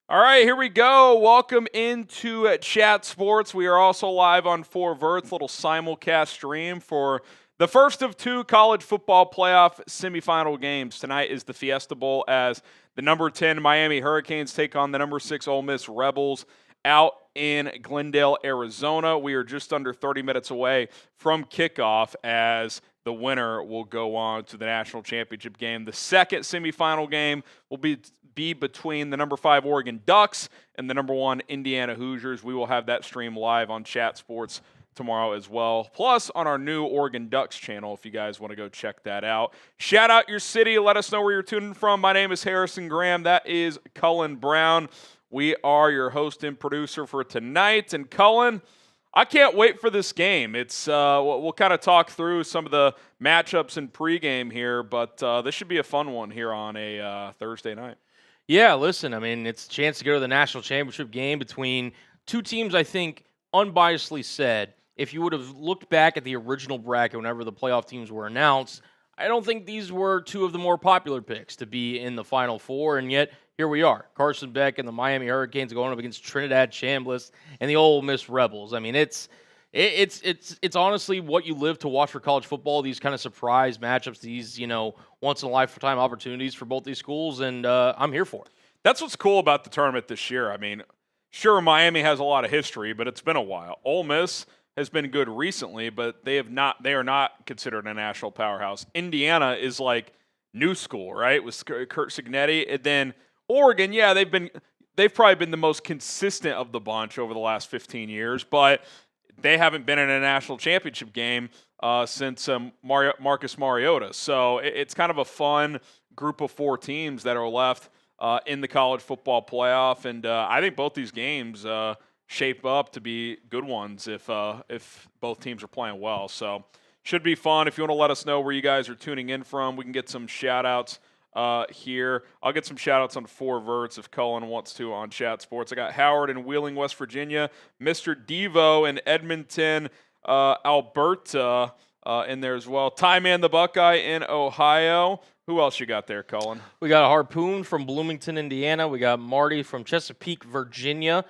All right, here we go. Welcome into Chat Sports. We are also live on 4Verts, little simulcast stream for the first of two college football playoff semifinal games. Tonight is the Fiesta Bowl as the number 10 Miami Hurricanes take on the number 6 Ole Miss Rebels out in Glendale, Arizona. We are just under 30 minutes away from kickoff as the winner will go on to the national championship game. The second semifinal game will be between the number 5 Oregon Ducks and the number 1 Indiana Hoosiers. We will have that stream live on Chat Sports tomorrow as well, plus on our new Oregon Ducks channel if you guys want to go check that out. Shout out your city. Let us know where you're tuning from. My name is Harrison Graham. That is Cullen Brown. We are your host and producer for tonight. And Cullen, I can't wait for this game. It's we'll kind of talk through some of the matchups in pregame here, but this should be a fun one here on a Thursday night. Yeah, listen, I mean, it's a chance to go to the national championship game between two teams, I think, unbiasedly said, if you would have looked back at the original bracket whenever the playoff teams were announced, I don't think these were two of the more popular picks to be in the Final Four, and yet here we are. Carson Beck and the Miami Hurricanes going up against Trinidad Chambliss and the Ole Miss Rebels. I mean, it's honestly what you live to watch for college football, these kind of surprise matchups, these, once-in-a-lifetime opportunities for both these schools, and I'm here for it. That's what's cool about the tournament this year. I mean, sure, Miami has a lot of history, but it's been a while. Ole Miss has been good recently, but they are not considered a national powerhouse. Indiana is like new school, right, with Curt Cignetti. And then Oregon, yeah, they've probably been the most consistent of the bunch over the last 15 years, but they haven't been in a national championship game since Marcus Mariota. So it's kind of a fun group of 4 teams that are left in the college football playoff, and I think both these games shape up to be good ones if both teams are playing well. So should be fun. If you want to let us know where you guys are tuning in from, we can get some shout-outs here. I'll get some shout-outs on 4Verts if Cullen wants to on Chat Sports. I got Howard in Wheeling, West Virginia, Mr. Devo in Edmonton, Alberta in there as well. Ty Man the Buckeye in Ohio. Who else you got there, Cullen? We got a Harpoon from Bloomington, Indiana. We got Marty from Chesapeake, Virginia.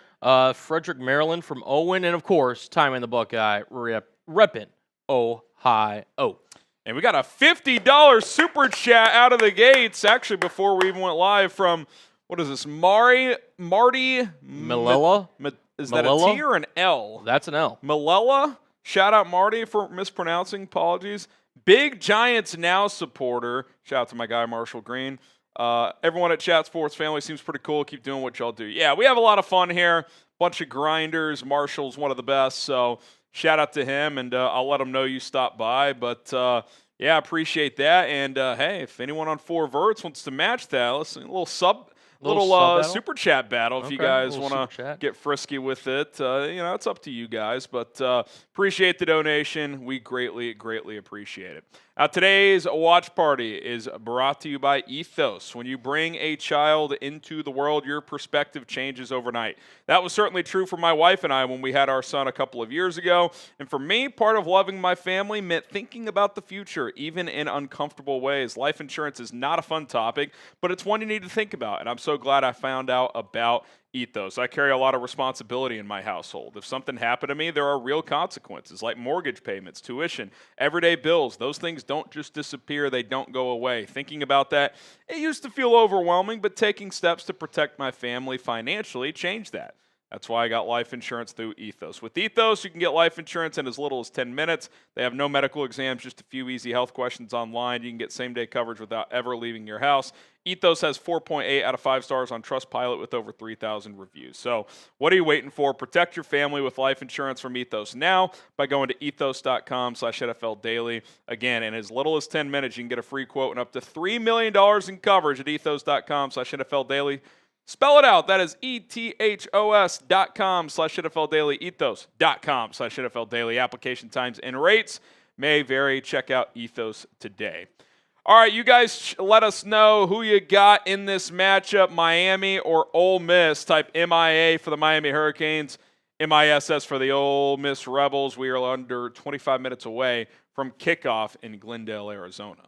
Frederick, Maryland from Owen. And, of course, Ty Man the Buckeye repping Ohio. And we got a $50 super chat out of the gates, actually, before we even went live from, what is this, Marty Malella? Is that a T or an L? That's an L. Malella? Shout out Marty for mispronouncing. Apologies. Big Giants Now supporter. Shout out to my guy, Marshall Green. Everyone at Chat Sports family seems pretty cool. Keep doing what y'all do. Yeah, we have a lot of fun here. Bunch of grinders. Marshall's one of the best, so shout out to him, and I'll let him know you stopped by. But, yeah, appreciate that. And, hey, if anyone on 4Verts wants to match that, listen, a little super chat battle if you guys want to get frisky with it. It's up to you guys, but appreciate the donation. We greatly, greatly appreciate it. Today's watch party is brought to you by Ethos. When you bring a child into the world, your perspective changes overnight. That was certainly true for my wife and I when we had our son a couple of years ago. And for me, part of loving my family meant thinking about the future, even in uncomfortable ways. Life insurance is not a fun topic, but it's one you need to think about. And I'm so glad I found out about Ethos. I carry a lot of responsibility in my household. If something happened to me, there are real consequences like mortgage payments, tuition, everyday bills. Those things don't just disappear. They don't go away. Thinking about that, it used to feel overwhelming, but taking steps to protect my family financially changed that. That's why I got life insurance through Ethos. With Ethos, you can get life insurance in as little as 10 minutes. They have no medical exams, just a few easy health questions online. You can get same-day coverage without ever leaving your house. Ethos has 4.8 out of 5 stars on Trustpilot with over 3,000 reviews. So what are you waiting for? Protect your family with life insurance from Ethos now by going to ethos.com/NFL Daily. Again, in as little as 10 minutes, you can get a free quote and up to $3 million in coverage at ethos.com/NFL Daily. Spell it out. That is ethos.com/NFL Daily, ethos.com/NFL Daily. Application times and rates may vary. Check out Ethos today. All right, you guys let us know who you got in this matchup, Miami or Ole Miss. Type MIA for the Miami Hurricanes, MISS for the Ole Miss Rebels. We are under 25 minutes away from kickoff in Glendale, Arizona.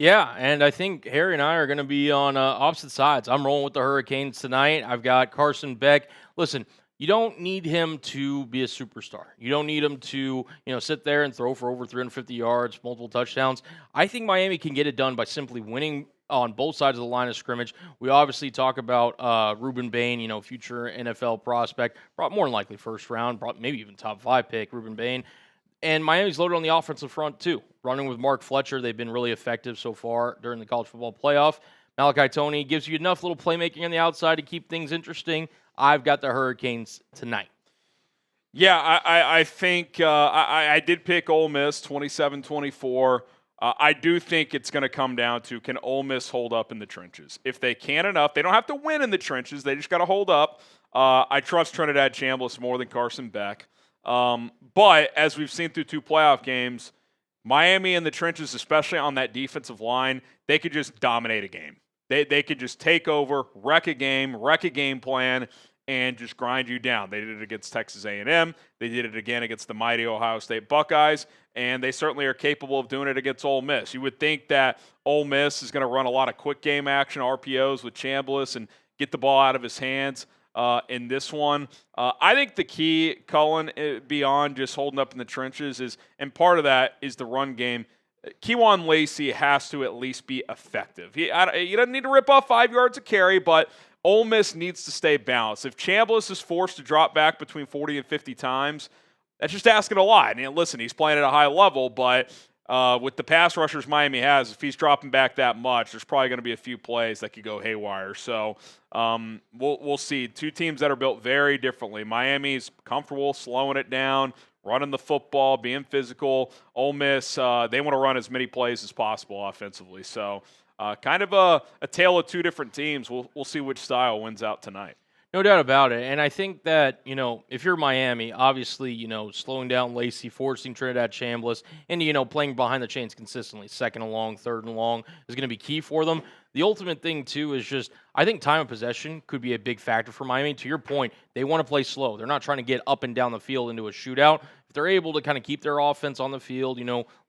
Yeah, and I think Harry and I are going to be on opposite sides. I'm rolling with the Hurricanes tonight. I've got Carson Beck. Listen, you don't need him to be a superstar. You don't need him to, sit there and throw for over 350 yards, multiple touchdowns. I think Miami can get it done by simply winning on both sides of the line of scrimmage. We obviously talk about Rueben Bain, future NFL prospect, more than likely first round, maybe even top 5 pick, Rueben Bain. And Miami's loaded on the offensive front, too. Running with Mark Fletcher, they've been really effective so far during the college football playoff. Malachi Toney gives you enough little playmaking on the outside to keep things interesting. I've got the Hurricanes tonight. Yeah, I think I did pick Ole Miss 27-24. I do think it's going to come down to, can Ole Miss hold up in the trenches? If they can enough, they don't have to win in the trenches. They just got to hold up. I trust Trinidad Chambliss more than Carson Beck. But as we've seen through 2 playoff games, Miami in the trenches, especially on that defensive line, they could just dominate a game. They could just take over, wreck a game plan, and just grind you down. They did it against Texas A&M. They did it again against the mighty Ohio State Buckeyes, and they certainly are capable of doing it against Ole Miss. You would think that Ole Miss is going to run a lot of quick game action, RPOs with Chambliss, and get the ball out of his hands. In this one, I think the key, Cullen, beyond just holding up in the trenches is, and part of that is the run game. Kewan Lacy has to at least be effective. He doesn't need to rip off 5 yards of carry, but Ole Miss needs to stay balanced. If Chambliss is forced to drop back between 40 and 50 times, that's just asking a lot. And listen, he's playing at a high level, but with the pass rushers Miami has, if he's dropping back that much, there's probably going to be a few plays that could go haywire. So we'll see. 2 teams that are built very differently. Miami's comfortable slowing it down, running the football, being physical. Ole Miss, they want to run as many plays as possible offensively. So kind of a tale of 2 different teams. We'll see which style wins out tonight. No doubt about it. And I think that, if you're Miami, obviously, slowing down Lacy, forcing Trinidad Chambliss, and, playing behind the chains consistently, 2nd and long, 3rd and long, is going to be key for them. The ultimate thing, too, is just, I think time of possession could be a big factor for Miami. To your point, they want to play slow. They're not trying to get up and down the field into a shootout. If they're able to kind of keep their offense on the field,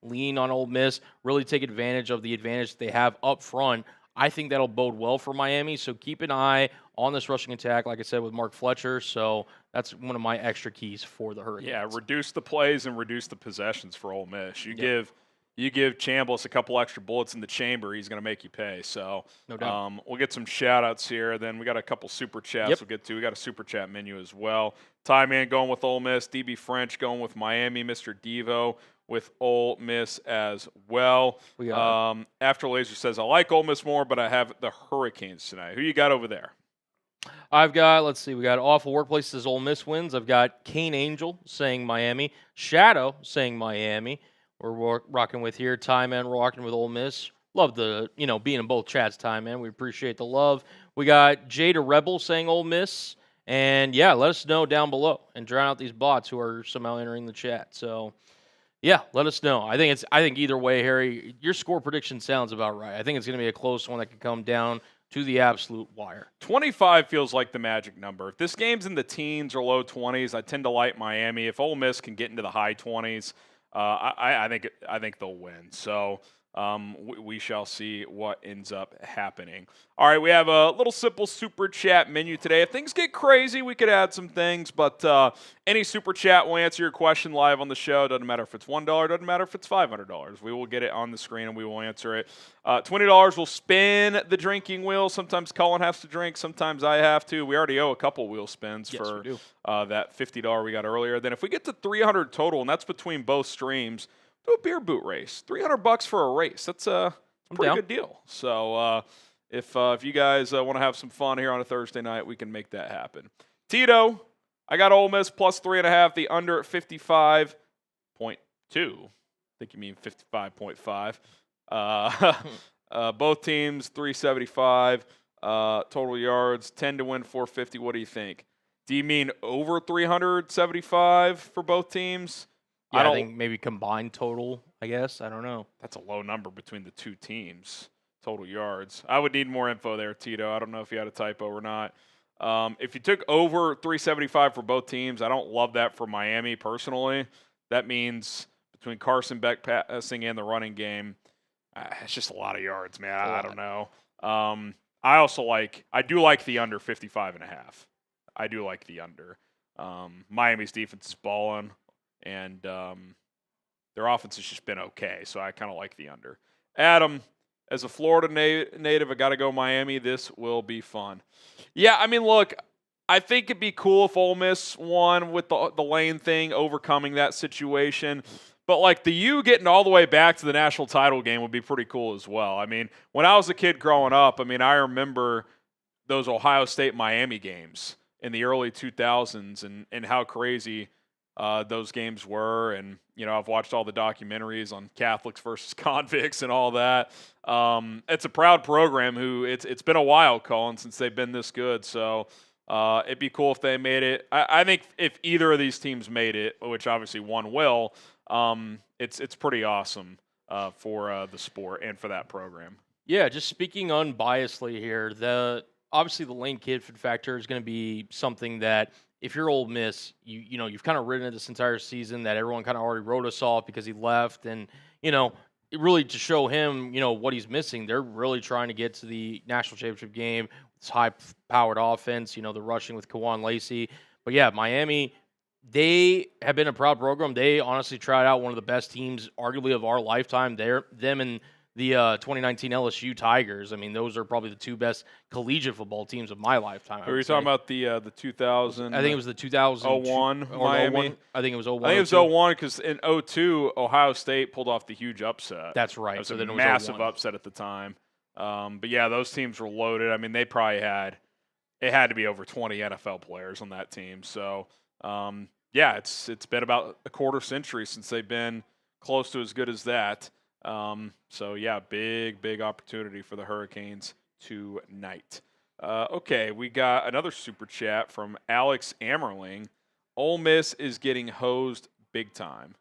lean on Ole Miss, really take advantage of the advantage that they have up front, I think that'll bode well for Miami. So keep an eye on this rushing attack, like I said, with Mark Fletcher. So that's one of my extra keys for the Hurricanes. Yeah, reduce the plays and reduce the possessions for Ole Miss. You give Chambliss a couple extra bullets in the chamber, he's going to make you pay. So no doubt. We'll get some shout-outs here. Then we got a couple super chats Yep. we'll get to. We got a super chat menu as well. Ty Man going with Ole Miss. DB French going with Miami. Mr. Devo with Ole Miss as well. We got After Laser says, I like Ole Miss more, but I have the Hurricanes tonight. Who you got over there? I've got, we got Awful Workplaces Ole Miss wins. I've got Kane Angel saying Miami. Shadow saying Miami. We're rocking with here. Ty Man rocking with Ole Miss. Love the, being in both chats, Ty Man. We appreciate the love. We got Jada Rebel saying Ole Miss. And, yeah, let us know down below and drown out these bots who are somehow entering the chat. So, yeah, let us know. I think either way, Harry, your score prediction sounds about right. I think it's going to be a close one that could come down to the absolute wire. 25 feels like the magic number. If this game's in the teens or low 20s, I tend to like Miami. If Ole Miss can get into the high 20s, I think they'll win. So we shall see what ends up happening. All right, we have a little simple super chat menu today. If things get crazy, we could add some things, but any super chat will answer your question live on the show. Doesn't matter if it's $1, doesn't matter if it's $500. We will get it on the screen and we will answer it. $20 will spin the drinking wheel. Sometimes Cullen has to drink, sometimes I have to. We already owe a couple wheel spins for that $50 we got earlier. Then if we get to 300 total, and that's between both streams, do a beer boot race. $300 for a race. That's a pretty good deal. So if you guys want to have some fun here on a Thursday night, we can make that happen. Tito, I got Ole Miss plus 3.5. The under at 55.2. I think you mean 55.5. Both teams 375. Total yards 10 to win 450. What do you think? Do you mean over 375 for both teams? Yeah, I think maybe combined total, I guess. I don't know. That's a low number between the two teams, total yards. I would need more info there, Tito. I don't know if you had a typo or not. If you took over 375 for both teams, I don't love that for Miami personally. That means between Carson Beck passing and the running game, It's just a lot of yards, man. I don't know. I do like the under 55.5. I do like the under. Miami's defense is balling, and their offense has just been okay, so I kind of like the under. Adam, as a Florida native, I got to go Miami. This will be fun. Yeah, I mean, look, I think it'd be cool if Ole Miss won with the Lane thing, overcoming that situation. But, like, the U getting all the way back to the national title game would be pretty cool as well. I mean, when I was a kid growing up, I mean, I remember those Ohio State-Miami games in the early 2000s and how crazy those games were. And, you know, I've watched all the documentaries on Catholics versus convicts and all that. It's a proud program who it's been a while, Colin, since they've been this good. So it'd be cool if they made it. I think if either of these teams made it, which obviously one will, it's pretty awesome for the sport and for that program. Yeah, just speaking unbiasedly here, obviously the Lane Kiffin factor is going to be something that if you're Ole Miss, you know you've kind of ridden it this entire season that everyone kind of already wrote us off because he left, and you know really to show him what he's missing, they're really trying to get to the national championship game. It's high-powered offense, the rushing with Kewan Lacy, but yeah, Miami. They have been a proud program. They honestly tried out one of the best teams, arguably, of our lifetime. Them and the 2019 LSU Tigers. I mean, those are probably the two best collegiate football teams of my lifetime. Are you talking about the 2000? I think it was the 2001 Miami. 01. I think it was 01. I think it was 01 because in 02, Ohio State pulled off the huge upset. That's right. It was so a then it was massive 01. upset at the time. But yeah, those teams were loaded. I mean, they probably had to be over 20 NFL players on that team. So. Yeah, it's been about a quarter century since they've been close to as good as that. So, yeah, big opportunity for the Hurricanes tonight. Okay, we got another super chat from Alex Ammerling. Ole Miss is getting hosed big time.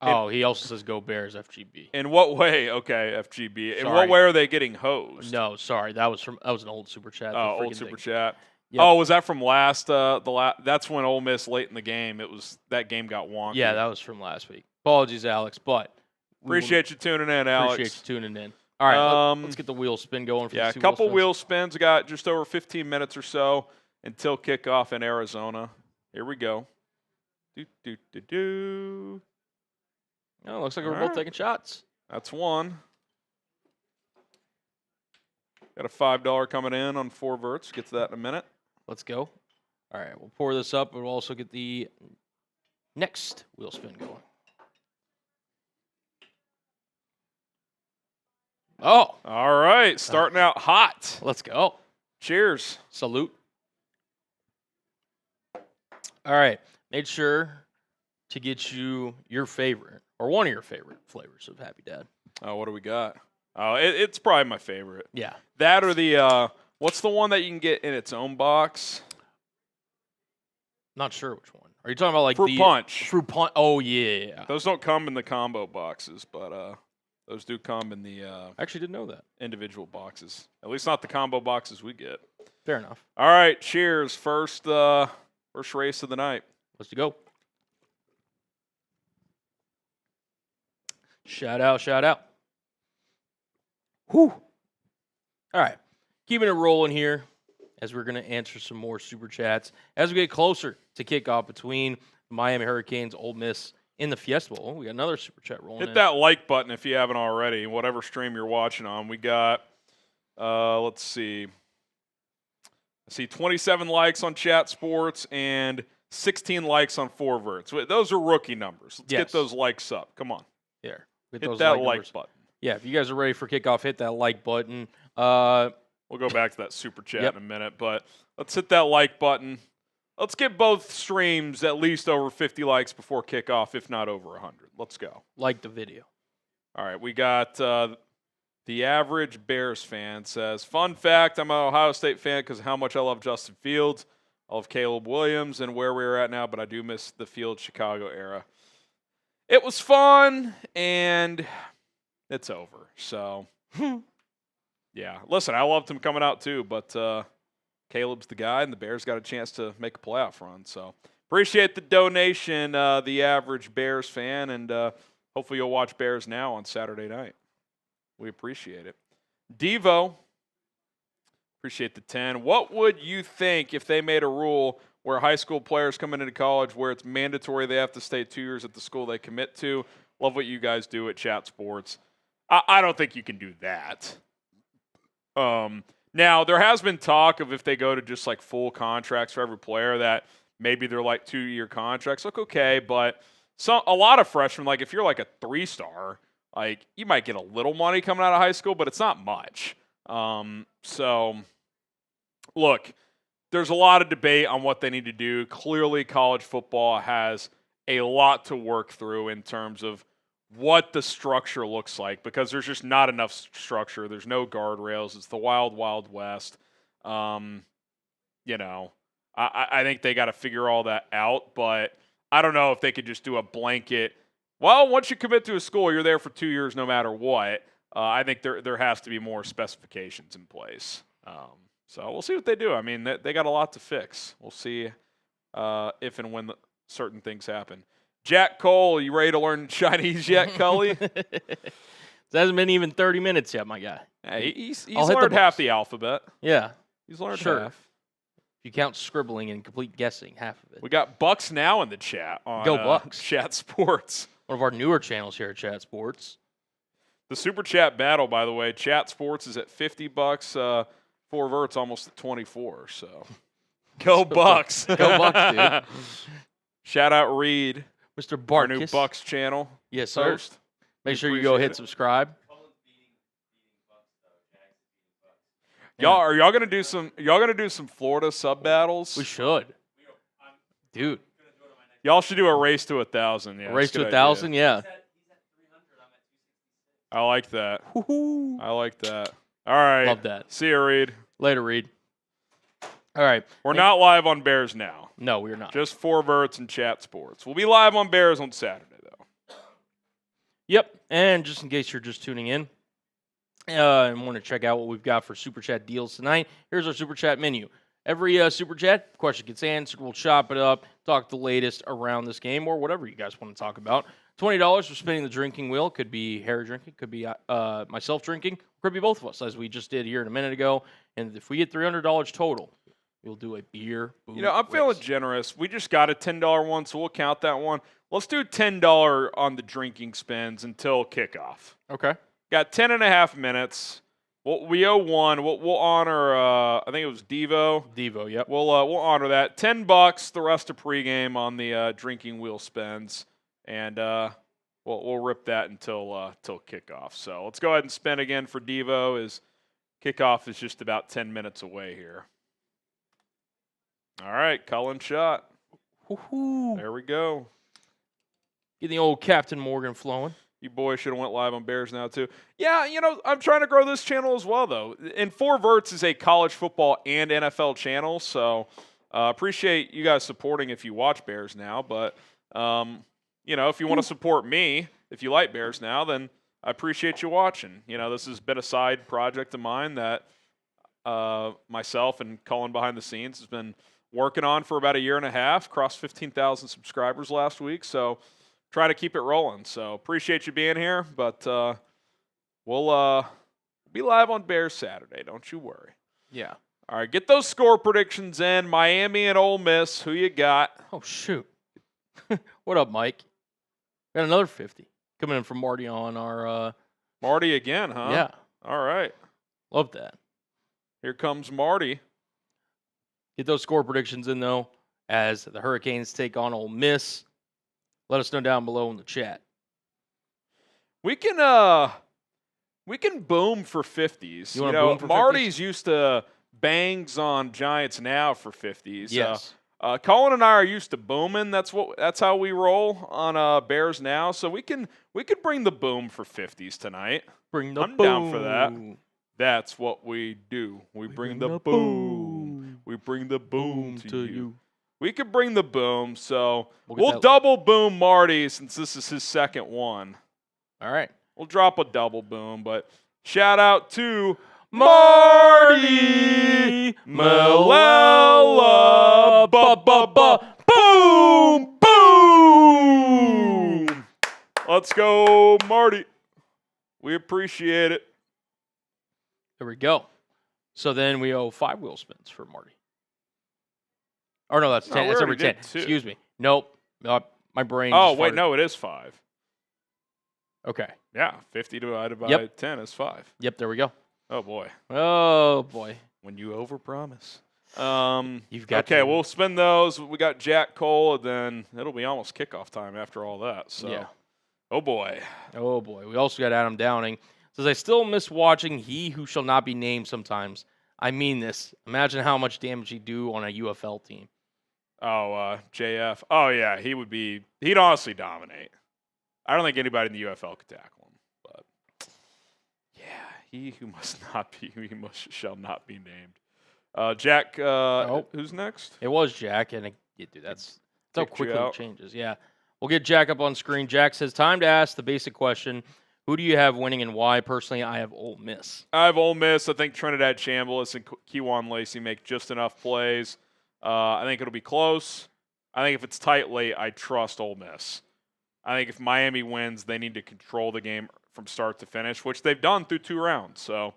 Oh, he also says go Bears, FGB. In what way? Okay, FGB. In Sorry. what way are they getting hosed? No, sorry. That was an old super chat. Oh, old super chat. Yep. Oh, was that from last? That's when Ole Miss late in the game. That game got wonky. Yeah, that was from last week. Apologies, Alex, but appreciate you tuning in, Alex. Appreciate you tuning in. All right, let's get the wheel spin going. Yeah, a couple wheel spins. We got just over 15 minutes or so until kickoff in Arizona. Here we go. Do. Oh, looks like we're both taking shots. That's one. Got a $5 coming in on 4 verts. Get to that in a minute. Let's go. All right, we'll pour this up, but we'll also get the next wheel spin going. Oh. All right, starting out hot. Let's go. Cheers. Salute. All right, made sure to get you your favorite, or one of your favorite flavors of Happy Dad. Oh, what do we got? Oh, it's probably my favorite. Yeah. That or the, what's the one that you can get in its own box? Not sure which one. Are you talking about like Fruit Punch? Fruit Punch. Oh, yeah. Those don't come in the combo boxes, but those do come in the I actually didn't know that. Individual boxes. At least not the combo boxes we get. Fair enough. All right, cheers. First race of the night. Let's go. Shout out. Whew. All right. Keeping it rolling here as we're going to answer some more super chats as we get closer to kickoff between Miami Hurricanes, Ole Miss in the Fiesta Bowl. We got another super chat rolling. Hit that like button if you haven't already, whatever stream you're watching on. We got, let's see. I see 27 likes on Chat Sports and 16 likes on 4 verts. Those are rookie numbers. Let's get those likes up. Come on. There. Hit that like button. Yeah, if you guys are ready for kickoff, hit that like button. We'll go back to that super chat in a minute, but let's hit that like button. Let's get both streams at least over 50 likes before kickoff, if not over 100. Let's go. Like the video. All right, we got the average Bears fan says, fun fact, I'm an Ohio State fan because of how much I love Justin Fields. I love Caleb Williams and where we're at now, but I do miss the Fields-Chicago era. It was fun, and it's over. So, yeah. Listen, I loved him coming out too, but Caleb's the guy, and the Bears got a chance to make a playoff run. So, appreciate the donation, the average Bears fan, and hopefully you'll watch Bears Now on Saturday night. We appreciate it. Devo, appreciate the 10. What would you think if they made a rule where high school players coming into college where it's mandatory they have to stay 2 years at the school they commit to? Love what you guys do at Chat Sports. I don't think you can do that. Now, there has been talk of if they go to just like full contracts for every player that maybe they're like 2-year contracts. Look, okay, but a lot of freshmen, like if you're like a 3-star, like you might get a little money coming out of high school, but it's not much. So, look, there's a lot of debate on what they need to do. Clearly, college football has a lot to work through in terms of what the structure looks like because there's just not enough structure. There's no guardrails. It's the wild, wild west. I think they got to figure all that out, but I don't know if they could just do a blanket. Well, once you commit to a school, you're there for 2 years no matter what. I think there has to be more specifications in place. So we'll see what they do. I mean, they got a lot to fix. We'll see if and when certain things happen. Jack Cole, you ready to learn Chinese yet, Cully? It hasn't been even 30 minutes yet, my guy. Hey, he's learned half the alphabet. Yeah. He's learned sure. half. If you count scribbling and complete guessing, half of it. We got Bucks Now in the chat on Go Bucks. Chat Sports. One of our newer channels here at Chat Sports. The Super Chat battle, by the way, Chat Sports is at $50. 4Vert's almost at 24. So, go Bucks! Go Bucks, dude. Shout out Reed, Mr. Barkus. our new Bucks channel. Yes, sir. Host. Make sure you go hit subscribe. Are y'all gonna do some Florida sub battles? We should, dude. Y'all should do a race to 1,000. Yeah, Race to 1,000. Yeah. I like that. Woo-hoo. I like that. All right. Love that. See you, Reed. Later, Reed. All right. We're not live on Bears Now. No, we're not. Just 4Verts and Chat Sports. We'll be live on Bears on Saturday, though. Yep. And just in case you're just tuning in and want to check out what we've got for Super Chat deals tonight, here's our Super Chat menu. Every Super Chat question gets answered. We'll chop it up, talk the latest around this game, or whatever you guys want to talk about. $20 for spinning the drinking wheel. Could be Harry drinking, could be myself drinking, could be both of us, as we just did here a minute ago. And if we get $300 total, we'll do a beer boot I'm feeling generous. We just got a $10 one, so we'll count that one. Let's do $10 on the drinking spins until kickoff. Okay. Got 10 and a half minutes. We owe one. We'll honor. I think it was Devo. Devo, yep. We'll honor that. $10. The rest of pregame on the drinking wheel spins, and we'll rip that until kickoff. So let's go ahead and spin again for Devo. As kickoff is just about 10 minutes away here. All right, Cullen shot. Woo-hoo. There we go. Get the old Captain Morgan flowing. You boys should have went live on Bears Now, too. Yeah, I'm trying to grow this channel as well, though. And 4Verts is a college football and NFL channel, so appreciate you guys supporting if you watch Bears Now. But, if you want to support me, if you like Bears Now, then I appreciate you watching. This has been a side project of mine that myself and Colin behind the scenes has been working on for about a year and a half. Crossed 15,000 subscribers last week, so try to keep it rolling. So appreciate you being here, but we'll be live on Bears Saturday. Don't you worry. Yeah. All right, get those score predictions in. Miami and Ole Miss. Who you got? Oh, shoot. What up, Mike? Got another 50 coming in from Marty on our Marty again, huh? Yeah. All right. Love that. Here comes Marty. Get those score predictions in, though, as the Hurricanes take on Ole Miss. Let us know down below in the chat. We can boom for 50s. You wanna boom for Marty's 50s? used to bangs on Giants Now for 50s. Yes. Colin and I are used to booming. That's how we roll on Bears Now. So we could bring the boom for 50s tonight. Bring the I'm boom. down for that. That's what we do. We bring the boom. We bring the boom to you. We could bring the boom, so we'll double boom Marty since this is his second one. All right. We'll drop a double boom, but shout out to Marty Malella. Boom, boom. Let's go, Marty. We appreciate it. There we go. So then we owe 5 wheel spins for Marty. Or no, that's 10. we That's already every 10. did 2. Excuse me. Nope. My brain. Oh, just wait, farted. no, it is 5. Okay. Yeah, 50 divided by 10 is 5. Yep, there we go. Oh, boy. Oh, boy. When you overpromise. You've got okay, to. we'll spin those. We got Jack Cole, and then it'll be almost kickoff time after all that. So, Yeah. Oh, boy. Oh, boy. We also got Adam Downing. Says, I still miss watching He Who Shall Not Be Named sometimes. I mean this. Imagine how much damage he'd do on a UFL team. Oh, JF. Oh, yeah, he'd honestly dominate. I don't think anybody in the UFL could tackle him. But, yeah, he who shall not be named. Jack, who's next? It was Jack, and dude, that's how Kicked you quickly it out. changes. Yeah. We'll get Jack up on screen. Jack says, time to ask the basic question. Who do you have winning and why? Personally, I have Ole Miss. I have Ole Miss. I think Trinidad Chambliss and Kewan Lacy make just enough plays. I think it'll be close. I think if it's tight late, I trust Ole Miss. I think if Miami wins, they need to control the game from start to finish, which they've done through 2 rounds. So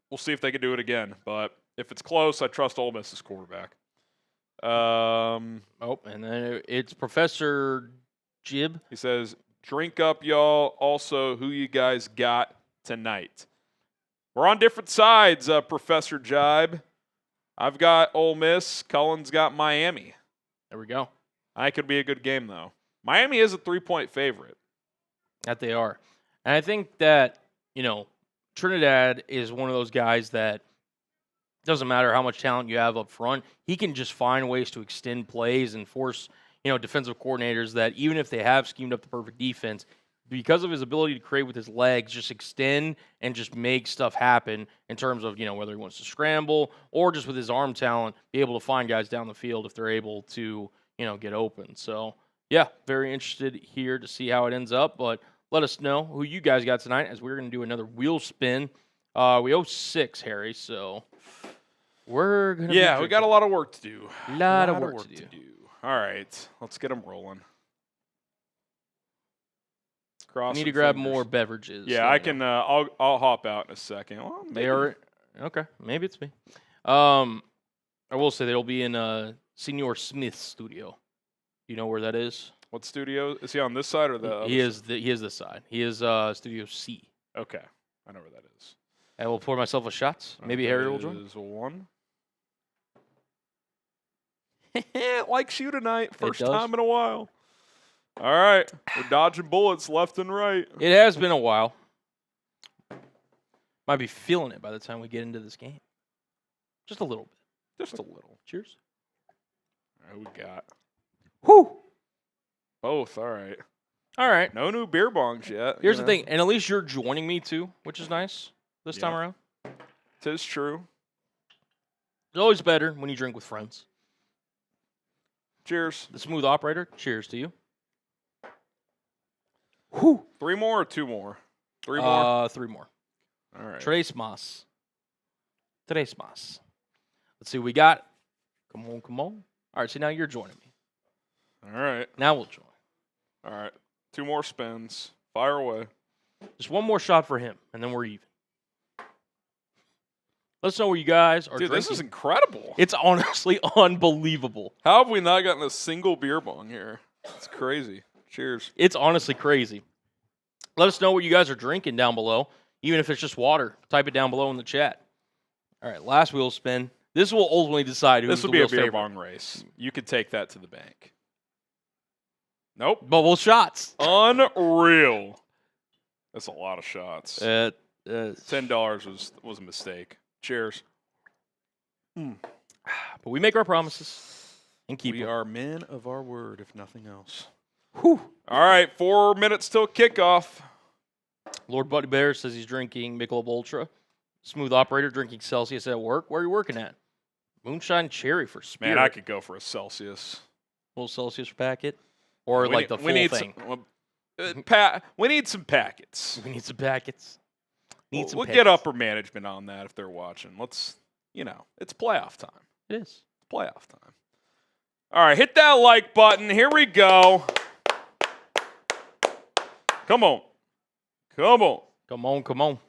we'll see if they can do it again. But if it's close, I trust Ole Miss as quarterback. And then it's Professor Jib. He says, drink up, y'all. Also, who you guys got tonight? We're on different sides, Professor Jibe. I've got Ole Miss. Cullen's got Miami. There we go. I think it'll be a good game, though. Miami is a 3-point favorite. That they are. And I think that, Trinidad is one of those guys that doesn't matter how much talent you have up front, he can just find ways to extend plays and force, defensive coordinators that even if they have schemed up the perfect defense, because of his ability to create with his legs, just extend and just make stuff happen in terms of, whether he wants to scramble or just with his arm talent, be able to find guys down the field if they're able to, get open. So, yeah, very interested here to see how it ends up, but let us know who you guys got tonight as we're going to do another wheel spin. We owe 6, Harry, so we're going to we got a lot of work to do. A lot of work to do. All right, let's get them rolling. I need to grab more beverages. Yeah, I can. I'll hop out in a second. Well, they are okay. Maybe it's me. I will say they'll be in Senior Smith's studio. You know where that is? What studio is he on? This side or the? Other He is this side. He is Studio C. Okay, I know where that is. I will pour myself a shot. Maybe Harry will join. Is one. Likes you tonight. First time in a while. All right, we're dodging bullets left and right. It has been a while. Might be feeling it by the time we get into this game. Just a little bit. Just a little. Cheers. All right, we got. Whew. Both. All right. All right. No new beer bongs yet. Here's the thing, and at least you're joining me too, which is nice this time around. Tis true. It's always better when you drink with friends. Cheers. The smooth operator, cheers to you. Whew. 3 more or 2 more? 3 more? 3 more. All right. Tres más. Let's see what we got. Come on. All right, so now you're joining me. All right. Now we'll join. All right. 2 more spins. Fire away. Just one more shot for him, and then we're even. Let us know where you guys are Dude, drinking. this is incredible. It's honestly unbelievable. How have we not gotten a single beer bong here? It's crazy. Cheers. It's honestly crazy. Let us know what you guys are drinking down below, even if it's just water. Type it down below in the chat. All right, last wheel spin. This will ultimately decide who's This the will be a wheel's beer favorite. bong race. You could take that to the bank. Nope. Bubble shots. Unreal. That's a lot of shots. $10. $10 was a mistake. Cheers. But we make our promises and keep We them. are men of our word, if nothing else. Whew. All right, 4 minutes till kickoff. Lord Buddy Bear says he's drinking Michelob Ultra. Smooth operator drinking Celsius at work. Where are you working at? Moonshine Cherry for Spirit. Man, I could go for a Celsius. Little Celsius packet. Or We like need- the we full need thing. we need some packets. We need some packets. We'll get upper management on that if they're watching. Let's, it's playoff time. It is. It's playoff time. All right, hit that like button. Here we go. Come on. Come on.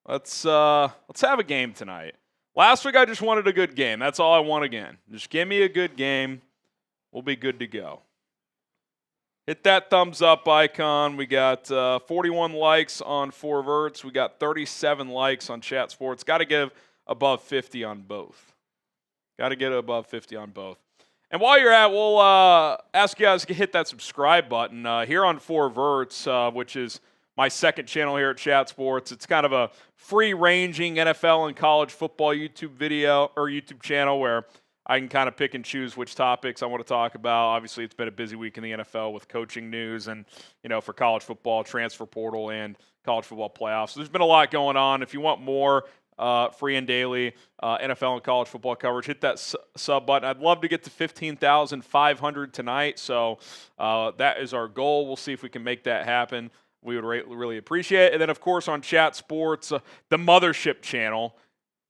Let's have a game tonight. Last week I just wanted a good game. That's all I want again. Just give me a good game. We'll be good to go. Hit that thumbs up icon. We got 41 likes on 4verts. We got 37 likes on Chat Sports. Got to give above 50 on both. Got to get above 50 on both. And while you're at, we'll ask you guys to hit that subscribe button here on 4verts, which is my second channel here at Chat Sports. It's kind of a free-ranging NFL and college football YouTube video or YouTube channel where I can kind of pick and choose which topics I want to talk about. Obviously, it's been a busy week in the NFL with coaching news and, for college football, transfer portal, and college football playoffs. So there's been a lot going on. If you want more free and daily NFL and college football coverage, hit that sub button. I'd love to get to 15,500 tonight, so that is our goal. We'll see if we can make that happen. We would really appreciate it. And then, of course, on Chat Sports, the mothership channel,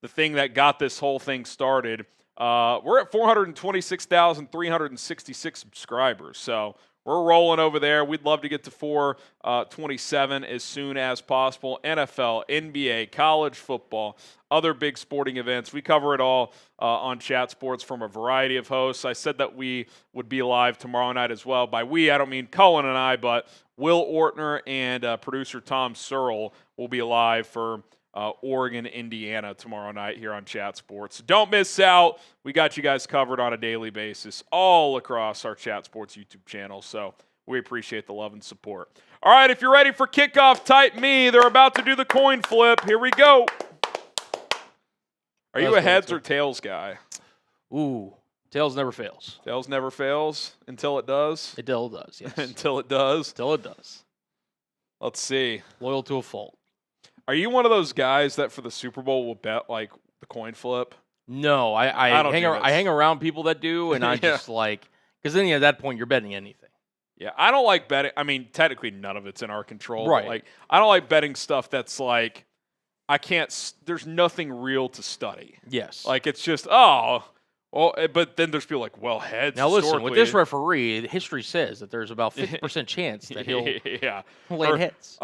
the thing that got this whole thing started, we're at 426,366 subscribers. So we're rolling over there. We'd love to get to 427 as soon as possible. NFL, NBA, college football, other big sporting events. We cover it all on Chat Sports from a variety of hosts. I said that we would be live tomorrow night as well. By we, I don't mean Cullen and I, but Will Ortner and producer Tom Searle will be live for Oregon, Indiana tomorrow night here on Chat Sports. So don't miss out. We got you guys covered on a daily basis all across our Chat Sports YouTube channel. So we appreciate the love and support. All right, if you're ready for kickoff, type me. They're about to do the coin flip. Here we go. Are you a heads or tails guy? Ooh, tails never fails. Tails never fails until it does? Until it does, yes. Until it does? Until it does. Let's see. Loyal to a fault. Are you one of those guys that for the Super Bowl will bet like the coin flip? No, I hang around people that do, and I just like, because then at that point you're betting anything. Yeah, I don't like betting. I mean, technically none of it's in our control. Right. But like, I don't like betting stuff that's like, there's nothing real to study. Yes. Like it's just, but then there's people like, well, heads. Now listen, with this referee, history says that there's about 50% chance that he'll lay heads.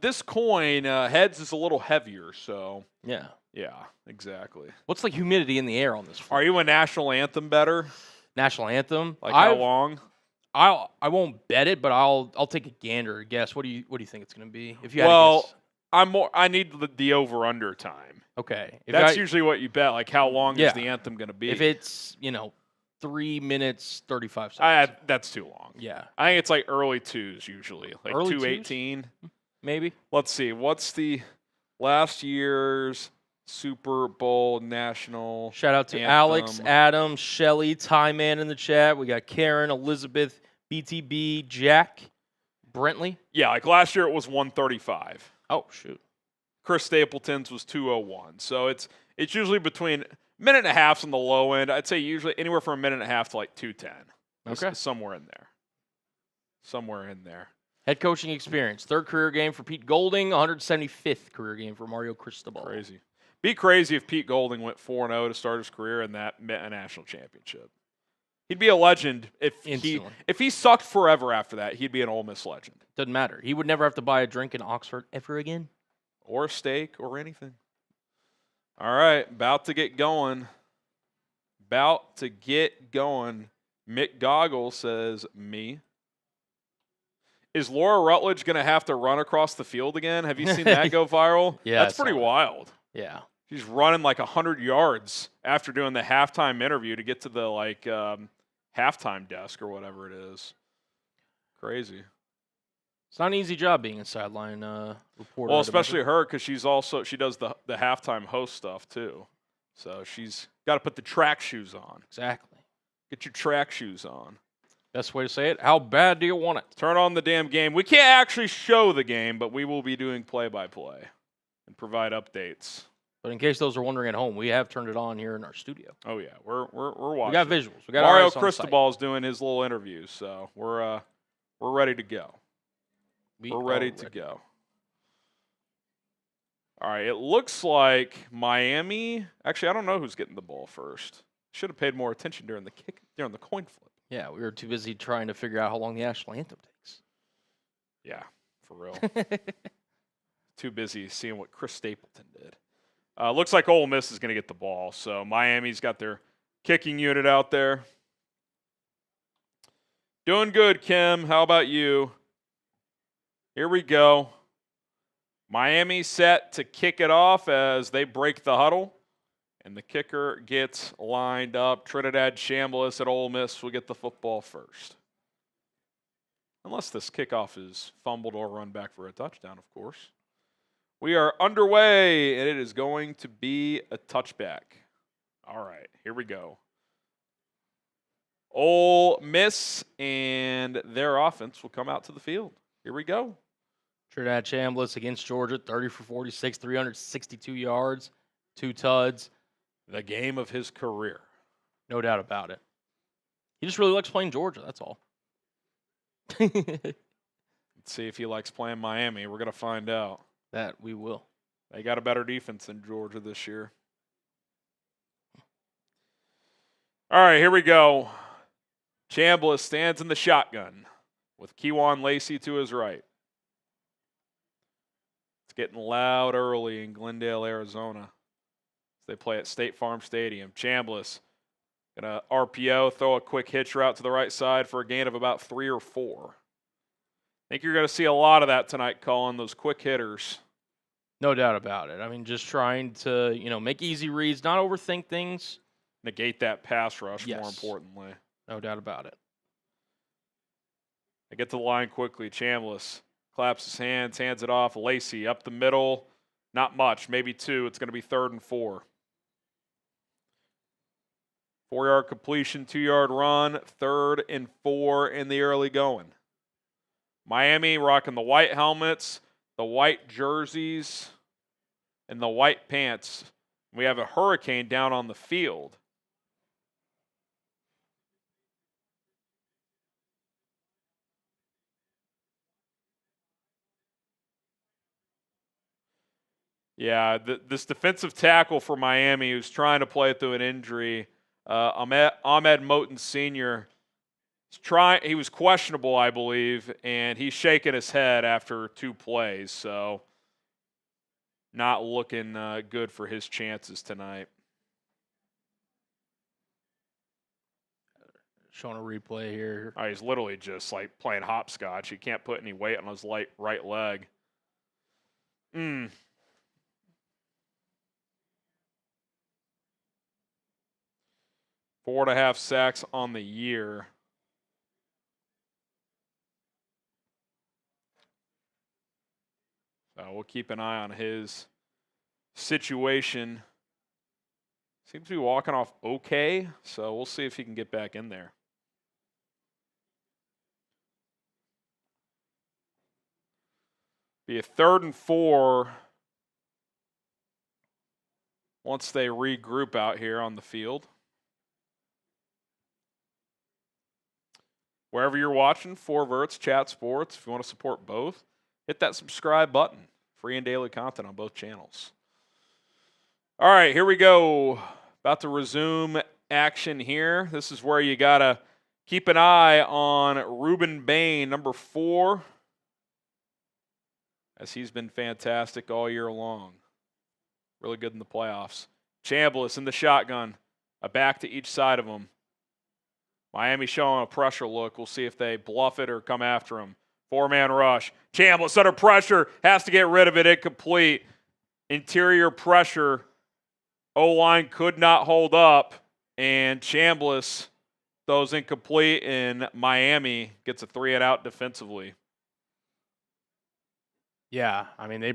This coin, heads is a little heavier, so. Yeah. Yeah, exactly. What's like humidity in the air on this flip? Are you a national anthem better? National anthem? Like how long? I won't bet it, but I'll take a gander, guess. What do you think it's going to be? If you had to guess. I need the over-under time. Okay. That's usually what you bet. Like, how long is the anthem going to be? If it's, 3 minutes, 35 seconds. That's too long. Yeah. I think it's like early twos usually. Like early 2:18. Maybe. Let's see. What's the last year's Super Bowl national Shout out to anthem? Alex, Adam, Shelly, Ty Man in the chat. We got Karen, Elizabeth, BTB, Jack, Brentley. Yeah, like last year it was 135. Oh, shoot. Chris Stapleton's was 201. So it's usually between a minute and a half on the low end. I'd say usually anywhere from a minute and a half to like 2:10. Okay. Somewhere in there. Somewhere in there. Head coaching experience. 3rd career game for Pete Golding. 175th career game for Mario Cristobal. Crazy. Be crazy if Pete Golding went 4-0 to start his career and that meant a national championship. He'd be a legend if he sucked forever after that. He'd be an Ole Miss legend. Doesn't matter. He would never have to buy a drink in Oxford ever again. Or a steak or anything. All right, about to get going. Mick Goggle says, me. Is Laura Rutledge going to have to run across the field again? Have you seen that go viral? Yeah. That's pretty wild. Yeah. She's running like 100 yards after doing the halftime interview to get to the halftime desk or whatever it is. Crazy. It's not an easy job being a sideline reporter. Well, especially her because she does the halftime host stuff too. So she's got to put the track shoes on. Exactly. Get your track shoes on. Best way to say it. How bad do you want it? Turn on the damn game. We can't actually show the game, but we will be doing play-by-play and provide updates. But in case those are wondering at home, we have turned it on here in our studio. Oh yeah, we're watching. We got visuals. We got Mario Cristobal's doing his little interviews, so we're ready to go. We're ready to go. All right, it looks like Miami. Actually, I don't know who's getting the ball first. Should have paid more attention during the coin flip. Yeah, we were too busy trying to figure out how long the national anthem takes. Yeah, for real. Too busy seeing what Chris Stapleton did. Looks like Ole Miss is going to get the ball. So Miami's got their kicking unit out there. Doing good, Kim. How about you? Here we go. Miami set to kick it off as they break the huddle. And the kicker gets lined up. Trinidad Chambliss at Ole Miss will get the football first. Unless this kickoff is fumbled or run back for a touchdown, of course. We are underway, and it is going to be a touchback. All right, here we go. Ole Miss and their offense will come out to the field. Here we go. Trinidad Chambliss against Georgia, 30 for 46, 362 yards, 2 tuds. The game of his career. No doubt about it. He just really likes playing Georgia, that's all. Let's see if he likes playing Miami. We're going to find out. That we will. They got a better defense than Georgia this year. All right, here we go. Chambliss stands in the shotgun with Kewan Lacy to his right. It's getting loud early in Glendale, Arizona. They play at State Farm Stadium. Chambliss going to RPO, throw a quick hitch route to the right side for a gain of about 3 or 4. I think you're going to see a lot of that tonight, Colin, those quick hitters. No doubt about it. I mean, just trying to, make easy reads, not overthink things. Negate that pass rush, Yes. more importantly. No doubt about it. They get to the line quickly. Chambliss claps his hands it off. Lacy up the middle. Not much, maybe 2. It's going to be 3rd and 4. 4-yard completion, 2-yard run, 3rd and 4 in the early going. Miami rocking the white helmets, the white jerseys, and the white pants. We have a hurricane down on the field. Yeah, this defensive tackle for Miami who's trying to play through an injury, Ahmed Moten Sr., he was questionable, I believe, and he's shaking his head after 2 plays, so not looking good for his chances tonight. Showing a replay here. Oh, he's literally just like playing hopscotch. He can't put any weight on his right leg. 4.5 sacks on the year. So we'll keep an eye on his situation. Seems to be walking off okay, so we'll see if he can get back in there. Be a 3rd and 4 once they regroup out here on the field. Wherever you're watching, 4Verts, Chat Sports, if you want to support both, hit that subscribe button. Free and daily content on both channels. All right, here we go. About to resume action here. This is where you got to keep an eye on Rueben Bain, number 4, as he's been fantastic all year long. Really good in the playoffs. Chambliss in the shotgun, a back to each side of him. Miami showing a pressure look. We'll see if they bluff it or come after him. 4-man rush. Chambliss under pressure. Has to get rid of it. Incomplete. Interior pressure. O-line could not hold up. And Chambliss throws incomplete. And Miami gets a 3-and-out defensively. Yeah, I mean, they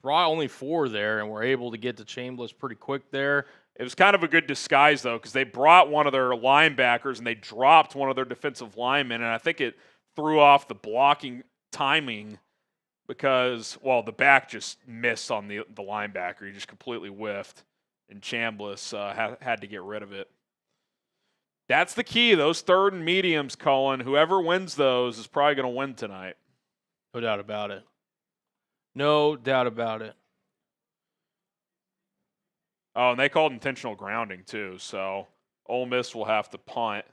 brought only 4 there and were able to get to Chambliss pretty quick there. It was kind of a good disguise, though, because they brought one of their linebackers and they dropped one of their defensive linemen, and I think it threw off the blocking timing because, well, the back just missed on the linebacker. He just completely whiffed, and Chambliss had to get rid of it. That's the key. Those 3rd and mediums, Cullen. Whoever wins those is probably going to win tonight. No doubt about it. No doubt about it. Oh, and they called intentional grounding, too. So Ole Miss will have to punt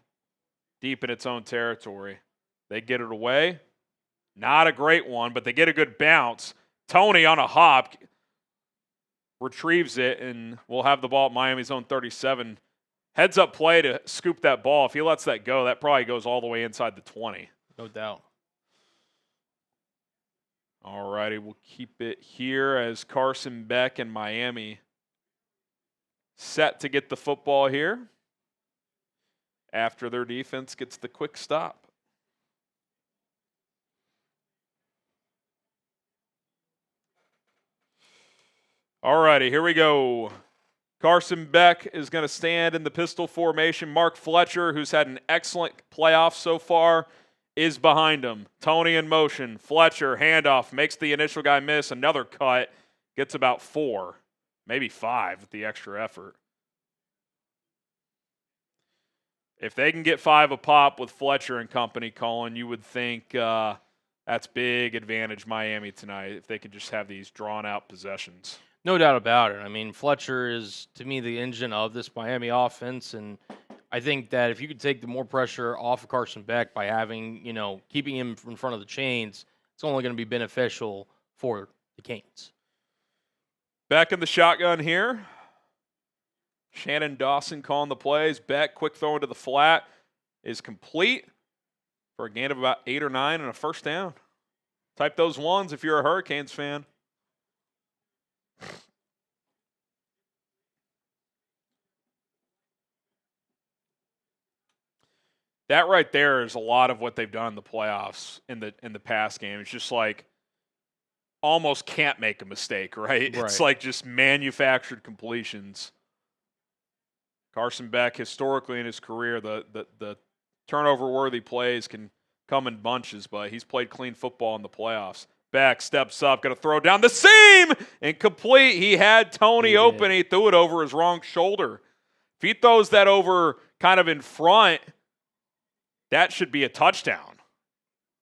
deep in its own territory. They get it away. Not a great one, but they get a good bounce. Toney on a hop retrieves it, and we'll have the ball at Miami's own 37. Heads up play to scoop that ball. If he lets that go, that probably goes all the way inside the 20. No doubt. All righty, we'll keep it here as Carson Beck and Miami set to get the football here after their defense gets the quick stop. All righty, here we go. Carson Beck is going to stand in the pistol formation. Mark Fletcher, who's had an excellent playoff so far, is behind him. Toney in motion. Fletcher, handoff, makes the initial guy miss. Another cut, gets about 4, maybe 5 with the extra effort. If they can get 5 a pop with Fletcher and company, Colin, you would think that's big advantage Miami tonight if they could just have these drawn-out possessions. No doubt about it. I mean, Fletcher is, to me, the engine of this Miami offense, and I think that if you could take the more pressure off of Carson Beck by having, keeping him in front of the chains, it's only going to be beneficial for the Canes. Beck in the shotgun here. Shannon Dawson calling the plays. Beck, quick throw into the flat, is complete for a gain of about 8 or 9 and a first down. Type those ones if you're a Hurricanes fan. That right there is a lot of what they've done in the playoffs in the past game. It's just like almost can't make a mistake, right? It's like just manufactured completions. Carson Beck, historically in his career, the turnover-worthy plays can come in bunches, but he's played clean football in the playoffs. Beck steps up, going to throw down the seam, incomplete. He had Toney open. He threw it over his wrong shoulder. If he throws that over kind of in front, that should be a touchdown.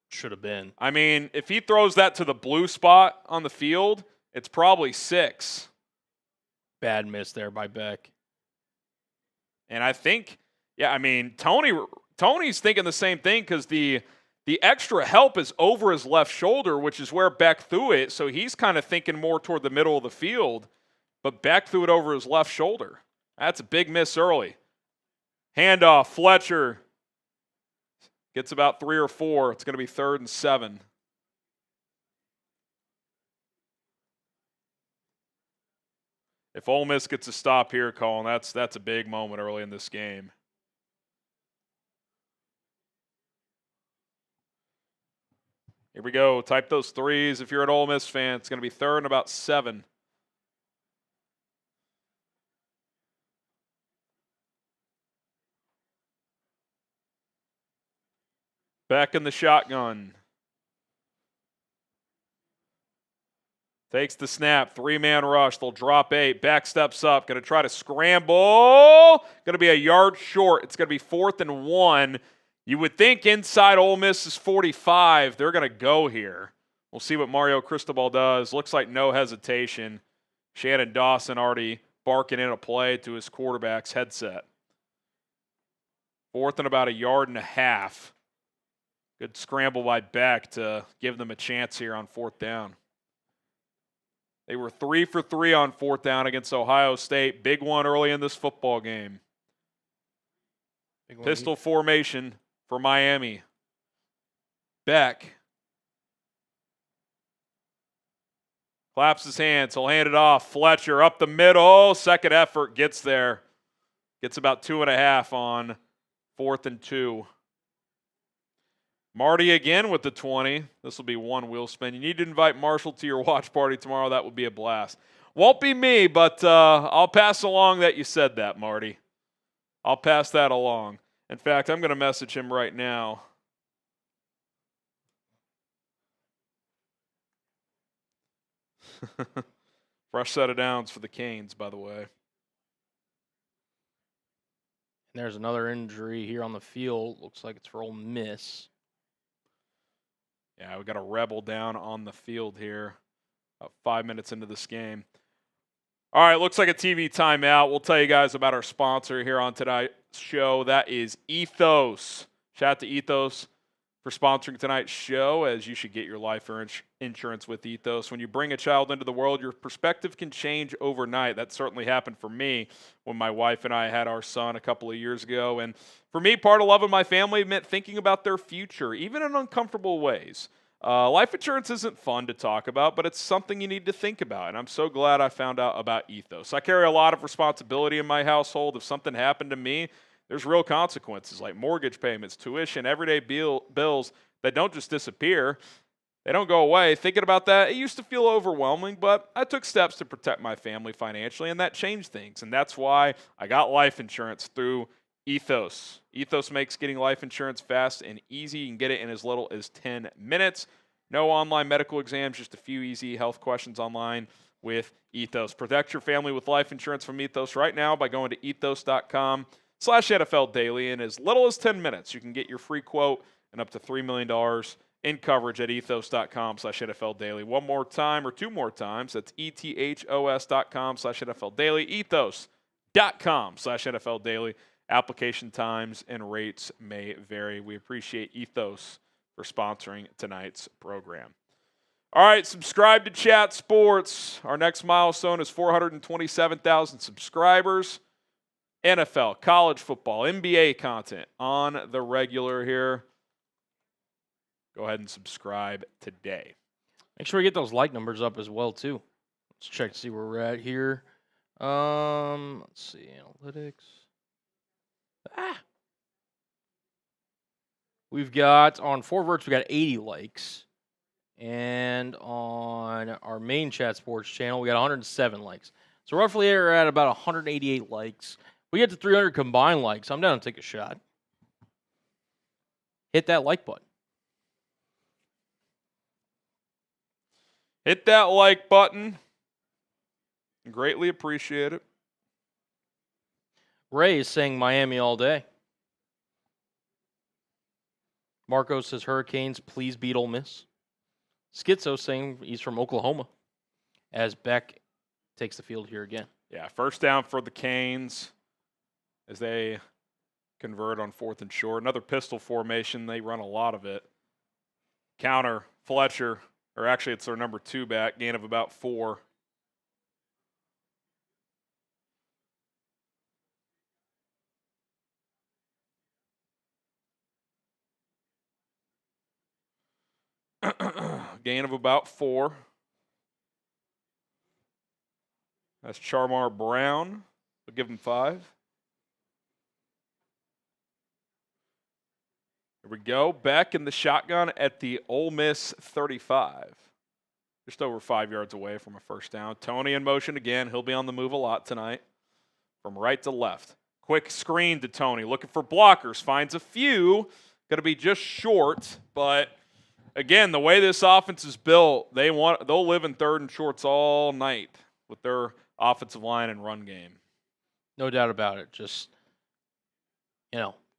Should have been. I mean, if he throws that to the blue spot on the field, it's probably 6. Bad miss there by Beck. And I think, Toney's thinking the same thing because the extra help is over his left shoulder, which is where Beck threw it. So he's kind of thinking more toward the middle of the field, but Beck threw it over his left shoulder. That's a big miss early. Handoff, Fletcher gets about 3 or 4. It's going to be 3rd and 7. If Ole Miss gets a stop here, Colin, that's a big moment early in this game. Here we go. Type those 3s. If you're an Ole Miss fan, it's going to be 3rd and about 7. Beck in the shotgun. Takes the snap. 3-man rush. They'll drop 8. Beck steps up. Going to try to scramble. Going to be a yard short. It's going to be 4th and 1. You would think inside Ole Miss's 45, they're going to go here. We'll see what Mario Cristobal does. Looks like no hesitation. Shannon Dawson already barking in a play to his quarterback's headset. 4th and about a yard and a half. Good scramble by Beck to give them a chance here on 4th down. They were 3 for 3 on 4th down against Ohio State. Big one early in this football game. Pistol formation for Miami. Beck claps his hands. He'll hand it off. Fletcher up the middle. Second effort gets there. Gets about 2.5 on 4th and 2. Marty again with the 20. This will be one wheel spin. You need to invite Marshall to your watch party tomorrow. That would be a blast. Won't be me, but I'll pass along that you said that, Marty. I'll pass that along. In fact, I'm going to message him right now. Fresh set of downs for the Canes, by the way. And there's another injury here on the field. Looks like it's for Ole Miss. Yeah, we got a rebel down on the field here. About 5 minutes into this game. All right, looks like a TV timeout. We'll tell you guys about our sponsor here on tonight's show. That is Ethos. Shout out to Ethos for for sponsoring tonight's show, as you should get your life insurance with Ethos. When you bring a child into the world, your perspective can change overnight. That certainly happened for me when my wife and I had our son a couple of years ago. And for me, part of loving my family meant thinking about their future, even in uncomfortable ways. Life insurance isn't fun to talk about, but it's something you need to think about, and I'm so glad I found out about Ethos. I carry a lot of responsibility in my household. If something happened to me, there's real consequences like mortgage payments, tuition, everyday bills that don't just disappear. They don't go away. Thinking about that, it used to feel overwhelming, but I took steps to protect my family financially, and that changed things, and that's why I got life insurance through Ethos. Ethos makes getting life insurance fast and easy. You can get it in as little as 10 minutes. No online medical exams, just a few easy health questions online with Ethos. Protect your family with life insurance from Ethos right now by going to ethos.com/NFL Daily. In as little as 10 minutes, you can get your free quote and up to $3 million in coverage at ethos.com/NFL Daily. One more time or two more times. That's ethos.com/NFL Daily. Ethos.com/NFL Daily. Application times and rates may vary. We appreciate Ethos for sponsoring tonight's program. All right, subscribe to Chat Sports. Our next milestone is 427,000 subscribers. NFL, college football, NBA content on the regular here. Go ahead and subscribe today. Make sure we get those like numbers up as well, too. Let's check to see where we're at here. Let's see, analytics. We've got, on 4Verts, we got 80 likes. And on our main Chat Sports channel, we got 107 likes. So roughly we're at about 188 likes. We get to 300 combined likes. I'm down to take a shot. Hit that like button. Hit that like button. Greatly appreciate it. Ray is saying Miami all day. Marco says Hurricanes, please beat Ole Miss. Schizo saying he's from Oklahoma, as Beck takes the field here again. Yeah, first down for the Canes as they convert on 4th and short. Another pistol formation. They run a lot of it. Counter, Fletcher, or actually it's their number 2 back, gain of about 4. Gain of about 4. That's Charmar Brown. We'll give him 5. Here we go. Beck in the shotgun at the Ole Miss 35. Just over 5 yards away from a first down. Toney in motion again. He'll be on the move a lot tonight. From right to left. Quick screen to Toney. Looking for blockers. Finds a few. Going to be just short, but again, the way this offense is built, they'll live in 3rd and shorts all night with their offensive line and run game. No doubt about it. Just,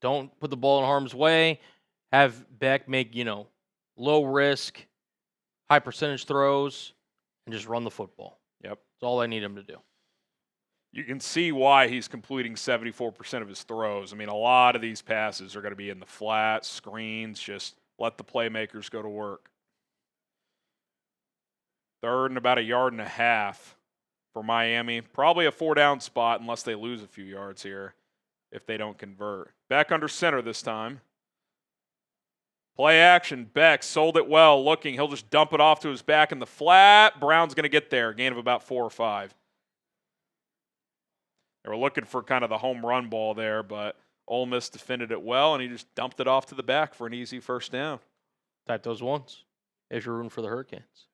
don't put the ball in harm's way. Have Beck make, low risk, high percentage throws, and just run the football. Yep. That's all I need him to do. You can see why he's completing 74% of his throws. I mean, a lot of these passes are going to be in the flat, screens, just let the playmakers go to work. 3rd and about 1.5 yards for Miami. Probably a 4-down spot unless they lose a few yards here if they don't convert. Back under center this time. Play action. Beck sold it well. Looking. He'll just dump it off to his back in the flat. Brown's going to get there. Gain of about 4 or 5. They were looking for kind of the home run ball there, but Ole Miss defended it well, and he just dumped it off to the back for an easy first down. Type those ones if you're rooting for the Hurricanes.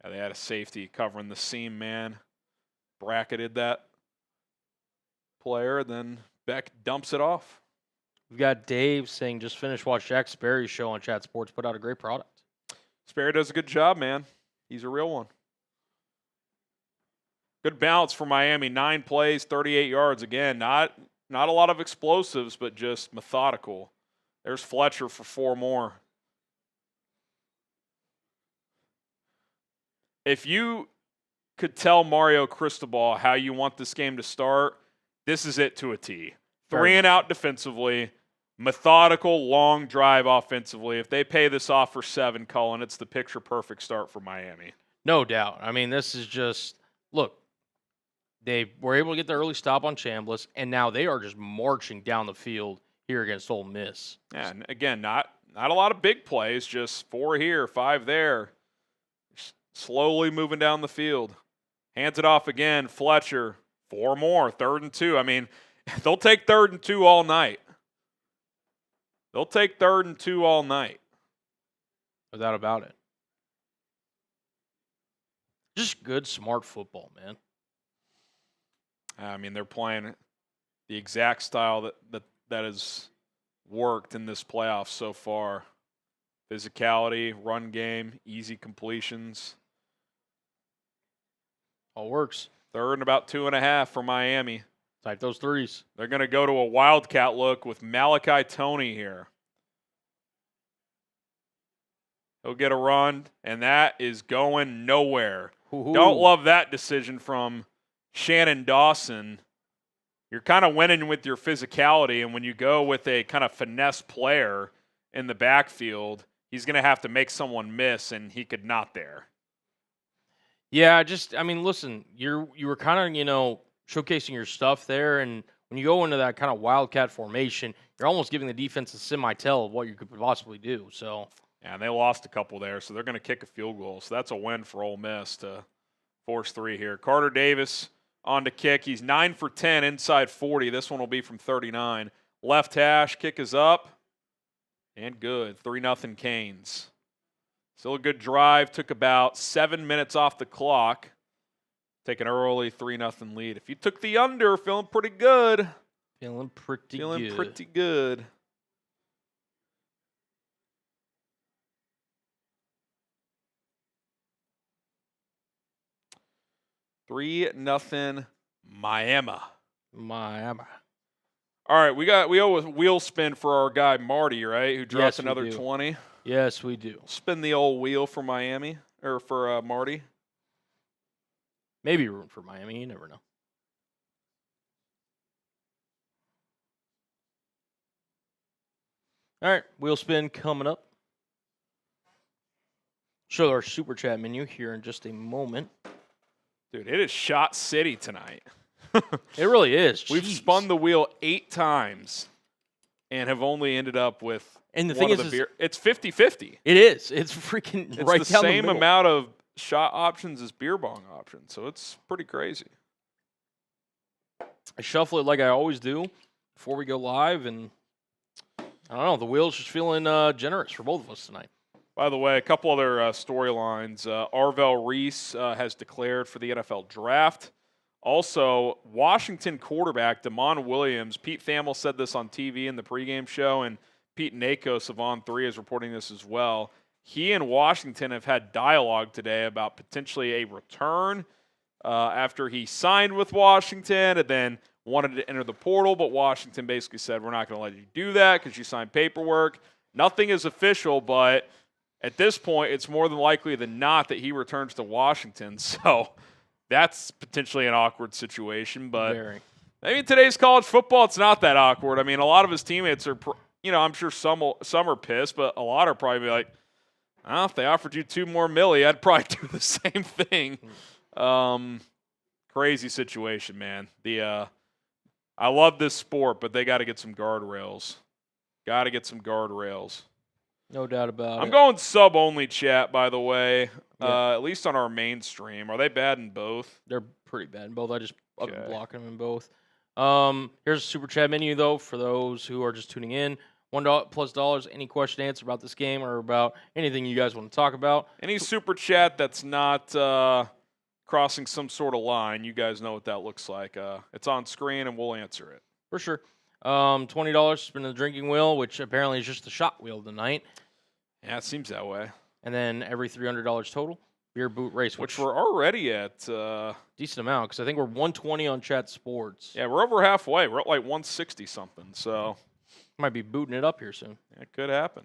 Yeah, they had a safety covering the seam man. Bracketed that player, then Beck dumps it off. We've got Dave saying, just finished watching Jack Sperry's show on Chat Sports, put out a great product. Sperry does a good job, man. He's a real one. Good balance for Miami. 9 plays, 38 yards. Again, not a lot of explosives, but just methodical. There's Fletcher for 4 more. If you could tell Mario Cristobal how you want this game to start, this is it to a T. 3 and out defensively, methodical, long drive offensively. If they pay this off for 7, Cullen, it's the picture-perfect start for Miami. No doubt. I mean, this is just look. They were able to get the early stop on Chambliss, and now they are just marching down the field here against Ole Miss. Yeah, and again, not a lot of big plays, just 4 here, 5 there. Slowly moving down the field. Hands it off again. Fletcher, 4 more, 3rd and 2. I mean, they'll take 3rd and 2 all night. They'll take 3rd and 2 all night. No doubt about it. Just good, smart football, man. I mean, they're playing the exact style that has worked in this playoff so far. Physicality, run game, easy completions. All works. 3rd and about 2.5 for Miami. Type those threes. They're going to go to a wildcat look with Malachi Toney here. He'll get a run, and that is going nowhere. Ooh. Don't love that decision from Shannon Dawson. You're kind of winning with your physicality, and when you go with a kind of finesse player in the backfield, he's going to have to make someone miss, and he could not there. Yeah, I mean, listen, you were kind of, showcasing your stuff there, and when you go into that kind of wildcat formation, you're almost giving the defense a semi-tell of what you could possibly do. So, yeah, and they lost a couple there, so they're going to kick a field goal. So that's a win for Ole Miss to force 3 here. Carter Davis on to kick. He's 9 for 10 inside 40. This one will be from 39. Left hash, kick is up, and good. 3-0 Canes. Still a good drive. Took about 7 minutes off the clock. Take an early 3-0 lead. If you took the under, feeling pretty good. Feeling pretty good. $3-0 Miami. All right, we owe a wheel spin for our guy Marty, right? Who dropped another 20. Yes, we do. Spin the old wheel for Miami or for Marty. Maybe room for Miami. You never know. All right, wheel spin coming up. Show our super chat menu here in just a moment. Dude, it is Shot City tonight. It really is. We've spun the wheel 8 times and have only ended up with and the thing is, beer. It's 50-50. It is. It's freaking it's right the down same the middle. amount of shot options as beer bong options, so it's pretty crazy. I shuffle it like I always do before we go live, and I don't know. The wheel's just feeling generous for both of us tonight. By the way, a couple other storylines. Arvell Reese has declared for the NFL draft. Also, Washington quarterback Damon Williams. Pete Thamel said this on TV in the pregame show, and Pete Nakos of On 3 is reporting this as well. He and Washington have had dialogue today about potentially a return after he signed with Washington and then wanted to enter the portal, but Washington basically said, we're not going to let you do that because you signed paperwork. Nothing is official, but at this point, it's more than likely than not that he returns to Washington. So that's potentially an awkward situation, but maybe in today's college football, it's not that awkward. I mean, a lot of his teammates are, I'm sure some are pissed, but a lot are probably like, oh, if they offered you $2 more million, I'd probably do the same thing. Crazy situation, man. I love this sport, but they got to get some guardrails. No doubt about it. I'm going sub-only chat, by the way, at least on our main stream. Are they bad in both? They're pretty bad in both. I've been blocking them in both. Here's a super chat menu, though, for those who are just tuning in. $1+ any question, answer about this game or about anything you guys want to talk about. Any super chat that's not crossing some sort of line, you guys know what that looks like. It's on screen, and we'll answer it. For sure. $20 spin the drinking wheel, which apparently is just the shot wheel tonight. Yeah, it seems that way. And then every $300 total, beer boot race. Which we're already at. Decent amount, because I think we're 120 on Chat Sports. Yeah, we're over halfway. We're at like 160-something, so. Might be booting it up here soon. It could happen.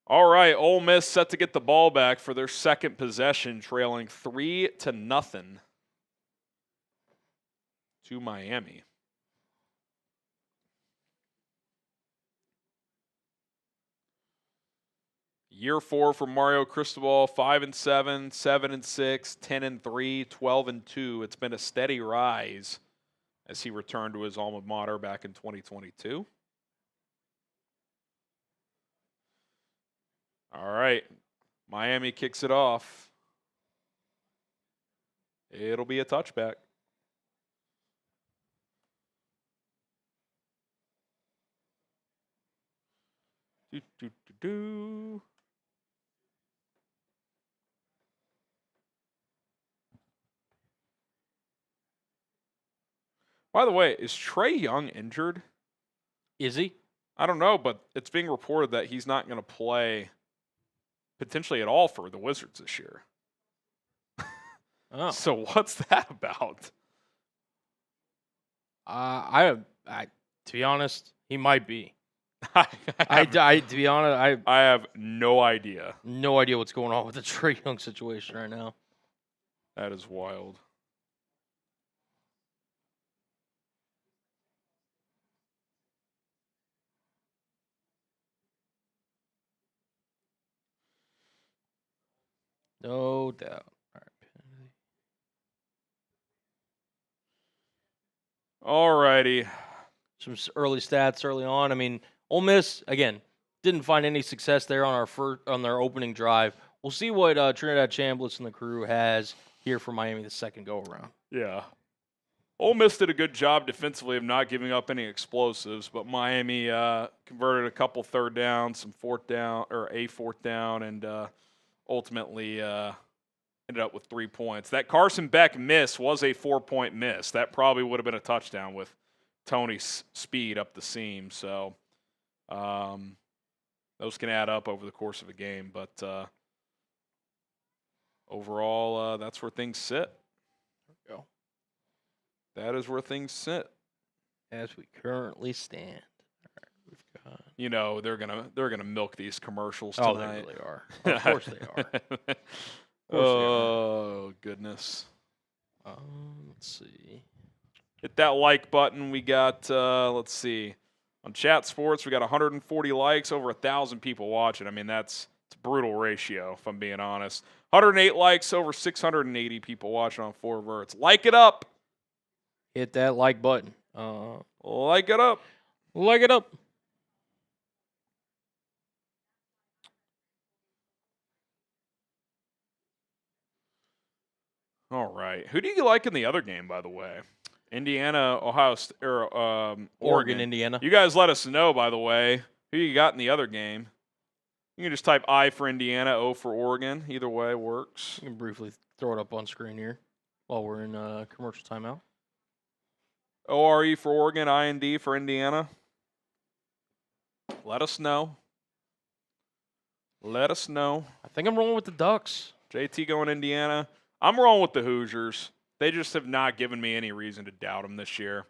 All right, Ole Miss set to get the ball back for their second possession, trailing 3-0 to Miami. Year 4 for Mario Cristobal, 5-7, 7-6, 10-3, 12-2. It's been a steady rise as he returned to his alma mater back in 2022. All right, Miami kicks it off. It'll be a touchback. Do. By the way, is Trey Young injured? Is he? I don't know, but it's being reported that he's not going to play potentially at all for the Wizards this year. Oh. So what's that about? To be honest, he might be. To be honest, I have no idea. No idea what's going on with the Trey Young situation right now. That is wild. No doubt. All righty. Some early stats early on. I mean, Ole Miss again didn't find any success there on their opening drive. We'll see what Trinidad Chambliss and the crew has here for Miami the second go around. Yeah. Ole Miss did a good job defensively of not giving up any explosives, but Miami converted a couple third downs, some fourth down, and ultimately ended up with 3 points. That Carson Beck miss was a 4-point miss. That probably would have been a touchdown with Toney's speed up the seam. So those can add up over the course of a game. But overall, that's where things sit. There we go. That is where things sit. As we currently stand. All right, we've got... You know, they're gonna milk these commercials tonight. Oh, they really are. Of course they are. Oh, goodness. Let's see. Hit that like button. We got, let's see. On Chat Sports, we got 140 likes, over 1,000 people watching. I mean, it's a brutal ratio, if I'm being honest. 108 likes, over 680 people watching on 4Verts. Like it up. Hit that like button. Like it up. Like it up. All right. Who do you like in the other game, by the way? Indiana, Oregon, Indiana. You guys let us know, by the way, who you got in the other game. You can just type I for Indiana, O for Oregon. Either way works. You can briefly throw it up on screen here while we're in commercial timeout. ORE for Oregon, IND for Indiana. Let us know. Let us know. I think I'm rolling with the Ducks. JT going Indiana. I'm rolling with the Hoosiers. They just have not given me any reason to doubt them this year.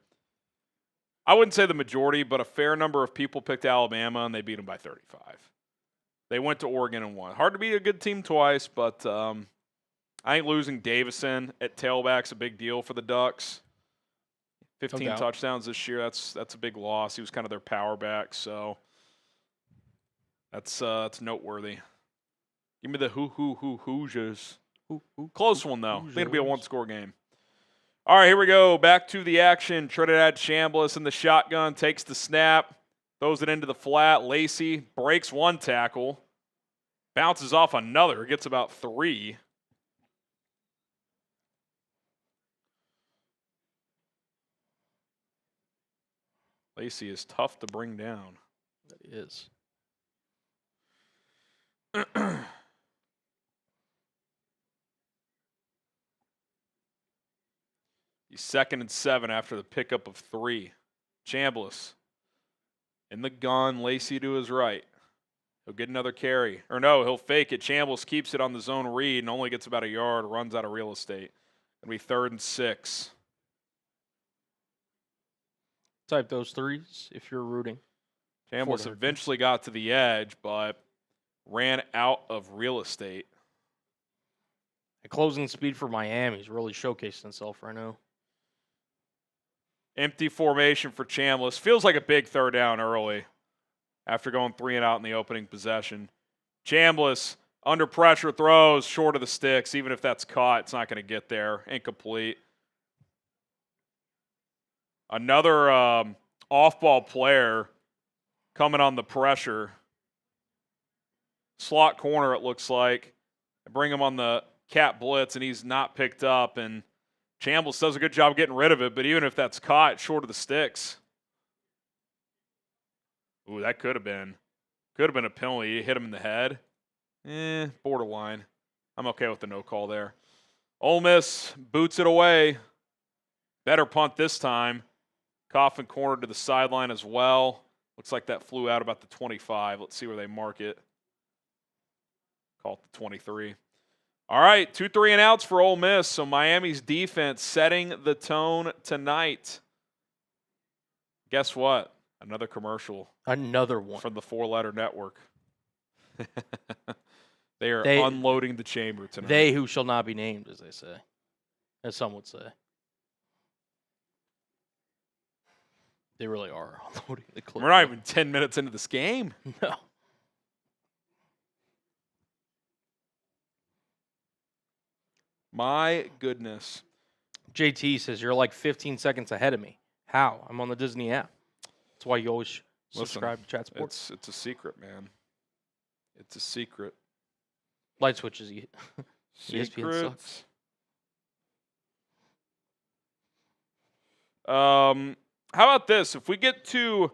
I wouldn't say the majority, but a fair number of people picked Alabama, and they beat them by 35. They went to Oregon and won. Hard to beat a good team twice, but I think losing Davison at tailback's a big deal for the Ducks. 15 touchdowns this year. That's a big loss. He was kind of their power back, so that's noteworthy. Give me the Hoosiers. Close one, though. I think it'll be a one-score game. All right, here we go. Back to the action. Trinidad Chambliss in the shotgun, takes the snap, throws it into the flat. Lacy breaks one tackle, bounces off another, gets about 3. Lacy is tough to bring down. That is. He's 2nd and 7 after the pickup of 3. Chambliss in the gun. Lacy to his right. He'll get another carry. Or no, he'll fake it. Chambliss keeps it on the zone read and only gets about a yard, runs out of real estate. It'll be 3rd and 6. Type those 3s if you're rooting. Chambliss eventually got to the edge, but ran out of real estate. The closing speed for Miami's really showcasing itself right now. Empty formation for Chambliss. Feels like a big 3rd down early after going 3 and out in the opening possession. Chambliss, under pressure, throws short of the sticks. Even if that's caught, it's not going to get there. Incomplete. Another off-ball player coming on the pressure. Slot corner, it looks like. They bring him on the cat blitz, and he's not picked up. And Chambliss does a good job getting rid of it, but even if that's caught, it's short of the sticks. Ooh, that could have been a penalty. He hit him in the head. Borderline. I'm okay with the no call there. Ole Miss boots it away. Better punt this time. Coffin cornered to the sideline as well. Looks like that flew out about the 25. Let's see where they mark it. Call it the 23. All right, 2 3 and outs for Ole Miss. So Miami's defense setting the tone tonight. Guess what? Another commercial. Another one. From the 4-letter network. They are unloading the chamber tonight. They who shall not be named, as they say. As some would say. They really are unloading the clip. We're not even 10 minutes into this game. No. My goodness. JT says, you're like 15 seconds ahead of me. How? I'm on the Disney app. That's why you always subscribe to Chat Sports. It's a secret, man. It's a secret. Light switches. ESPN sucks. How about this? If we get to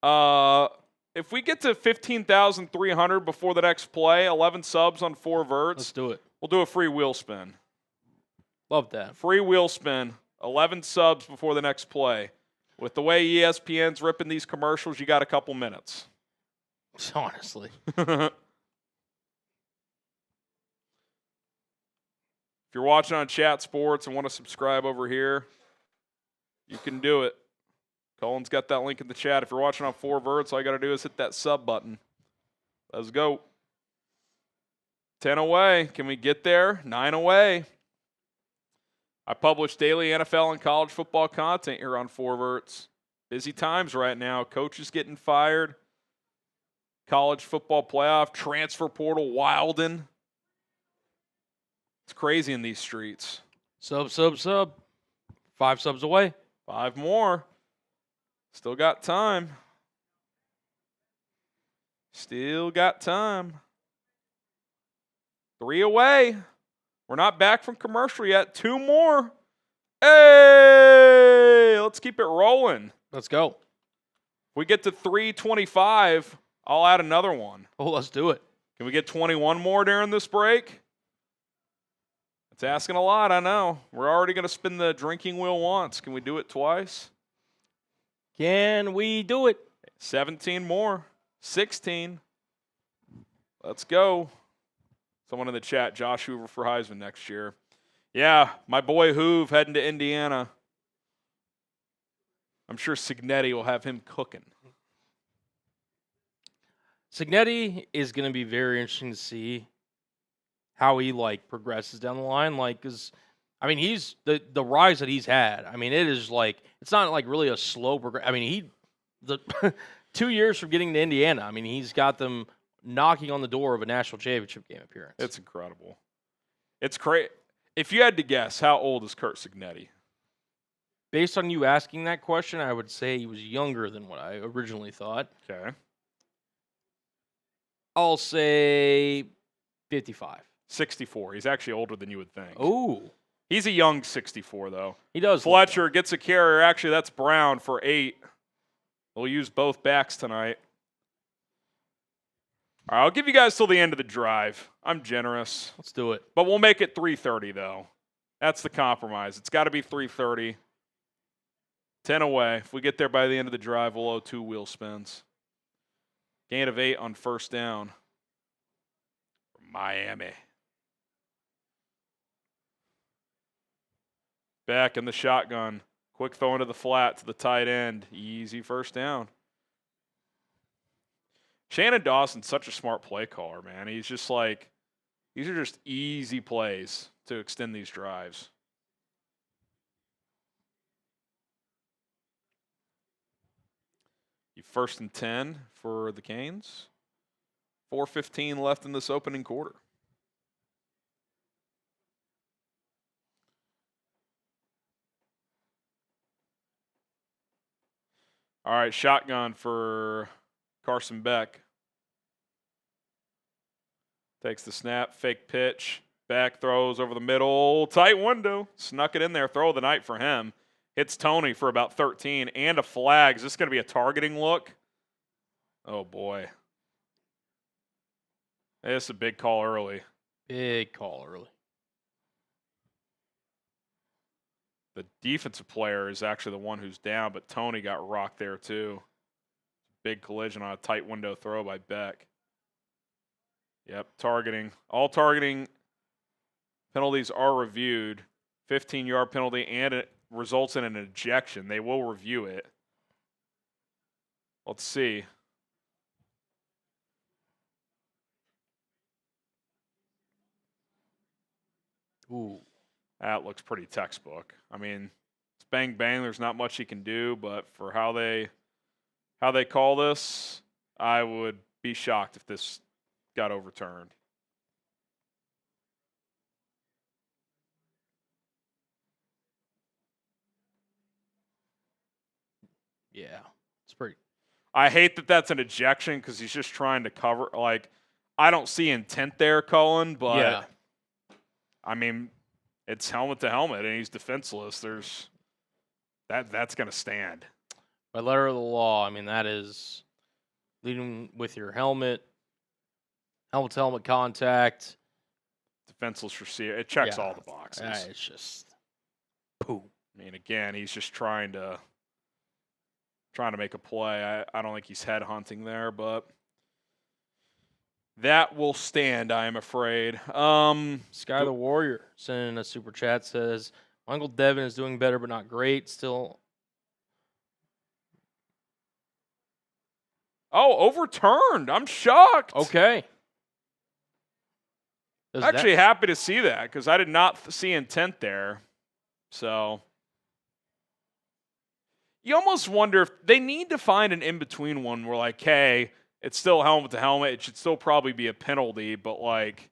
15,300 before the next play, 11 subs on 4 verts. Let's do it. We'll do a free wheel spin. Love that. Free wheel spin. 11 subs before the next play. With the way ESPN's ripping these commercials, you got a couple minutes. Honestly. If you're watching on Chat Sports and want to subscribe over here, you can do it. Colin's got that link in the chat. If you're watching on 4 verts, all you got to do is hit that sub button. Let's go. 10 away. Can we get there? 9 away. I publish daily NFL and college football content here on 4 verts. Busy times right now. Coaches getting fired. College football playoff. Transfer portal wildin'. It's crazy in these streets. Sub. 5 subs away. 5 more. Still got time. Still got time. 3 away. We're not back from commercial yet. 2 more. Hey! Let's keep it rolling. Let's go. If we get to 325, I'll add another one. Oh, let's do it. Can we get 21 more during this break? It's asking a lot, I know. We're already going to spin the drinking wheel once. Can we do it twice? Can we do it? 17 more. 16. Let's go. Someone in the chat, Josh Hoover for Heisman next year. Yeah, my boy Hoove heading to Indiana. I'm sure Signetti will have him cooking. Signetti is going to be very interesting to see how he progresses down the line. Because he's the rise that he's had. It is it's not really a slow progression. The 2 years from getting to Indiana. He's got them knocking on the door of a national championship game appearance. It's incredible. It's crazy. If you had to guess, how old is Curt Signetti? Based on you asking that question, I would say he was younger than what I originally thought. Okay. I'll say 55. 64. He's actually older than you would think. Ooh. He's a young 64, though. He does. Fletcher gets a carrier. Actually, that's Brown for 8. We'll use both backs tonight. All right, I'll give you guys till the end of the drive. I'm generous. Let's do it. But we'll make it 3:30, though. That's the compromise. It's got to be 3:30. 10 away. If we get there by the end of the drive, we'll owe 2 wheel spins. Gain of 8 on first down. Miami. Back in the shotgun. Quick throw into the flat to the tight end. Easy first down. Shannon Dawson's such a smart play caller, man. He's just these are just easy plays to extend these drives. You 1st and 10 for the Canes. 4:15 left in this opening quarter. All right, shotgun for Carson Beck. Takes the snap, fake pitch. Beck throws over the middle. Tight window. Snuck it in there. Throw of the night for him. Hits Toney for about 13 and a flag. Is this going to be a targeting look? Oh, boy. It's a big call early. Big call early. The defensive player is actually the one who's down, but Toney got rocked there too. Big collision on a tight window throw by Beck. Yep, targeting. All targeting penalties are reviewed. 15-yard penalty, and it results in an ejection. They will review it. Let's see. Ooh. That looks pretty textbook. I mean, it's bang bang. There's not much he can do, but for how they call this, I would be shocked if this got overturned. Yeah, it's pretty. I hate that that's an ejection because he's just trying to cover. Like, I don't see intent there, Cullen, but Yeah. I mean, it's helmet to helmet, and he's defenseless. There's that's going to stand. By letter of the law, I mean, that is leading with your helmet to helmet contact. Defenseless receiver. It checks Yeah. all the boxes. It's just poo. I mean, again, he's just trying to make a play. I don't think he's head hunting there, but that will stand, I am afraid. Sky the Warrior sending in a super chat says, Uncle Devin is doing better but not great. Still. Oh, overturned. I'm shocked. Okay. Actually happy to see that because I did not see intent there. So you almost wonder if they need to find an in-between one where, like, hey, it's still helmet to helmet. It should still probably be a penalty, but, like,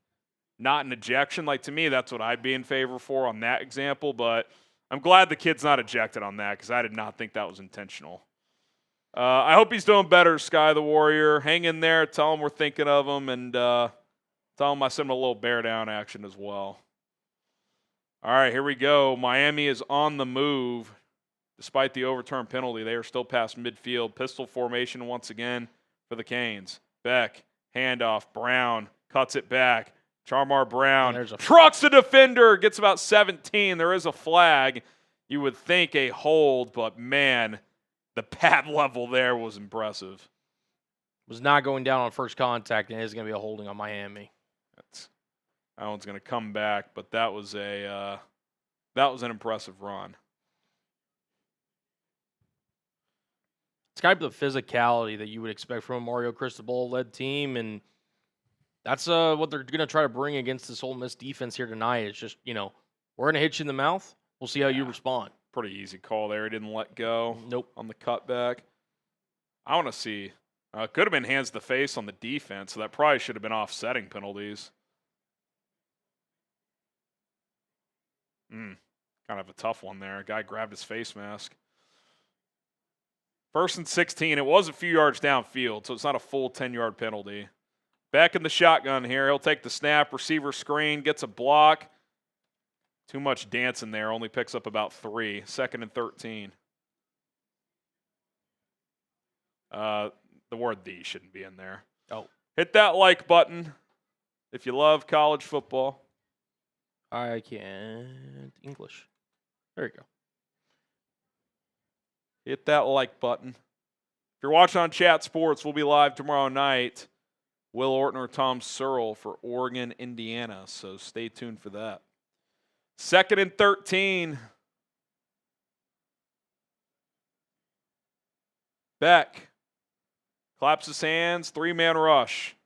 not an ejection. Like, to me, that's what I'd be in favor for on that example. But I'm glad the kid's not ejected on that because I did not think that was intentional. I hope he's doing better, Sky the Warrior. Hang in there. Tell him we're thinking of him, and tell him I sent him a little bear down action as well. All right, here we go. Miami is on the move. Despite the overturned penalty, they are still past midfield. Pistol formation once again for the Canes. Beck, handoff. Brown cuts it back. Charmar Brown trucks the defender. Gets about 17. There is a flag. You would think a hold, but, man, the pad level there was impressive. Was not going down on first contact, and it is going to be a holding on Miami. That one's going to come back, but that was an impressive run. It's kind of the physicality that you would expect from a Mario Cristobal-led team, and that's what they're going to try to bring against this Ole Miss defense here tonight. It's just, we're going to hit you in the mouth. We'll see how you respond. Pretty easy call there. He didn't let go. Nope. On the cutback. I want to see. It could have been hands to the face on the defense, so that probably should have been offsetting penalties. Kind of a tough one there. A guy grabbed his face mask. 1st and 16. It was a few yards downfield, so it's not a full 10-yard penalty. Back in the shotgun here. He'll take the snap, receiver screen, gets a block. Too much dancing there. Only picks up about 3. 2nd and 13. The word "the" shouldn't be in there. Oh. Hit that like button if you love college football. I can't English. There you go. Hit that like button. If you're watching on Chat Sports, we'll be live tomorrow night. Will Orton or Tom Searle for Oregon, Indiana. So stay tuned for that. 2nd and 13. Beck claps his hands. 3-man rush.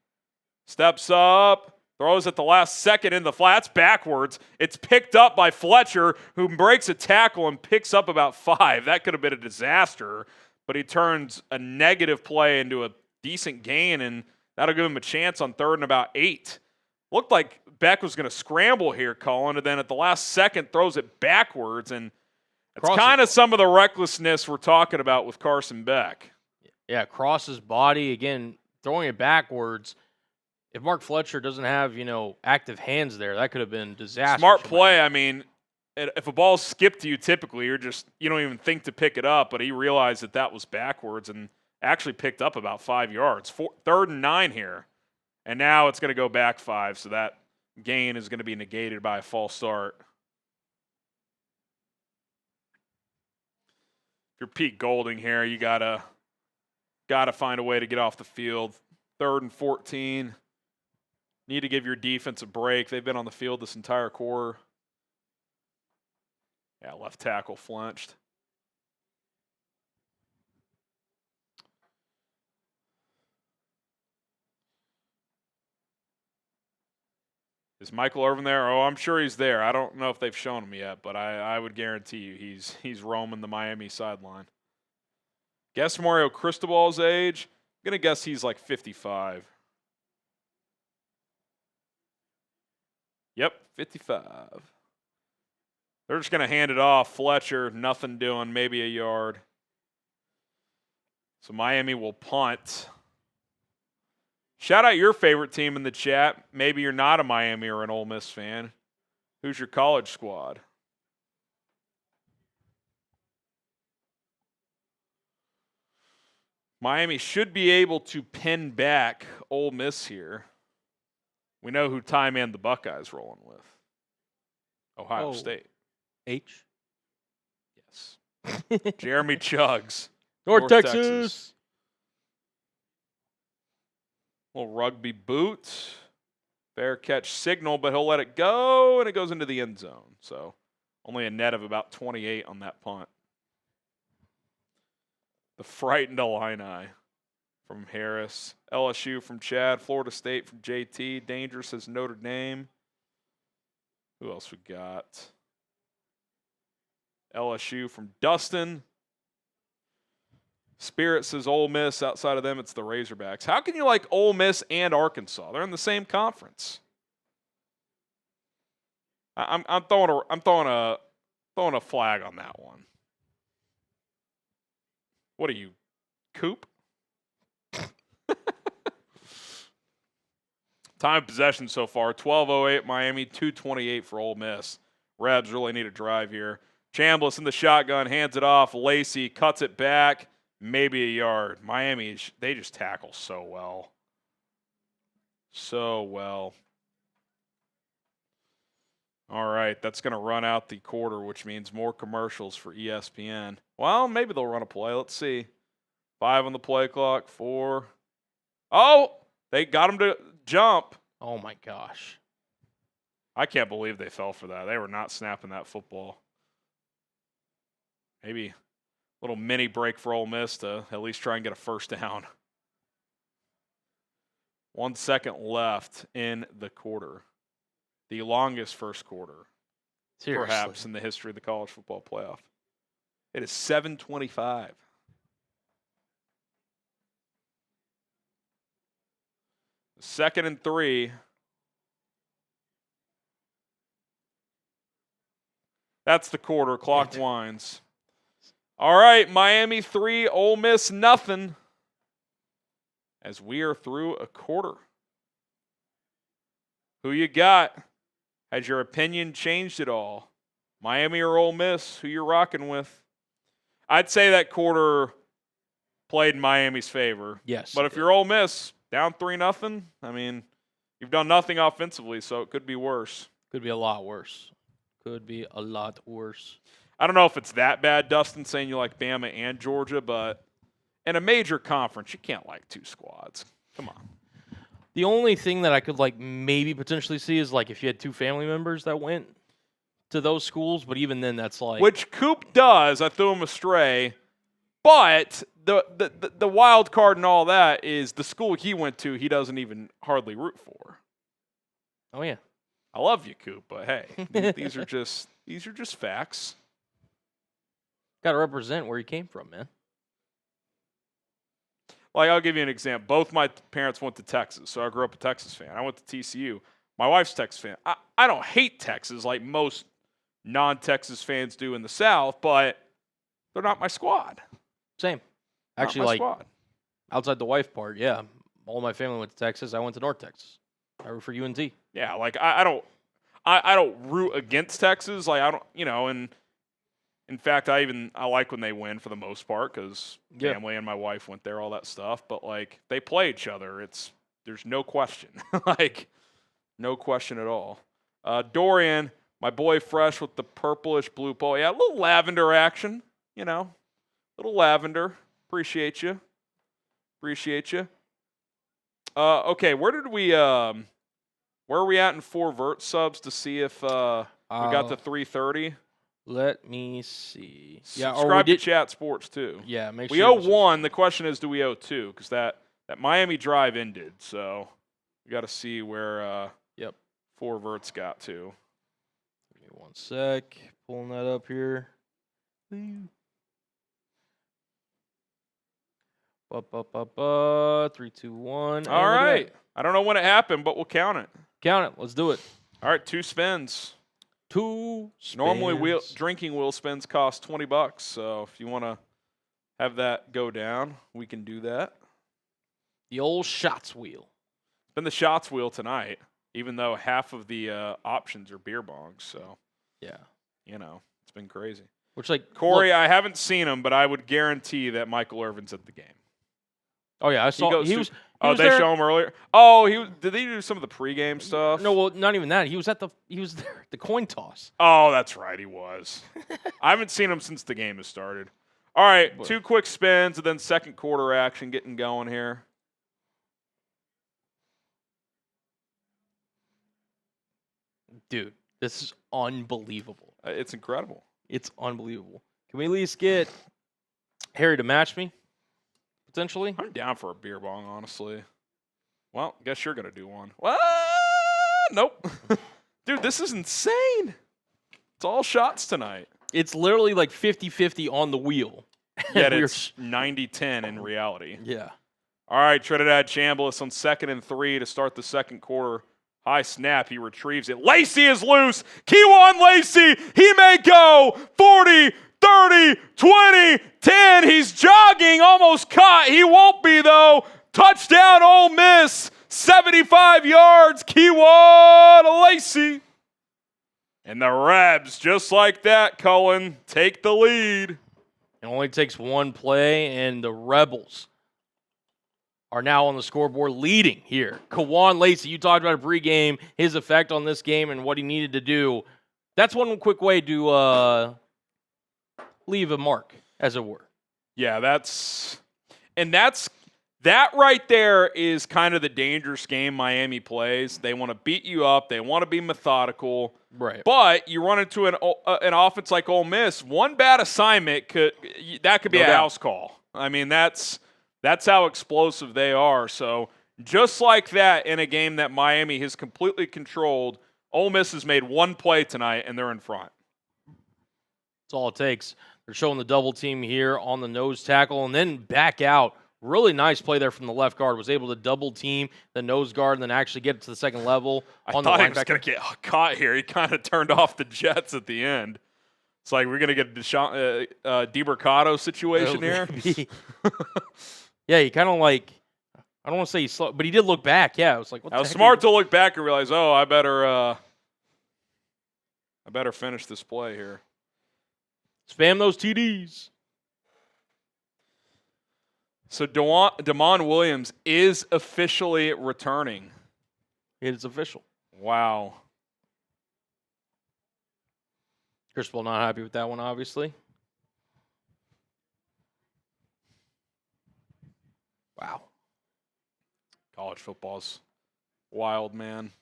Steps up. Throws at the last second in the flats backwards. It's picked up by Fletcher, who breaks a tackle and picks up about 5. That could have been a disaster, but he turns a negative play into a decent gain, and That'll give him a chance on 3rd and about 8. Looked like Beck was going to scramble here, Colin, and then at the last second throws it backwards, and it's kind of some of the recklessness we're talking about with Carson Beck. Yeah, across his body, again, throwing it backwards. If Mark Fletcher doesn't have, active hands there, that could have been disastrous. Smart play. I mean, if a ball's skipped to you, typically you don't even think to pick it up, but he realized that was backwards and actually picked up about 5 yards. 3rd and 9 here. And now it's going to go back 5, so that gain is going to be negated by a false start. If you're Pete Golding here, you gotta find a way to get off the field. 3rd and 14. Need to give your defense a break. They've been on the field this entire quarter. Yeah, left tackle flinched. Is Michael Irvin there? Oh, I'm sure he's there. I don't know if they've shown him yet, but I would guarantee you he's roaming the Miami sideline. Guess Mario Cristobal's age. I'm going to guess he's like 55. Yep, 55. They're just going to hand it off. Fletcher, nothing doing, maybe a yard. So Miami will punt. Shout out your favorite team in the chat. Maybe you're not a Miami or an Ole Miss fan. Who's your college squad? Miami should be able to pin back Ole Miss here. We know who Ty Man the Buckeyes rolling with. Ohio State. H. Yes. Jeremy Chuggs. North Texas. Little rugby boot. Fair catch signal, but he'll let it go, and it goes into the end zone. So only a net of about 28 on that punt. The frightened Illini from Harris. LSU from Chad. Florida State from JT. Dangerous as Notre Dame. Who else we got? LSU from Dustin. Spirit says Ole Miss. Outside of them, it's the Razorbacks. How can you like Ole Miss and Arkansas? They're in the same conference. I'm throwing a flag on that one. What are you, Coop? Time of possession so far, 12:08 Miami, 2:28 for Ole Miss. Rebs really need a drive here. Chambliss in the shotgun, hands it off. Lacy cuts it back, maybe a yard. Miami, they just tackle so well. So well. All right, that's going to run out the quarter, which means more commercials for ESPN. Well, maybe they'll run a play. Let's see. 5 on the play clock, 4. Oh, they got him to jump. Oh, my gosh. I can't believe they fell for that. They were not snapping that football. Maybe a little mini break for Ole Miss to at least try and get a first down. 1 second left in the quarter. The longest first quarter, Seriously. perhaps, in the history of the college football playoff. It is 7:25. Second and 3. That's the quarter. Clock winds. All right, Miami 3, Ole Miss nothing. As we are through a quarter. Who you got? Has your opinion changed at all? Miami or Ole Miss? Who you're rocking with? I'd say that quarter played in Miami's favor. Yes. But if you're Ole Miss, down 3-0, I mean, you've done nothing offensively, so it could be worse. Could be a lot worse. Could be a lot worse. I don't know if it's that bad, Dustin, saying you like Bama and Georgia, but in a major conference, you can't like 2 squads. Come on. The only thing that I could maybe potentially see is if you had 2 family members that went to those schools, but even then that's which Coop does. I threw him astray. But the wild card and all that is the school he went to, he doesn't even hardly root for. Oh yeah. I love you, Coop, but hey, these are just facts. Got to represent where you came from, man. like, I'll give you an example. Both my parents went to Texas, so I grew up a Texas fan. I went to TCU. My wife's a Texas fan. I don't hate Texas like most non-Texas fans do in the South, but they're not my squad. Same. Not Actually, my like, squad. outside the wife part, yeah. All my family went to Texas. I went to North Texas. I root for UNT. Yeah, like, I don't root against Texas. Like, I don't, and in fact, I like when they win for the most part because family and my wife went there, all that stuff. But, like, they play each other. There's no question. Like, no question at all. Dorian, my boy Fresh with the purplish blue pole. Yeah, a little lavender action, little lavender. Appreciate you. Okay, where are we at in 4 vert subs to see if we got to 330? Let me see. Yeah, subscribe to Chat Sports too. Yeah, make sure. We owe 1. The question is, do we owe 2? Because that Miami drive ended, so we got to see where 4 verts got to. Give me 1 sec. Pulling that up here. 3, 2, 1. All right. I don't know when it happened, but we'll count it. Count it. Let's do it. All right, 2 spins. 2 spins. Normally, drinking wheel spins cost $20, so if you want to have that go down, we can do that. The old shots wheel. It's been the shots wheel tonight, even though half of the options are beer bongs. So, yeah, it's been crazy. Which, like, Corey, I haven't seen him, but I would guarantee that Michael Irvin's at the game. Oh yeah, I saw. He was they there. show him earlier. Oh, did they do some of the pregame stuff? No, well, not even that. He was there at the coin toss. Oh, that's right, he was. I haven't seen him since the game has started. All right, 2 quick spins and then second quarter action getting going here. Dude, this is unbelievable. It's incredible. It's unbelievable. Can we at least get Harry to match me? Potentially? I'm down for a beer bong, honestly. Well, guess you're going to do one. Well, nope. Dude, this is insane. It's all shots tonight. It's literally like 50-50 on the wheel. Yet it's 90-10 in reality. Yeah. All right, Trinidad Chambliss on 2nd and 3 to start the second quarter. High snap, he retrieves it. Lacy is loose. Kewan Lacy, he may go 40, 30, 20, 10. He's jogging, almost caught. He won't be, though. Touchdown, Ole Miss. 75 yards, Kewan Lacy. And the Rebs, just like that, Cullen, take the lead. It only takes one play, and the Rebels are now on the scoreboard leading here. Kewan Lacy, you talked about a pregame, his effect on this game and what he needed to do. That's one quick way to leave a mark, as it were. Yeah, that right there is kind of the dangerous game Miami plays. They want to beat you up. They want to be methodical. Right. But you run into an offense like Ole Miss, one bad assignment could be a house call. I mean, that's how explosive they are. So just like that in a game that Miami has completely controlled, Ole Miss has made one play tonight, and they're in front. That's all it takes. They're showing the double team here on the nose tackle and then back out. Really nice play there from the left guard. Was able to double team the nose guard and then actually get to the second level. I thought he was going to get caught here. He kind of turned off the Jets at the end. It's like we're going to get a DeMarcado situation here. Yeah, he kind of like, I don't want to say he slow, but he did look back. Yeah, it was like, what the heck? I was smart to look back and realize, I better finish this play here. Spam those TDs. So Damon Williams is officially returning. It is official. Wow. Criswell not happy with that one, obviously. Wow. College football's wild, man.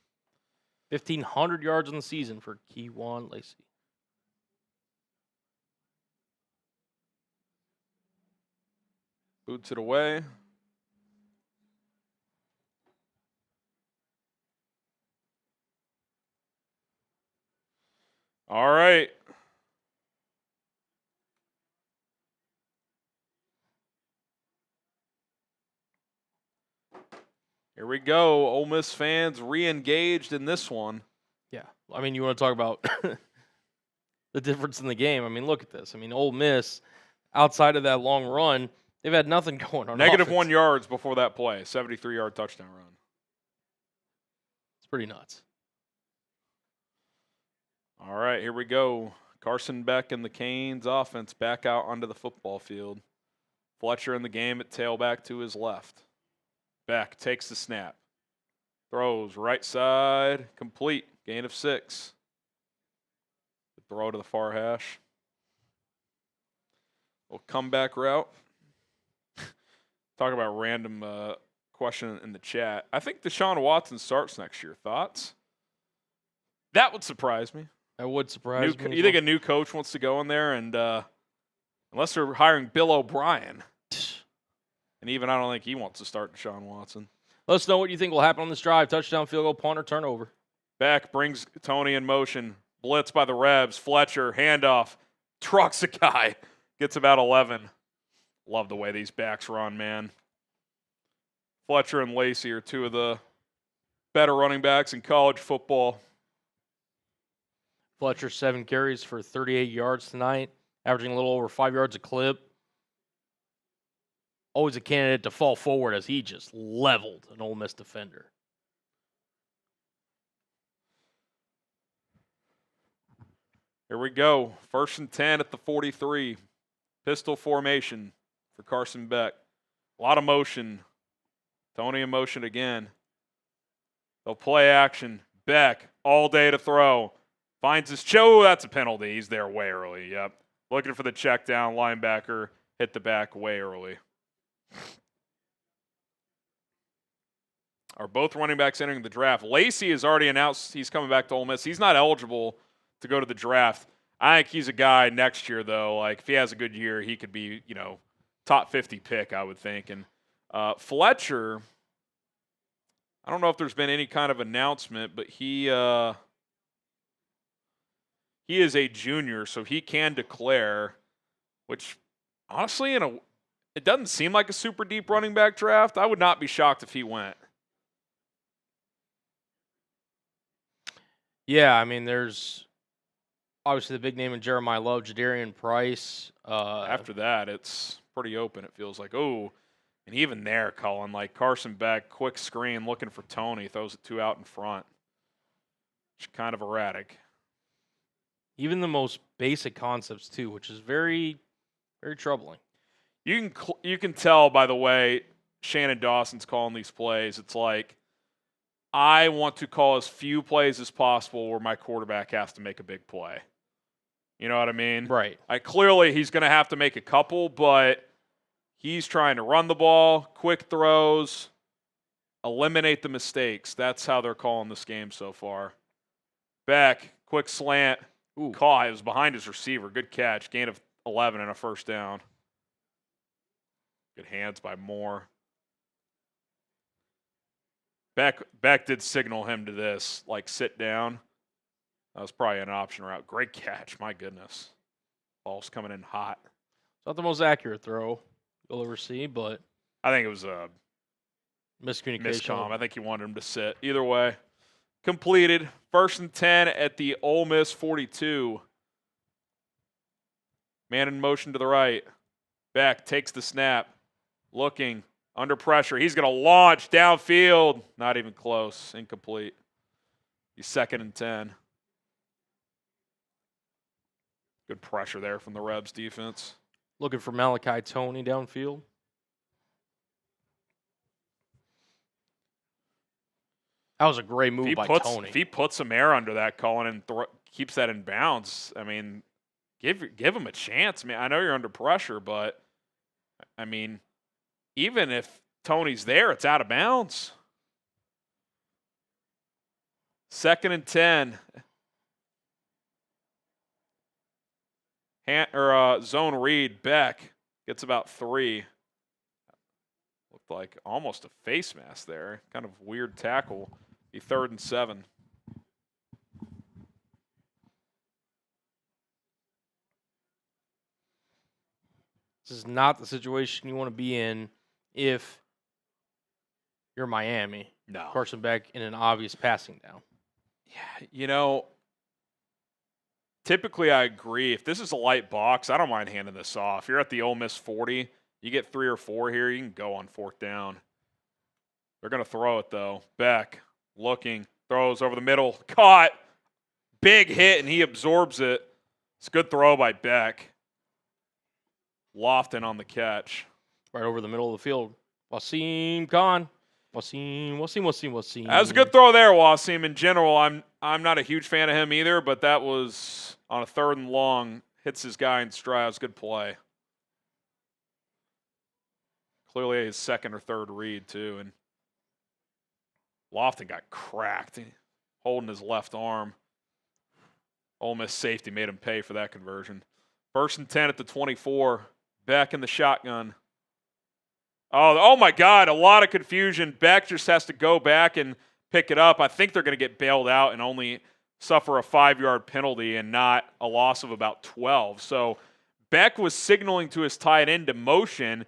1,500 yards in the season for Kewan Lacy. Boots it away. All right. Here we go. Ole Miss fans re-engaged in this one. Yeah. I mean, you want to talk about the difference in the game. I mean, look at this. I mean, Ole Miss, outside of that long run, they've had nothing going on Negative offense. 1 yards before that play. 73-yard touchdown run. It's pretty nuts. All right, here we go. Carson Beck and the Canes offense back out onto the football field. Fletcher in the game at tailback to his left. Beck takes the snap. Throws right side, complete. Gain of 6. Throw to the far hash. Little comeback route. Talk about random question in the chat. I think Deshaun Watson starts next year. Thoughts? That would surprise me. That would surprise me. You think a new coach wants to go in there and unless they're hiring Bill O'Brien. And even I don't think he wants to start Deshaun Watson. Let us know what you think will happen on this drive. Touchdown, field goal, punt, or turnover. Beck brings Toney in motion. Blitz by the Rebs. Fletcher, handoff. Trucks a guy. Gets about 11. Love the way these backs run, man. Fletcher and Lacy are two of the better running backs in college football. Fletcher, 7 carries for 38 yards tonight, averaging a little over 5 yards a clip. Always a candidate to fall forward as he just leveled an Ole Miss defender. Here we go. 1st and 10 at the 43. Pistol formation for Carson Beck. A lot of motion. Toney in motion again. They'll play action. Beck all day to throw. Finds his that's a penalty. He's there way early. Yep. Looking for the check down. Linebacker hit the back way early. Are both running backs entering the draft? Lacy has already announced he's coming back to Ole Miss. He's not eligible to go to the draft. I think he's a guy next year, though. Like, if he has a good year, he could be, top 50 pick, I would think. And Fletcher, I don't know if there's been any kind of announcement, but he is a junior, so he can declare, which honestly, it doesn't seem like a super deep running back draft. I would not be shocked if he went. Yeah, I mean, there's obviously the big name in Jeremiah Love, Jadarian Price. After that, it's pretty open. It feels like, and even there, Colin, like Carson Beck, quick screen, looking for Toney, throws it 2 out in front. It's kind of erratic. Even the most basic concepts, too, which is very, very troubling. You can tell by the way Shannon Dawson's calling these plays. It's like, I want to call as few plays as possible where my quarterback has to make a big play. You know what I mean? Right. Clearly, he's going to have to make a couple, but he's trying to run the ball, quick throws, eliminate the mistakes. That's how they're calling this game so far. Beck, quick slant. Caught. It was behind his receiver. Good catch. Gain of 11 and a 1st down. Good hands by Moore. Beck did signal him to this, like sit down. That was probably an option route. Great catch. My goodness. Ball's coming in hot. It's not the most accurate throw you'll ever see, but I think it was a miscommunication. miscom. I think he wanted him to sit. Either way. Completed. 1st and 10 at the Ole Miss 42. Man in motion to the right. Beck takes the snap. Looking. Under pressure. He's going to launch downfield. Not even close. Incomplete. He's 2nd and 10. Good pressure there from the Rebs defense. Looking for Malachi Toney downfield. That was a great move by Toney. If he puts some air under that, Colin, and keeps that in bounds, I mean, give him a chance. I mean, I know you're under pressure, but, I mean, even if Toney's there, it's out of bounds. 2nd and 10. Zone read. Beck gets about 3. Looked like almost a face mask there. Kind of weird tackle. Be 3rd and 7. This is not the situation you want to be in if You're Miami. No. Carson Beck in an obvious passing down. Yeah, typically I agree. If this is a light box, I don't mind handing this off. You're at the Ole Miss 40. You get 3 or 4 here, you can go on 4th down. They're going to throw it, though. Beck looking, throws over the middle, caught. Big hit, and he absorbs it. It's a good throw by Beck. Lofton on the catch. Right over the middle of the field. Wasim Khan. Wasim. That was a good throw there, Wasim. In general, I'm not a huge fan of him either, but that was on a 3rd and long. Hits his guy in stride. It was a good play. Clearly his 2nd or 3rd read, too. And Lofton got cracked, holding his left arm. Ole Miss safety made him pay for that conversion. 1st and 10 at the 24. Beck in the shotgun. Oh my God, a lot of confusion. Beck just has to go back and pick it up. I think they're going to get bailed out and only suffer a 5-yard penalty and not a loss of about 12. So Beck was signaling to his tight end to motion.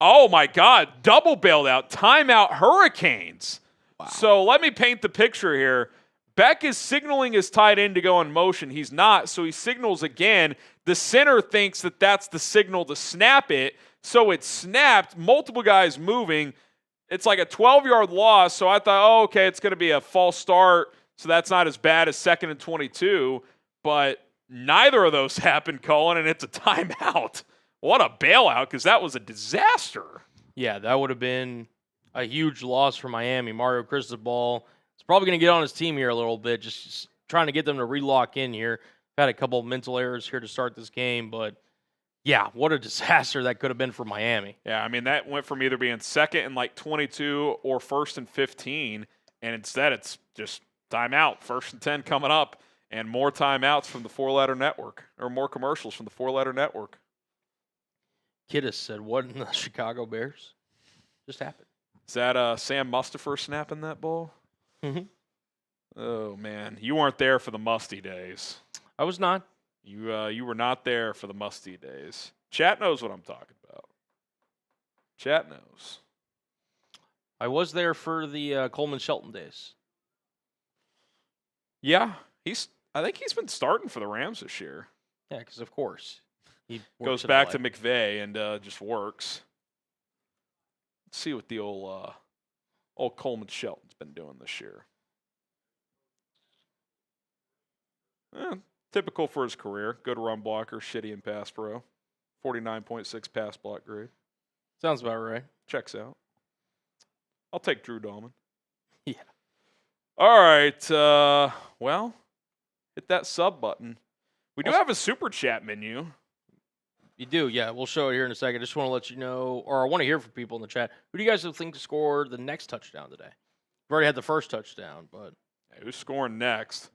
Oh my God, double bailed out. Timeout Hurricanes. Wow. So let me paint the picture here. Beck is signaling his tight end to go in motion. He's not, so he signals again. The center thinks that that's the signal to snap it, so it snapped. Multiple guys moving. It's like a 12-yard loss, so I thought, okay, it's going to be a false start, so that's not as bad as 2nd and 22, but neither of those happened, Colin, and it's a timeout. What a bailout, because that was a disaster. Yeah, that would have been a huge loss for Miami. Mario Cristobal is probably going to get on his team here a little bit, just trying to get them to relock in here. Had a couple of mental errors here to start this game, but yeah, what a disaster that could have been for Miami. Yeah, I mean, that went from either being 2nd and like 22 or 1st and 15, and instead it's just timeout. 1st and 10 coming up, and more timeouts from the 4-letter network, or more commercials from the 4-letter network. Kiddis said, what in the Chicago Bears just happened? Is that Sam Mustipher snapping that ball? Mm-hmm. Oh, man. You weren't there for the musty days. I was not. You were not there for the musty days. Chat knows what I'm talking about. Chat knows. I was there for the Coleman Shelton days. Yeah, I think he's been starting for the Rams this year. Yeah, because of course. He goes back to McVay and just works. Let's see what the old Coleman Shelton's been doing this year. Typical for his career. Good run blocker, shitty in pass pro. 49.6 pass block grade. Sounds about right. Checks out. I'll take Drew Dahlman. Yeah. All right. Well, hit that sub button. We do have a super chat menu. You do, yeah. We'll show it here in a second. I just want to let you know, or I want to hear from people in the chat. Who do you guys think scored the next touchdown today? We've already had the first touchdown, but who's scoring next?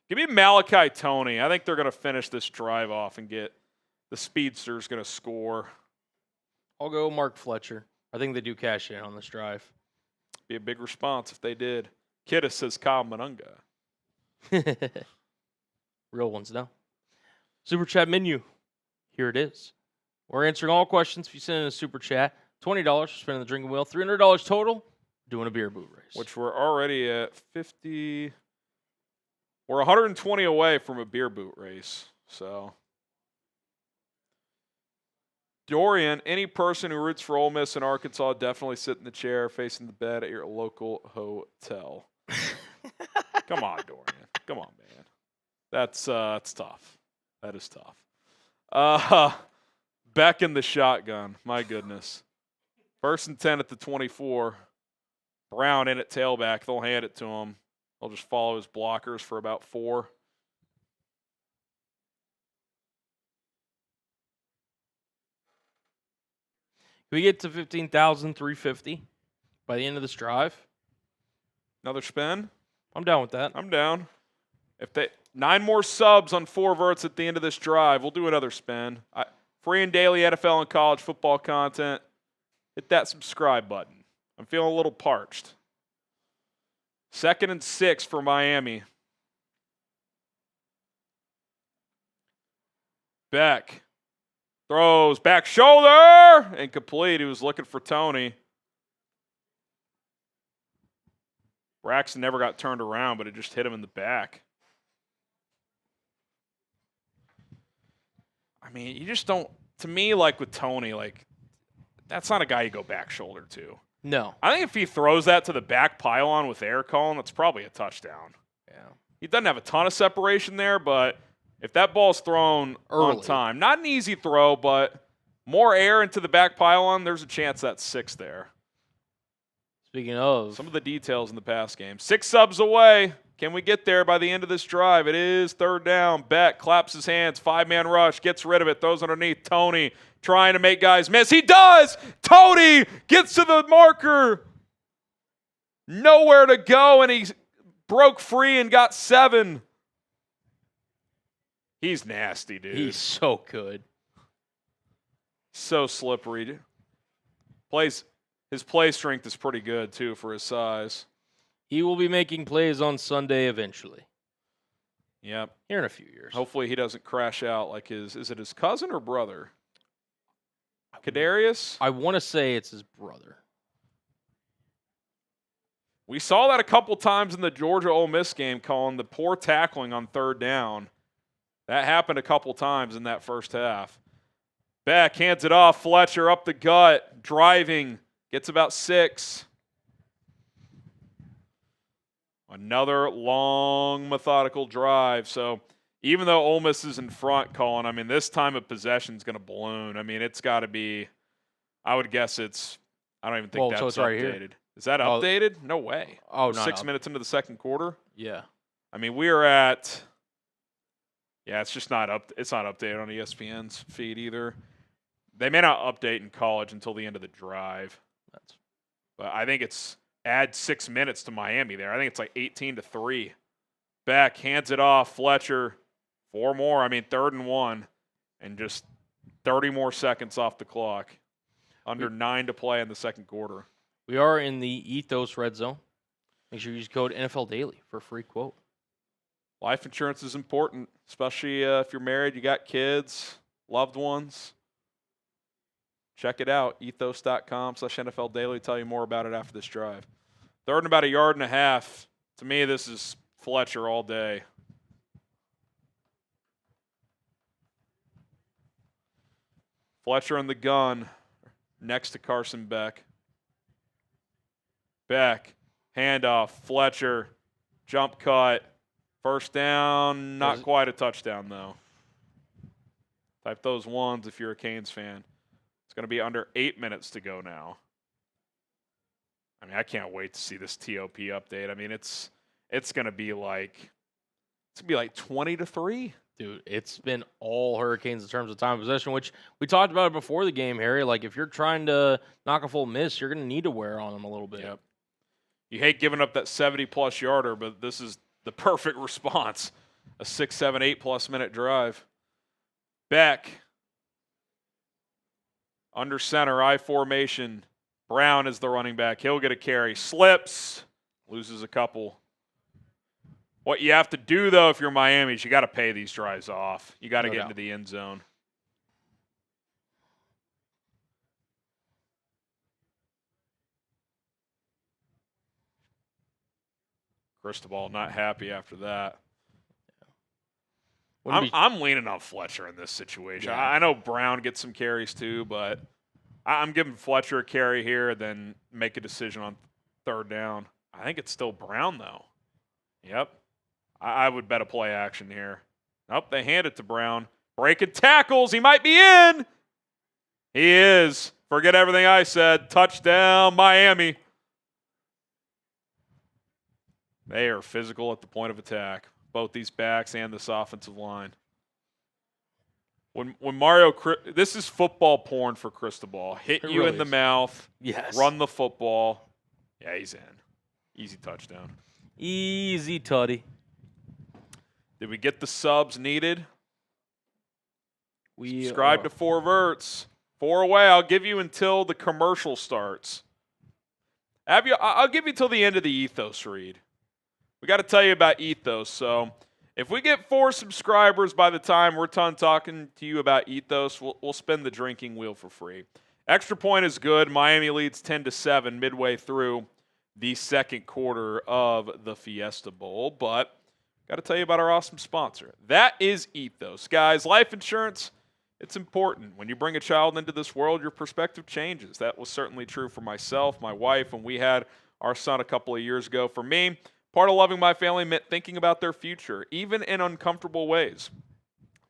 Give me Malachi Toney. I think they're going to finish this drive off and get the speedster's going to score. I'll go Mark Fletcher. I think they do cash in on this drive. Be a big response if they did. Kiddis says Kyle Manunga. Real ones now. Super chat menu. Here it is. We're answering all questions if you send in a super chat. $20 for spinning the drinking wheel. $300 total. Doing a beer boot race. Which we're already at 50. We're 120 away from a beer boot race. So, Dorian, any person who roots for Ole Miss in Arkansas, definitely sit in the chair facing the bed at your local hotel. Come on, Dorian. Come on, man. That's tough. That is tough. Beck in the shotgun. My goodness. 1st and 10 at the 24. Brown in at tailback. They'll hand it to him. They'll just follow his blockers for about 4. Can we get to 15,350 by the end of this drive? Another spin? I'm down with that. I'm down. If they 9 more subs on 4 verts at the end of this drive, we'll do another spin. Free and daily NFL and college football content. Hit that subscribe button. I'm feeling a little parched. 2nd and 6 for Miami. Beck throws back shoulder, incomplete. He was looking for Toney. Braxton never got turned around, but it just hit him in the back. I mean, you just don't, to me, like with Toney, like, that's not a guy you go back shoulder to. No. I think if he throws that to the back pylon with air calling, that's probably a touchdown. Yeah. He doesn't have a ton of separation there, but if that ball's thrown early on time, not an easy throw, but more air into the back pylon, there's a chance that's 6 there. Speaking of. Some of the details in the pass game. 6 subs away. Can we get there by the end of this drive? It is 3rd down. Beck claps his hands. 5-man rush. Gets rid of it. Throws underneath. Toney trying to make guys miss. He does! Toney gets to the marker. Nowhere to go, and he broke free and got 7. He's nasty, dude. He's so good. So slippery. His play strength is pretty good, too, for his size. He will be making plays on Sunday eventually. Yep. Here in a few years. Hopefully he doesn't crash out like is it his cousin or brother? Kadarius? I want to say it's his brother. We saw that a couple times in the Georgia-Ole Miss game, Colin, the poor tackling on 3rd down. That happened a couple times in that first half. Beck hands it off. Fletcher up the gut, driving, gets about 6. Another long, methodical drive. So even though Ole Miss is in front, Colin, I mean, this time of possession is going to balloon. I mean, it's got to be, I would guess I don't even think that's so it's updated. Right here. Is that updated? No way. Oh, We're no. 6 minutes into the second quarter? Yeah. I mean, we are at, it's just not it's not updated on ESPN's feed either. They may not update in college until the end of the drive. But I think it's add 6 minutes to Miami there. I think it's like 18-3. Beck hands it off. Fletcher, 4 more. I mean, 3rd and 1. And just 30 more seconds off the clock. Under 9 to play in the second quarter. We are in the Ethos Red Zone. Make sure you use code NFL Daily for a free quote. Life insurance is important, especially if you're married, you got kids, loved ones. Check it out, ethos.com/NFL Daily. Tell you more about it after this drive. 3rd and about 1.5 yards. To me, this is Fletcher all day. Fletcher in the gun next to Carson Beck. Beck, handoff, Fletcher, jump cut, 1st down, not quite a touchdown though. Type those ones if you're a Canes fan. It's going to be under 8 minutes to go now. I mean, I can't wait to see this TOP update. I mean, it's going to be like 20-3. Dude, it's been all Hurricanes in terms of time of possession, which we talked about it before the game, Harry. Like, if you're trying to knock a full miss, you're going to need to wear on them a little bit. Yep. You hate giving up that 70-plus yarder, but this is the perfect response. A 6, 7, 8-plus minute drive. Beck, under center, I formation. Brown is the running back. He'll get a carry. Slips, loses a couple. What you have to do, though, if you're Miami, is you got to pay these drives off. You got to get into the end zone. Cristobal not happy after that. I'm leaning on Fletcher in this situation. Yeah. I know Brown gets some carries too, but I'm giving Fletcher a carry here, then make a decision on 3rd down. I think it's still Brown, though. Yep. I would bet a play action here. Nope, they hand it to Brown. Breaking tackles. He might be in. He is. Forget everything I said. Touchdown, Miami. They are physical at the point of attack. Both these backs and this offensive line. When Mario, this is football porn for Cristobal. Hit you really in the is. mouth. Yes. Run the football. Yeah, he's in. Easy touchdown. Easy tutty. Did we get the subs needed? We Subscribe to 4 Verts. 4 away. I'll give you until the commercial starts. I'll give you till the end of the Ethos read. We got to tell you about Ethos. So if we get 4 subscribers by the time we're done talking to you about Ethos, we'll spin the drinking wheel for free. Extra point is good. Miami leads 10-7 midway through the second quarter of the Fiesta Bowl. But got to tell you about our awesome sponsor. That is Ethos. Guys, life insurance, it's important. When you bring a child into this world, your perspective changes. That was certainly true for myself, my wife, when we had our son a couple of years ago. For me, part of loving my family meant thinking about their future, even in uncomfortable ways.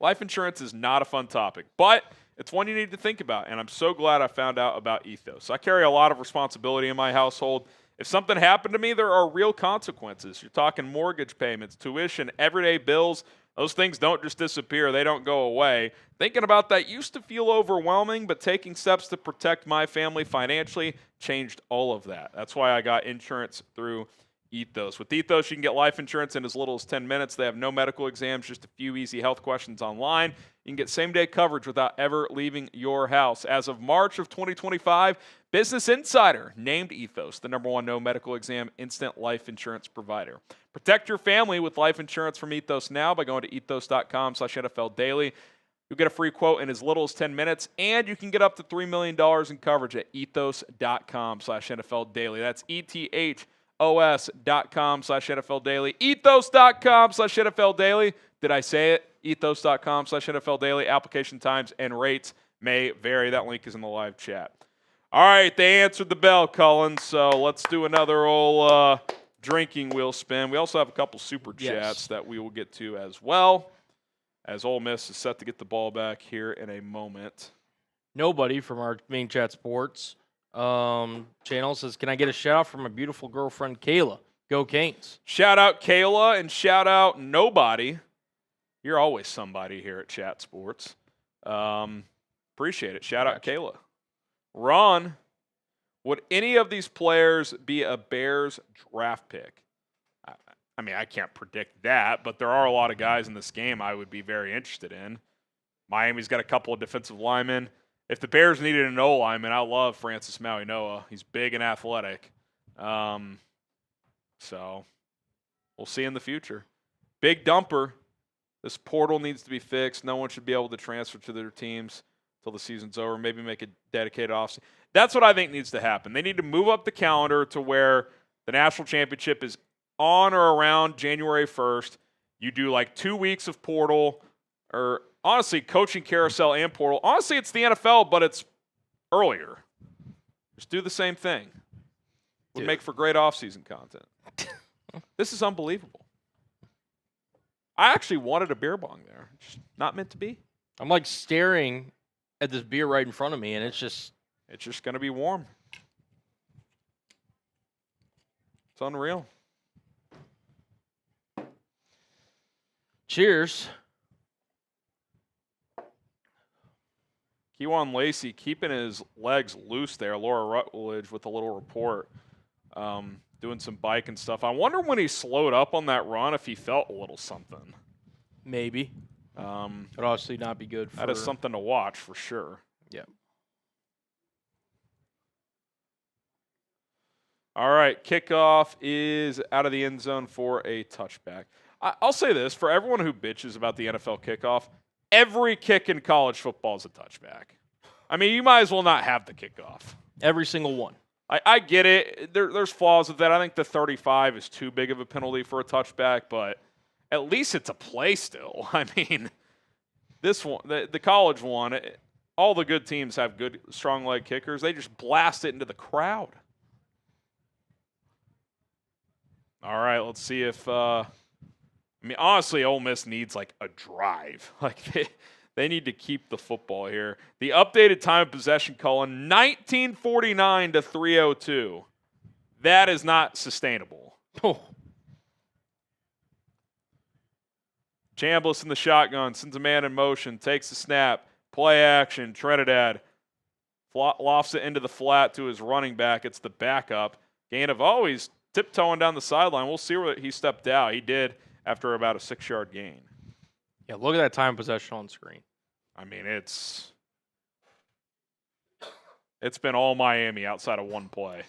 Life insurance is not a fun topic, but it's one you need to think about, and I'm so glad I found out about Ethos. I carry a lot of responsibility in my household. If something happened to me, there are real consequences. You're talking mortgage payments, tuition, everyday bills. Those things don't just disappear. They don't go away. Thinking about that used to feel overwhelming, but taking steps to protect my family financially changed all of that. That's why I got insurance through Ethos. With Ethos, you can get life insurance in as little as 10 minutes. They have no medical exams, just a few easy health questions online. You can get same-day coverage without ever leaving your house. As of March of 2025, Business Insider named Ethos the #1 no medical exam instant life insurance provider. Protect your family with life insurance from Ethos now by going to ethos.com/NFL Daily. You'll get a free quote in as little as 10 minutes, and you can get up to $3 million in coverage at ethos.com/NFL Daily. That's ethos.com/NFL Daily. Ethos.com/NFL Daily. Did I say it? Ethos.com/NFL Daily. Application times and rates may vary. That link is in the live chat. All right, they answered the bell, Cullen, so let's do another old drinking wheel spin. We also have a couple super chats that we will get to as well, as Ole Miss is set to get the ball back here in a moment. Nobody from our main chat sports channel says, can I get a shout out from my beautiful girlfriend, Kayla? Go Canes. Shout out Kayla and shout out nobody. You're always somebody here at Chat Sports. Appreciate it. Shout out Kayla. Ron, would any of these players be a Bears draft pick? I mean, I can't predict that, but there are a lot of guys in this game I would be very interested in. Miami's got a couple of defensive linemen. If the Bears needed an O lineman, I love Francis Maui-Noah. He's big and athletic. So we'll see in the future. Big dumper. This portal needs to be fixed. No one should be able to transfer to their teams until the season's over. Maybe make a dedicated offseason. That's what I think needs to happen. They need to move up the calendar to where the national championship is on or around January 1st. You do like 2 weeks of portal, or honestly, coaching carousel and portal. Honestly, it's the NFL, but it's earlier. Just do the same thing. Would make for great offseason content. This is unbelievable. I actually wanted a beer bong there. Just not meant to be. I'm like staring at this beer right in front of me, and it's just going to be warm. It's unreal. Cheers. Kewan Lacy keeping his legs loose there. Laura Rutledge with a little report. Doing some bike and stuff. I wonder when he slowed up on that run if he felt a little something. Maybe. Would obviously not be good for... That is something to watch for sure. Yeah. All right, kickoff is out of the end zone for a touchback. I'll say this, for everyone who bitches about the NFL kickoff, every kick in college football is a touchback. I mean, you might as well not have the kickoff. Every single one. I get it. There's flaws with that. I think the 35 is too big of a penalty for a touchback, but at least it's a play still. I mean, this one, the college one, all the good teams have good, strong leg kickers. They just blast it into the crowd. All right, let's see if I mean, honestly, Ole Miss needs like a drive. Like they need to keep the football here. The updated time of possession, Cullen, 1949 to 3:02. That is not sustainable. Oh. Chambliss in the shotgun, sends a man in motion, takes the snap, play action, Trinidad lofts it into the flat to his running back. It's the backup. Gain of, he's tiptoeing down the sideline. We'll see where he stepped out. He did after about a 6-yard gain. Yeah, look at that time of possession on screen. I mean, it's been all Miami outside of one play.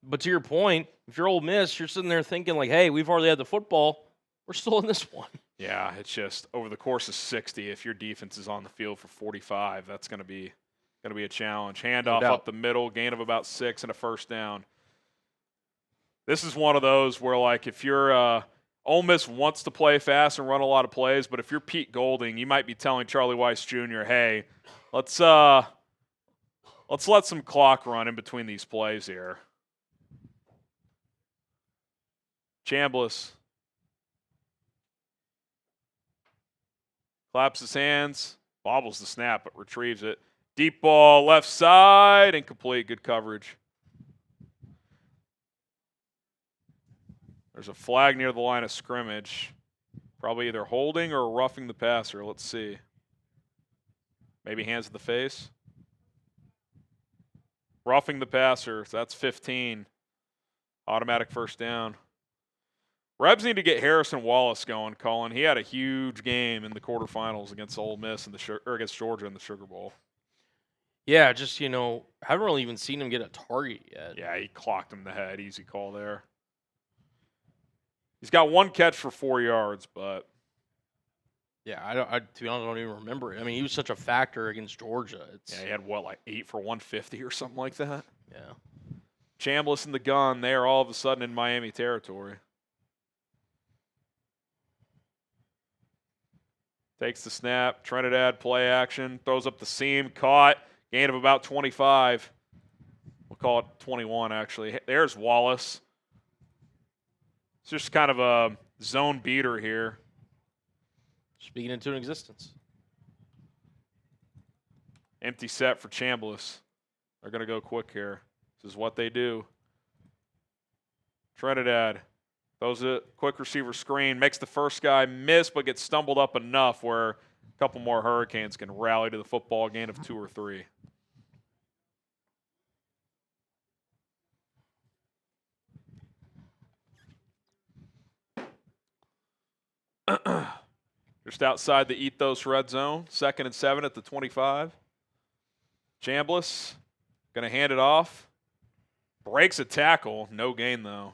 But to your point, if you're Ole Miss, you're sitting there thinking like, hey, we've already had the football. We're still in this one. Yeah, it's just over the course of 60, if your defense is on the field for 45, that's going to be a challenge. Handoff up the middle, gain of about 6 and a first down. This is one of those where, like, if you're Ole Miss wants to play fast and run a lot of plays, but if you're Pete Golding, you might be telling Charlie Weiss Jr., hey, let's let some clock run in between these plays here. Chambliss claps his hands, bobbles the snap, but retrieves it. Deep ball, left side, incomplete. Good coverage. There's a flag near the line of scrimmage. Probably either holding or roughing the passer. Let's see. Maybe hands to the face. Roughing the passer. So that's 15. Automatic first down. Rebs need to get Harrison Wallace going, Colin. He had a huge game in the quarterfinals against Ole Miss against Georgia in the Sugar Bowl. Yeah, just, haven't really even seen him get a target yet. Yeah, he clocked him in the head. Easy call there. He's got one catch for 4 yards, but yeah, to be honest, I don't even remember it. I mean, he was such a factor against Georgia. yeah, he had like 8 for 150 or something like that. Yeah. Chambliss and the gun, they are all of a sudden in Miami territory. Takes the snap, Trinidad play action, throws up the seam, caught, gain of about 25. We'll call it 21, actually. There's Wallace. It's just kind of a zone beater here. Speaking into existence. Empty set for Chambliss. They're going to go quick here. This is what they do. Trinidad throws a quick receiver screen, makes the first guy miss, but gets stumbled up enough where a couple more Hurricanes can rally to the football, gain of 2 or 3. Just outside the Ethos red zone, 2nd and 7 at the 25. Chambliss going to hand it off. Breaks a tackle. No gain, though.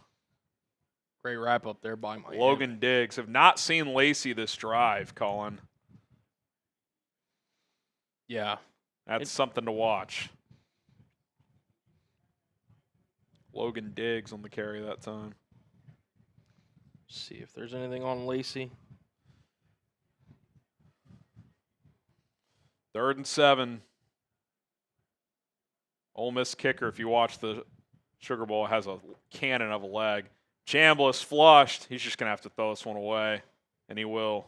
Great wrap up there by Miami. Logan Diggs. Have not seen Lacy this drive, Colin. Yeah. That's something to watch. Logan Diggs on the carry that time. See if there's anything on Lacy. 3rd and 7. Ole Miss kicker, if you watch the Sugar Bowl, has a cannon of a leg. Chambliss flushed. He's just going to have to throw this one away, and he will.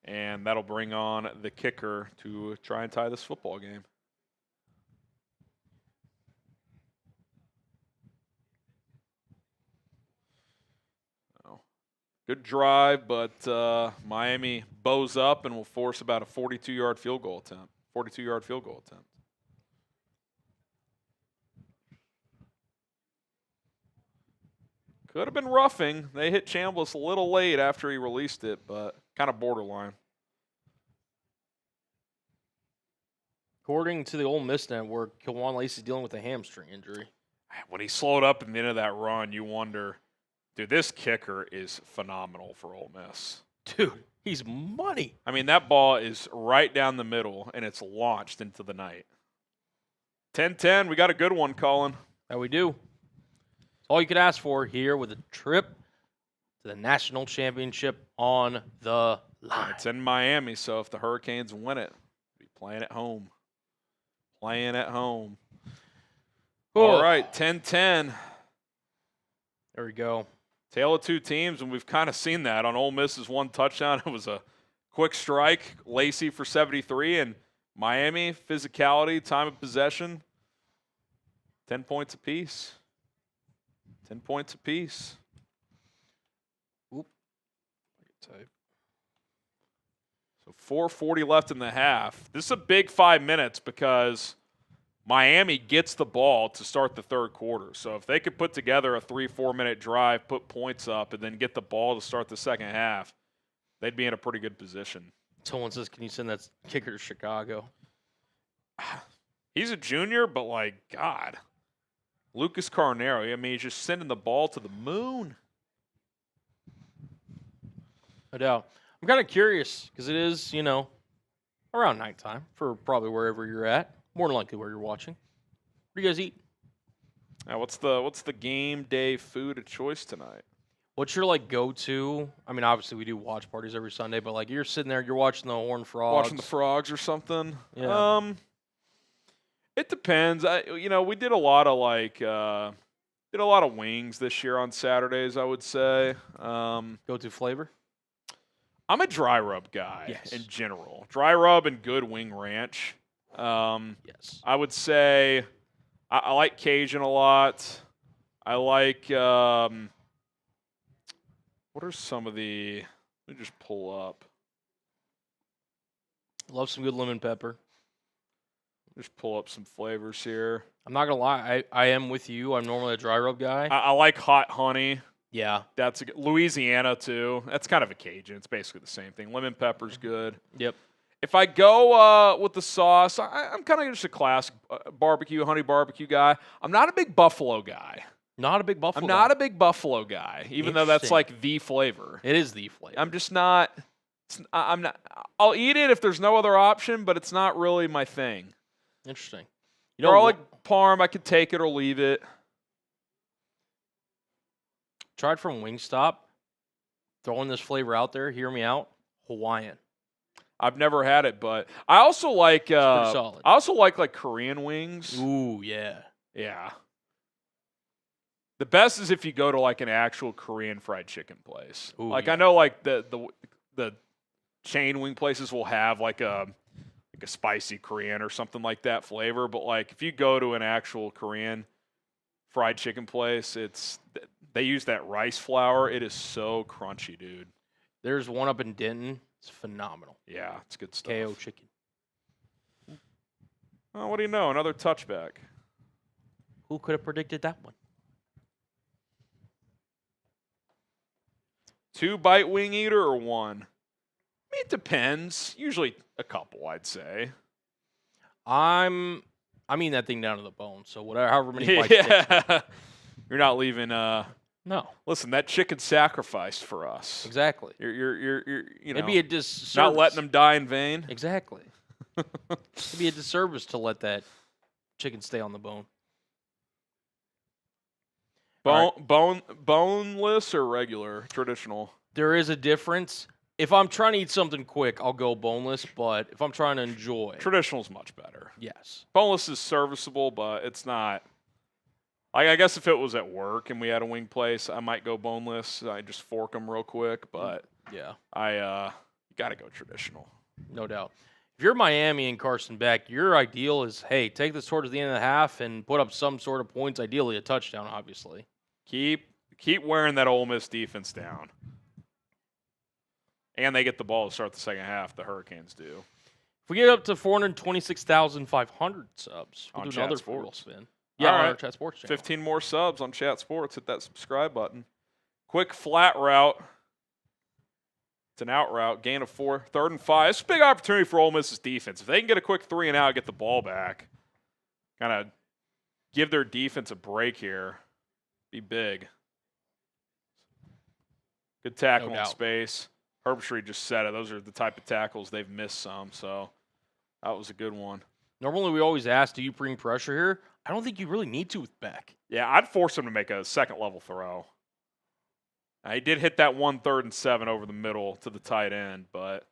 And that'll bring on the kicker to try and tie this football game. Good drive, but Miami bows up and will force about a 42-yard field goal attempt. 42-yard field goal attempt. Could have been roughing. They hit Chambliss a little late after he released it, but kind of borderline. According to the Ole Miss network, Kewan Lacy dealing with a hamstring injury. When he slowed up in the end of that run, you wonder, dude, this kicker is phenomenal for Ole Miss. Dude, he's money. I mean, that ball is right down the middle, and it's launched into the night. 10-10, we got a good one, Colin. That we do. All you could ask for here with a trip to the national championship on the line. It's in Miami, so if the Hurricanes win it, we'll be playing at home. Playing at home. Cool. All right, 10-10. There we go. Tale of two teams, and we've kind of seen that on Ole Miss's one touchdown. It was a quick strike, Lacy for 73, and Miami, physicality, time of possession, 10 points apiece. 10 points apiece. Oop. So 4:40 left in the half. This is a big 5 minutes because Miami gets the ball to start the third quarter. So if they could put together a 3-4 minute drive, put points up, and then get the ball to start the second half, they'd be in a pretty good position. Someone says, can you send that kicker to Chicago? He's a junior, but like, God. Lucas Carnero, I mean, he's just sending the ball to the moon. No doubt. I'm kind of curious because it is, around nighttime for probably wherever you're at. More than likely where you're watching. What do you guys eat? Now, what's the game day food of choice tonight? What's your like go-to? I mean, obviously we do watch parties every Sunday, but like you're sitting there, you're watching the Horned Frogs. Watching the frogs or something? Yeah. It depends. We did a lot of wings this year on Saturdays, I would say. Go-to flavor? I'm a dry rub guy Yes. in general. Dry rub and good wing ranch. Yes. I would say I like Cajun a lot. I like what are some of the? Let me just pull up. Love some good lemon pepper. Just pull up some flavors here. I'm not gonna lie, I am with you. I'm normally a dry rub guy. I like hot honey. Yeah. That's Louisiana too. That's kind of a Cajun. It's basically the same thing. Lemon pepper's good. Yep. If I go with the sauce, I'm kind of just a classic barbecue, honey barbecue guy. I'm not a big buffalo guy. Not a big buffalo. I'm not a big buffalo guy, even though that's like the flavor. It is the flavor. I'm just not. I'm not. I'll eat it if there's no other option, but it's not really my thing. Interesting. Garlic parm, I could take it or leave it. Tried from Wingstop. Throwing this flavor out there. Hear me out. Hawaiian. I've never had it, but I also like. Pretty solid. I also like Korean wings. Ooh, yeah. Yeah. The best is if you go to like an actual Korean fried chicken place. Ooh, like yeah. I know like the chain wing places will have like a spicy Korean or something like that flavor, but like if you go to an actual Korean fried chicken place, they use that rice flour. It is so crunchy, dude. There's one up in Denton. It's phenomenal. Yeah, it's good stuff. KO chicken. Oh, what do you know? Another touchback. Who could have predicted that one? 2-bite wing eater or one? I mean, it depends. Usually a couple, I'd say. I mean that thing down to the bone. So whatever, however many bites. It takes. Yeah. You're not leaving. No. Listen, that chicken sacrificed for us. Exactly. You're It'd be a disservice. not letting them die in vain. Exactly. It'd be a disservice to let that chicken stay on the bone. Boneless or regular, traditional? There is a difference. If I'm trying to eat something quick, I'll go boneless. But if I'm trying to enjoy, Traditional's much better. yes. Boneless is serviceable, but it's not. I guess if it was at work and we had a wing place, I might go boneless. I just fork them real quick, but Yeah, you got to go traditional. no doubt. If you're Miami and Carson Beck, your ideal is, hey, take this towards the end of the half and put up some sort of points, ideally a touchdown, obviously. Keep wearing that Ole Miss defense down. And they get the ball to start the second half. The Hurricanes do. If we get up to 426,500 subs, we'll On do Chat another Sports. spin. Yeah, All on right. our Chat Sports channel. 15 more subs on Chat Sports. Hit that subscribe button. Quick flat route. It's an out route. Gain of 4. 3rd and 5. It's a big opportunity for Ole Miss's defense. If they can get a quick 3 and out, get the ball back, kind of give their defense a break here, be big. Good tackle No in doubt. space. Herbstreit just said it. Those are the type of tackles they've missed some, so that was a good one. Normally, we always ask, do you bring pressure here? I don't think you really need to with Beck. Yeah, I'd force him to make a second-level throw. He did hit that 1 3rd and 7 over the middle to the tight end, but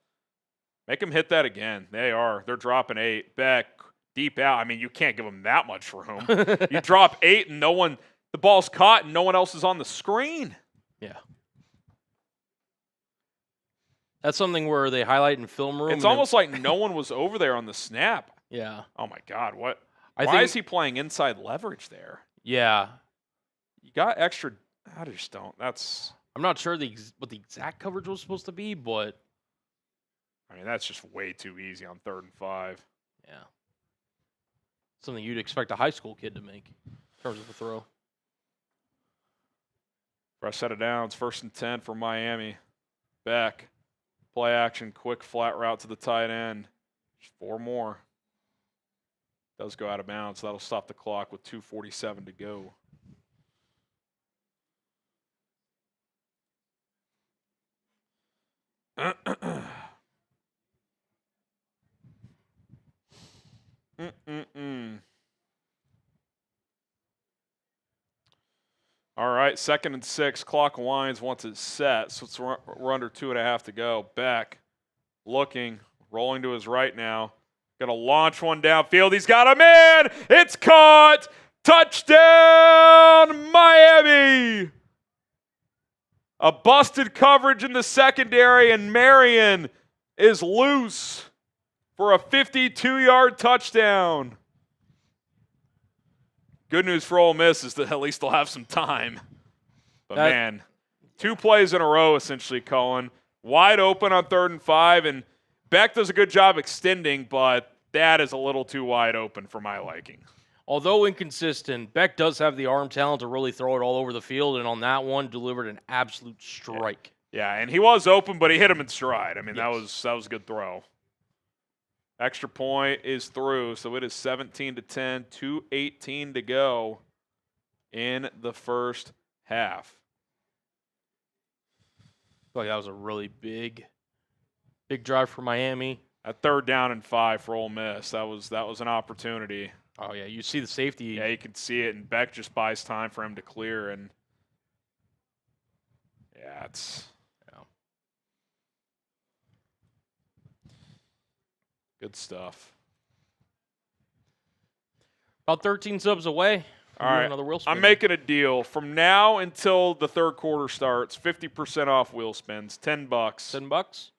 make him hit that again. They're dropping 8. Beck, deep out. I mean, you can't give him that much room. You drop 8 and the ball's caught and no one else is on the screen. Yeah. That's something where they highlight in film room. It's almost like no one was over there on the snap. Yeah. Oh, my God. What? I Why think, is he playing inside leverage there? Yeah. You got extra. I just don't. That's. I'm not sure what the exact coverage was supposed to be, but. I mean, that's just way too easy on 3rd and 5. Yeah. Something you'd expect a high school kid to make in terms of a throw. Press set it down. It's 1st and 10 for Miami. Beck. Play action. Quick flat route to the tight end. Just 4 more. Does go out of bounds. That'll stop the clock with 2:47 to go. All right, 2nd and 6. Clock winds once it's set, so we're under 2.5 to go. Beck looking, rolling to his right now. Going to launch one downfield. He's got a man. It's caught. Touchdown, Miami. A busted coverage in the secondary, and Marion is loose for a 52-yard touchdown. Good news for Ole Miss is that at least they'll have some time. But, man, 2 plays in a row, essentially, Cohen. Wide open on 3rd and 5, and Beck does a good job extending, but that is a little too wide open for my liking. Although inconsistent, Beck does have the arm talent to really throw it all over the field, and on that one, delivered an absolute strike. Yeah, and he was open, but he hit him in stride. I mean, Yes. that was a good throw. Extra point is through, so it is 17-10, 2:18 to go in the first half. I feel like that was a really big drive for Miami. At 3rd down and 5 for Ole Miss, that was an opportunity. Oh, yeah, you see the safety. Yeah, you can see it, and Beck just buys time for him to clear, and it's good stuff. About 13 subs away. All right, another wheel spin. I'm making a deal. From now until the 3rd quarter starts, 50% off wheel spins, $10. $10?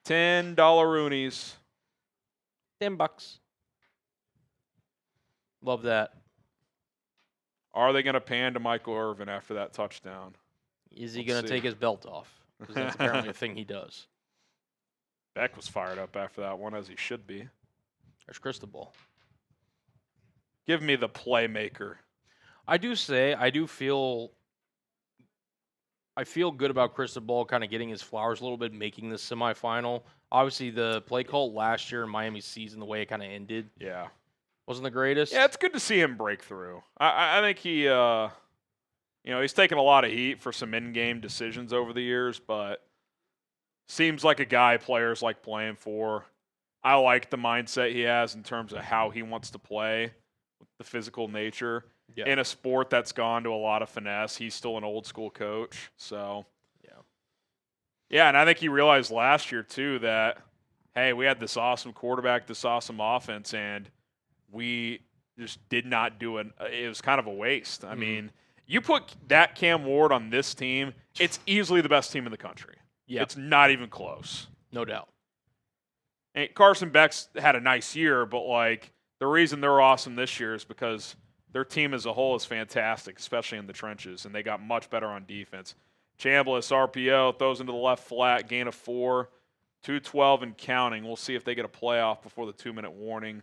$10 Roonies. $10. Love that. Are they going to pan to Michael Irvin after that touchdown? Is he going to take his belt off? Because that's apparently a thing he does. Beck was fired up after that one, as he should be. There's Cristobal. Give me the playmaker. I feel good about Cristobal kind of getting his flowers a little bit, making this semifinal. Obviously, the play call last year in Miami's season, the way it kind of ended, Yeah. wasn't the greatest. Yeah, it's good to see him break through. I think he, he's taken a lot of heat for some in-game decisions over the years, but seems like a guy players like playing for. I like the mindset he has in terms of how he wants to play, with the physical nature. Yeah. In a sport that's gone to a lot of finesse, he's still an old-school coach. So, yeah, and I think he realized last year, too, that, hey, we had this awesome quarterback, this awesome offense, and we just did not do it. It was kind of a waste. I mean, you put that Cam Ward on this team, it's easily the best team in the country. Yeah. It's not even close. No doubt. And Carson Beck's had a nice year, but, the reason they're awesome this year is because their team as a whole is fantastic, especially in the trenches, and they got much better on defense. Chambliss, RPO, throws into the left flat, gain of 4, 212 and counting. We'll see if they get a playoff before the 2-minute warning.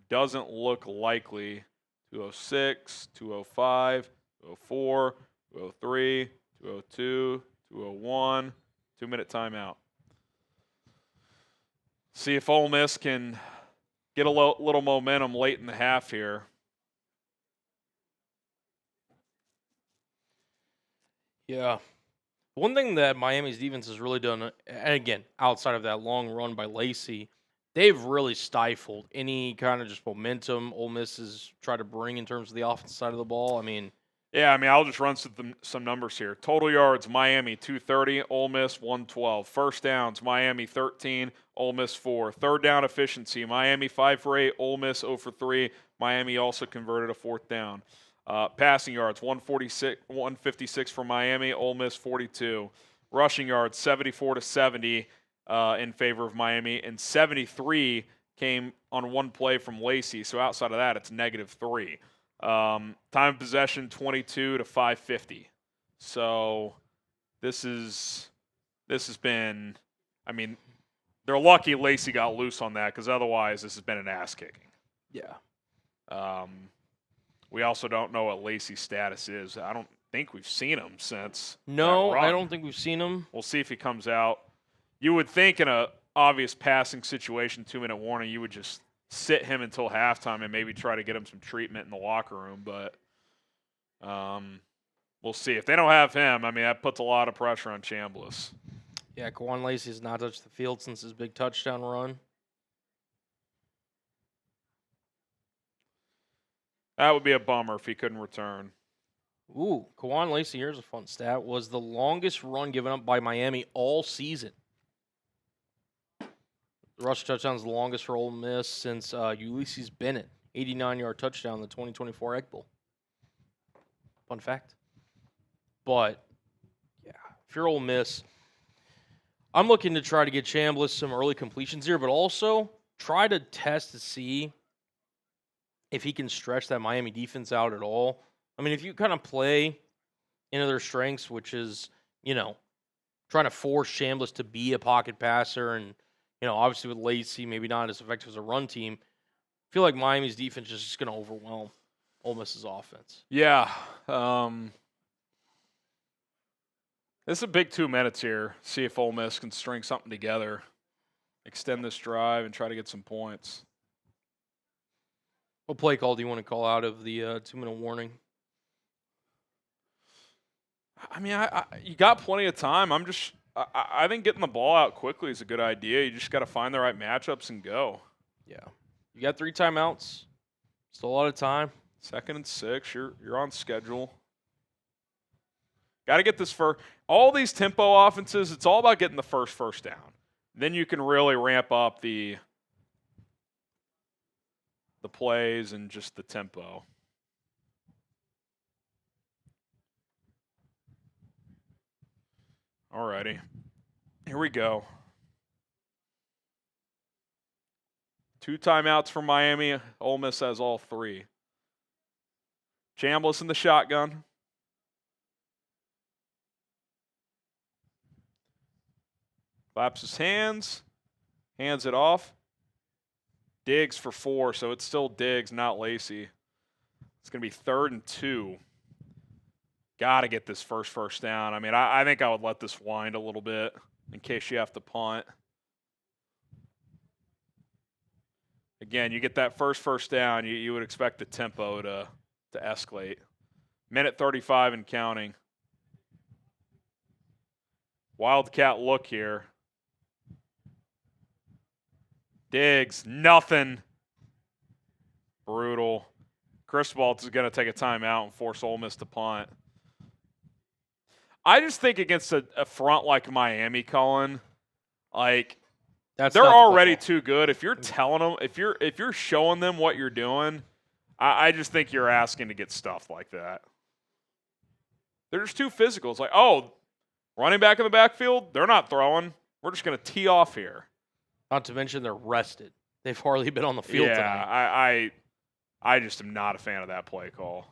Doesn't look likely. 206, 205, 204, 203, 202, 201, 2-minute timeout. See if Ole Miss can get a little momentum late in the half here. Yeah. One thing that Miami's defense has really done, and again, outside of that long run by Lacy, they've really stifled any kind of just momentum Ole Miss has tried to bring in terms of the offensive side of the ball. I'll just run some numbers here. Total yards, Miami 230, Ole Miss 112. First downs, Miami 13, Ole Miss 4. Third down efficiency, Miami 5 for 8, Ole Miss 0 for 3. Miami also converted a 4th down. Passing yards, 156 for Miami, Ole Miss 42. Rushing yards, 74-70 in favor of Miami, and 73 came on one play from Lacy. So outside of that, it's -3. Time of possession, 22 to 5:50. So this has been. They're lucky Lacy got loose on that, because otherwise this has been an ass kicking. Yeah. We also don't know what Lacy's status is. I don't think we've seen him since. No, that run. I don't think we've seen him. We'll see if he comes out. You would think in a obvious passing situation, 2-minute warning, you would just sit him until halftime and maybe try to get him some treatment in the locker room. But we'll see. If they don't have him, that puts a lot of pressure on Chambliss. Yeah, Kewan Lacy has not touched the field since his big touchdown run. That would be a bummer if he couldn't return. Ooh, Kewan Lacy, here's a fun stat, was the longest run given up by Miami all season. The rush touchdown is the longest for Ole Miss since Ulysses Bennett, 89-yard touchdown in the 2024 Egg Bowl. Fun fact. But, yeah, if you're Ole Miss, I'm looking to try to get Chambliss some early completions here, but also try to test to see if he can stretch that Miami defense out at all. I mean, if you kind of play into their strengths, which is, trying to force Chambliss to be a pocket passer and, obviously with Lacy, maybe not as effective as a run team, I feel like Miami's defense is just going to overwhelm Ole Miss's offense. Yeah. This is a big 2 minutes here. See if Ole Miss can string something together, extend this drive, and try to get some points. What play call do you want to call out of the 2-minute warning? I mean, you got plenty of time. I think getting the ball out quickly is a good idea. You just got to find the right matchups and go. Yeah. You got 3 timeouts. Still a lot of time. 2nd and 6. You're on schedule. Got to get this first. All these tempo offenses, it's all about getting the first down. Then you can really ramp up the plays and just the tempo. Alrighty. Here we go. 2 timeouts for Miami. Ole Miss has all 3. Chambliss in the shotgun. Claps his hands. Hands it off. Diggs for 4, so it's still Diggs, not Lacy. It's going to be 3rd and 2. Got to get this first down. I mean, I think I would let this wind a little bit in case you have to punt. Again, you get that first down, you would expect the tempo to escalate. Minute 35 and counting. Wildcat look here. Diggs, nothing. Brutal. Cristobal is going to take a timeout and force Ole Miss to punt. I just think against a front like Miami, Colin, like they're already too good. If you're telling them, if you're showing them what you're doing, I just think you're asking to get stuff like that. They're just too physical. It's like, oh, running back in the backfield, they're not throwing. We're just going to tee off here. Not to mention they're rested. They've hardly been on the field tonight. I just am not a fan of that play call.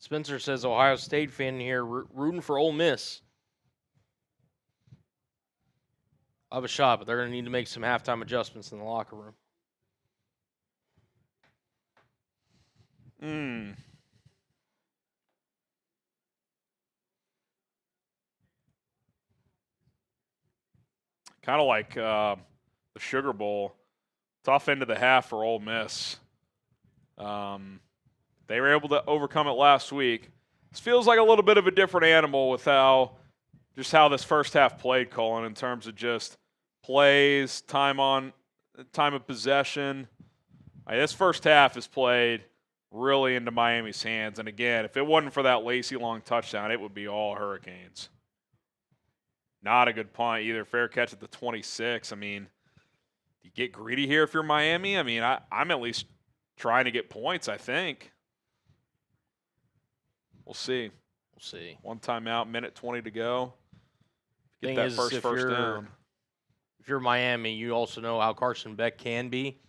Spencer says Ohio State fan here rooting for Ole Miss. I'll have a shot, but they're going to need to make some halftime adjustments in the locker room. Kind of like the Sugar Bowl. Tough end of the half for Ole Miss. They were able to overcome it last week. This feels like a little bit of a different animal with how this first half played, Colin, in terms of just plays, time of possession. This first half is played really into Miami's hands. And again, if it wasn't for that Lacy long touchdown, it would be all Hurricanes. Not a good punt either. Fair catch at the 26. I mean, you get greedy here if you're Miami. I mean, I'm at least trying to get points, I think. We'll see. One timeout, minute 20 to go. Get that first down. If you're Miami, you also know how Carson Beck can be.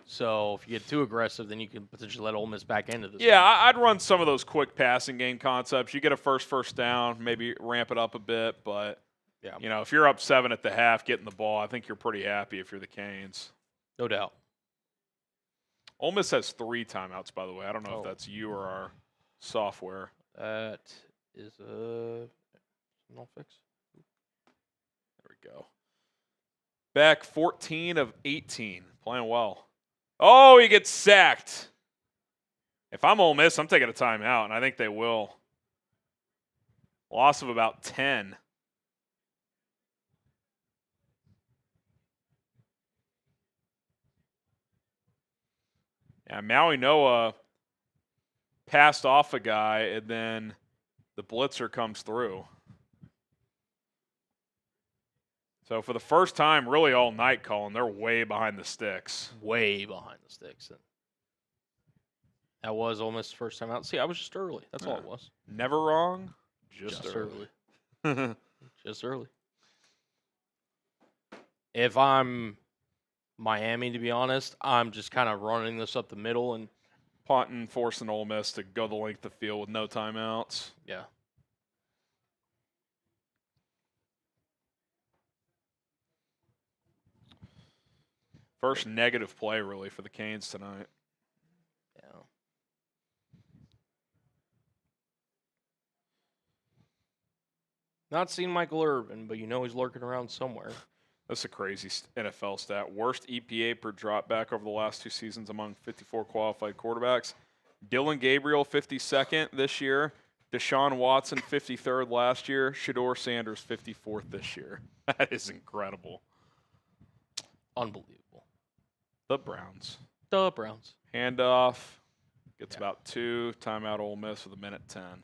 So if you get too aggressive, then you can potentially let Ole Miss back into this. Yeah, I'd run some of those quick passing game concepts. You get a first down, maybe ramp it up a bit. But, if you're up 7 at the half getting the ball, I think you're pretty happy if you're the Canes. No doubt. Ole Miss has 3 timeouts, by the way. I don't know if that's you or our software. That is no fix. There we go. Beck, 14 of 18. Playing well. Oh, he gets sacked. If I'm Ole Miss, I'm taking a timeout, and I think they will. Loss of about 10. Yeah, Maui Noah passed off a guy, and then the blitzer comes through. So for the first time, really all night, Colin, they're way behind the sticks. Way behind the sticks. That was Ole Miss's first time out. See, I was just early. That's all it was. Never wrong, just early. Just early. If I'm Miami, to be honest, I'm just kind of running this up the middle and punting, forcing Ole Miss to go the length of the field with no timeouts. Yeah. First negative play, really, for the Canes tonight. Yeah. Not seen Michael Irvin, but you know he's lurking around somewhere. That's a crazy NFL stat. Worst EPA per drop back over the last 2 seasons among 54 qualified quarterbacks. Dylan Gabriel, 52nd this year. Deshaun Watson, 53rd last year. Shedeur Sanders, 54th this year. That is incredible. Unbelievable. The Browns. Handoff. Gets about 2. Timeout Ole Miss with 1:10.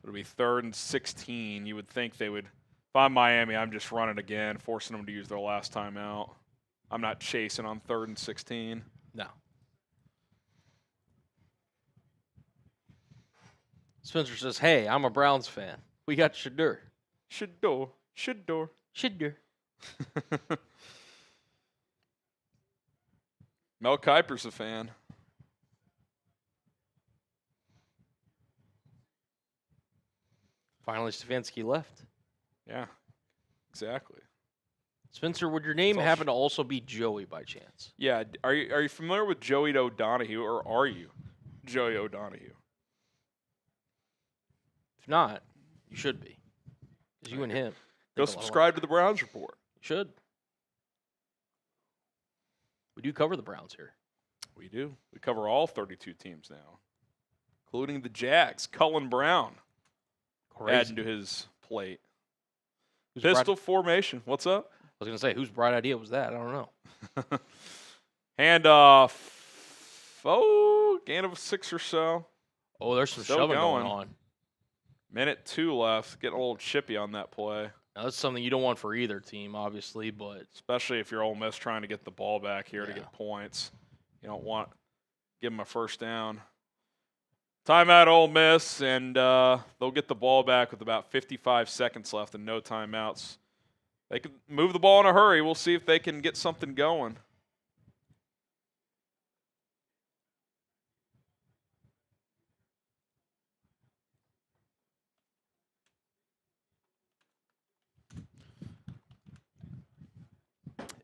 It'll be 3rd and 16. You would think they would. If I'm Miami, I'm just running again, forcing them to use their last timeout. I'm not chasing on 3rd and 16. No. Spencer says, hey, I'm a Browns fan. We got Shedeur. Shedeur. Mel Kiper's a fan. Finally, Stefanski left. Yeah, exactly. Spencer, would your name happen to also be Joey by chance? Yeah. Are you familiar with Joey O'Donohue, or are you Joey O'Donohue? If not, you should be. Because you and him. Go subscribe to the Browns Report. You should. We do cover the Browns here. We do. We cover all 32 teams now, including the Jags. Cullen Brown adding to his plate. Pistol formation. What's up? I was going to say, whose bright idea was that? I don't know. Handoff. Oh, gain of 6 or so. Oh, there's some Still shoving going going. on. 1:02 left. Getting a little chippy on that play. Now, that's something you don't want for either team, obviously, but Especially if you're Ole Miss trying to get the ball back here to get points. You don't want to give them a first down. Timeout Ole Miss, and they'll get the ball back with about 55 seconds left and no timeouts. They can move the ball in a hurry. We'll see if they can get something going.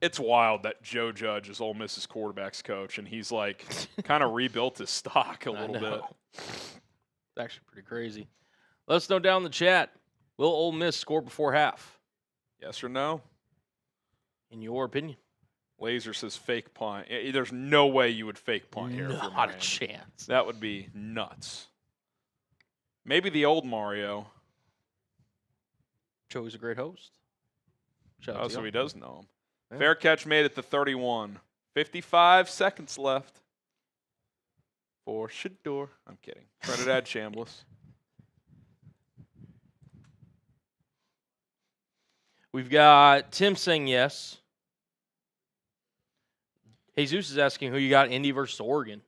It's wild that Joe Judge is Ole Miss's quarterback's coach, and he's like kind of rebuilt his stock a little bit. It's actually pretty crazy. Let us know down in the chat. Will Ole Miss score before half? Yes or no? In your opinion? Laser says fake punt. There's no way you would fake punt here. Not a chance. That would be nuts. Maybe the old Mario. Joey's a great host. Oh, so he does know him. Yeah. Fair catch made at the 31. 55 seconds left for Shedeur. I'm kidding. Trinidad Chambliss. We've got Tim saying yes. Jesus is asking who you got, Indy versus Oregon.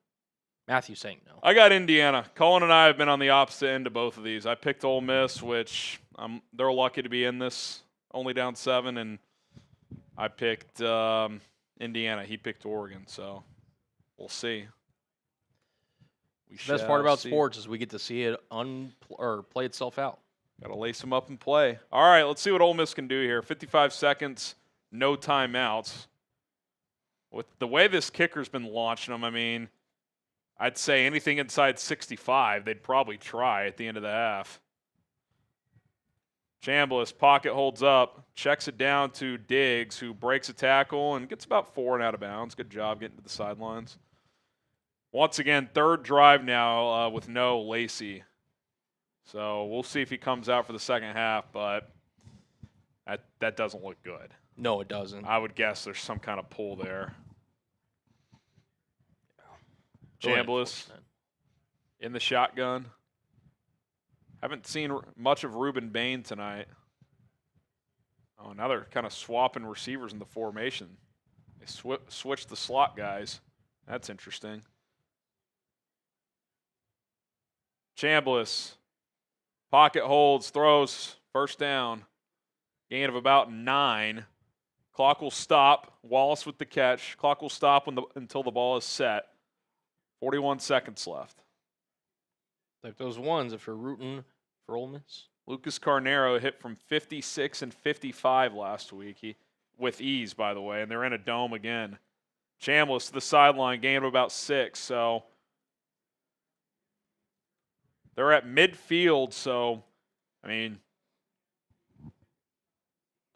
Matthew saying no. I got Indiana. Colin and I have been on the opposite end of both of these. I picked Ole Miss, which they're lucky to be in this, only down 7, and I picked Indiana. He picked Oregon, so we'll see. The best part about sports is we get to see it play itself out. Got to lace them up and play. All right, let's see what Ole Miss can do here. 55 seconds, no timeouts. With the way this kicker's been launching them, I mean, I'd say anything inside 65, they'd probably try at the end of the half. Chambliss, pocket holds up, checks it down to Diggs, who breaks a tackle and gets about 4 and out of bounds. Good job getting to the sidelines. Once again, third drive now with no Lacy. So we'll see if he comes out for the second half, but that doesn't look good. No, it doesn't. I would guess there's some kind of pull there. Go ahead, Chambliss 4%. in the shotgun. Haven't seen much of Rueben Bain tonight. Oh, now they're kind of swapping receivers in the formation. They switched the slot guys. That's interesting. Chambliss. Pocket holds, throws, first down. Gain of about 9. Clock will stop. Wallace with the catch. Clock will stop until the ball is set. 41 seconds left. Like those ones if you're rooting for Ole Miss. Lucas Carnero hit from 56 and 55 last week, with ease, by the way, and they're in a dome again. Chambliss to the sideline, gain of about 6, so they're at midfield, so, I mean,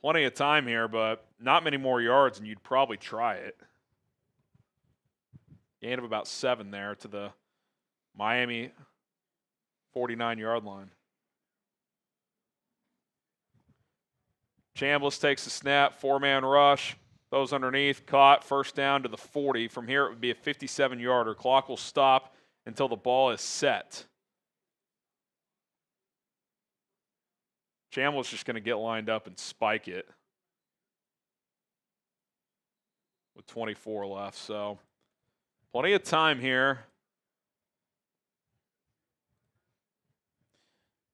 plenty of time here, but not many more yards, and you'd probably try it. Gain of about 7 there to the Miami 49-yard line. Chambliss takes the snap, 4-man rush, throws underneath, caught, first down to the 40. From here, it would be a 57-yarder. Clock will stop until the ball is set. Chambliss just going to get lined up and spike it with 24 left, so plenty of time here.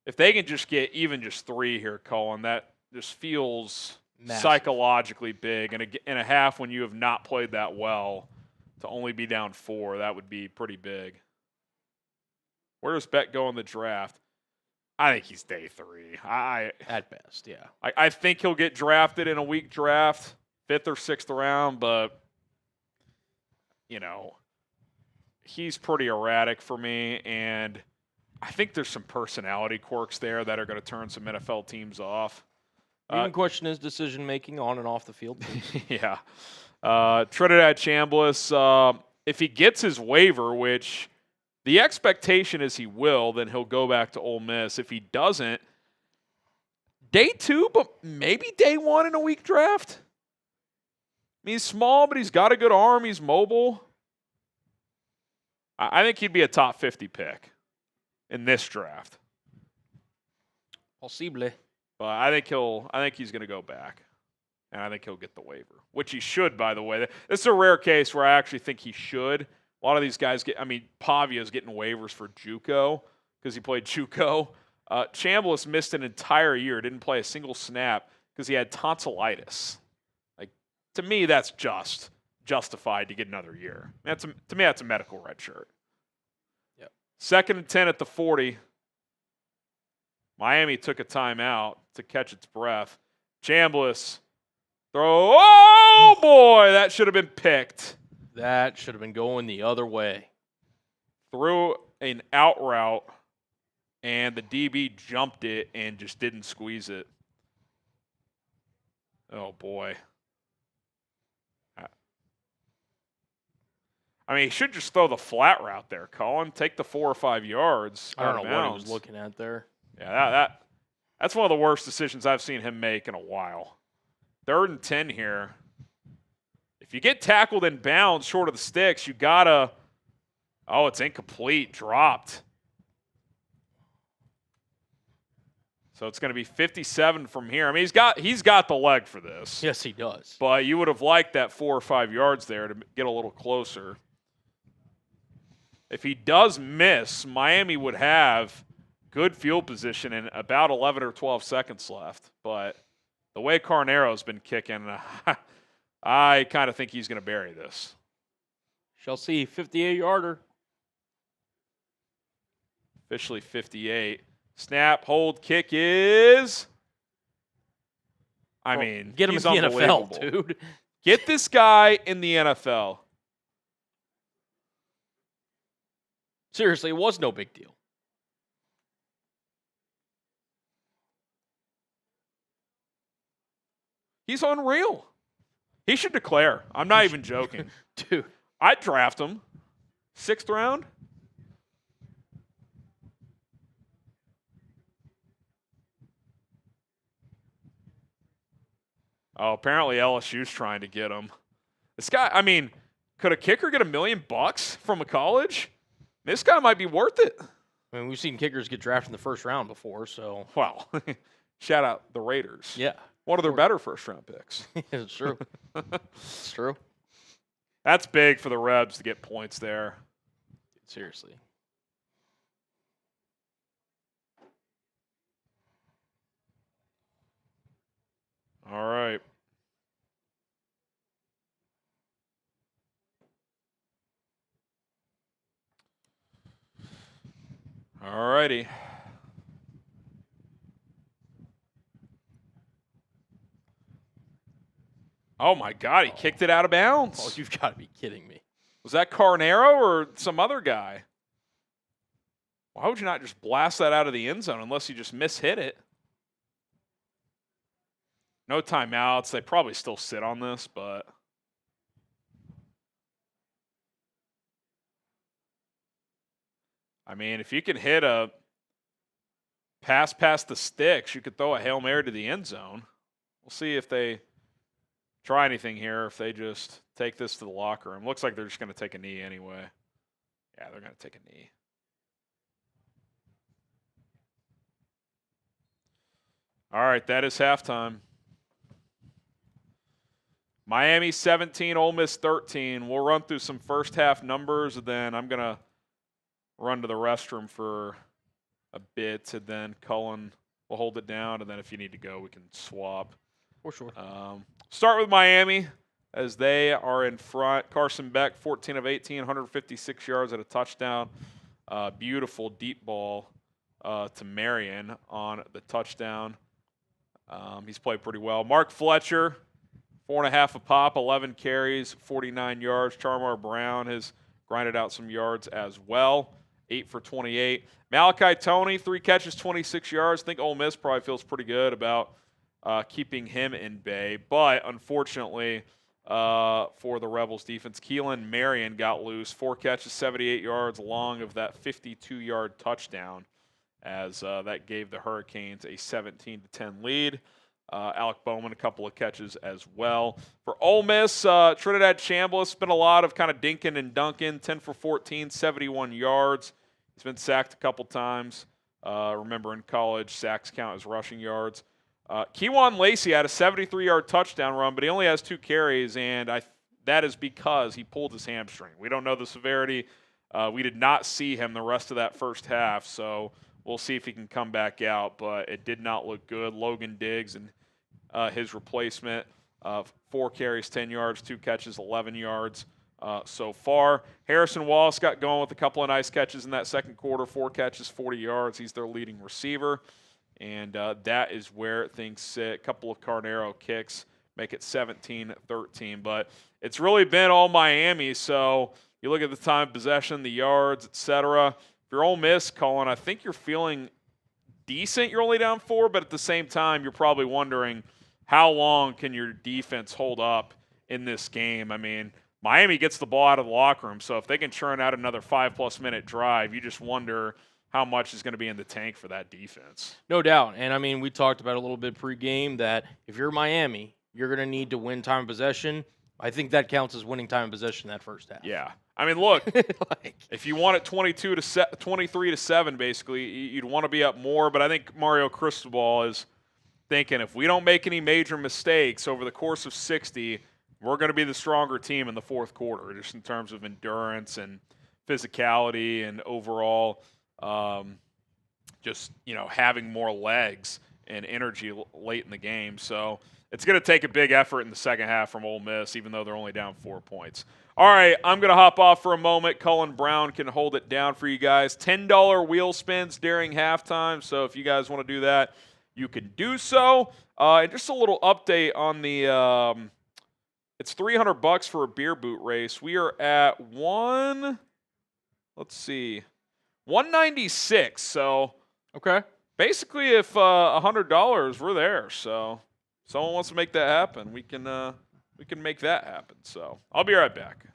If they can just get even just 3 here, Colin, that just feels massive. Psychologically big. And in a half when you have not played that well, to only be down 4, that would be pretty big. Where does Beck go in the draft? I think he's day 3. At best, yeah. I think he'll get drafted in a weak draft, 5th or 6th round, but, you know, he's pretty erratic for me, and I think there's some personality quirks there that are going to turn some NFL teams off. You can question his decision-making on and off the field. Yeah. Trinidad Chambliss, if he gets his waiver, which the expectation is he will, then he'll go back to Ole Miss. If he doesn't, day 2, but maybe day 1 in a weak draft. I mean, he's small, but he's got a good arm. He's mobile. I think he'd be a top 50 pick in this draft. Possible. But I think he's going to go back, and I think he'll get the waiver, which he should, by the way. This is a rare case where I actually think he should. A lot of these guys Pavia's getting waivers for JUCO because he played JUCO. Chambliss missed an entire year, didn't play a single snap because he had tonsillitis. Like, to me, that's justified to get another year. To me, that's a medical red shirt. Yep. 2nd and 10 at the 40. Miami took a timeout to catch its breath. Chambliss throw. Oh, boy, that should have been picked. That should have been going the other way. Threw an out route, and the DB jumped it and just didn't squeeze it. Oh, boy. I mean, he should just throw the flat route there, Colin. Take the 4 or 5 yards. I don't know what he was looking at there. Yeah, that's one of the worst decisions I've seen him make in a while. 3rd and 10 here. If you get tackled in bounds short of the sticks, you gotta. Oh, it's incomplete. Dropped. So it's going to be 57 from here. I mean, he's got the leg for this. Yes, he does. But you would have liked that 4 or 5 yards there to get a little closer. If he does miss, Miami would have good field position and about 11 or 12 seconds left. But the way Carnero's been kicking, I kind of think he's going to bury this. Shall see. 58-yarder. Officially 58. Snap, hold, kick is. I mean, get him in the NFL, dude. Get this guy in the NFL. Seriously, it was no big deal. He's unreal. He should declare. I'm not even joking. Dude. I'd draft him. 6th round. Oh, apparently LSU's trying to get him. This guy, I mean, Could a kicker get $1 million from a college? This guy might be worth it. I mean, we've seen kickers get drafted in the first round before, so. Wow. Shout out the Raiders. Yeah. One of their better first-round picks. It's true. It's true. That's big for the Rebs to get points there. Seriously. All right. All righty. Oh, my God. He kicked it out of bounds. Oh, you've got to be kidding me. Was that Carnero or some other guy? Why would you not just blast that out of the end zone unless you just mishit it? No timeouts. They probably still sit on this, but. I mean, if you can hit a pass past the sticks, you could throw a Hail Mary to the end zone. We'll see if they try anything here, if they just take this to the locker room. Looks like they're just going to take a knee anyway. Yeah, they're going to take a knee. All right, that is halftime. Miami 17, Ole Miss 13. We'll run through some first half numbers, and then I'm going to run to the restroom for a bit, and then Cullen will hold it down, and then if you need to go, we can swap. For sure. Start with Miami as they are in front. Carson Beck, 14 of 18, 156 yards at a touchdown. Beautiful deep ball to Marion on the touchdown. He's played pretty well. Mark Fletcher, 4.5 a pop, 11 carries, 49 yards. Charmar Brown has grinded out some yards as well, 8 for 28. Malachi Toney, 3 catches, 26 yards. I think Ole Miss probably feels pretty good about keeping him in bay. But unfortunately for the Rebels defense, Kewan Marion got loose, 4 catches, 78 yards, along of that 52-yard touchdown, as that gave the Hurricanes a 17-10 lead. Alec Bowman, a couple of catches as well. For Ole Miss, Trinidad Chambliss, been a lot of kind of dinking and dunking, 10 for 14, 71 yards. He's been sacked a couple times. Remember in college, sacks count as rushing yards. Kewan Lacy had a 73-yard touchdown run, but he only has 2 carries, and that is because he pulled his hamstring. We don't know the severity. We did not see him the rest of that first half, so we'll see if he can come back out, but it did not look good. Logan Diggs and his replacement, 4 carries, 10 yards, 2 catches, 11 yards so far. Harrison Wallace got going with a couple of nice catches in that second quarter, 4 catches, 40 yards. He's their leading receiver, and that is where things sit. A couple of Carnero kicks make it 17-13, but it's really been all Miami, so you look at the time of possession, the yards, etc. If you're Ole Miss, Colin, I think you're feeling decent. You're only down 4, but at the same time, you're probably wondering how long can your defense hold up in this game. I mean, Miami gets the ball out of the locker room, so if they can churn out another 5+ minute drive, you just wonder how much is going to be in the tank for that defense. No doubt. And, I mean, we talked about a little bit pregame that if you're Miami, you're going to need to win time of possession. I think that counts as winning time of possession that first half. Yeah. I mean, look, if you want it 23-7, basically, you'd want to be up more. But I think Mario Cristobal is thinking if we don't make any major mistakes over the course of 60, we're going to be the stronger team in the fourth quarter, just in terms of endurance and physicality and overall just, having more legs and energy late in the game. So it's going to take a big effort in the second half from Ole Miss, even though they're only down 4 points. All right, I'm going to hop off for a moment. Cullen Brown can hold it down for you guys. $10 wheel spins during halftime, so if you guys want to do that, you can do so. And just a little update on the it's $300 for a beer boot race. We are at 196. So Okay. basically, if $100, we're there. So someone wants to make that happen, we can make that happen. So I'll be right back.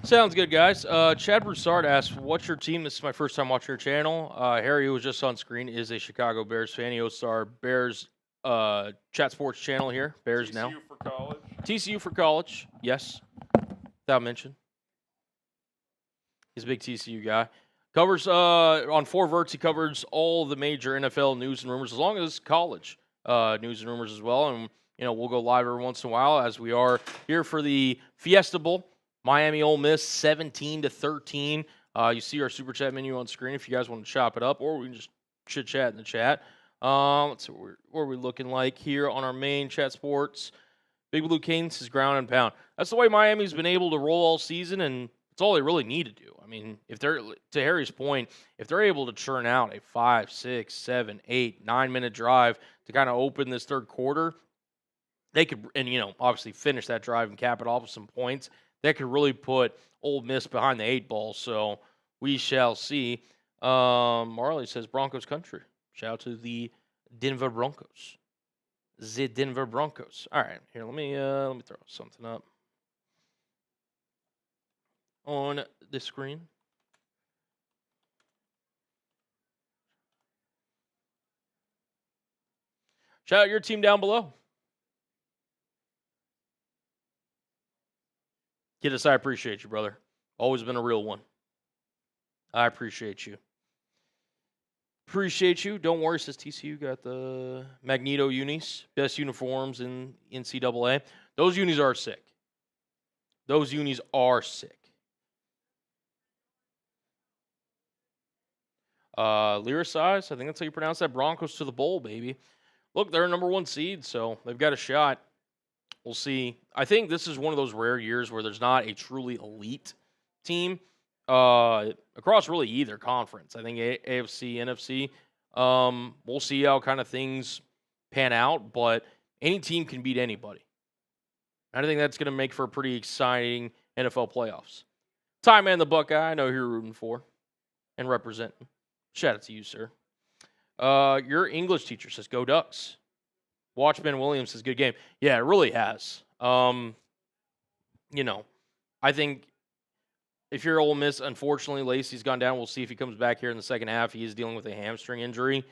Sounds good, guys. Chad Broussard asked, what's your team? This is my first time watching your channel. Harry, who was just on screen, is a Chicago Bears fan. He hosts our Bears Chat Sports channel here. Bears TCU now. for college. TCU for college, yes. without mention. He's a big TCU guy. Covers on 4 Verts. He covers all the major NFL news and rumors, as long as college news and rumors as well. And we'll go live every once in a while, as we are here for the Fiesta Bowl. Miami Ole Miss 17-13. You see our super chat menu on screen if you guys want to chop it up, or we can just chit chat in the chat. Let's see what are we looking like here on our main chat sports. Big Blue Canes is ground and pound. That's the way Miami's been able to roll all season, and it's all they really need to do. I mean, if they're, to Harry's point, if they're able to churn out a 5, 6, 7, 8, 9-minute drive to kind of open this third quarter, they could, and obviously finish that drive and cap it off with some points. That could really put Ole Miss behind the 8 ball. So we shall see. Marley says Broncos country. Shout out to the Denver Broncos. The Denver Broncos. All right, here let me throw something up on the screen. Shout out your team down below. Kiddos, I appreciate you, brother. Always been a real one. I appreciate you. Appreciate you. Don't worry, says TCU got the Magneto unis. Best uniforms in NCAA. Those unis are sick. Those unis are sick. Lyricize, I think that's how you pronounce that. Broncos to the bowl, baby. Look, they're a number 1 seed, so they've got a shot. We'll see. I think this is one of those rare years where there's not a truly elite team across really either conference. I think AFC, NFC. We'll see how kind of things pan out, but any team can beat anybody. I think that's going to make for a pretty exciting NFL playoffs. Ty Man the Buckeye, I know who you're rooting for and representing. Shout out to you, sir. Your English teacher says, go Ducks. Watchman Williams says, good game. Yeah, it really has. I think if you're Ole Miss, unfortunately, Lacy's gone down. We'll see if he comes back here in the second half. He is dealing with a hamstring injury.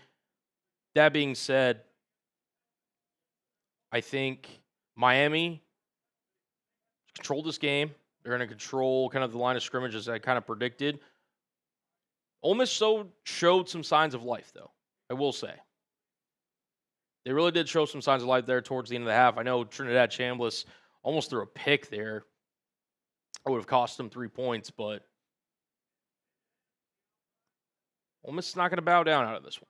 That being said, I think Miami controlled this game. They're going to control kind of the line of scrimmage as I kind of predicted. Ole Miss showed some signs of life, though, I will say. They really did show some signs of life there towards the end of the half. I know Trinidad Chambliss almost threw a pick there. It would have cost them 3 points, but Ole Miss is not going to bow down out of this one.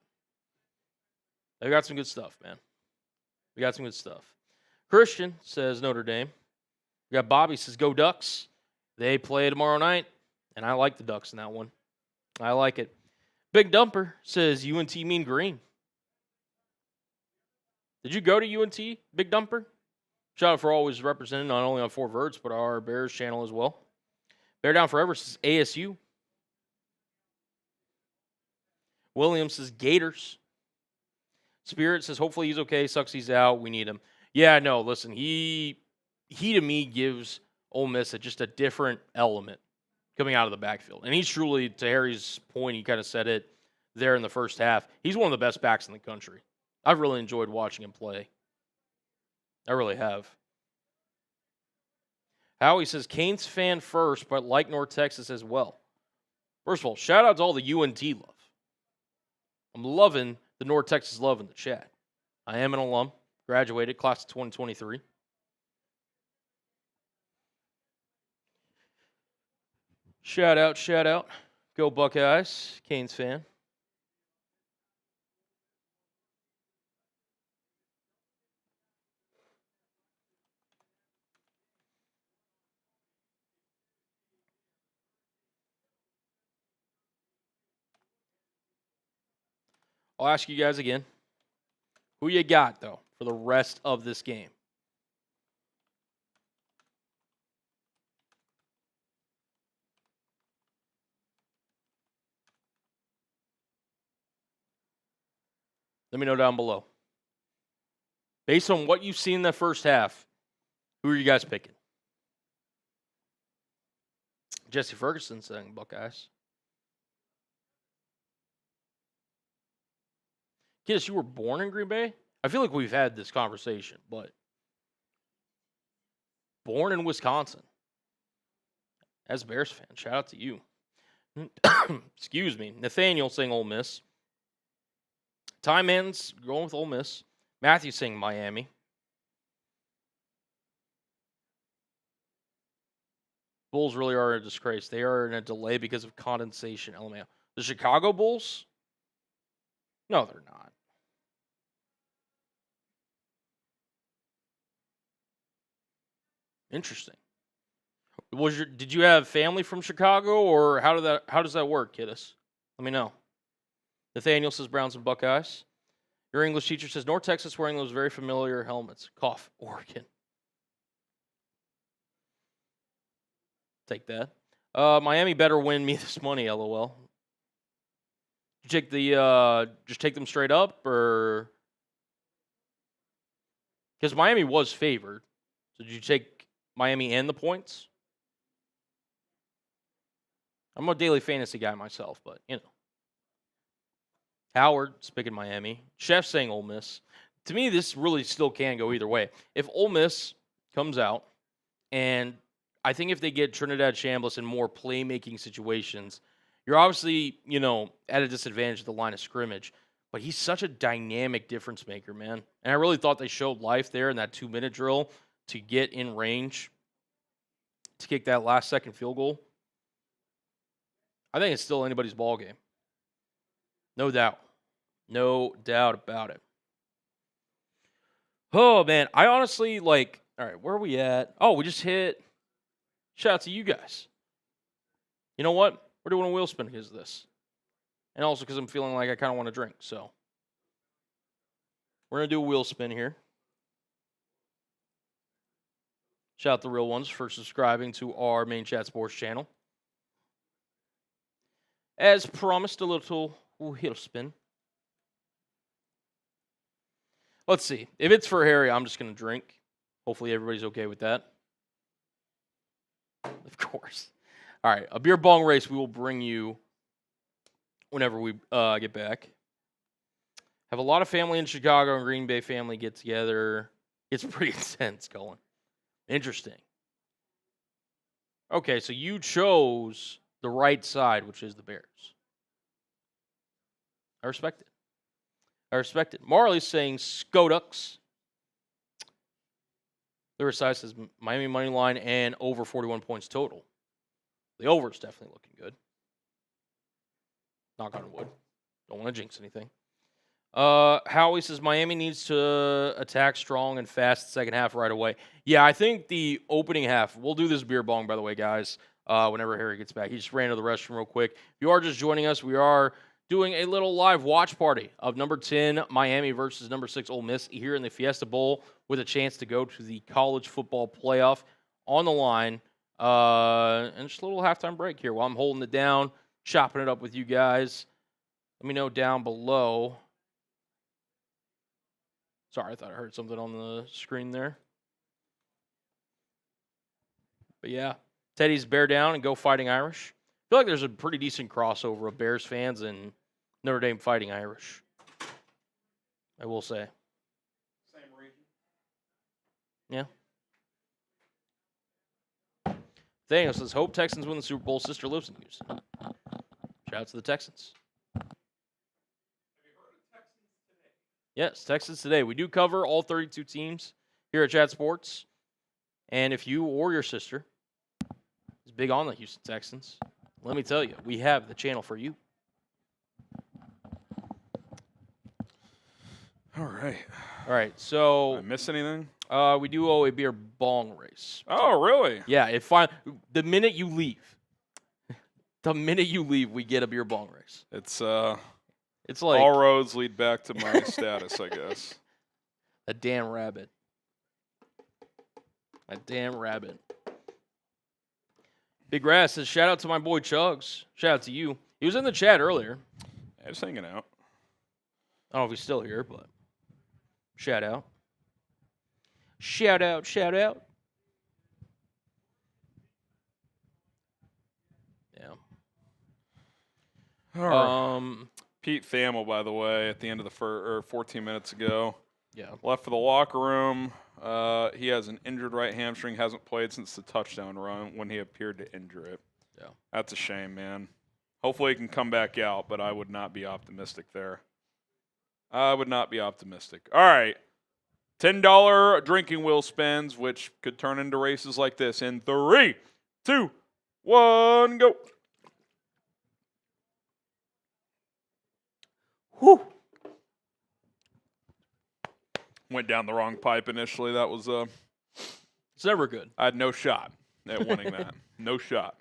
They got some good stuff, man. We got some good stuff. Christian says Notre Dame. We got Bobby says go Ducks. They play tomorrow night, and I like the Ducks in that one. I like it. Big Dumper says UNT mean green. Did you go to UNT, Big Dumper? Shout out for always representing not only on 4 Verts, but our Bears channel as well. Bear Down Forever says ASU. Williams says Gators. Spirit says hopefully he's okay. Sucks he's out. We need him. Yeah, no, listen, he to me gives Ole Miss just a different element coming out of the backfield. And he's truly, to Harry's point, he kind of said it there in the first half, he's one of the best backs in the country. I've really enjoyed watching him play. I really have. Howie says, Canes fan first, but like North Texas as well. First of all, shout out to all the UNT love. I'm loving the North Texas love in the chat. I am an alum, graduated, class of 2023. Shout out. Go Buckeyes, Canes fan. I'll ask you guys again. Who you got, though, for the rest of this game? Let me know down below. Based on what you've seen in the first half, who are you guys picking? Jesse Ferguson saying Buckeyes. Kids, you were born in Green Bay? I feel like we've had this conversation, but born in Wisconsin. As a Bears fan, shout out to you. Excuse me. Nathaniel saying Ole Miss. Time ends going with Ole Miss. Matthew saying Miami. Bulls really are a disgrace. They are in a delay because of condensation. LMAO. The Chicago Bulls? No, they're not. Interesting. Did you have family from Chicago, or how does that work, kiddos? Let me know. Nathaniel says Browns and Buckeyes. Your English teacher says North Texas wearing those very familiar helmets. Cough, Oregon. Take that. Miami better win me this money, LOL. You take just take them straight up, or because Miami was favored. So did you take Miami and the points? I'm a daily fantasy guy myself, but you know. Howard's picking Miami. Chef's saying Ole Miss. To me, this really still can go either way. If Ole Miss comes out, and I think if they get Trinidad Chambliss in more playmaking situations, you're obviously, at a disadvantage at the line of scrimmage. But he's such a dynamic difference maker, man. And I really thought they showed life there in that 2-minute drill to get in range to kick that last-second field goal. I think it's still anybody's ball game. No doubt. No doubt about it. Oh, man. I honestly, all right, where are we at? Oh, we just hit. Shout out to you guys. You know what? We're doing a wheel spin because of this. And also because I'm feeling like I kind of want to drink. So we're going to do a wheel spin here. Shout out the real ones for subscribing to our main chat sports channel. As promised, a little wheel spin. Let's see. If it's for Harry, I'm just going to drink. Hopefully everybody's okay with that. Of course. All right. A beer bong race we will bring you whenever we get back. Have a lot of family in Chicago and Green Bay family get together. It's pretty intense going. Interesting. Okay, so you chose the right side, which is the Bears. I respect it. I respect it. Marley's saying Skodux. The side says Miami money line and over 41 points total. The over is definitely looking good. Knock on wood. Don't want to jinx anything. Howie says Miami needs to attack strong and fast the second half right away. Yeah, I think the opening half, we'll do this beer bong, by the way, guys, whenever Harry gets back. He just ran to the restroom real quick. If you are just joining us, we are doing a little live watch party of number 10 Miami versus number 6 Ole Miss here in the Fiesta Bowl with a chance to go to the college football playoff on the line. And just a little halftime break here while I'm holding it down, chopping it up with you guys. Let me know down below. Sorry, I thought I heard something on the screen there. But yeah, Teddy's bear down and go Fighting Irish. I feel like there's a pretty decent crossover of Bears fans and Notre Dame Fighting Irish. I will say. Same region. Yeah. Daniel says, hope Texans win the Super Bowl. Sister lives in Houston. Shout out to the Texans. Yes, Texans Today. We do cover all 32 teams here at Chat Sports. And if you or your sister is big on the Houston Texans, let me tell you, we have the channel for you. All right. All right, so... Did I miss anything? We do owe a beer bong race. Oh, really? Yeah, the minute you leave, we get a beer bong race. It's like all roads lead back to my status, I guess. A damn rabbit. A damn rabbit. Big Grass says, shout out to my boy Chugs. Shout out to you. He was in the chat earlier. I was hanging out. I don't know if he's still here, but shout out. Shout out, shout out. Yeah. All right. Pete Thamel, by the way, at the end of the 14 minutes ago. Yeah. Left for the locker room. He has an injured right hamstring, hasn't played since the touchdown run when he appeared to injure it. Yeah. That's a shame, man. Hopefully he can come back out, but I would not be optimistic there. I would not be optimistic. All right. $10 drinking wheel spins, which could turn into races like this in 3, 2, 1, go. Whew. Went down the wrong pipe initially. That was It's never good. I had no shot at winning that. No shot.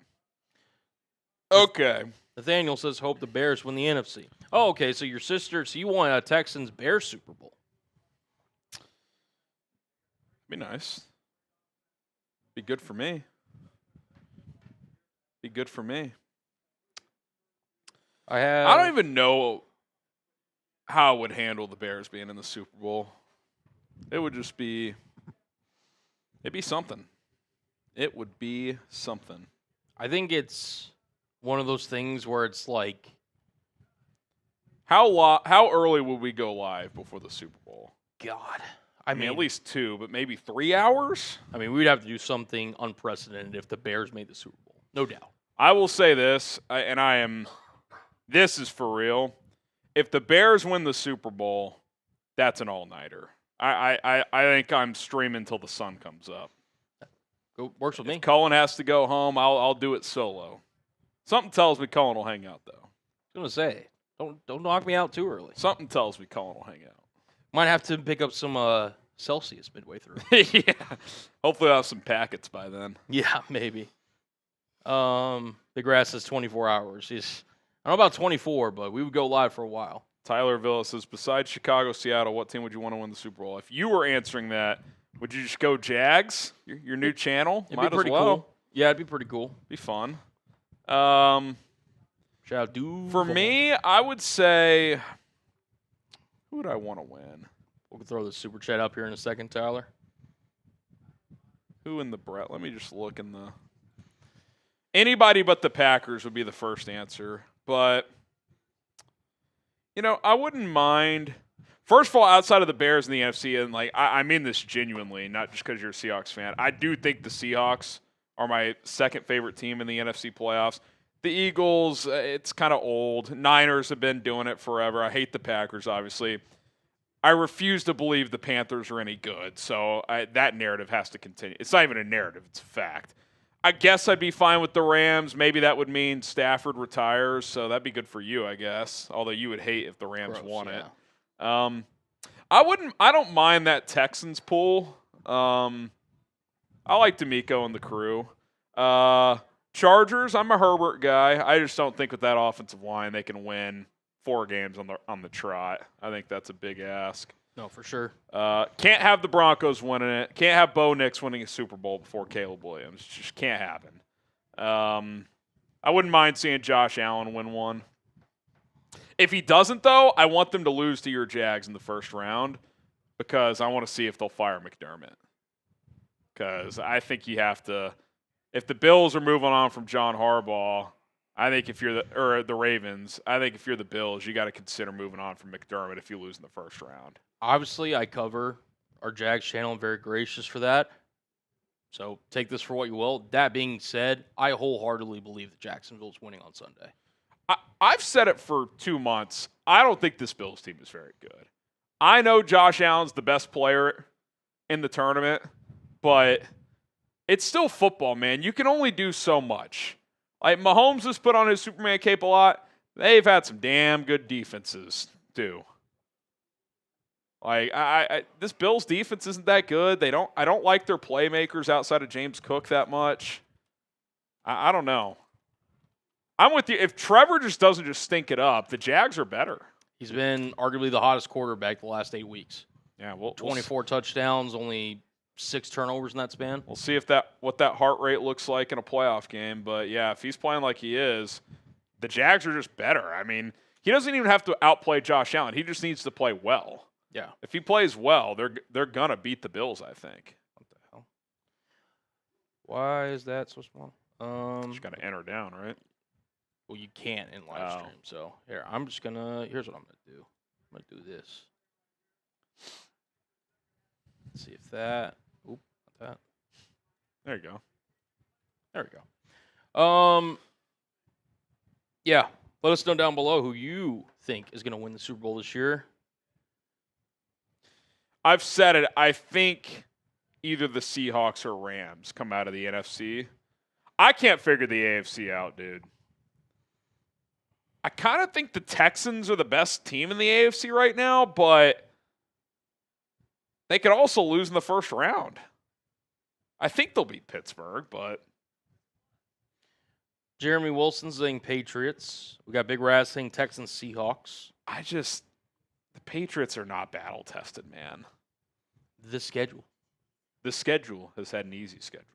Okay. Nathaniel says, hope the Bears win the NFC. Oh, okay. So your sister, so you want a Texans-Bears Super Bowl. Be nice. Be good for me. Be good for me. I don't even know how I would handle the Bears being in the Super Bowl. It would just be, it'd be something. It would be something. I think it's one of those things where it's like, how early would we go live before the Super Bowl? God. I mean, at least 2, but maybe 3 hours? I mean, we'd have to do something unprecedented if the Bears made the Super Bowl. No doubt. I will say this, this is for real. If the Bears win the Super Bowl, that's an all-nighter. I think I'm streaming until the sun comes up. Works with me. If Cullen has to go home, I'll do it solo. Something tells me Cullen will hang out, though. I was going to say, don't knock me out too early. Something tells me Cullen will hang out. Might have to pick up some Celsius midway through. Yeah. Hopefully I'll have some packets by then. Yeah, maybe. The grass is 24 hours. I don't know about 24, but we would go live for a while. Tyler Villa says, besides Chicago, Seattle, what team would you want to win the Super Bowl? If you were answering that, would you just go Jags? Your new channel? It'd Might be pretty as well. cool. Yeah, it'd be pretty cool. Be fun. Shout out to For me, I would say, who would I want to win? We'll throw the super chat up here in a second, Tyler. Who in the Brett? Let me just look in the. Anybody but the Packers would be the first answer. But, I wouldn't mind. First of all, outside of the Bears and the NFC, and I mean this genuinely, not just because you're a Seahawks fan. I do think the Seahawks are my second favorite team in the NFC playoffs. The Eagles, it's kind of old. Niners have been doing it forever. I hate the Packers, obviously. I refuse to believe the Panthers are any good, so that narrative has to continue. It's not even a narrative, it's a fact. I guess I'd be fine with the Rams. Maybe that would mean Stafford retires, so that'd be good for you, I guess, although you would hate if the Rams won it. I don't mind that Texans pool. I like D'Amico and the crew. Chargers, I'm a Herbert guy. I just don't think with that offensive line they can win 4 games on the trot. I think that's a big ask. No, for sure. Can't have the Broncos winning it. Can't have Bo Nix winning a Super Bowl before Caleb Williams. Just can't happen. I wouldn't mind seeing Josh Allen win one. If he doesn't, though, I want them to lose to your Jags in the first round because I want to see if they'll fire McDermott. Because I think you have to – if the Bills are moving on from John Harbaugh, I think if you're the Ravens, I think if you're the Bills, you got to consider moving on from McDermott if you lose in the first round. Obviously, I cover our Jags channel. I'm very gracious for that. So take this for what you will. That being said, I wholeheartedly believe that Jacksonville's winning on Sunday. I've said it for 2 months. I don't think this Bills team is very good. I know Josh Allen's the best player in the tournament, but it's still football, man. You can only do so much. Like, Mahomes has put on his Superman cape a lot. They've had some damn good defenses, too. Like, this Bills defense isn't that good. I don't like their playmakers outside of James Cook that much. I don't know. I'm with you. If Trevor just doesn't just stink it up, the Jags are better. He's been arguably the hottest quarterback the last 8 weeks. Yeah, 24 touchdowns, only 6 turnovers in that span. We'll see what that heart rate looks like in a playoff game. But, yeah, if he's playing like he is, the Jags are just better. I mean, he doesn't even have to outplay Josh Allen. He just needs to play well. Yeah. If he plays well, they're going to beat the Bills, I think. What the hell? Why is that so small? Just got to enter down, right? Well, you can't in live stream. So, here, here's what I'm going to do. I'm going to do this. Let's see if that. Oop, not that. There you go. There we go. Yeah. Let us know down below who you think is going to win the Super Bowl this year. I've said it. I think either the Seahawks or Rams come out of the NFC. I can't figure the AFC out, dude. I kind of think the Texans are the best team in the AFC right now, but they could also lose in the first round. I think they'll beat Pittsburgh, but Jeremy Wilson's saying Patriots. We got Big Raz saying Texans, Seahawks. the Patriots are not battle tested, man. The schedule. The schedule has had an easy schedule.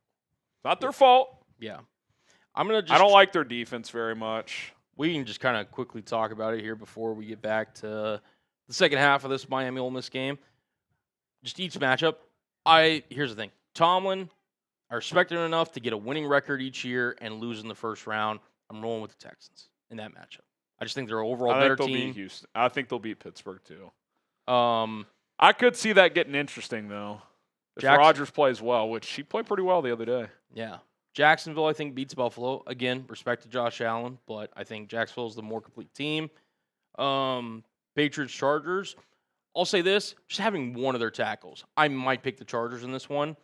Not their fault. Yeah. I don't like their defense very much. We can just kind of quickly talk about it here before we get back to the second half of this Miami Ole Miss game. Just each matchup. Here's the thing. Tomlin, I respect him enough to get a winning record each year and lose in the first round. I'm rolling with the Texans in that matchup. I just think they're an overall better team. Beat Houston. I think they'll beat Pittsburgh too. I could see that getting interesting though. If Rodgers plays well, which he played pretty well the other day. Yeah. Jacksonville, I think, beats Buffalo. Again, respect to Josh Allen, but I think Jacksonville is the more complete team. Patriots, Chargers. I'll say this, just having one of their tackles. I might pick the Chargers in this one.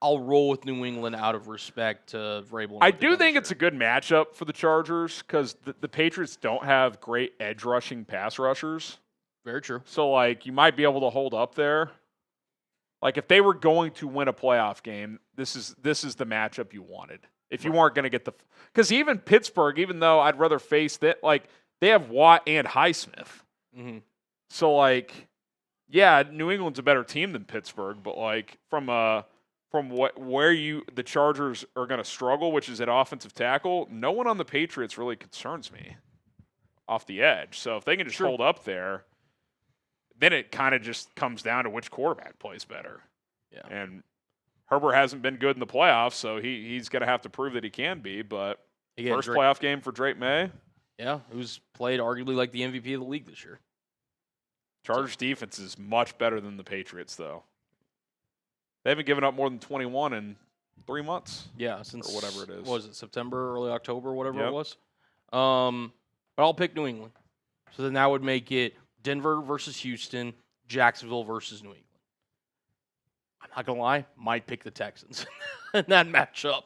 I'll roll with New England out of respect to Vrabel. I do think it's a good matchup for the Chargers because the Patriots don't have great edge rushing pass rushers. Very true. So, you might be able to hold up there. If they were going to win a playoff game, this is the matchup you wanted. If you weren't going to get because even Pittsburgh, even though I'd rather face that, they have Watt and Highsmith. Mm-hmm. So, yeah, New England's a better team than Pittsburgh, but from where the Chargers are going to struggle, which is at offensive tackle, no one on the Patriots really concerns me off the edge. So if they can just hold up there, then it kind of just comes down to which quarterback plays better. Yeah. And Herbert hasn't been good in the playoffs, so he's going to have to prove that he can be. But again, first playoff game for Drake May. Yeah, who's played arguably like the MVP of the league this year. Chargers defense is much better than the Patriots, though. They haven't given up more than 21 in 3 months. Yeah, since or whatever it is. What was it, September, early October, whatever it was? But I'll pick New England. So then that would make it Denver versus Houston, Jacksonville versus New England. I'm not going to lie, might pick the Texans in that matchup.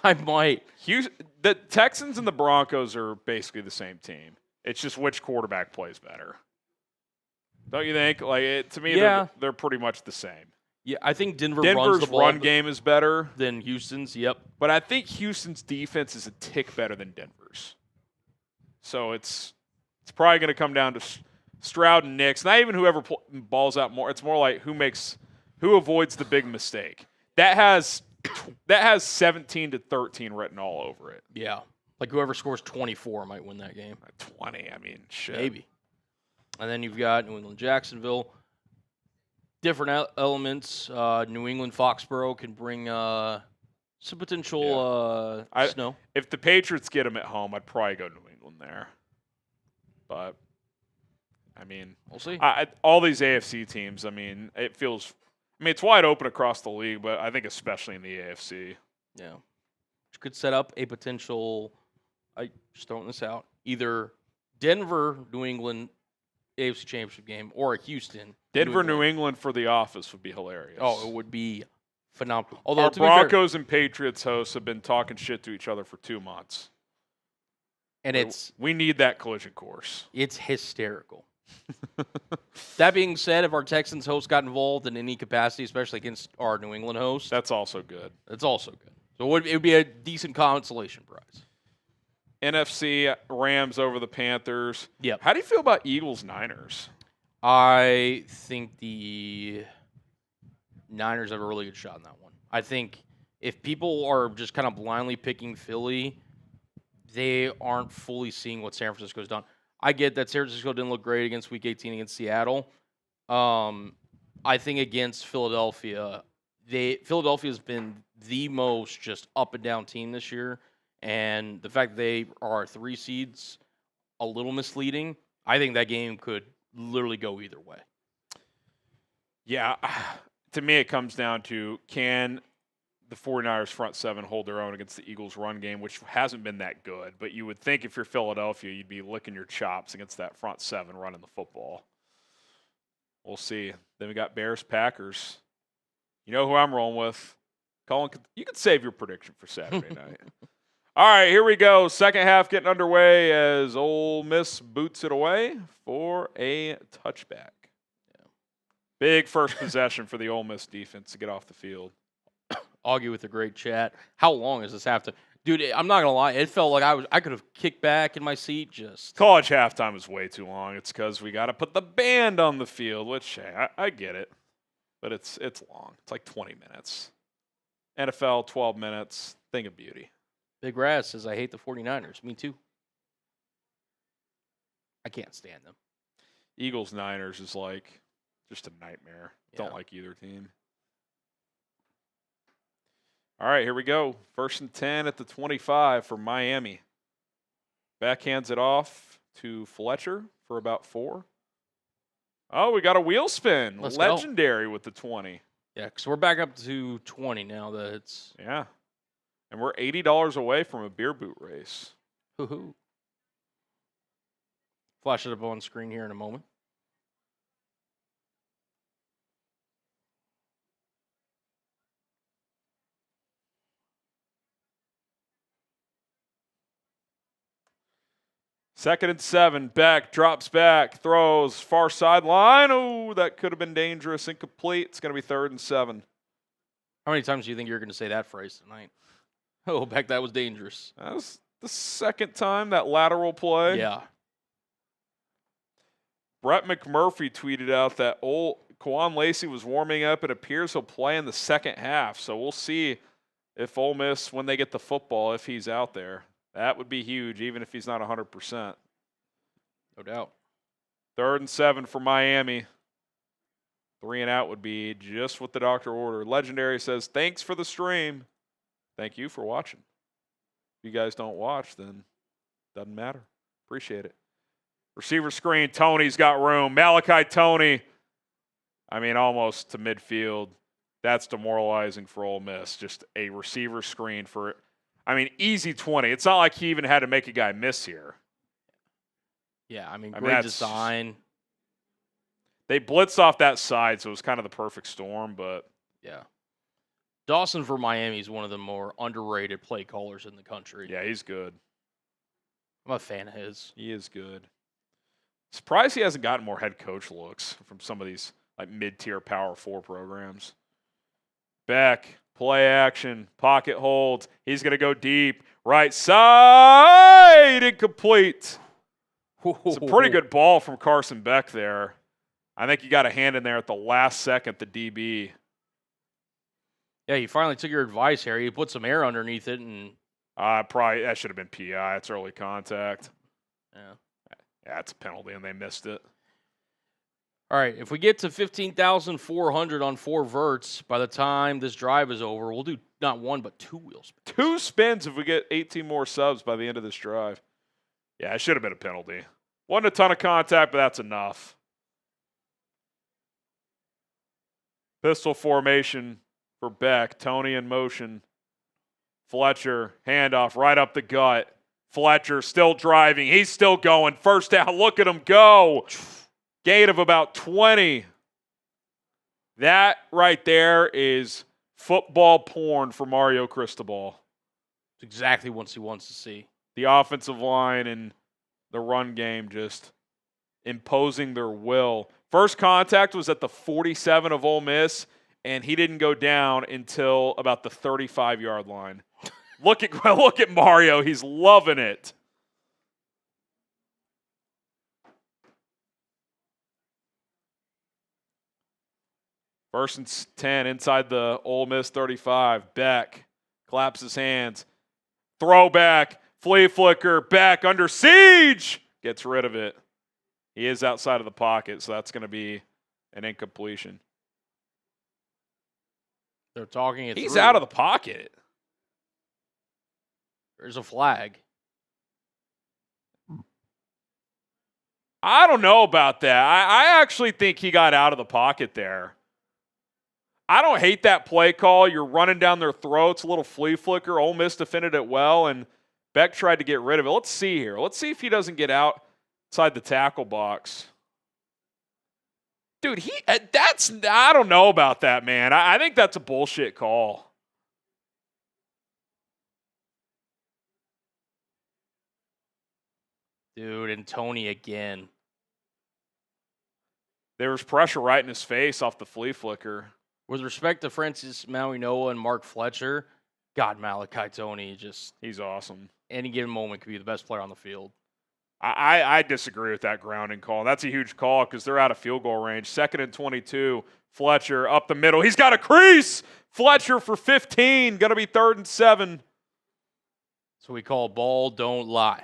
I might. The Texans and the Broncos are basically the same team. It's just which quarterback plays better. Don't you think? To me, they're pretty much the same. Yeah, I think Denver's runs the ball run game is better than Houston's. Yep. But I think Houston's defense is a tick better than Denver's. So it's probably going to come down to Stroud and Nix. Not even whoever balls out more. It's more like who avoids the big mistake. That has 17-13 written all over it. Yeah. Whoever scores 24 might win that game. 20, I mean, shit. Maybe. And then you've got New England, Jacksonville. Different elements. New England, Foxborough can bring some potential snow. If the Patriots get them at home, I'd probably go New England there. But, I mean, we'll see. All these AFC teams, it feels – it's wide open across the league, but I think especially in the AFC. Yeah. Which could set up a potential – just throwing this out. Either Denver, New England – AFC Championship game or a Houston. Denver, New England for the office would be hilarious. Oh, it would be phenomenal. Although our Broncos and Patriots hosts have been talking shit to each other for 2 months. And we need that collision course. It's hysterical. That being said, if our Texans host got involved in any capacity, especially against our New England host, that's also good. It's also good. So it would be a decent consolation prize. NFC, Rams over the Panthers. Yep. How do you feel about Eagles-Niners? I think the Niners have a really good shot in that one. I think if people are just kind of blindly picking Philly, they aren't fully seeing what San Francisco's done. I get that San Francisco didn't look great against Week 18 against Seattle. I think against Philadelphia, Philadelphia's been the most just up and down team this year. And the fact that they are 3 seeds, a little misleading. I think that game could literally go either way. Yeah. To me, it comes down to can the 49ers front seven hold their own against the Eagles run game, which hasn't been that good. But you would think if you're Philadelphia, you'd be licking your chops against that front seven running the football. We'll see. Then we got Bears-Packers. You know who I'm rolling with. Colin, you can save your prediction for Saturday night. All right, here we go. Second half getting underway as Ole Miss boots it away for a touchback. Yeah. Big first possession for the Ole Miss defense to get off the field. Augie with a great chat. How long does this have to? Dude, I'm not going to lie. It felt like I could have kicked back in my seat just. College halftime is way too long. It's because we got to put the band on the field, which, hey, I get it. But it's long. It's like 20 minutes. NFL, 12 minutes. Thing of beauty. Big Raz says, I hate the 49ers. Me too. I can't stand them. Eagles-Niners is like just a nightmare. Yeah. Don't like either team. All right, here we go. 1st and 10 at the 25 for Miami. Backhands it off to Fletcher for about 4. Oh, we got a wheel spin. Let's Legendary with the 20. Yeah, because we're back up to 20 now. Yeah. And we're $80 away from a beer boot race. Hoo-hoo. Flash it up on screen here in a moment. Second and 7. Beck drops back, throws far sideline. Oh, that could have been dangerous. Incomplete. It's going to be 3rd and 7. How many times do you think you're going to say that phrase tonight? Oh, Beck, that was dangerous. That was the second time that lateral play. Yeah. Brett McMurphy tweeted out that Kewan Lacy was warming up. It appears he'll play in the second half. So we'll see if Ole Miss, when they get the football, if he's out there. That would be huge, even if he's not 100%. No doubt. 3rd and 7 for Miami. 3 and out would be just what the doctor ordered. Legendary says, thanks for the stream. Thank you for watching. If you guys don't watch, then doesn't matter. Appreciate it. Receiver screen, Toney's got room. Malachi Toney, almost to midfield. That's demoralizing for Ole Miss. Just a receiver screen for, easy 20. It's not like he even had to make a guy miss here. Yeah, great design. They blitzed off that side, so it was kind of the perfect storm, but. Yeah. Dawson for Miami is one of the more underrated play callers in the country. Yeah, he's good. I'm a fan of his. He is good. Surprised he hasn't gotten more head coach looks from some of these mid-tier Power 4 programs. Beck, play action, pocket holds. He's going to go deep. Right side, incomplete. It's a pretty good ball from Carson Beck there. I think you got a hand in there at the last second, the DB. Yeah, you finally took your advice, Harry. You put some air underneath it, and probably that should have been PI. It's early contact. Yeah, it's a penalty, and they missed it. All right, if we get to 15,400 on 4 verts by the time this drive is over, we'll do not 1 but 2 wheel spins. 2 spins if we get 18 more subs by the end of this drive. Yeah, it should have been a penalty. Wasn't a ton of contact, but that's enough. Pistol formation for Beck. Toney in motion. Fletcher, handoff right up the gut. Fletcher still driving. He's still going. First down. Look at him go. Gain of about 20. That right there is football porn for Mario Cristobal. It's exactly what he wants to see. The offensive line and the run game just imposing their will. First contact was at the 47 of Ole Miss, and he didn't go down until about the 35-yard line. Look at Mario. He's loving it. First and 10 inside the Ole Miss 35. Beck claps his hands. Throwback. Flea flicker. Beck under siege. Gets rid of it. He is outside of the pocket, so that's going to be an incompletion. They're talking it He's through. out of the pocket. There's a flag. I don't know about that. I actually think he got out of the pocket there. I don't hate that play call. You're running down their throats, a little flea flicker. Ole Miss defended it well, and Beck tried to get rid of it. Let's see here. Let's see if he doesn't get outside the tackle box. Dude, I don't know about that, man. I think that's a bullshit call. Dude, and Toney again. There was pressure right in his face off the flea flicker. With respect to Francis Mauigoa and Mark Fletcher, God, Malachi Toney he's awesome. Any given moment could be the best player on the field. I disagree with that grounding call. That's a huge call because they're out of field goal range. 2nd and 22. Fletcher up the middle. He's got a crease. Fletcher for 15. Going to be 3rd and 7. So we call ball don't lie.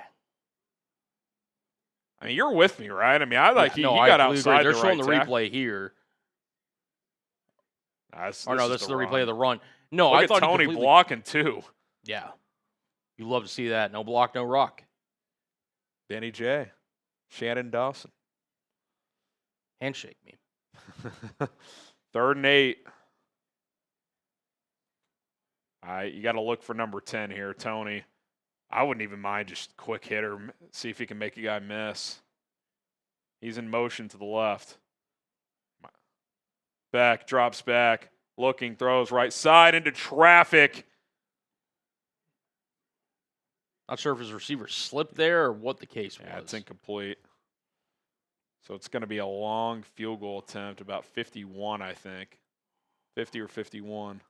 I mean, you're with me, right? I mean, he no, got I outside. They're the showing right the tackle. replay here. This is the replay of the run. No, Look I at thought Toney blocking too. Yeah, you love to see that. No block, no rock. Benny J, Shannon Dawson. Handshake me. 3rd and 8. You got to look for number 10 here, Toney. I wouldn't even mind just quick hitter, see if he can make a guy miss. He's in motion to the left. Beck drops back, looking, throws right side into traffic. Not sure if his receiver slipped there or what the case was. Yeah, it's incomplete. So it's going to be a long field goal attempt, about 51, I think. 50 or 51.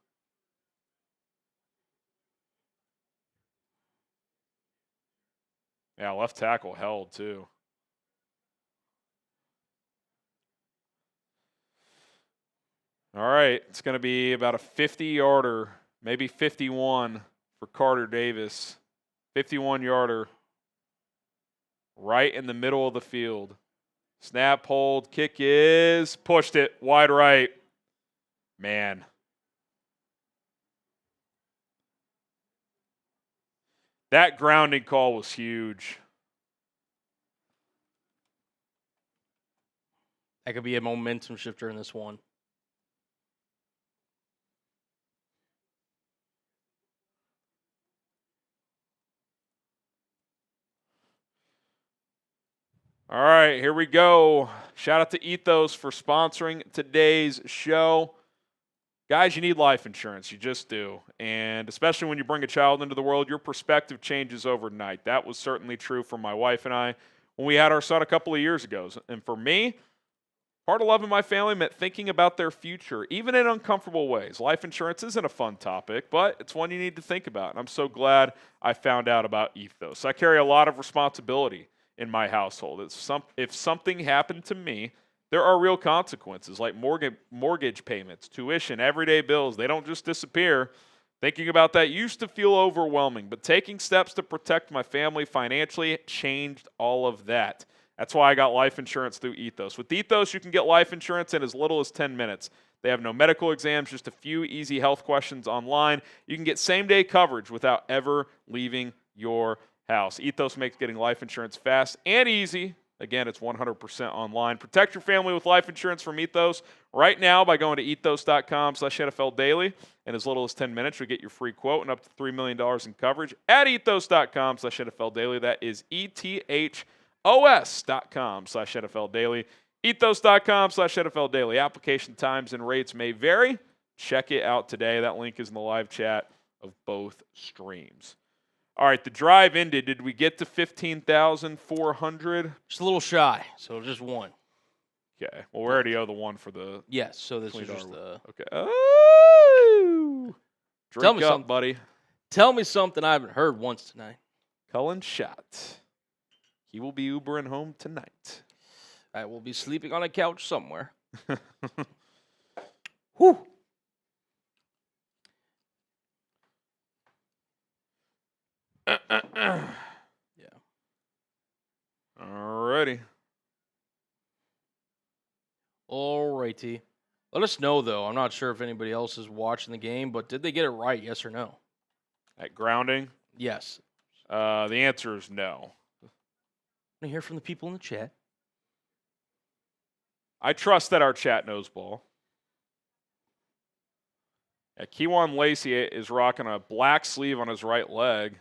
Yeah, left tackle held, too. All right, it's going to be about a 50-yarder, maybe 51 for Carter Davis. 51-yarder, right in the middle of the field. Snap, hold, kick is, pushed it, wide right. Man. That grounding call was huge. That could be a momentum shifter in this one. All right, here we go. Shout out to Ethos for sponsoring today's show. Guys, you need life insurance. You just do. And especially when you bring a child into the world, your perspective changes overnight. That was certainly true for my wife and I when we had our son a couple of years ago. And for me, part of loving my family meant thinking about their future, even in uncomfortable ways. Life insurance isn't a fun topic, but it's one you need to think about. And I'm so glad I found out about Ethos. I carry a lot of responsibility in my household. If something happened to me, there are real consequences like mortgage payments, tuition, everyday bills. They don't just disappear. Thinking about that used to feel overwhelming, but taking steps to protect my family financially changed all of that. That's why I got life insurance through Ethos. With Ethos, you can get life insurance in as little as 10 minutes. They have no medical exams, just a few easy health questions online. You can get same-day coverage without ever leaving your house. Ethos makes getting life insurance fast and easy. Again, it's 100% online. Protect your family with life insurance from Ethos right now by going to ethos.com/NFL Daily. In as little as 10 minutes, you'll get your free quote and up to $3 million in coverage at ethos.com/NFL Daily. That is ETHOS.com/NFL Daily. Ethos.com/NFL Daily. Application times and rates may vary. Check it out today. That link is in the live chat of both streams. All right, the drive ended. Did we get to 15,400? Just a little shy, so just one. Okay. Well, we already owe the one for the. Yes, so this is just the. Okay. Oh! Tell me up, something, buddy. Tell me something I haven't heard once tonight. Cullen Schott. He will be Ubering home tonight. I will be sleeping on a couch somewhere. Whew. Yeah. Alrighty. Alrighty. Let us know, though. I'm not sure if anybody else is watching the game, but did they get it right, yes or no? At grounding? Yes. The answer is no. I want to hear from the people in the chat. I trust that our chat knows ball. Yeah, Kewan Lacy is rocking a black sleeve on his right leg.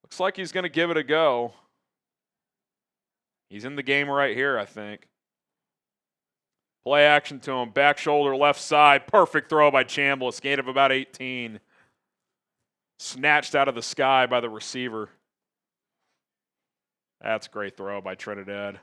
Looks like he's going to give it a go. He's in the game right here, I think. Play action to him. Back shoulder, left side. Perfect throw by Chambliss. Gain of about 18. Snatched out of the sky by the receiver. That's a great throw by Trinidad.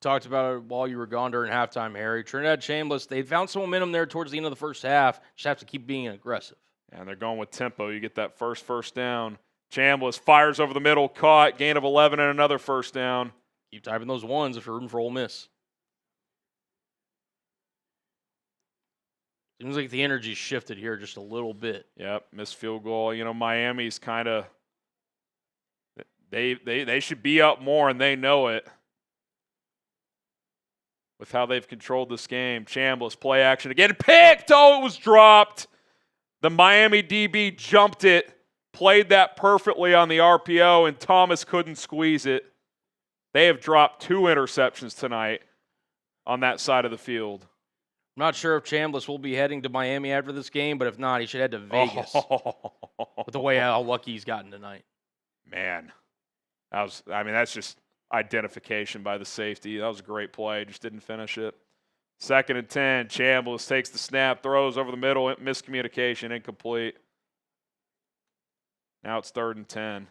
Talked about it while you were gone during halftime, Harry. Trinidad Chambliss, they found some momentum there towards the end of the first half. Just have to keep being aggressive. And they're going with tempo. You get that first down. Chambliss fires over the middle, caught. Gain of 11 and another first down. Keep typing those ones if you're rooting for Ole Miss. Seems like the energy shifted here just a little bit. Yep, missed field goal. You know, Miami's kind of they should be up more, and they know it. With how they've controlled this game. Chambliss, play action again. Picked! Oh, it was dropped. The Miami DB jumped it, played that perfectly on the RPO, and Thomas couldn't squeeze it. They have dropped 2 interceptions tonight on that side of the field. I'm not sure if Chambliss will be heading to Miami after this game, but if not, he should head to Vegas. With the way how lucky he's gotten tonight. Man, that's just identification by the safety. That was a great play. Just didn't finish it. 2nd and 10. Chambliss takes the snap, throws over the middle, miscommunication, incomplete. Now it's 3rd and 10.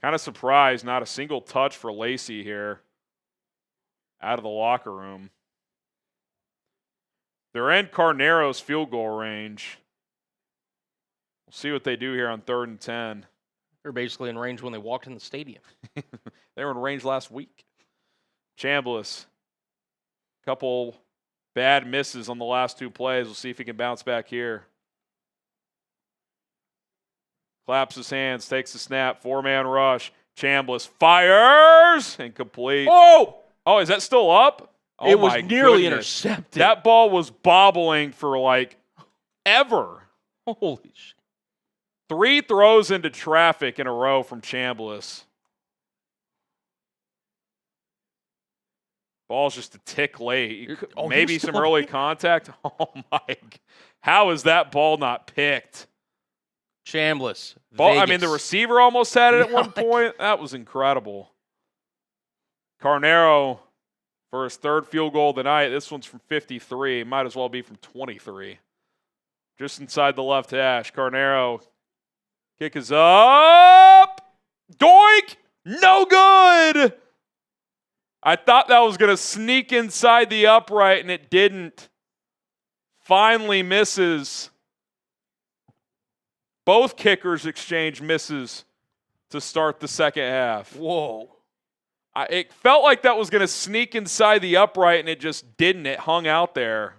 Kind of surprised, not a single touch for Lacy here out of the locker room. They're in Carnero's field goal range. We'll see what they do here on 3rd and 10. They're basically in range when they walked in the stadium. They were in range last week. Chambliss, couple bad misses on the last 2 plays. We'll see if he can bounce back here. Claps his hands, takes the snap, 4-man rush. Chambliss fires, incomplete. Oh! Oh, is that still up? Oh, it was nearly goodness. intercepted. That ball was bobbling for like ever. Holy shit. 3 throws into traffic in a row from Chambliss. Ball's just a tick late. Maybe some early contact. Oh, my. How is that ball not picked? Chambliss. The receiver almost had it at one point. That was incredible. Carnero for his 3rd field goal of the night. This one's from 53. Might as well be from 23. Just inside the left hash. Carnero. Kick is up. Doink! No good! I thought that was going to sneak inside the upright, and it didn't. Finally misses. Both kickers exchange misses to start the second half. Whoa. It felt like that was going to sneak inside the upright, and it just didn't. It hung out there.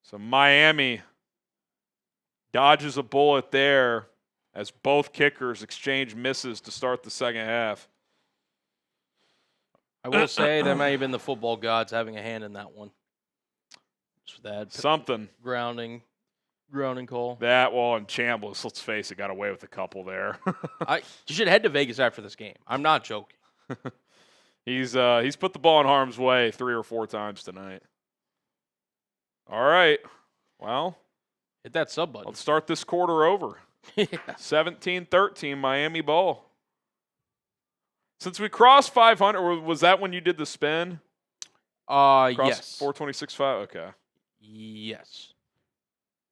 So Miami dodges a bullet there as both kickers exchange misses to start the second half. I will say that may have been the football gods having a hand in that one. Just that something. Grounding call. That, well, and Chambliss, let's face it, got away with a couple there. You should head to Vegas after this game. I'm not joking. He's put the ball in harm's way 3 or 4 times tonight. All right. Well, hit that sub button. Let's start this quarter over. Yeah. 17-13, Miami ball. Since we crossed 500, was that when you did the spin? Yes. 426.5. Okay. Yes.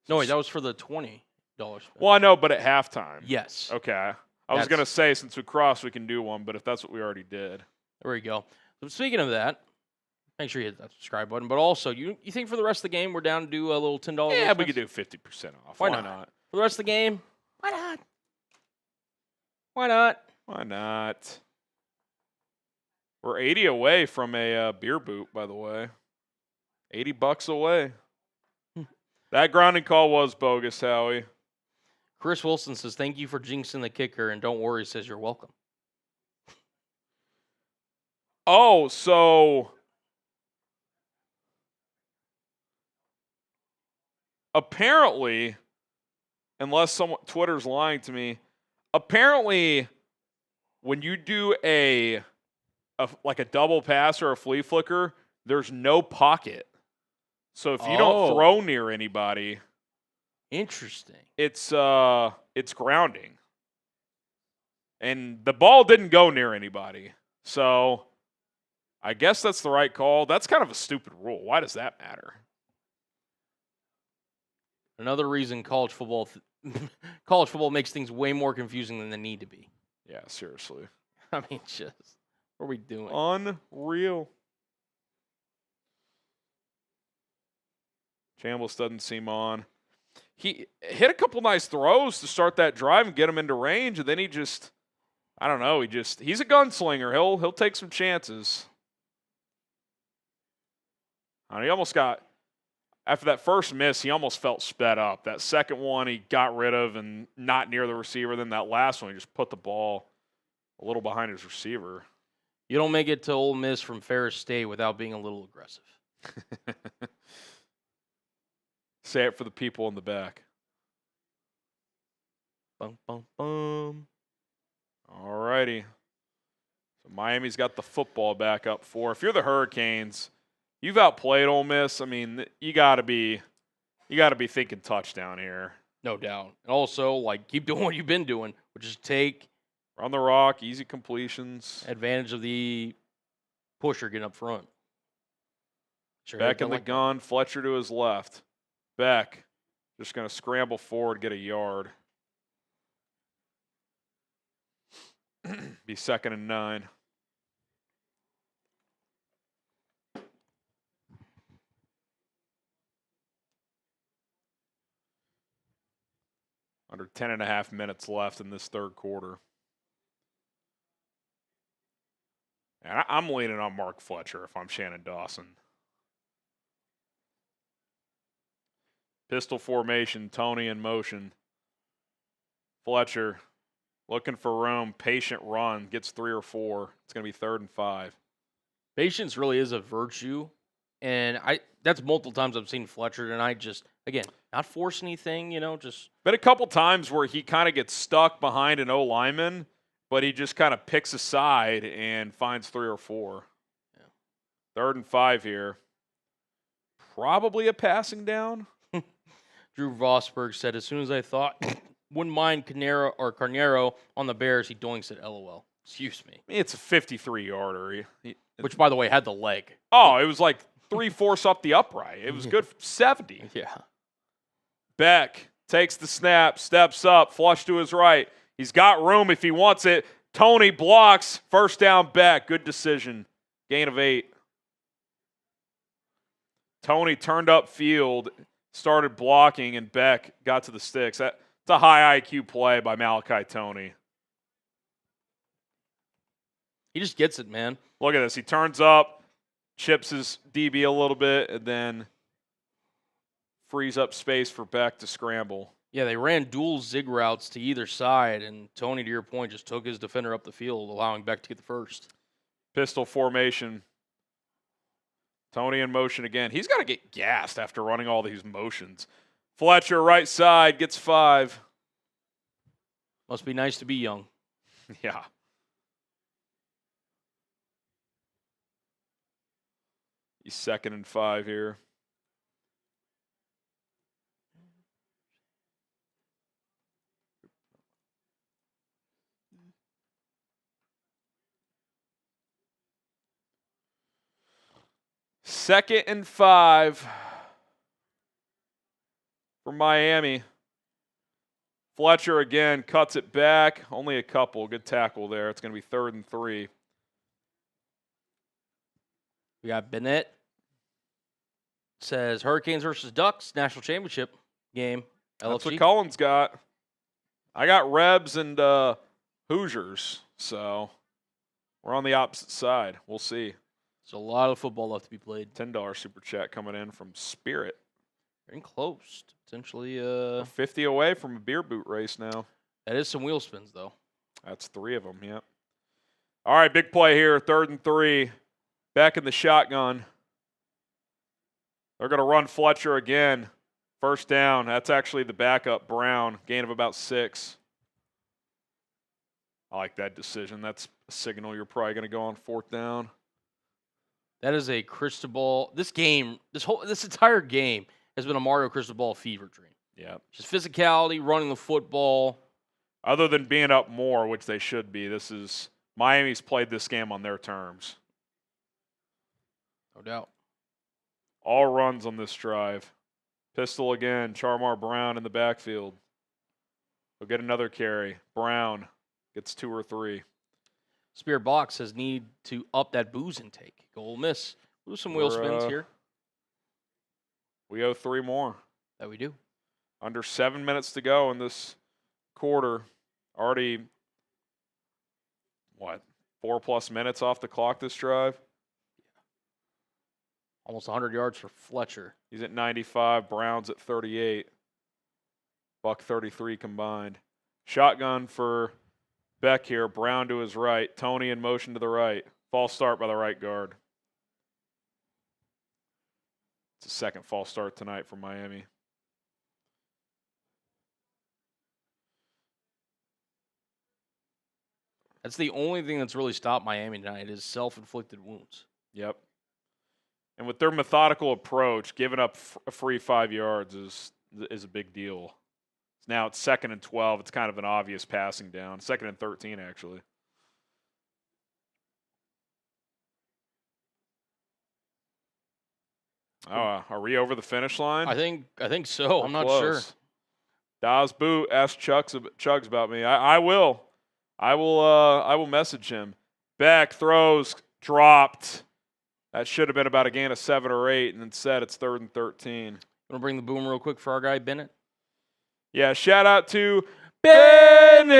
No, wait, that was for the $20 spin. Well, I know, but at halftime. Yes. Okay. I was going to say, since we crossed, we can do one, but if that's what we already did. There we go. So speaking of that, make sure you hit that subscribe button. But also, you think for the rest of the game, we're down to do a little $10? Yeah, we could do 50% off. Why not? For the rest of the game, why not? Why not? Why not? We're 80 away from a beer boot, by the way. $80 away. That grounding call was bogus, Howie. Chris Wilson says, thank you for jinxing the kicker, and don't worry, says you're welcome. Oh, so apparently, unless Twitter's lying to me, apparently when you do like a double pass or a flea flicker, there's no pocket. So if you don't throw near anybody, interesting. It's grounding. And the ball didn't go near anybody. So I guess that's the right call. That's kind of a stupid rule. Why does that matter? Another reason college football makes things way more confusing than they need to be. Yeah, seriously. I mean, just what are we doing? Unreal. Chambliss doesn't seem on. He hit a couple nice throws to start that drive and get him into range, and then he just, I don't know, he's a gunslinger. He'll take some chances. He almost got, after that first miss, he almost felt sped up. That second one he got rid of and not near the receiver. Then that last one, he just put the ball a little behind his receiver. You don't make it to Ole Miss from Ferris State without being a little aggressive. Say it for the people in the back. Bum, bum, bum. All righty. So Miami's got the football back up 4. If you're the Hurricanes, you've outplayed Ole Miss. I mean, you got to be thinking touchdown here. No doubt. And also, like, keep doing what you've been doing, which is take on the rock, easy completions, advantage of the pusher getting up front. Sure, Beck in the gun, Fletcher to his left. Beck just going to scramble forward, get a yard. Be 2nd and 9. Under 10.5 minutes left in this third quarter. And I'm leaning on Mark Fletcher if I'm Shannon Dawson. Pistol formation, Toney in motion. Fletcher looking for room, patient run, gets 3 or 4. It's going to be 3rd and 5. Patience really is a virtue. And that's multiple times I've seen Fletcher tonight just, again, not force anything, just. Been a couple times where he kind of gets stuck behind an O lineman, but he just kind of picks a side and finds 3 or 4. Yeah. 3rd and 5 here. Probably a passing down. Drew Vosberg said, as soon as I thought, wouldn't mind Carnero on the Bears, he doinks at LOL. Excuse me. It's a 53-yarder. Which, by the way, had the leg. Oh, it was like 3/4 up the upright. It was good for 70. Yeah. Beck takes the snap, steps up, flush to his right. He's got room if he wants it. Toney blocks. 1st down, Beck. Good decision. Gain of 8. Toney turned up field, started blocking, and Beck got to the sticks. That's a high IQ play by Malachi Toney. He just gets it, man. Look at this. He turns up, chips his DB a little bit, and then frees up space for Beck to scramble. Yeah, they ran dual zig routes to either side, and Toney, to your point, just took his defender up the field, allowing Beck to get the first. Pistol formation. Toney in motion again. He's got to get gassed after running all these motions. Fletcher, right side, gets 5. Must be nice to be young. Yeah. He's 2nd and 5 here. Second and 5 for Miami. Fletcher again cuts it back. Only a couple. Good tackle there. It's going to be 3rd and 3. We got Bennett. Says Hurricanes versus Ducks, national championship game. LFG. That's what Cullen's got. I got Rebs and Hoosiers, so we're on the opposite side. We'll see. There's a lot of football left to be played. $10 super chat coming in from Spirit. Getting close. Potentially We're 50 away from a beer boot race now. That is some wheel spins, though. That's 3 of them, yep. All right, big play here, 3rd and 3. Back in the shotgun. They're going to run Fletcher again. 1st down. That's actually the backup, Brown. Gain of about 6. I like that decision. That's a signal you're probably going to go on 4th down. That is a Cristobal. This entire game has been a Mario Cristobal fever dream. Yeah. Just physicality, running the football. Other than being up more, which they should be, Miami's played this game on their terms. No doubt. All runs on this drive. Pistol again. Charmar Brown in the backfield. He'll get another carry. Brown gets 2 or 3. Spirit Box says need to up that booze intake. Go Ole Miss. We'll do some wheel spins here. We owe 3 more. That we do. Under 7 minutes to go in this quarter. Already, 4+ minutes off the clock this drive? Almost 100 yards for Fletcher. He's at 95. Brown's at 38. $133 combined. Shotgun for Beck here. Brown to his right. Toney in motion to the right. False start by the right guard. It's a second false start tonight for Miami. That's the only thing that's really stopped Miami tonight is self-inflicted wounds. Yep. And with their methodical approach, giving up a free 5 yards is a big deal. Now it's 2nd and 12. It's kind of an obvious passing down. 2nd and 13, actually. Are we over the finish line? I think so. I'm not sure. Das Boot asked Chugs about me. I will. I will message him. Beck throws, dropped. That should have been about a gain of 7 or 8, and instead it's 3rd and 13. Want to bring the boom real quick for our guy Bennett? Yeah, shout out to Bennett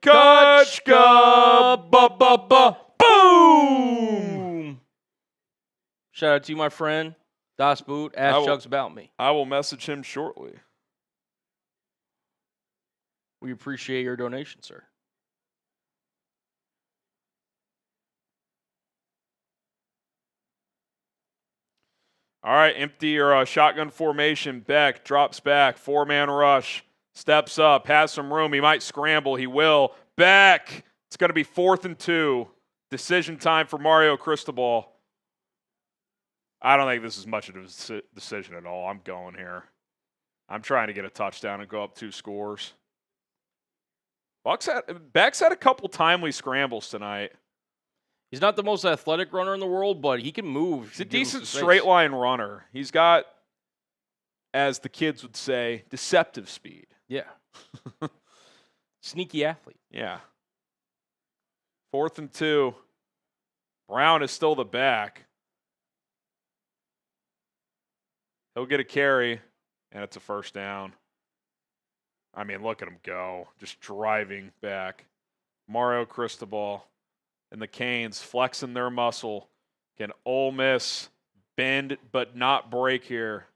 Kutchka. Boom! Shout out to you, my friend. Das Boot, ask Chugs about me. I will message him shortly. We appreciate your donation, sir. All right, empty or shotgun formation. Beck drops back. 4-man rush. Steps up. Has some room. He might scramble. He will. Beck. It's going to be 4th and 2. Decision time for Mario Cristobal. I don't think this is much of a decision at all. I'm going here. I'm trying to get a touchdown and go up 2 scores. Beck's had a couple timely scrambles tonight. He's not the most athletic runner in the world, but he can move. He's a decent straight line runner. He's got, as the kids would say, deceptive speed. Yeah. Sneaky athlete. Yeah. 4th and 2. Brown is still the back. He'll get a carry, and it's a 1st down. I mean, look at him go. Just driving back. Mario Cristobal and the Canes flexing their muscle. Can Ole Miss bend but not break here?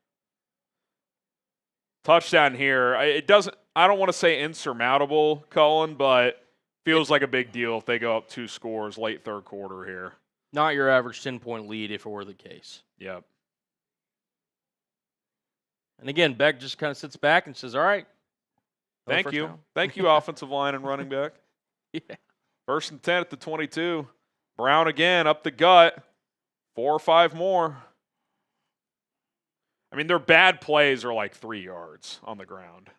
Touchdown here. I don't want to say insurmountable, Cullen, but feels like a big deal if they go up 2 scores late 3rd quarter here. Not your average 10-point lead if it were the case. Yep. And again, Beck just kind of sits back and says, all right. Thank you. Thank you, offensive line and running back. Yeah. 1st and 10 at the 22. Brown again up the gut. 4 or 5 more. I mean, their bad plays are like 3 yards on the ground.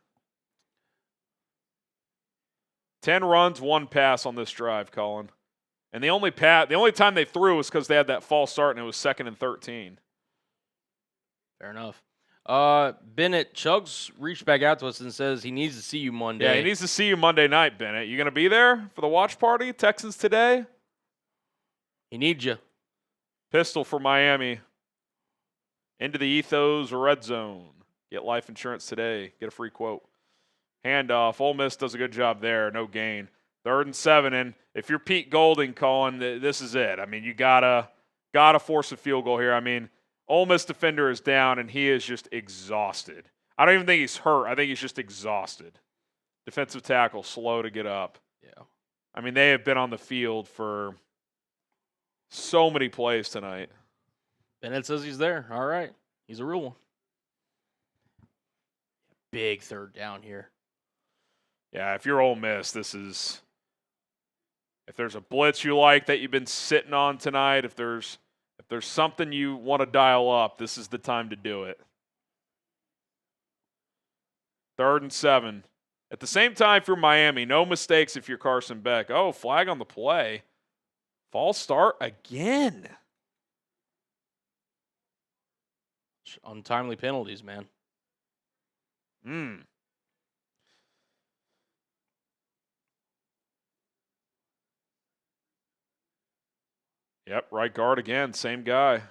10 runs, 1 pass on this drive, Colin. And the only time they threw was because they had that false start, and it was 2nd and 13. Fair enough. Bennett, Chugs reached back out to us and says he needs to see you Monday. Yeah, he needs to see you Monday night, Bennett. You going to be there for the watch party? Texans today? He needs you. Pistol for Miami. Into the Ethos red zone. Get life insurance today. Get a free quote. Handoff. Ole Miss does a good job there. No gain. 3rd and 7. And if you're Pete Golding, Colin, this is it. I mean, you gotta force a field goal here. I mean, Ole Miss defender is down, and he is just exhausted. I don't even think he's hurt. I think he's just exhausted. Defensive tackle, slow to get up. Yeah. I mean, they have been on the field for so many plays tonight. Bennett says he's there. All right. He's a real one. Big 3rd down here. Yeah, if you're Ole Miss, this is If there's a blitz you like that you've been sitting on tonight, if there's something you want to dial up, this is the time to do it. 3rd and 7. At the same time, if you're Miami, no mistakes if you're Carson Beck. Oh, flag on the play. False start again. Untimely penalties, man. Yep, right guard again, same guy.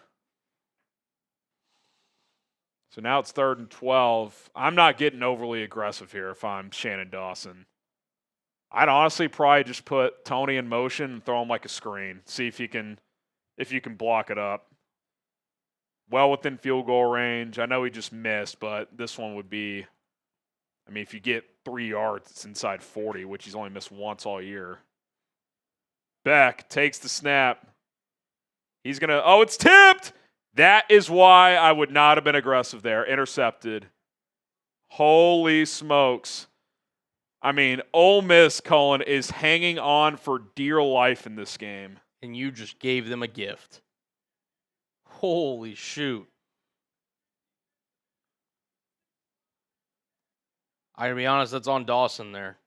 So now it's 3rd and 12. I'm not getting overly aggressive here if I'm Shannon Dawson. I'd honestly probably just put Toney in motion and throw him like a screen. See if you can block it up. Well within field goal range. I know he just missed, but this one would be, I mean, if you get 3 yards, it's inside 40, which he's only missed once all year. Beck takes the snap. He's going to, oh, it's tipped! That is why I would not have been aggressive there. Intercepted. Holy smokes. I mean, Ole Miss, Cullen, is hanging on for dear life in this game. And you just gave them a gift. Holy shoot. I gotta be honest, that's on Dawson there.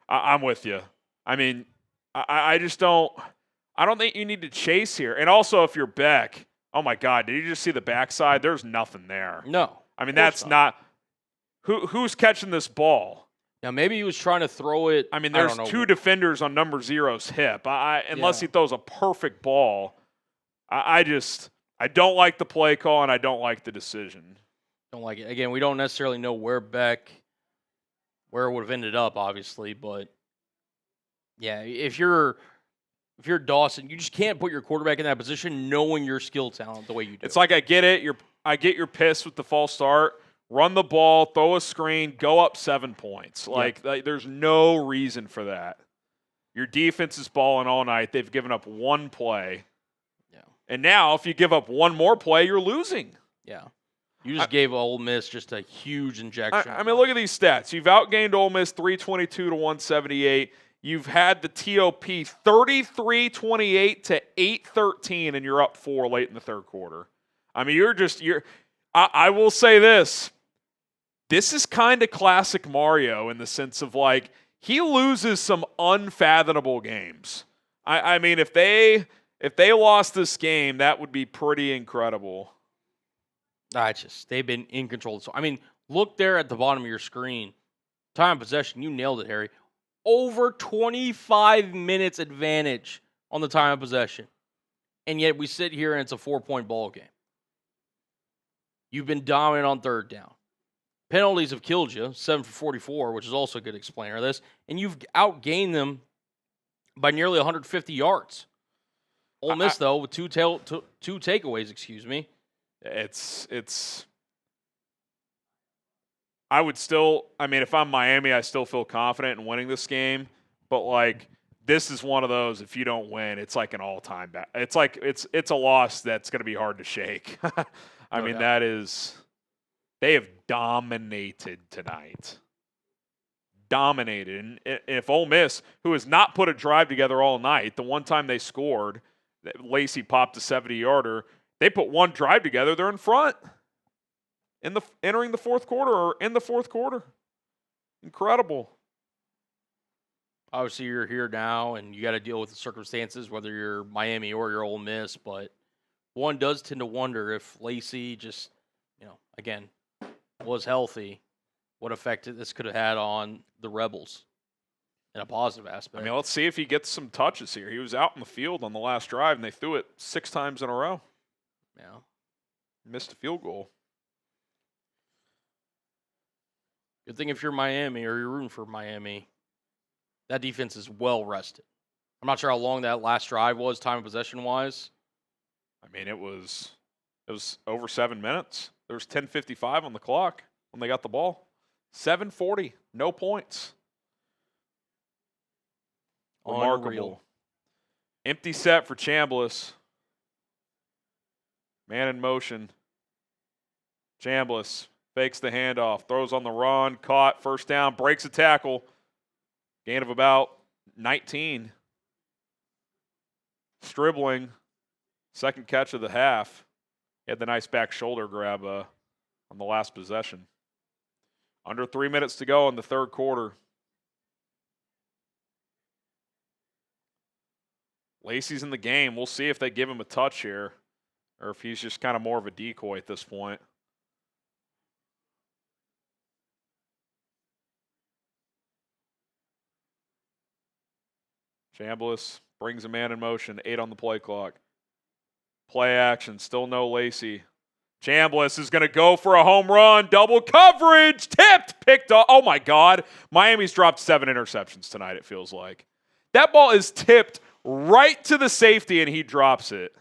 I'm with you. I mean, I just don't – I don't think you need to chase here. And also, if you're Beck, oh, my God, did you just see the backside? There's nothing there. No. I mean, that's not – who's catching this ball? Now, maybe he was trying to throw it. I mean, there's 2 defenders on number 0's hip. Unless he throws a perfect ball, I don't like the play call, and I don't like the decision. Don't like it. Again, we don't necessarily know where it would have ended up, obviously, but yeah, if you're Dawson, you just can't put your quarterback in that position knowing your skill talent the way you do. It's like I get it. I get you're pissed with the false start. Run the ball, throw a screen, go up 7 points. Like there's no reason for that. Your defense is balling all night. They've given up 1 play. Yeah. And now if you give up 1 more play, you're losing. Yeah. You just gave Ole Miss just a huge injection. I mean, look at these stats. You've outgained Ole Miss 322 to 178. You've had the TOP 33-28 to 8-13, and you're up 4 late in the 3rd quarter. I mean, I will say this. This is kind of classic Mario in the sense of, like, he loses some unfathomable games. I mean, if they lost this game, that would be pretty incredible. They've been in control. So, I mean, look there at the bottom of your screen. Time of possession, you nailed it, Harry. Over 25 minutes advantage on the time of possession. And yet we sit here and it's a 4-point ball game. You've been dominant on 3rd down. Penalties have killed you, 7 for 44, which is also a good explainer of this. And you've outgained them by nearly 150 yards. Ole Miss, though, with two takeaways, excuse me. It's I would still, I mean, if I'm Miami, I still feel confident in winning this game. But, like, this is one of those, if you don't win, it's like an all-time – it's like it's a loss that's going to be hard to shake. I mean, that is – they have dominated tonight. Dominated. And if Ole Miss, who has not put a drive together all night, the one time they scored, Lacy popped a 70-yarder, they put 1 drive together, they're in front. Entering the 4th quarter or in the 4th quarter. Incredible. Obviously, you're here now, and you got to deal with the circumstances, whether you're Miami or you're Ole Miss. But one does tend to wonder if Lacy just, again, was healthy, what effect this could have had on the Rebels in a positive aspect. I mean, let's see if he gets some touches here. He was out in the field on the last drive, and they threw it 6 times in a row. Yeah. Missed a field goal. Good thing if you're Miami or you're rooting for Miami, that defense is well rested. I'm not sure how long that last drive was, time of possession wise. I mean, it was over 7 minutes. There was 10:55 on the clock when they got the ball. 7:40, no points. Remarkable. Unreal. Empty set for Chambliss. Man in motion. Chambliss fakes the handoff, throws on the run, caught, first down, breaks a tackle. Gain of about 19. Stribling, second catch of the half. He had the nice back shoulder grab on the last possession. Under 3 minutes to go in the third quarter. Lacy's in the game. We'll see if they give him a touch here or if he's just kind of more of a decoy at this point. Chambliss brings a man in motion, 8 on the play clock. Play action, still no Lacy. Chambliss is going to go for a home run. Double coverage, tipped, picked up. Oh, my God. Miami's dropped 7 interceptions tonight, it feels like. That ball is tipped right to the safety, and he drops it.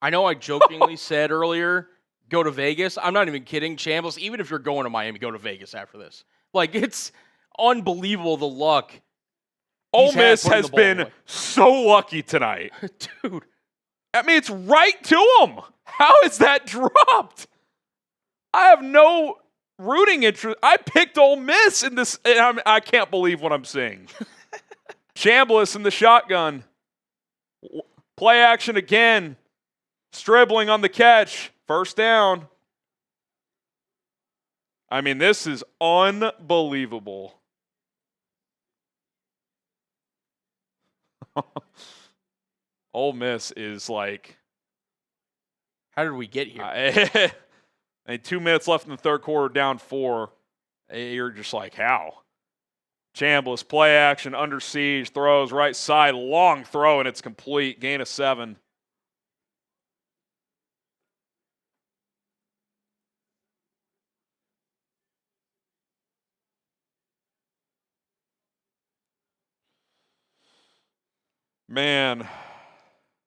I know I jokingly said earlier, go to Vegas. I'm not even kidding. Chambliss, even if you're going to Miami, go to Vegas after this. Like, it's unbelievable the luck. Ole Miss has been so lucky tonight. Dude. I mean, it's right to him. How is that dropped? I have no rooting interest. I picked Ole Miss in this, and I can't believe what I'm seeing. Chambliss in the shotgun. Play action again. Stribling on the catch. First down. I mean, this is unbelievable. Ole Miss is like... How did we get here? And 2 minutes left in the third quarter, down 4. You're just like, how? Chambliss, play action, under siege, throws, right side, long throw, and it's complete. Gain of 7. Man.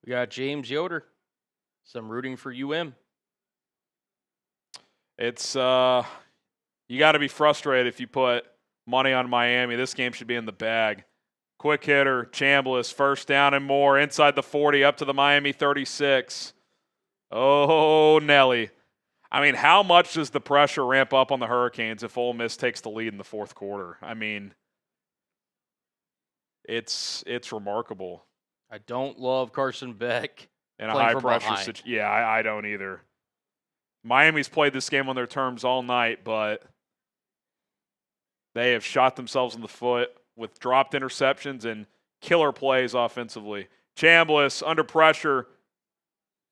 We got James Yoder. Some rooting for UM. It's, you got to be frustrated if you put money on Miami. This game should be in the bag. Quick hitter, Chambliss, first down and more, inside the 40, up to the Miami 36. Oh, Nelly. I mean, how much does the pressure ramp up on the Hurricanes if Ole Miss takes the lead in the fourth quarter? I mean, it's remarkable. I don't love Carson Beck. In a high-pressure situation. Yeah, I don't either. Miami's played this game on their terms all night, but they have shot themselves in the foot with dropped interceptions and killer plays offensively. Chambliss under pressure,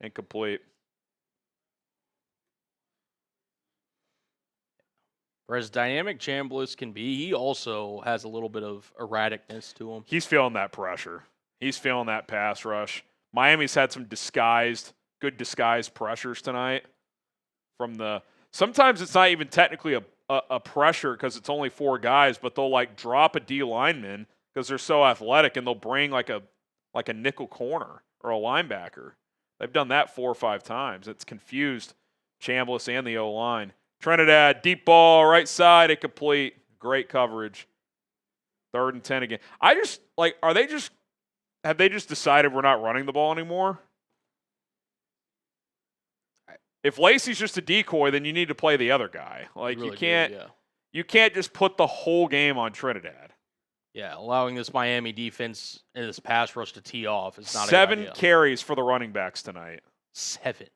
incomplete. For as dynamic Chambliss can be, he also has a little bit of erraticness to him. He's feeling that pressure. He's feeling that pass rush. Miami's had some good disguised pressures tonight. Sometimes it's not even technically a pressure because it's only 4 guys, but they'll like drop a D lineman because they're so athletic, and they'll bring like a nickel corner or a linebacker. They've done that 4 or 5 times. It's confused Chambliss and the O-line. Trinidad, deep ball, right side, incomplete. Great coverage. 3rd and 10 again. Have they just decided we're not running the ball anymore? If Lacy's just a decoy, then you need to play the other guy. Like, really you can't just put the whole game on Trinidad. Yeah, allowing this Miami defense and this pass rush to tee off is not 7 carries for the running backs tonight. 7.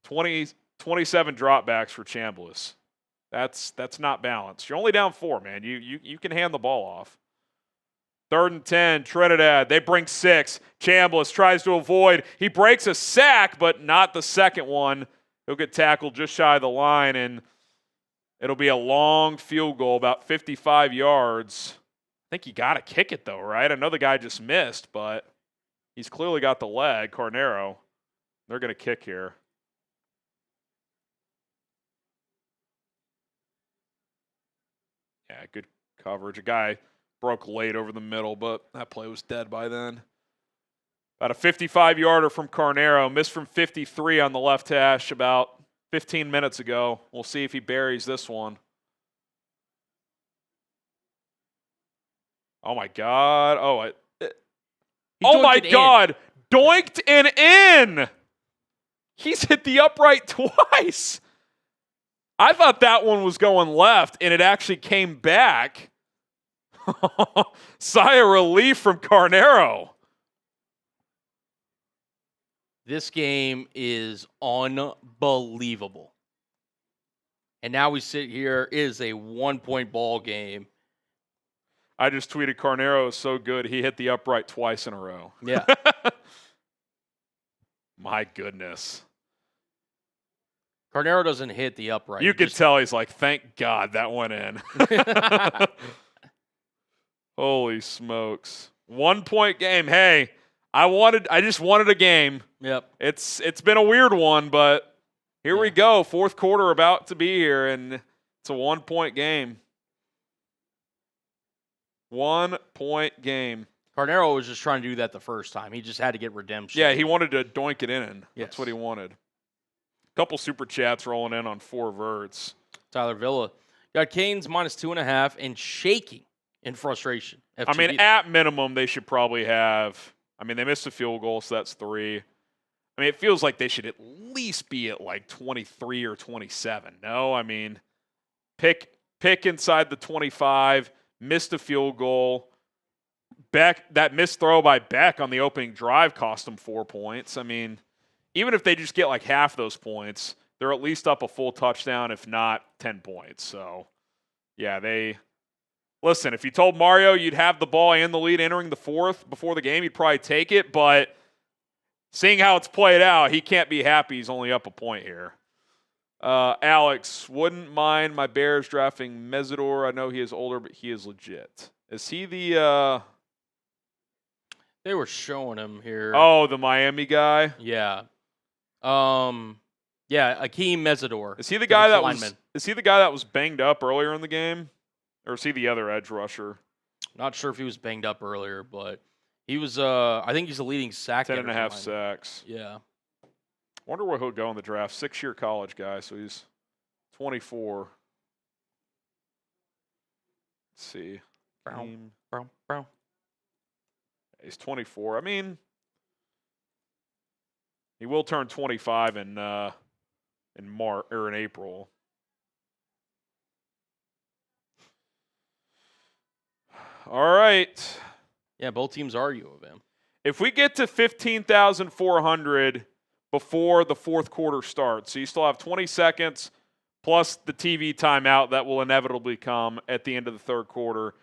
27 dropbacks for Chambliss. That's not balanced. You're only down 4, man. You can hand the ball off. 3rd and 10, Trinidad. They bring 6. Chambliss tries to avoid. He breaks a sack, but not the second one. He'll get tackled just shy of the line, and it'll be a long field goal, about 55 yards. I think you got to kick it, though, right? I know the guy just missed, but he's clearly got the leg, Carnero. They're going to kick here. Yeah, good coverage. A guy broke late over the middle, but that play was dead by then. About a 55-yarder from Carnero. Missed from 53 on the left hash about 15 minutes ago. We'll see if he buries this one. Oh, my God. Oh, my God. Doinked and in. He's hit the upright twice. I thought that one was going left, and it actually came back. Sigh of relief from Carnero. This game is unbelievable. And now we sit here. It is a 1-point ball game. I just tweeted Carnero is so good, he hit the upright twice in a row. Yeah. My goodness. Carnero doesn't hit the upright. You could tell he's like, thank God that went in. Holy smokes. 1-point game. Hey, I just wanted a game. Yep. It's been a weird one, but here we go. Fourth quarter about to be here, and it's a 1-point game. 1-point game. Carnero was just trying to do that the first time. He just had to get redemption. Yeah, he wanted to doink it in. Yes. That's what he wanted. Couple super chats rolling in on 4 verts. Tyler Villa got Canes -2.5 and shaking in frustration. I mean, at minimum, they should probably have. I mean, they missed a field goal, so that's 3. I mean, it feels like they should at least be at like 23 or 27. No, I mean, pick inside the 25. Missed a field goal. Beck, that missed throw by Beck on the opening drive cost them 4 points. I mean, even if they just get like half those points, they're at least up a full touchdown, if not 10 points. So, yeah, listen, if you told Mario you'd have the ball and the lead entering the fourth before the game, he'd probably take it. But seeing how it's played out, he can't be happy he's only up a point here. Alex, wouldn't mind my Bears drafting Mesidor. I know he is older, but he is legit. Is he the They were showing him here. Oh, the Miami guy? Yeah. Yeah, Akeem Mesidor. Is he the guy that was banged up earlier in the game? Or is he the other edge rusher? Not sure if he was banged up earlier, but he was I think he's the leading sack. 10.5 sacks. Yeah. Wonder where he'll go in the draft. 6-year college guy, so he's 24. Let's see. Brown. He's 24. I mean, he will turn 25 in March or in April. All right. Yeah, both teams are U of M. If we get to 15,400 before the fourth quarter starts, so you still have 20 seconds plus the TV timeout that will inevitably come at the end of the third quarter.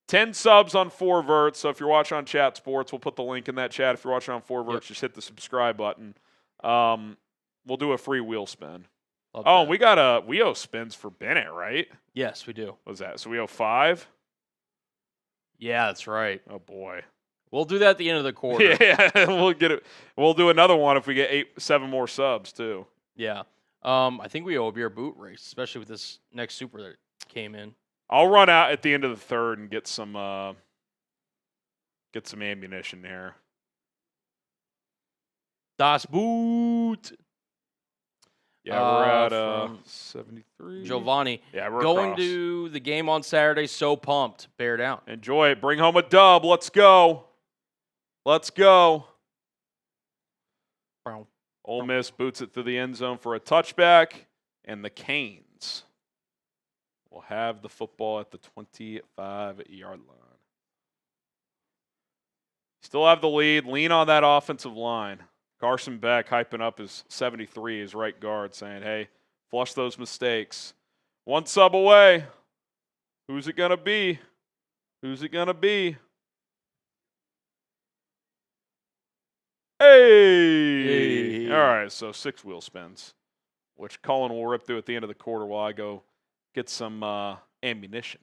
10 subs on 4 verts. So if you're watching on Chat Sports, we'll put the link in that chat. If you're watching on 4 verts, just hit the subscribe button. We'll do a free wheel spin. We got we owe spins for Bennett, right? Yes, we do. What's that? So we owe 5? Yeah, that's right. Oh, boy. We'll do that at the end of the quarter. Yeah, we'll get it. We'll do another one if we get 7 more subs, too. Yeah. I think we owe a beer boot race, especially with this next super that came in. I'll run out at the end of the third and get some ammunition here. Das Boot. Yeah, we're at 73. Giovanni. Yeah, we're going across. to the game on Saturday. So pumped. Bear down. Enjoy it. Bring home a dub. Let's go. Let's go. Ole Miss boots it through the end zone for a touchback, and the Canes will have the football at the 25-yard line. Still have the lead. Lean on that offensive line. Carson Beck hyping up his 73, his right guard, saying, hey, flush those mistakes. 1 sub away. Who's it going to be? Who's it going to be? Hey! All right, so 6 wheel spins, which Cullen will rip through at the end of the quarter while I go get some ammunition.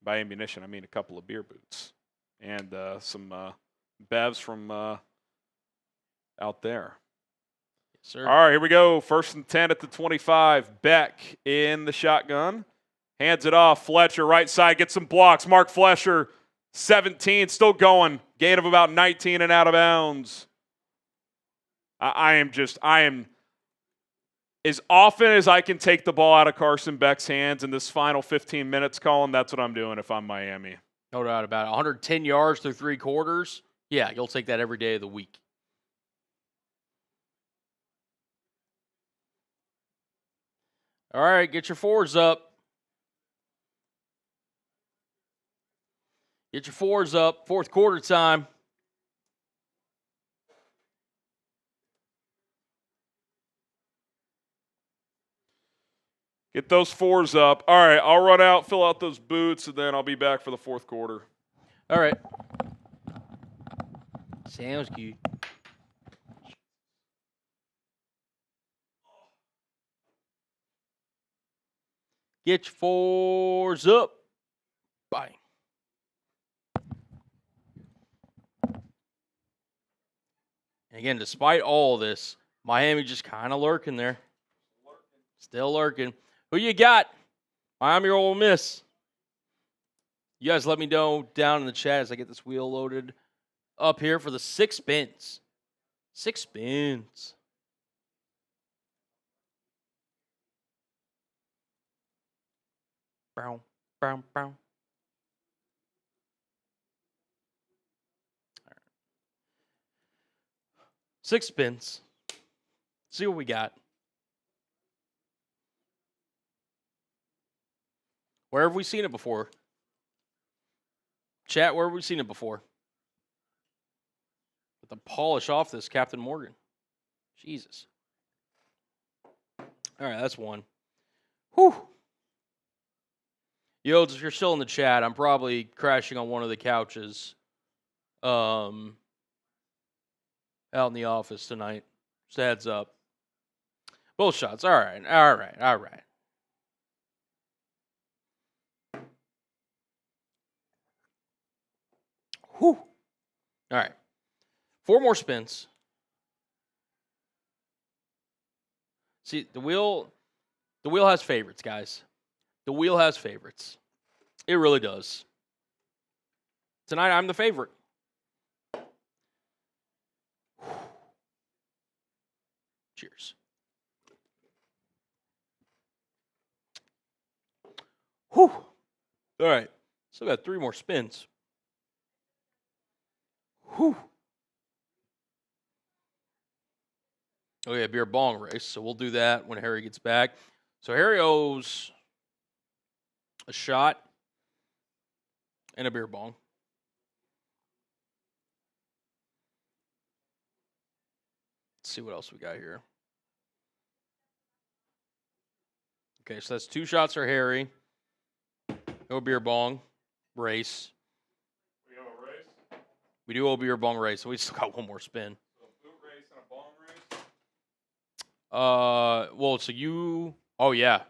By ammunition, I mean a couple of beer boots and some bevs from out there. Yes, sir. All right, here we go. 1st and 10 at the 25. Beck in the shotgun. Hands it off. Fletcher, right side, gets some blocks. Mark Fletcher, 17, still going. Gain of about 19 and out of bounds. I am as often as I can take the ball out of Carson Beck's hands in this final 15 minutes, Colin, that's what I'm doing if I'm Miami. No doubt about it. 110 yards through 3 quarters. Yeah, you'll take that every day of the week. All right, get your 4s up. Get your 4s up. Fourth quarter time. Get those 4s up. All right, I'll run out, fill out those boots, and then I'll be back for the fourth quarter. All right. Sounds good. Get your 4s up. Bye. And again, despite all this, Miami just kind of lurking there. Still lurking. Who you got? Miami or Ole Miss? You guys let me know down in the chat as I get this wheel loaded up here for the 6 spins. 6 spins. Brown, brown, brown. 6 spins. See what we got. Where have we seen it before? Chat, where have we seen it before? With the polish off this Captain Morgan. Jesus. All right, that's 1. Whew. Yo, if you're still in the chat, I'm probably crashing on one of the couches out in the office tonight. Just a heads up. Both shots. All right. Whew. All right. 4 more spins. See, the wheel has favorites, guys. The wheel has favorites. It really does. Tonight, I'm the favorite. Cheers. Whew. All right. Still got 3 more spins. Whew. Oh, yeah, beer bong race. So we'll do that when Harry gets back. So Harry owes a shot and a beer bong. Let's see what else we got here. Okay, so that's 2 shots for Harry. No beer bong race. We have a race? We do owe beer bong race, so we still got 1 more spin. So a boot race and a bong race? Well, so you... Oh, yeah.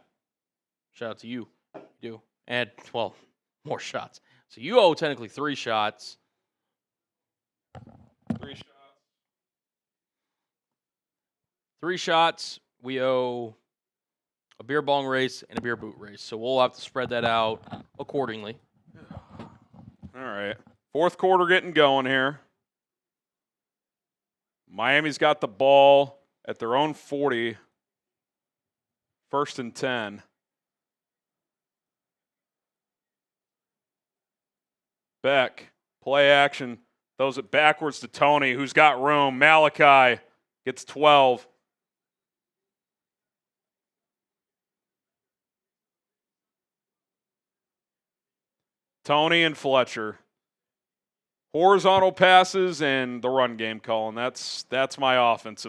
Shout out to you. You do. And, well, more shots. So you owe technically 3 shots. 3 shots. 3 shots. We owe a beer bong race and a beer boot race. So we'll have to spread that out accordingly. All right. Fourth quarter getting going here. Miami's got the ball at their own 40. 1st and 10. Beck, play action. Throws it backwards to Toney, who's got room. Malachi gets 12. Toney and Fletcher. Horizontal passes and the run game calling. That's my offense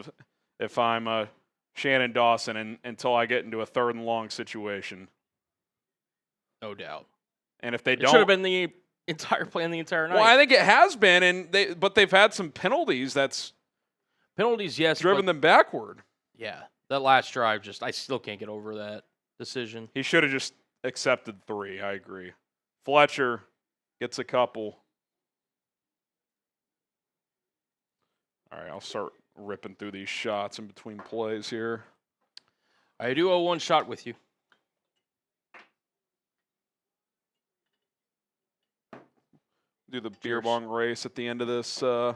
if I'm Shannon Dawson until I get into a 3rd and long situation. No doubt. And if they It don't, should have been the entire plan the entire night. well, I think it has been, but they've had some penalties that's penalties, yes, driven but, them backward. Yeah, that last drive, I still can't get over that decision. He should have just accepted 3. I agree. Fletcher gets a couple. All right, I'll start ripping through these shots in between plays here. I do owe 1 shot with you. Do the beer Cheers. bong race at the end of this. Yeah.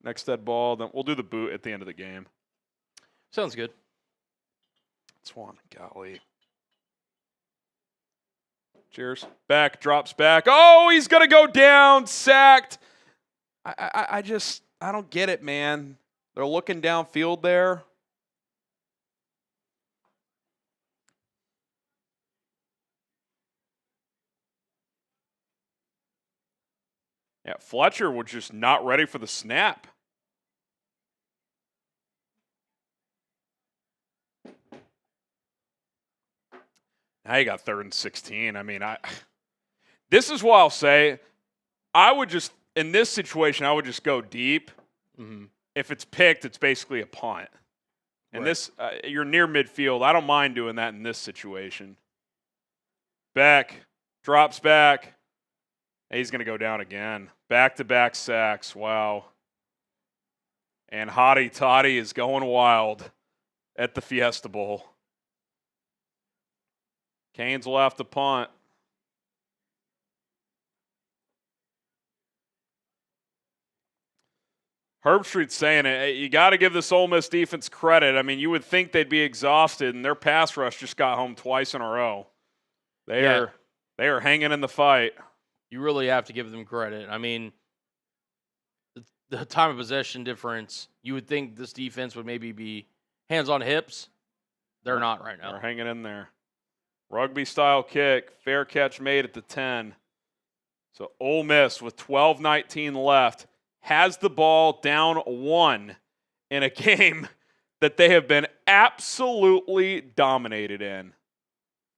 Next dead ball. Then we'll do the boot at the end of the game. Sounds good. That's 1. Golly. Cheers. Back, drops back. Oh, he's going to go down. Sacked. I don't get it, man. They're looking downfield there. Yeah, Fletcher was just not ready for the snap. Now you got 3rd and 16. I mean, this is what I'll say. I would just, in this situation, I would just go deep. Mm-hmm. If it's picked, it's basically a punt. And this, you're near midfield. I don't mind doing that in this situation. Beck drops back. He's going to go down again. Back-to-back sacks. Wow. And Hottie Toddy is going wild at the Fiesta Bowl. Canes will have to punt. Herbstreet's saying it. You got to give this Ole Miss defense credit. I mean, you would think they'd be exhausted, and their pass rush just got home twice in a row. They are hanging in the fight. You really have to give them credit. I mean, the time of possession difference, you would think this defense would maybe be hands on hips. They're not right now. They're hanging in there. Rugby-style kick. Fair catch made at the 10. So Ole Miss with 12:19 left has the ball down 1 in a game that they have been absolutely dominated in.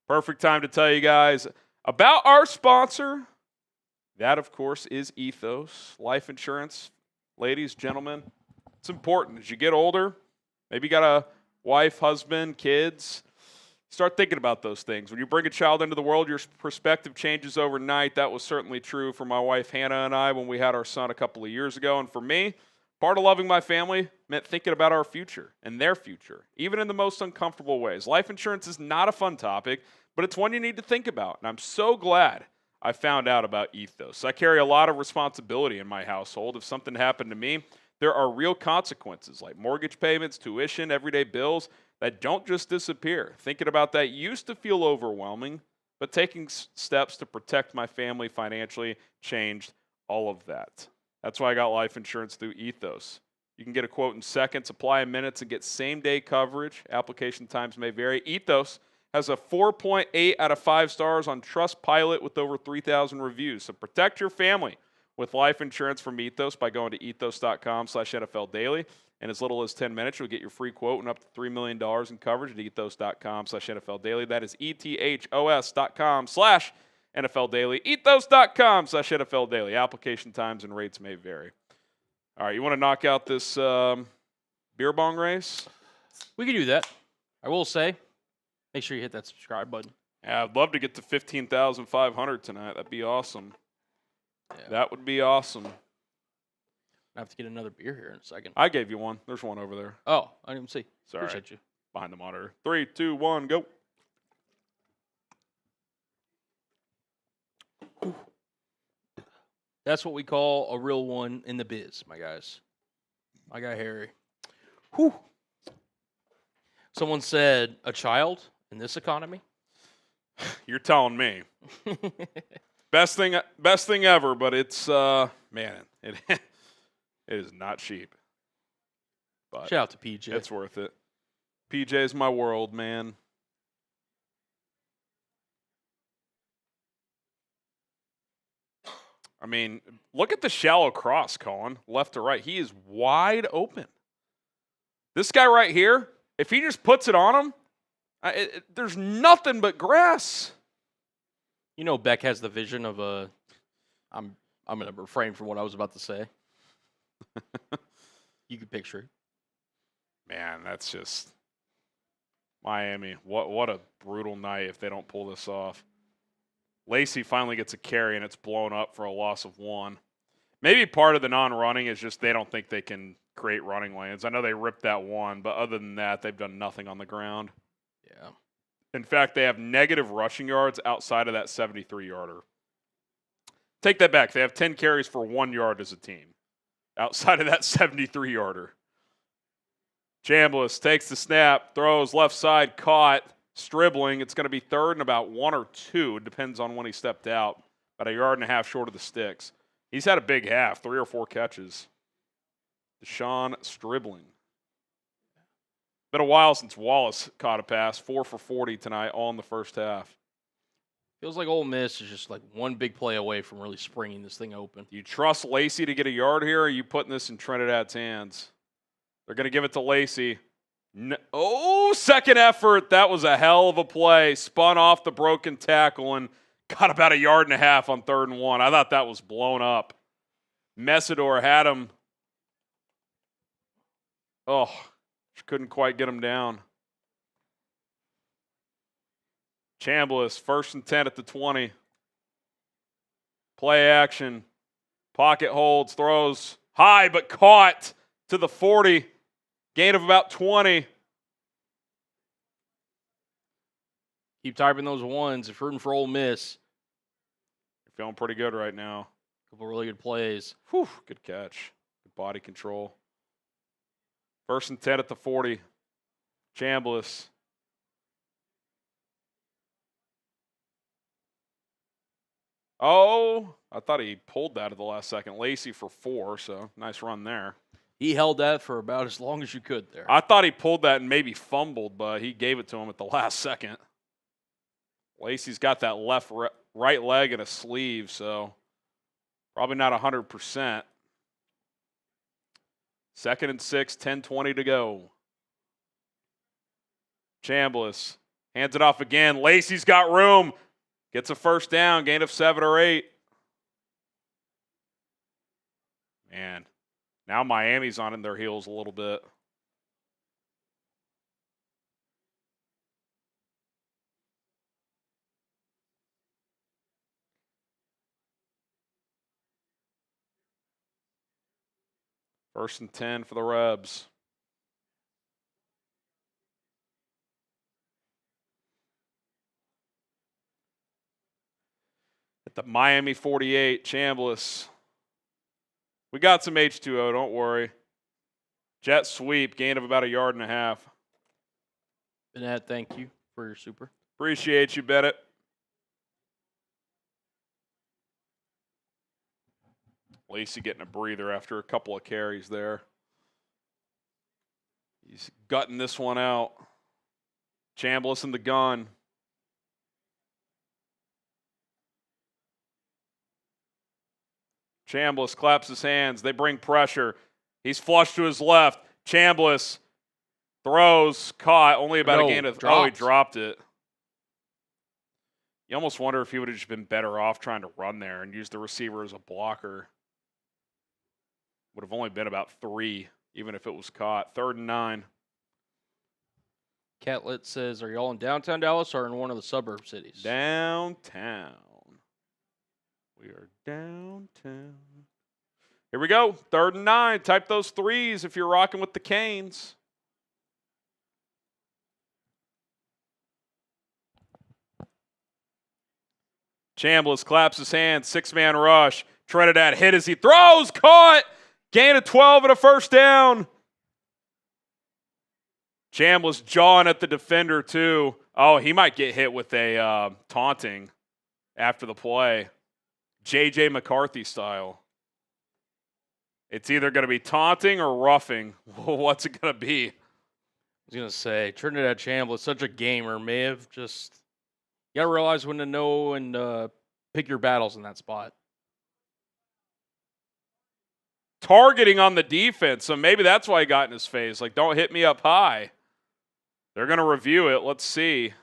Perfect time to tell you guys about our sponsor. That, of course, is Ethos. Life insurance, ladies, gentlemen. It's important. As you get older, maybe you got a wife, husband, kids, start thinking about those things. When you bring a child into the world, your perspective changes overnight. That was certainly true for my wife, Hannah, and I when we had our son a couple of years ago. And for me, part of loving my family meant thinking about our future and their future, even in the most uncomfortable ways. Life insurance is not a fun topic, but it's one you need to think about. And I'm so glad I found out about Ethos. I carry a lot of responsibility in my household. If something happened to me, there are real consequences like mortgage payments, tuition, everyday bills that don't just disappear. Thinking about that used to feel overwhelming, but taking steps to protect my family financially changed all of that. That's why I got life insurance through Ethos. You can get a quote in seconds, apply in minutes, and get same-day coverage. Application times may vary. Ethos has a 4.8 out of 5 stars on Trustpilot with over 3,000 reviews. So protect your family with life insurance from Ethos by going to ethos.com/NFL Daily. In as little as 10 minutes, you'll get your free quote and up to $3 million in coverage at ethos.com/NFL Daily. That is ethos.com/NFL Daily. Ethos.com/NFL Daily. Application times and rates may vary. All right, you want to knock out this beer bong race? We can do that. I will say, make sure you hit that subscribe button. Yeah, I'd love to get to 15,500 tonight. That'd be awesome. Yeah. That would be awesome. I have to get another beer here in a second. I gave you one. There's one over there. Oh, I didn't even see. Sorry. Appreciate you. Behind the monitor. 3, 2, 1, go. That's what we call a real one in the biz, my guys. My guy Harry. Whew. Someone said, a child in this economy? You're telling me. Best thing ever, but it's, man, it is not cheap. But shout out to PJ. It's worth it. PJ's my world, man. I mean, look at the shallow cross, Colin, left to right. He is wide open. This guy right here, if he just puts it on him, there's nothing but grass. You know, Beck has the vision of a. I'm going to refrain from what I was about to say. You can picture it. Man, that's just Miami. What a brutal night if they don't pull this off. Lacy finally gets a carry, and it's blown up for a loss of 1. Maybe part of the non-running is just they don't think they can create running lanes. I know they ripped that one, but other than that, they've done nothing on the ground. Yeah. In fact, they have negative rushing yards outside of that 73-yarder. Take that back. They have 10 carries for 1 yard as a team outside of that 73-yarder. Chambliss takes the snap, throws left side, caught, stribbling. It's going to be 3rd and about 1 or 2. It depends on when he stepped out. About 1.5 yards short of the sticks. He's had a big half, 3 or 4 catches. Deshaun Stribling. Been a while since Wallace caught a pass. 4 for 40 tonight, all in the first half. Feels like Ole Miss is just like one big play away from really springing this thing open. Do you trust Lacy to get a yard here, or are you putting this in Trinidad's hands? They're going to give it to Lacy. No, oh, second effort. That was a hell of a play. Spun off the broken tackle and got about 1.5 yards on 3rd and 1. I thought that was blown up. Messidor had him. Oh, couldn't quite get him down. Chambliss, 1st and 10 at the 20. Play action. Pocket holds, throws high but caught to the 40. Gain of about 20. Keep typing those ones if you're rooting for Ole Miss. You're feeling pretty good right now. Couple really good plays. Whew, good catch. Good body control. 1st and 10 at the 40. Chambliss. Oh, I thought he pulled that at the last second. Lacy for 4, so nice run there. He held that for about as long as you could there. I thought he pulled that and maybe fumbled, but he gave it to him at the last second. Lacy's got that right leg in a sleeve, so probably not 100%. 2nd and 6, 10:20 to go. Chambliss hands it off again. Lacy's got room. Gets a 1st down, gain of 7 or 8. Man, now Miami's on in their heels a little bit. First and 10 for the Rebs. At the Miami 48, Chambliss. We got some H2O, don't worry. Jet sweep, gain of about 1.5 yards. Bennett, thank you for your super. Appreciate you, Bennett. Lacy getting a breather after a couple of carries there. He's gutting this one out. Chambliss in the gun. Chambliss claps his hands. They bring pressure. He's flushed to his left. Chambliss throws, caught, only about a gain of... Oh, he dropped it. You almost wonder if he would have just been better off trying to run there and use the receiver as a blocker. Would have only been about 3, even if it was caught. 3rd and 9. Catlet says, are you all in downtown Dallas or in one of the suburb cities? Downtown. We are downtown. Here we go. 3rd and 9. Type those 3s if you're rocking with the Canes. Chambliss claps his hands. 6-man rush. Trinidad hit as he throws. Caught. Gain of 12 and a 1st down. Chambliss jawing at the defender, too. Oh, he might get hit with a taunting after the play. J.J. McCarthy style. It's either going to be taunting or roughing. What's it going to be? I was going to say, Trinidad Chambliss, such a gamer, may have just... You got to realize when to know and pick your battles in that spot. Targeting on the defense, so maybe that's why he got in his face. Like, don't hit me up high. They're going to review it. Let's see.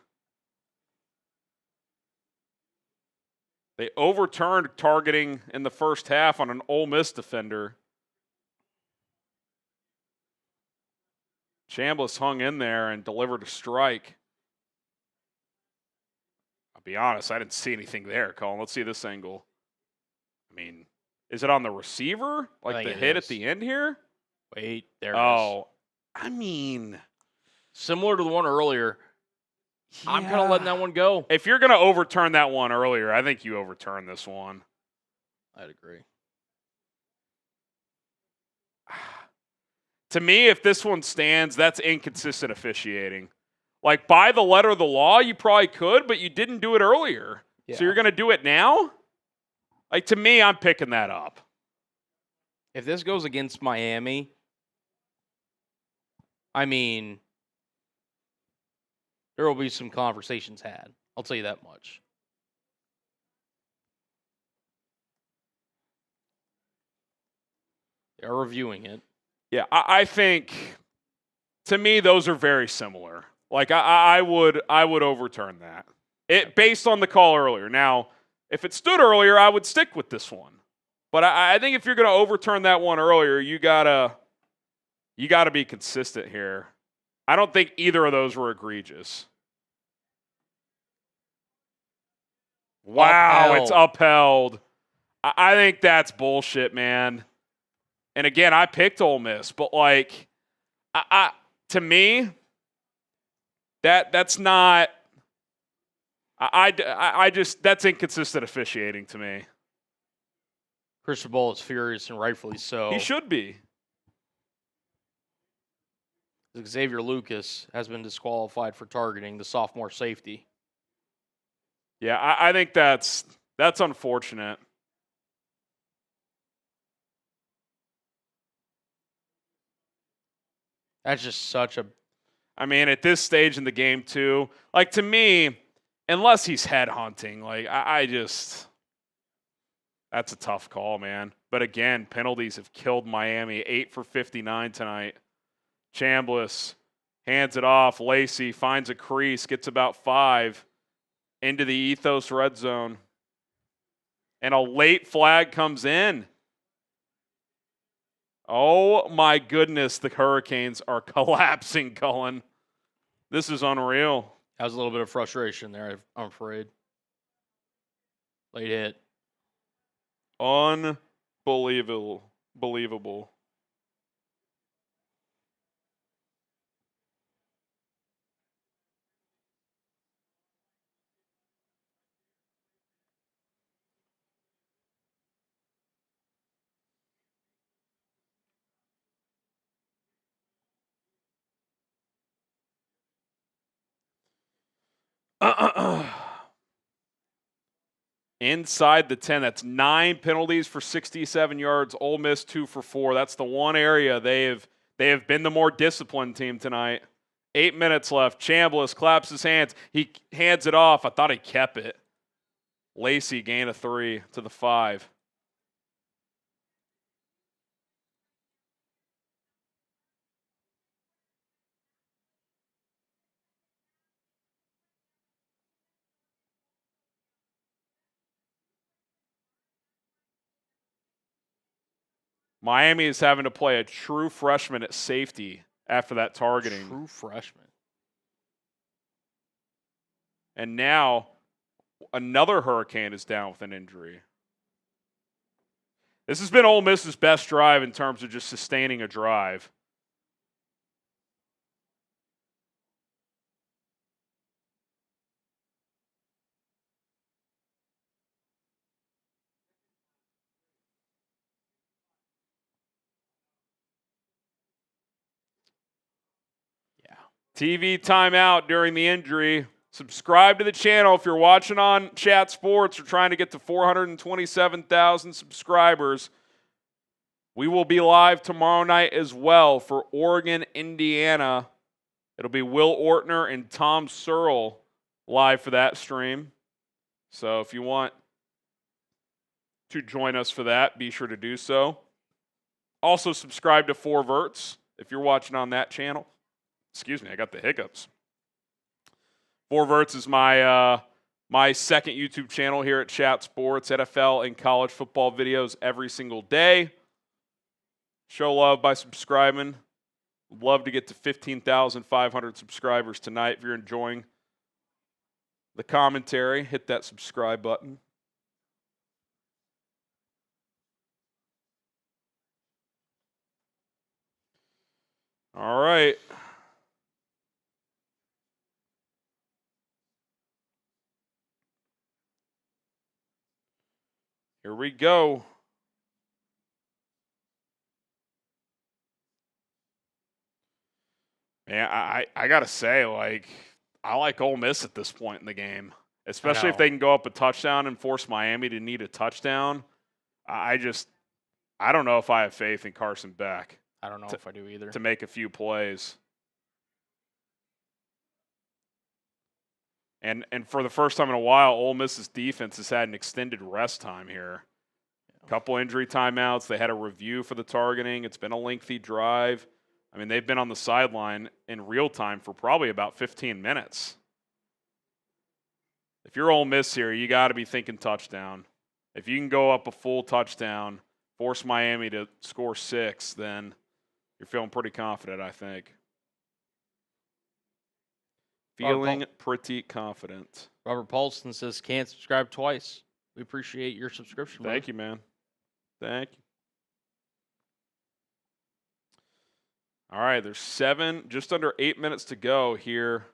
They overturned targeting in the first half on an Ole Miss defender. Chambliss hung in there and delivered a strike. I'll be honest, I didn't see anything there, Colin. Let's see this angle. I mean, is it on the receiver? Like the hit at the end here? Wait, there it is. Oh, I mean... Similar to the one earlier. Yeah. I'm kind of letting that one go. If you're going to overturn that one earlier, I think you overturn this one. I'd agree. To me, if this one stands, that's inconsistent officiating. Like, by the letter of the law, you probably could, but you didn't do it earlier. Yeah. So you're going to do it now? Like, to me, I'm picking that up. If this goes against Miami, I mean, there will be some conversations had. I'll tell you that much. They are reviewing it. Yeah, I think, to me, those are very similar. Like I would overturn that. It based on the call earlier. Now, if it stood earlier, I would stick with this one. But I think if you're going to overturn that one earlier, you gotta be consistent here. I don't think either of those were egregious. Wow, it's upheld. I think that's bullshit, man. And again, I picked Ole Miss, but like, to me, that's not. I just that's inconsistent officiating to me. Christian Bull is furious, and rightfully so. He should be. Xavier Lucas has been disqualified for targeting the sophomore safety. Yeah, I think that's unfortunate. That's just such a. I mean, at this stage in the game, too, like to me, unless he's headhunting, like I just. That's a tough call, man. But again, penalties have killed Miami. 8 for 59 tonight. Chambliss hands it off. Lacy finds a crease, gets about 5 into the Ethos red zone. And a late flag comes in. Oh, my goodness. The Hurricanes are collapsing, Cullen. This is unreal. That was a little bit of frustration there, I'm afraid. Late hit. Unbelievable. Inside the 10, that's 9 penalties for 67 yards. Ole Miss 2 for 4. That's the one area they have been the more disciplined team tonight. 8 minutes left. Chambliss claps his hands. He hands it off. I thought he kept it. Lacy gain of 3 to the 5. Miami is having to play a true freshman at safety after that targeting. True freshman. And now another Hurricane is down with an injury. This has been Ole Miss's best drive in terms of just sustaining a drive. TV timeout during the injury. Subscribe to the channel if you're watching on Chat Sports. We're trying to get to 427,000 subscribers. We will be live tomorrow night as well for Oregon, Indiana. It'll be Will Ortner and Tom Searle live for that stream. So if you want to join us for that, be sure to do so. Also subscribe to 4 Verts if you're watching on that channel. Excuse me, I got the hiccups. 4 Verts is my my second YouTube channel here at Chat Sports, NFL and college football videos every single day. Show love by subscribing. Would love to get to 15,500 subscribers tonight. If you're enjoying the commentary, hit that subscribe button. All right. Here we go. Man, I got to say, like, I like Ole Miss at this point in the game, especially if they can go up a touchdown and force Miami to need a touchdown. I don't know if I have faith in Carson Beck. I don't know if I do either. To make a few plays. And for the first time in a while, Ole Miss's defense has had an extended rest time here. A couple injury timeouts. They had a review for the targeting. It's been a lengthy drive. I mean, they've been on the sideline in real time for probably about 15 minutes. If you're Ole Miss here, you got to be thinking touchdown. If you can go up a full touchdown, force Miami to score 6, then you're feeling pretty confident, I think. Feeling pretty confident. Robert Paulson says, can't subscribe twice. We appreciate your subscription. Thank you, man. Thank you. All right, there's just under 8 minutes to go here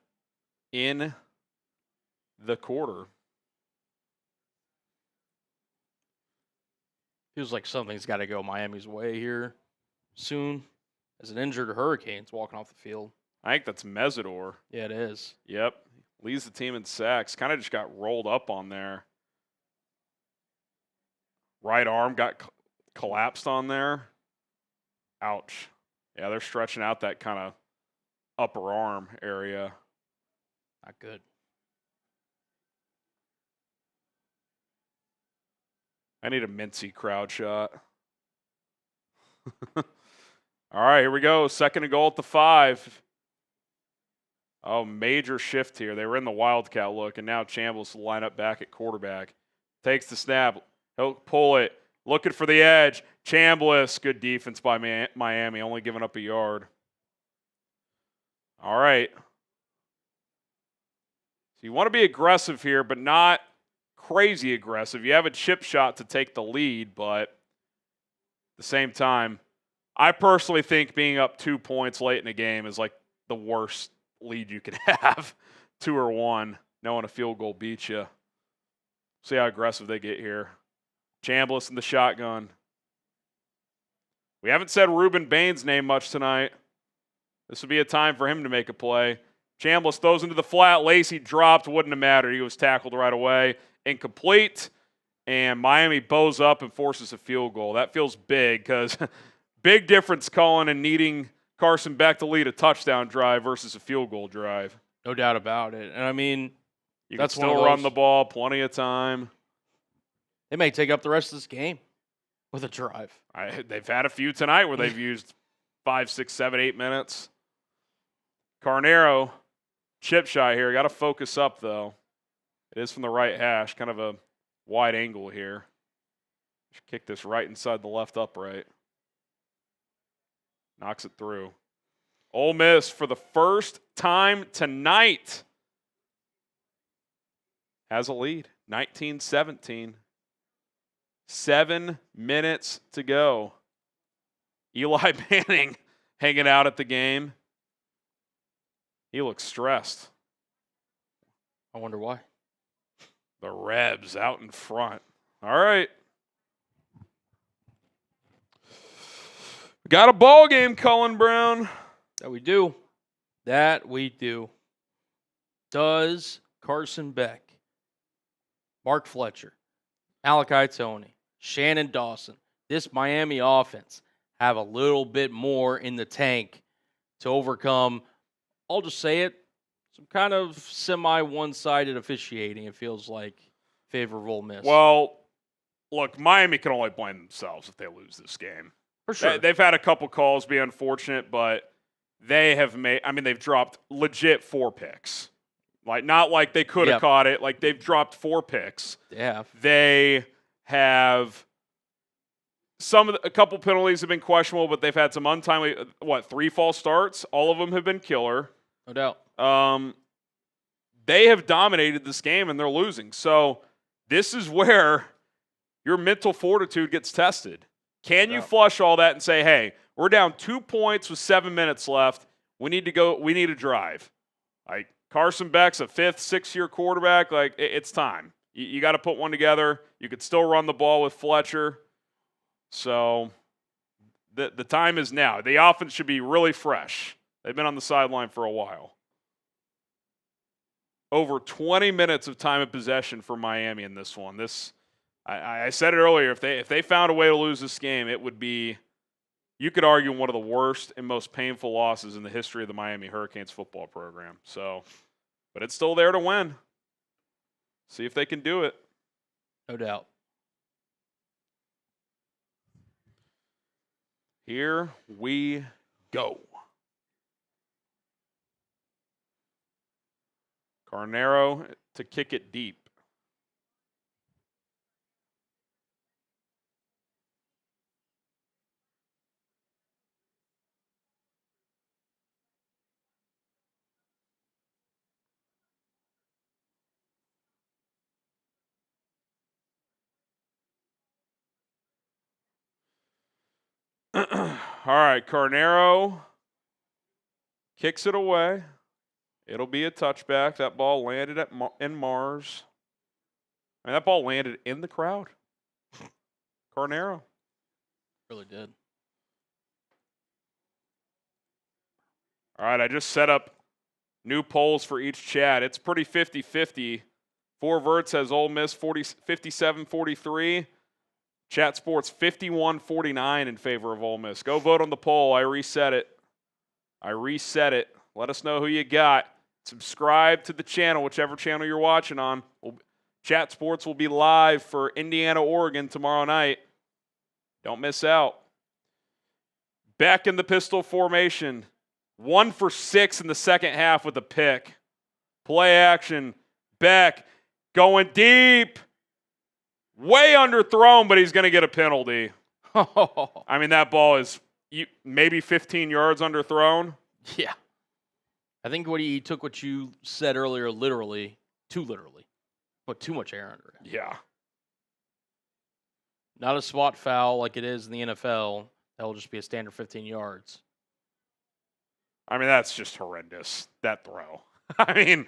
in the quarter. Feels like something's got to go Miami's way here soon. As an injured Hurricane's walking off the field. I think that's Mesidor. Yeah, it is. Yep. Leads the team in sacks. Kind of just got rolled up on there. Right arm got collapsed on there. Ouch. Yeah, they're stretching out that kind of upper arm area. Not good. I need a Mincy crowd shot. All right, here we go. Second and goal at the 5. Oh, major shift here. They were in the Wildcat look, and now Chambliss will line up back at quarterback. Takes the snap. He'll pull it. Looking for the edge. Chambliss. Good defense by Miami, only giving up a yard. All right. So you want to be aggressive here, but not crazy aggressive. You have a chip shot to take the lead, but at the same time, I personally think being up 2 points late in the game is like the worst lead you could have. 2 or 1, knowing a field goal beats you. See how aggressive they get here. Chambliss in the shotgun. We haven't said Rueben Bain's name much tonight. This would be a time for him to make a play. Chambliss throws into the flat. Lacy dropped. Wouldn't have mattered. He was tackled right away. Incomplete. And Miami bows up and forces a field goal. That feels big because big difference calling and needing Carson Beck to lead a touchdown drive versus a field goal drive. No doubt about it. And I mean, you that's can still run the ball, plenty of time. They may take up the rest of this game with a drive. They've had a few tonight where they've used 5, 6, 7, 8 minutes. Carnero, chip shot here. Got to focus up, though. It is from the right hash, kind of a wide angle here. Should kick this right inside the left upright. Knocks it through. Ole Miss, for the first time tonight, has a lead. 19-17. 7 minutes to go. Eli Manning hanging out at the game. He looks stressed. I wonder why. The Rebs out in front. All right. Got a ball game, Cullen Brown. That we do. That we do. Does Carson Beck, Mark Fletcher, Malachi Toney, Shannon Dawson, this Miami offense have a little bit more in the tank to overcome, I'll just say it, some kind of semi-one-sided officiating, it feels like, favor of Ole Miss. Well, look, Miami can only blame themselves if they lose this game. For sure. They've had a couple calls be unfortunate, but they have they've dropped legit 4 picks. Like, not like they could have caught it. Like, they've dropped 4 picks. They have a couple penalties have been questionable, but they've had some untimely, 3 false starts? All of them have been killer. No doubt. They have dominated this game, and they're losing. So this is where your mental fortitude gets tested. Can you flush all that and say, hey, we're down 2 points with 7 minutes left. We need to go. We need a drive. Like, Carson Beck's a 5th, 6th-year quarterback. Like, it's time. You got to put one together. You could still run the ball with Fletcher. So the time is now. The offense should be really fresh. They've been on the sideline for a while. Over 20 minutes of time of possession for Miami in this one. I said it earlier. If they found a way to lose this game, it would be, you could argue, one of the worst and most painful losses in the history of the Miami Hurricanes football program. So, but it's still there to win. See if they can do it. No doubt. Here we go. Carnero to kick it deep. All right, Carnero kicks it away. It'll be a touchback. That ball landed in Mars. I mean, that ball landed in the crowd. Carnero. Really did. All right, I just set up new polls for each chat. It's pretty 50-50. Four Verts has Ole Miss 57-43. Chat Sports 51-49 in favor of Ole Miss. Go vote on the poll. I reset it. Let us know who you got. Subscribe to the channel, whichever channel you're watching on. Chat Sports will be live for Indiana, Oregon tomorrow night. Don't miss out. Beck in the pistol formation. 1 for 6 in the second half with a pick. Play action. Beck going deep. Way underthrown, but he's going to get a penalty. I mean, that ball is maybe 15 yards underthrown. Yeah. I think he took what you said earlier too literally. Put too much air under it. Yeah. Not a spot foul like it is in the NFL. That'll just be a standard 15 yards. I mean, that's just horrendous, that throw. I mean,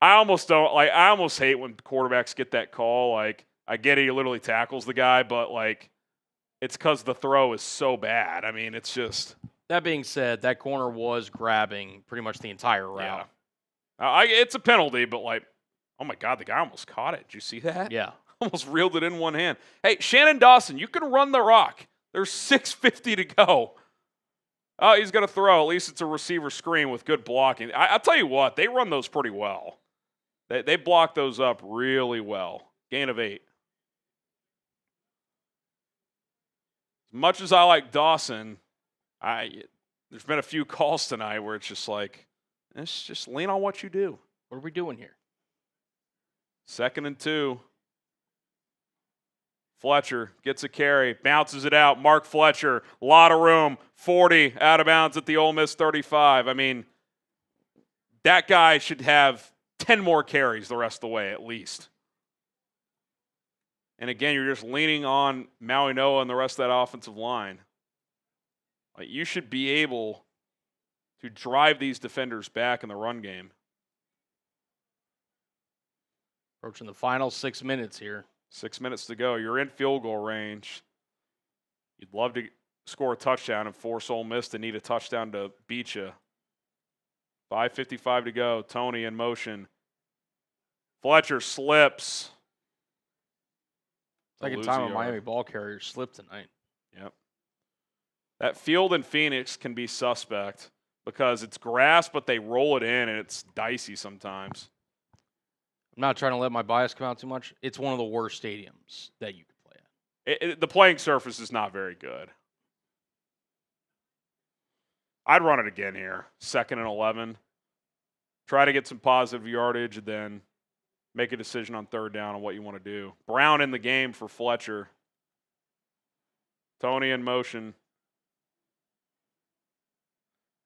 I almost hate when quarterbacks get that call. Like, I get it, he literally tackles the guy, but, like, it's because the throw is so bad. I mean, it's just. That being said, that corner was grabbing pretty much the entire route. Yeah. It's a penalty, but, like, oh, my God, the guy almost caught it. Did you see that? Yeah. Almost reeled it in one hand. Hey, Shannon Dawson, you can run the rock. There's 6:50 to go. Oh, he's going to throw. At least it's a receiver screen with good blocking. I'll tell you what, they run those pretty well. They block those up really well. Gain of 8. As much as I like Dawson, there's been a few calls tonight where it's just like, let's just lean on what you do. What are we doing here? 2nd and 2. Fletcher gets a carry, bounces it out. Mark Fletcher, a lot of room, 40 out of bounds at the Ole Miss 35. I mean, that guy should have 10 more carries the rest of the way at least. And again, you're just leaning on Maui Noah and the rest of that offensive line. Like, you should be able to drive these defenders back in the run game. Approaching the final 6 minutes here. 6 minutes to go. You're in field goal range. You'd love to score a touchdown and force Ole Miss to need a touchdown to beat you. 5:55 to go. Toney in motion. Fletcher slips. Second time a Miami ball carrier slipped tonight. Yep. That field in Phoenix can be suspect because it's grass, but they roll it in, and it's dicey sometimes. I'm not trying to let my bias come out too much. It's one of the worst stadiums that you could play at. The playing surface is not very good. I'd run it again here. 2nd and 11. Try to get some positive yardage and then make a decision on 3rd down on what you want to do. Brown in the game for Fletcher. Toney in motion.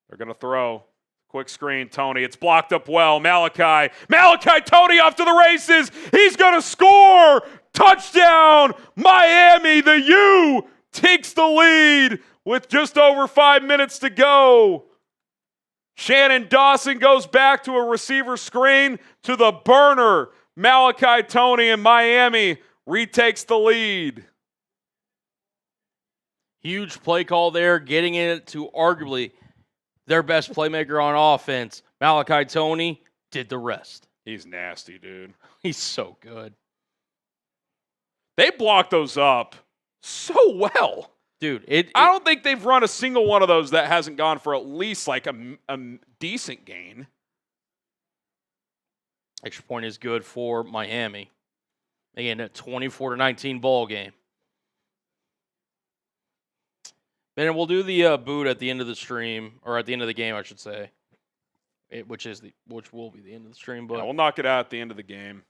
They're going to throw. Quick screen, Toney. It's blocked up well. Malachi Toney off to the races. He's going to score. Touchdown. Miami, the U, takes the lead with just over 5 minutes to go. Shannon Dawson goes back to a receiver screen to the burner. Malachi Toney in Miami retakes the lead. Huge play call there, getting it to arguably their best playmaker on offense. Malachi Toney did the rest. He's nasty, dude. He's so good. They block those up so well. Dude, I don't think they've run a single one of those that hasn't gone for at least like a decent gain. Extra point is good for Miami. Again, a 24-19 ball game. Then we'll do the boot at the end of the stream, or at the end of the game, I should say. which will be the end of the stream. But yeah, we'll knock it out at the end of the game.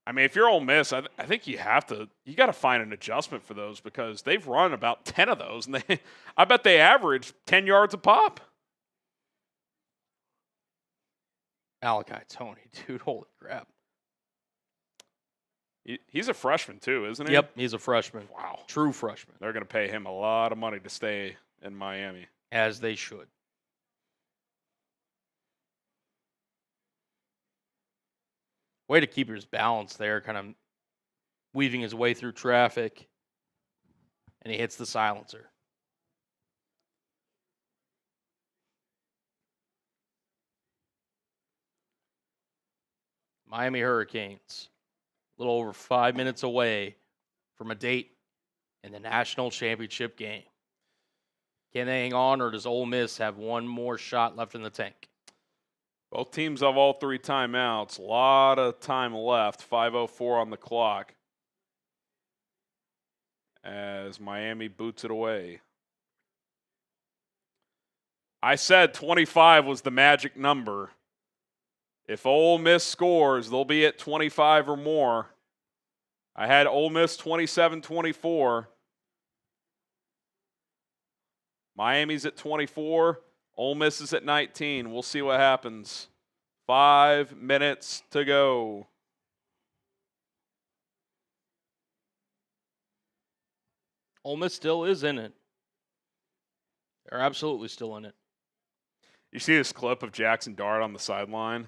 I mean, if you're Ole Miss, I think you got to find an adjustment for those because they've run about 10 of those, and I bet they average 10 yards a pop. Malachi Toney, dude, holy crap. He's a freshman too, isn't he? Yep, he's a freshman. Wow. True freshman. They're going to pay him a lot of money to stay in Miami. As they should. Way to keep his balance there, kind of weaving his way through traffic. And he hits the silencer. Miami Hurricanes, a little over 5 minutes away from a date in the national championship game. Can they hang on, or does Ole Miss have one more shot left in the tank? Both teams have all 3 timeouts. A lot of time left. 5:04 on the clock as Miami boots it away. I said 25 was the magic number. If Ole Miss scores, they'll be at 25 or more. I had Ole Miss 27-24. Miami's at 24. Ole Miss is at 19. We'll see what happens. 5 minutes to go. Ole Miss still is in it. They're absolutely still in it. You see this clip of Jackson Dart on the sideline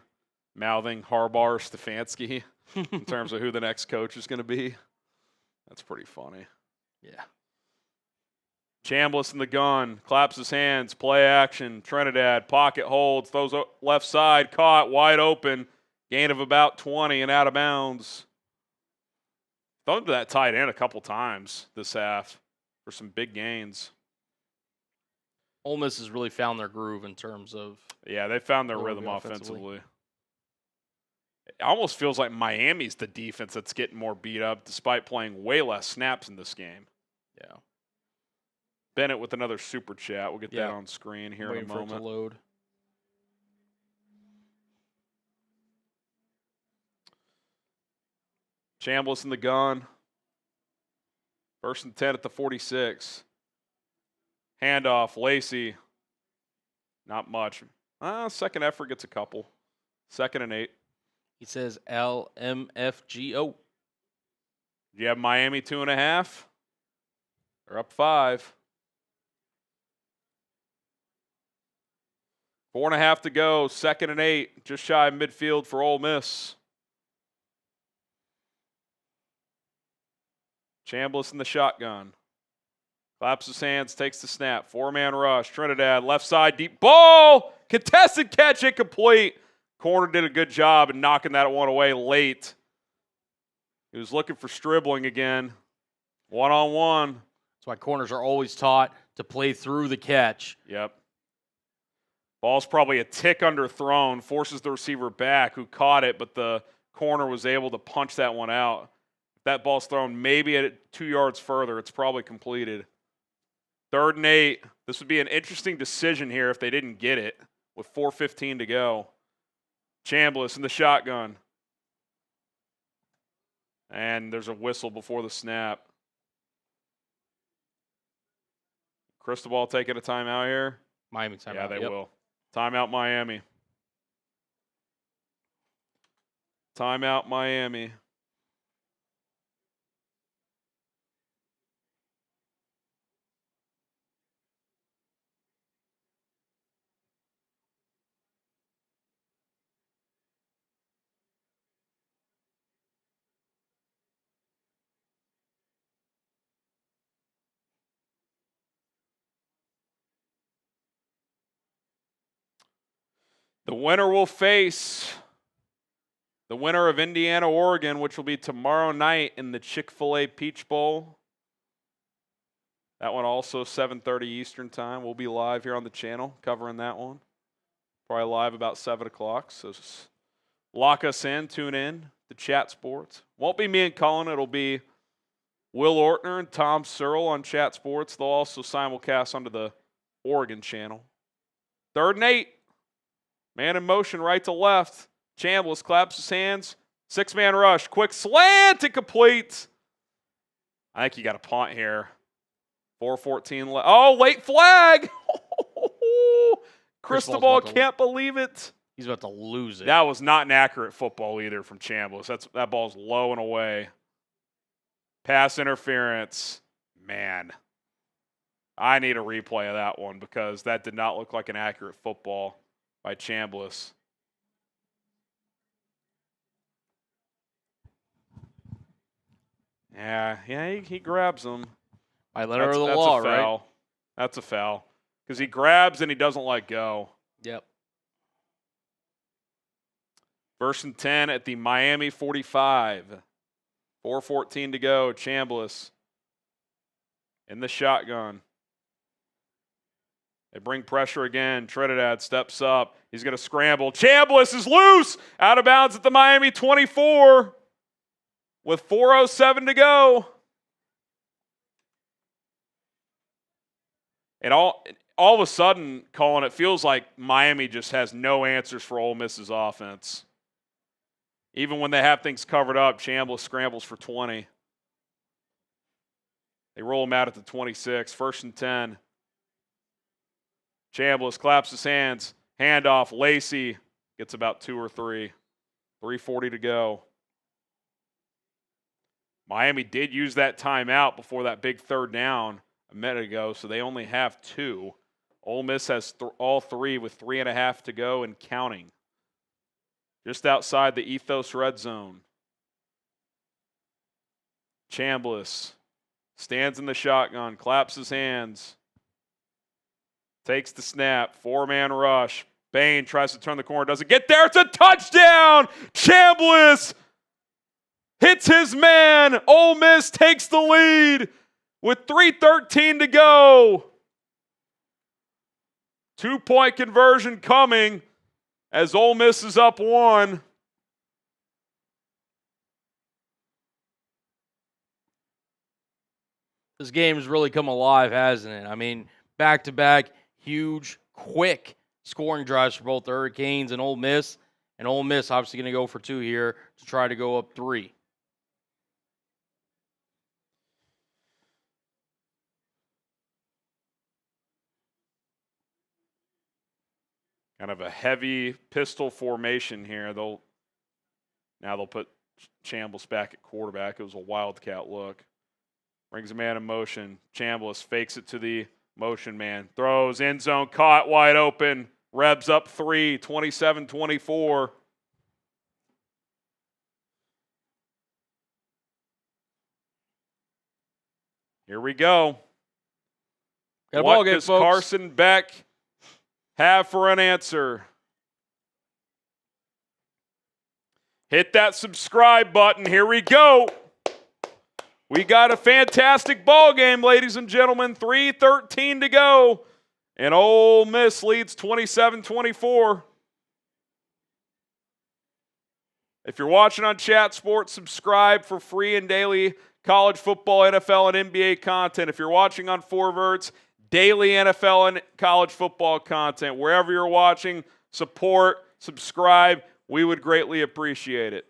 mouthing Harbaugh or Stefanski in terms of who the next coach is going to be? That's pretty funny. Yeah. Chambliss in the gun, claps his hands, play action. Trinidad, pocket holds, throws left side, caught, wide open. Gain of about 20 and out of bounds. Thrown to that tight end a couple times this half for some big gains. Ole Miss has really found their groove in terms of... Yeah, they found their rhythm offensively. It almost feels like Miami's the defense that's getting more beat up despite playing way less snaps in this game. Yeah. Bennett with another super chat. We'll get that on screen here Waiting in a moment. for it to load. Chambliss in the gun. 1st and 10 at the 46. Handoff, Lacy. Not much. Second effort gets a couple. 2nd and 8. He says LMFGO. Do you have Miami 2.5? They're up 5. 4.5 to go. 2nd and 8. Just shy of midfield for Ole Miss. Chambliss in the shotgun. Claps his hands, takes the snap. 4-man rush. Trinidad, left side, deep ball. Contested catch, incomplete. Corner did a good job in knocking that one away late. He was looking for Stribling again. 1-on-1. That's why corners are always taught to play through the catch. Yep. Ball's probably a tick underthrown, forces the receiver back who caught it, but the corner was able to punch that one out. If that ball's thrown maybe at 2 yards further, it's probably completed. 3rd and 8. This would be an interesting decision here if they didn't get it with 4:15 to go. Chambliss in the shotgun. And there's a whistle before the snap. Cristobal taking a timeout here. Miami timeout. Yeah, they will. Timeout Miami. Timeout Miami. The winner will face the winner of Indiana-Oregon, which will be tomorrow night in the Chick-fil-A Peach Bowl. That one also 7:30 Eastern time. We'll be live here on the channel covering that one. Probably live about 7 o'clock. So lock us in, tune in to Chat Sports. Won't be me and Colin. It'll be Will Ortner and Tom Searle on Chat Sports. They'll also simulcast onto the Oregon channel. 3rd and 8. Man in motion, right to left. Chambliss claps his hands. 6-man rush. Quick slant to complete. I think you got a punt here. 4:14 left. Oh, late flag. Cristobal can't believe it. He's about to lose it. That was not an accurate football either from Chambliss. That ball's low and away. Pass interference. Man. I need a replay of that one because that did not look like an accurate football by Chambliss. Yeah, he grabs him. By letter of the law, right? That's a foul. Because he grabs and he doesn't let go. Yep. 1st and 10 at the Miami 45. 4:14 to go. Chambliss in the shotgun. They bring pressure again. Trinidad steps up. He's going to scramble. Chambliss is loose. Out of bounds at the Miami 24 with 4:07 to go. And all of a sudden, Colin, it feels like Miami just has no answers for Ole Miss's offense. Even when they have things covered up, Chambliss scrambles for 20. They roll him out at the 26. 1st and 10. Chambliss claps his hands. Handoff. Lacy gets about 2 or 3. 3:40 to go. Miami did use that timeout before that big 3rd down a minute ago, so they only have 2. Ole Miss has all 3 with 3.5 to go and counting. Just outside the Ethos red zone. Chambliss stands in the shotgun, claps his hands, takes the snap, 4-man rush. Bain tries to turn the corner, doesn't get there. It's a touchdown! Chambliss hits his man. Ole Miss takes the lead with 3:13 to go. 2-point conversion coming as Ole Miss is up 1. This game has really come alive, hasn't it? I mean, back-to-back, huge, quick scoring drives for both the Hurricanes and Ole Miss. And Ole Miss obviously going to go for 2 here to try to go up 3. Kind of a heavy pistol formation here. They'll put Chambliss back at quarterback. It was a wildcat look. Brings a man in motion. Chambliss fakes it to the motion man. Throws, end zone, caught, wide open. Rebs up 3, 27-24. Here we go. Got a ball game, does folks. Carson Beck have for an answer? Hit that subscribe button. Here we go. We got a fantastic ball game, ladies and gentlemen. 3:13 to go. And Ole Miss leads 27-24. If you're watching on Chat Sports, subscribe for free and daily college football, NFL, and NBA content. If you're watching on Forverts, daily NFL and college football content. Wherever you're watching, support, subscribe. We would greatly appreciate it.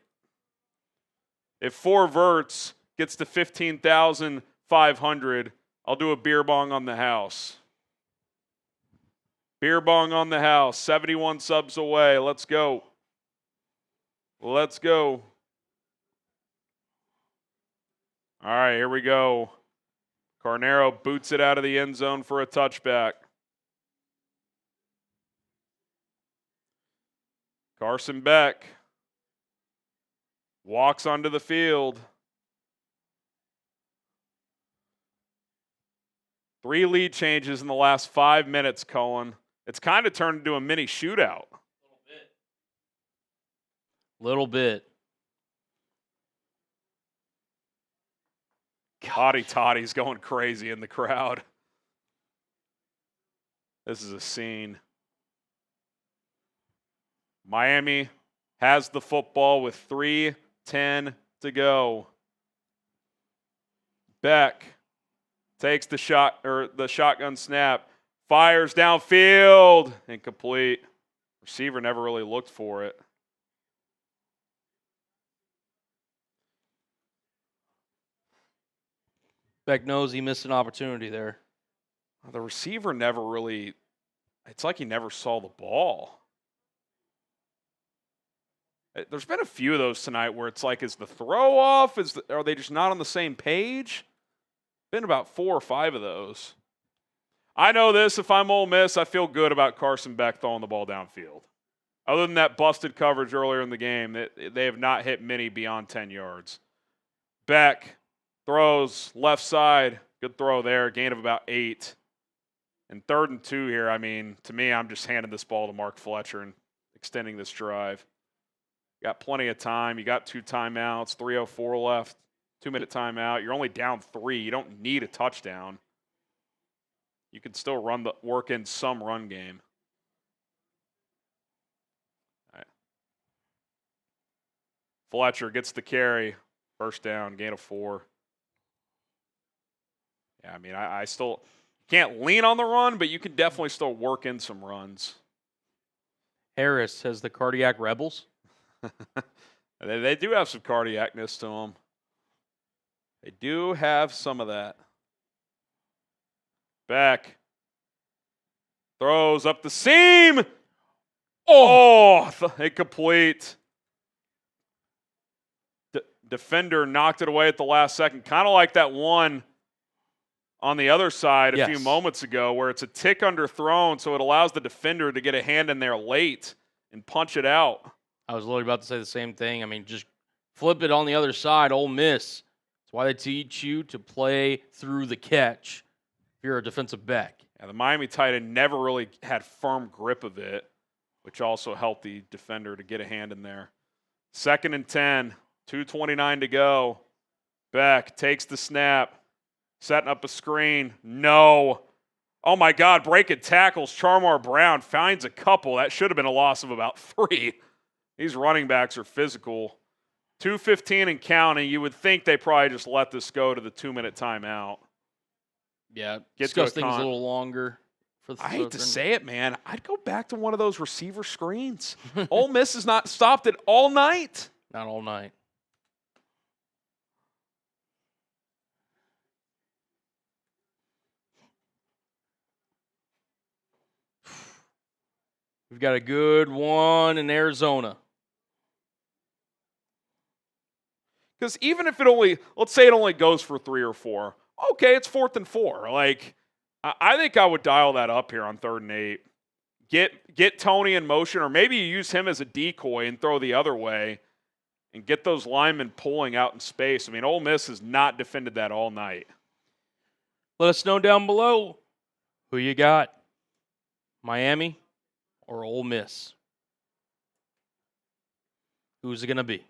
If Forverts gets to 15,500, I'll do a beer bong on the house. Beer bong on the house. 71 subs away. Let's go. Let's go. All right, here we go. Carnero boots it out of the end zone for a touchback. Carson Beck walks onto the field. 3 lead changes in the last 5 minutes, Cullen. It's kind of turned into a mini shootout. Little bit. Hottie Toddy's going crazy in the crowd. This is a scene. Miami has the football with 3:10 to go. Beck takes the shotgun snap, Fires downfield. Incomplete. Receiver never really looked for it. Beck knows he missed an opportunity there. The receiver never really, it's like he never saw the ball. There's been a few of those tonight where it's like, is the throw off? Are they just not on the same page? Been about 4 or 5 of those. I know this, if I'm Ole Miss, I feel good about Carson Beck throwing the ball downfield. Other than that busted coverage earlier in the game, they have not hit many beyond 10 yards. Beck throws left side. Good throw there. Gain of about 8. And 3rd and 2 here, I mean, to me, I'm just handing this ball to Mark Fletcher and extending this drive. You got plenty of time. You got 2 timeouts, 3:04 left, 2-minute timeout. You're only down 3. You don't need a touchdown. You can still work in some run game. All right. Fletcher gets the carry. First down, gain of 4. Yeah, I mean, I still can't lean on the run, but you can definitely still work in some runs. Harris has the cardiac rebels. They do have some cardiacness to them. They do have some of that. Beck throws up the seam. Oh, incomplete. Defender knocked it away at the last second. Kind of like that one on the other side a few moments ago where it's a tick underthrown, so it allows the defender to get a hand in there late and punch it out. I was literally about to say the same thing. I mean, just flip it on the other side. Ole Miss. That's why they teach you to play through the catch if you're a defensive back. Yeah, the Miami tight end never really had firm grip of it, which also helped the defender to get a hand in there. 2nd and 10, 2:29 to go. Beck takes the snap, setting up a screen. No. Oh, my God, breaking tackles. Charmar Brown finds a couple. That should have been a loss of about 3. These running backs are physical. 2:15 and counting. You would think they probably just let this go to the 2-minute timeout. Yeah, discuss things a little longer. I hate to say it, man. I'd go back to one of those receiver screens. Ole Miss has not stopped it all night. Not all night. We've got a good one in Arizona. Because even if let's say it only goes for 3 or 4, okay, it's 4th and 4. Like, I think I would dial that up here on 3rd and 8. Get Toney in motion, or maybe you use him as a decoy and throw the other way and get those linemen pulling out in space. I mean, Ole Miss has not defended that all night. Let us know down below who you got, Miami or Ole Miss. Who's it going to be?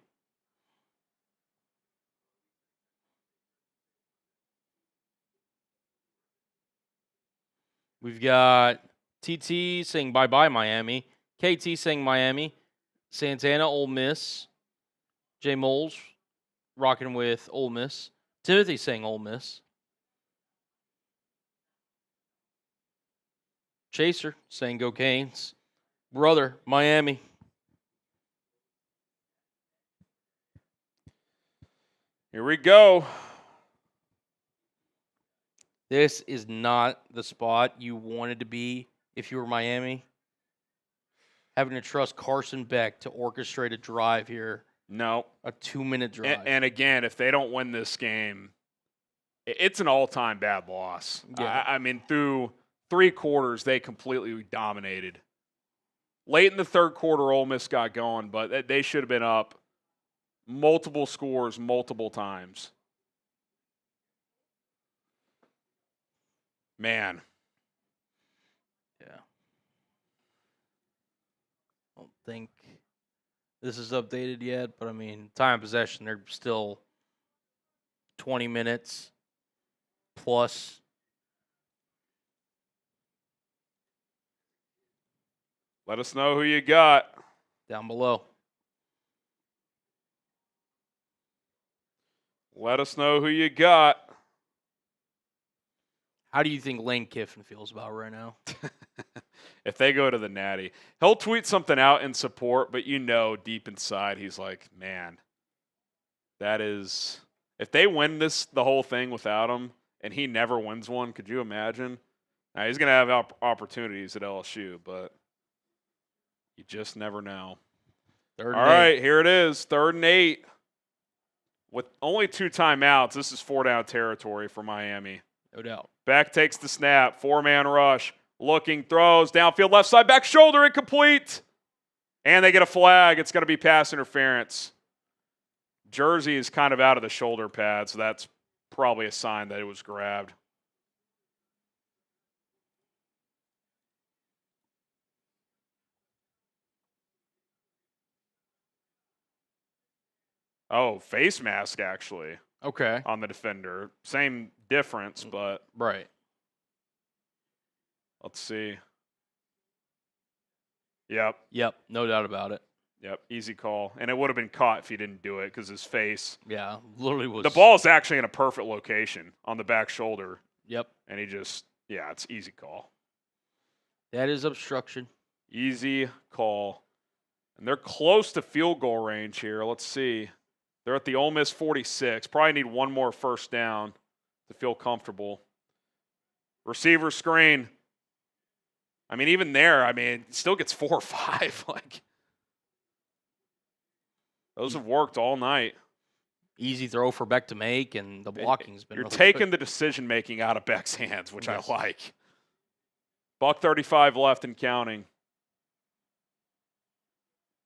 We've got TT saying bye-bye Miami, KT saying Miami, Santana, Ole Miss, J Moles rocking with Ole Miss, Timothy saying Ole Miss, Chaser saying go Canes, brother, Miami. Here we go. This is not the spot you wanted to be if you were Miami. Having to trust Carson Beck to orchestrate a drive here. No. A 2-minute drive. And again, if they don't win this game, it's an all-time bad loss. Yeah. I mean, through 3 quarters, they completely dominated. Late in the 3rd quarter, Ole Miss got going, but they should have been up multiple scores multiple times. Man. Yeah. I don't think this is updated yet, but I mean, time of possession, they're still 20 minutes plus. Let us know who you got. Down below. Let us know who you got. How do you think Lane Kiffin feels about it right now? If they go to the Natty, he'll tweet something out in support, but deep inside he's like, man, that is – if they win the whole thing without him and he never wins one, could you imagine? Now, he's going to have opportunities at LSU, but you just never know. All right, here it is, 3rd and 8. With only 2 timeouts, this is 4-down territory for Miami. No doubt. Beck takes the snap, 4-man rush, looking, throws, downfield left side, back shoulder, incomplete. And they get a flag. It's going to be pass interference. Jersey is kind of out of the shoulder pad, so that's probably a sign that it was grabbed. Oh, face mask, actually. Okay. On the defender. Same difference, but. Right. Let's see. Yep. No doubt about it. Yep. Easy call. And it would have been caught if he didn't do it because his face. Yeah. Literally was. The ball is actually in a perfect location on the back shoulder. Yep. And he just. Yeah, it's easy call. That is obstruction. Easy call. And they're close to field goal range here. Let's see. They're at the Ole Miss 46. Probably need one more first down to feel comfortable. Receiver screen. I mean, even there, it still gets 4 or 5. Those have worked all night. Easy throw for Beck to make, and the blocking's been. You're really taking good. the decision-making out of Beck's hands, which Yes. I like. $1:35 left and counting.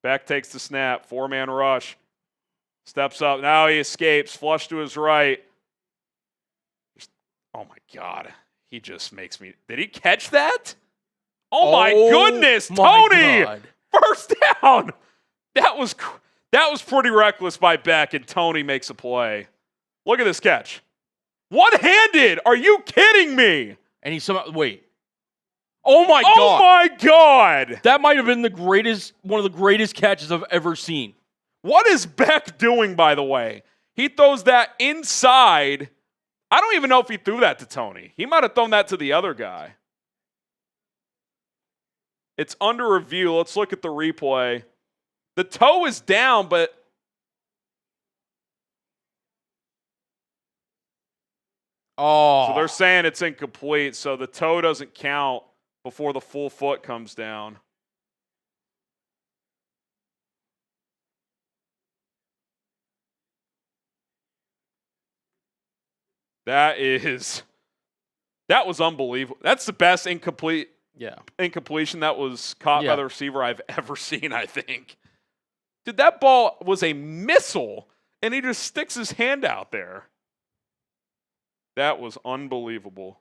Beck takes the snap. 4-man rush. Steps up. Now he escapes. Flush to his right. Oh, my God. He just makes me. Did he catch that? Oh, my goodness. Toney. God. First down. That was pretty reckless by Beck, and Toney makes a play. Look at this catch. One-handed. Are you kidding me? And he somehow. Wait. Oh, my God. Oh, my God. That might have been one of the greatest catches I've ever seen. What is Beck doing, by the way? He throws that inside. I don't even know if he threw that to Toney. He might have thrown that to the other guy. It's under review. Let's look at the replay. The toe is down, but so they're saying it's incomplete, so the toe doesn't count before the full foot comes down. That was unbelievable. That's the best incompletion that was caught by the receiver I've ever seen, I think. Dude, that ball was a missile, and he just sticks his hand out there. That was unbelievable.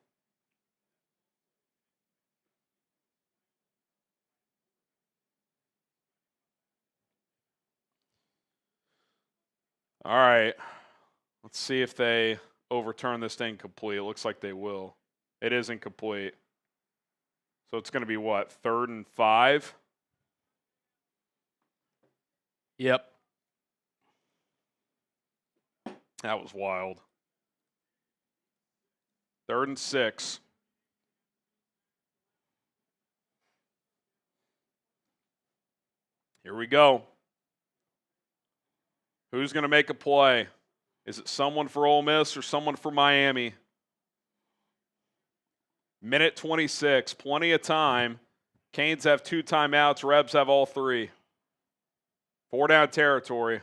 All right. Let's see if they overturn this thing complete. It looks like they will. It is incomplete. So it's going to be what, 3rd and 5? Yep. That was wild. 3rd and 6. Here we go. Who's going to make a play? Is it someone for Ole Miss or someone for Miami? Minute 26, plenty of time. Canes have 2 timeouts. Rebs have all 3. 4-down territory.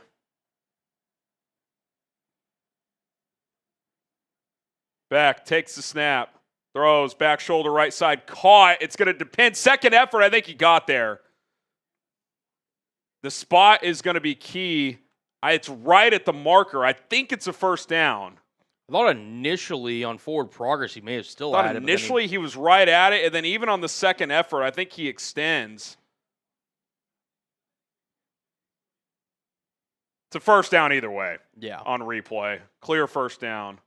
Beck takes the snap. Throws, back shoulder, right side. Caught. It's going to depend. Second effort, I think he got there. The spot is going to be key. It's right at the marker. I think it's a first down. I thought initially on forward progress he may have still had it. Initially he was right at it, and then even on the second effort, I think he extends. It's a first down either way. Yeah. On replay. Clear first down.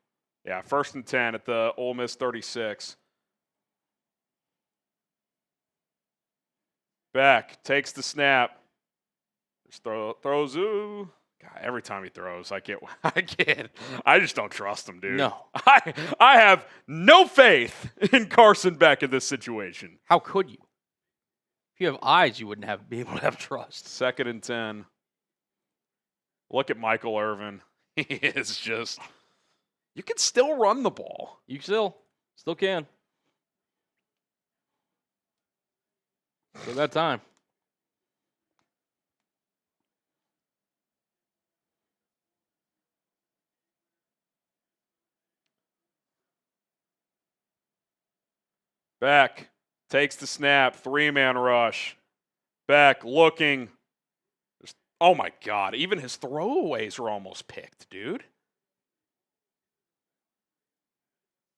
Yeah, 1st and 10 at the Ole Miss 36. Beck takes the snap. Just throws, kind God, every time he throws, I just don't trust him, dude. No. I have no faith in Carson Beck in this situation. How could you? If you have eyes, you wouldn't be able to have trust. 2nd and 10. Look at Michael Irvin. He is just. You can still run the ball. You still can. Still got time. Beck takes the snap. 3-man rush. Beck looking. Oh, my God. Even his throwaways are almost picked, dude.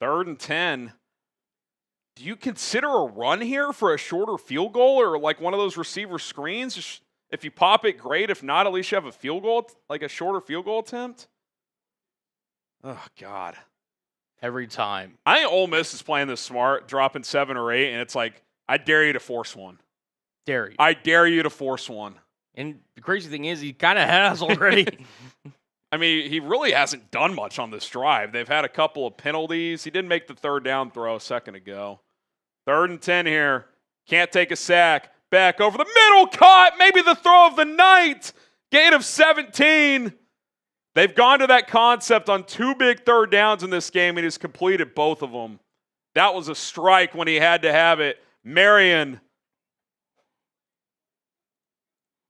3rd and 10. Do you consider a run here for a shorter field goal or like one of those receiver screens? If you pop it, great. If not, at least you have a field goal, like a shorter field goal attempt. Oh, God. Every time. I think Ole Miss is playing this smart, dropping 7 or 8, and it's like, I dare you to force one. Dare you. I dare you to force one. And the crazy thing is, he kind of has already. I mean, he really hasn't done much on this drive. They've had a couple of penalties. He didn't make the 3rd down throw a second ago. 3rd and 10 here. Can't take a sack. Beck over the middle. Caught. Maybe the throw of the night. Gain of 17. They've gone to that concept on 2 big 3rd downs in this game, and he's completed both of them. That was a strike when he had to have it. Marion.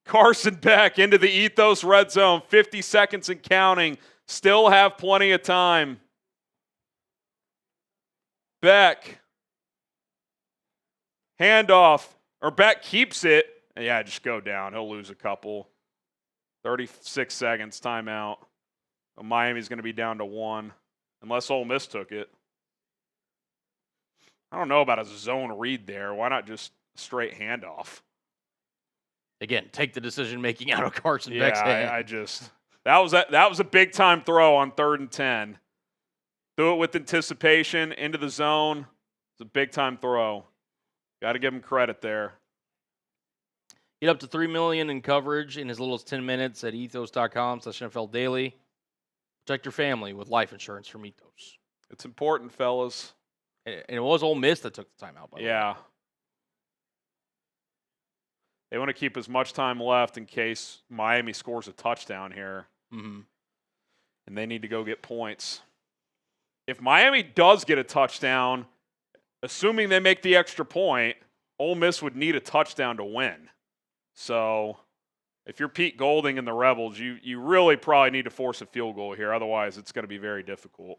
Carson Beck into the Ethos red zone. 50 seconds and counting. Still have plenty of time. Beck. Handoff. Or Beck keeps it. Yeah, just go down. He'll lose a couple. 36 seconds. Timeout. Miami's going to be down to 1. Unless Ole Miss took it. I don't know about a zone read there. Why not just straight handoff? Again, take the decision-making out of Carson Beck's hand. That was a big-time throw on 3rd and 10. Threw it with anticipation into the zone. It's a big-time throw. Got to give him credit there. Get up to $3 million in coverage in as little as 10 minutes at ethos.com/NFL Daily. Protect your family with life insurance from Ethos. It's important, fellas. And it was Ole Miss that took the timeout, by the way. Yeah. They want to keep as much time left in case Miami scores a touchdown here. Mm-hmm. And they need to go get points. If Miami does get a touchdown, assuming they make the extra point, Ole Miss would need a touchdown to win. So if you're Pete Golding and the Rebels, you really probably need to force a field goal here. Otherwise, it's going to be very difficult.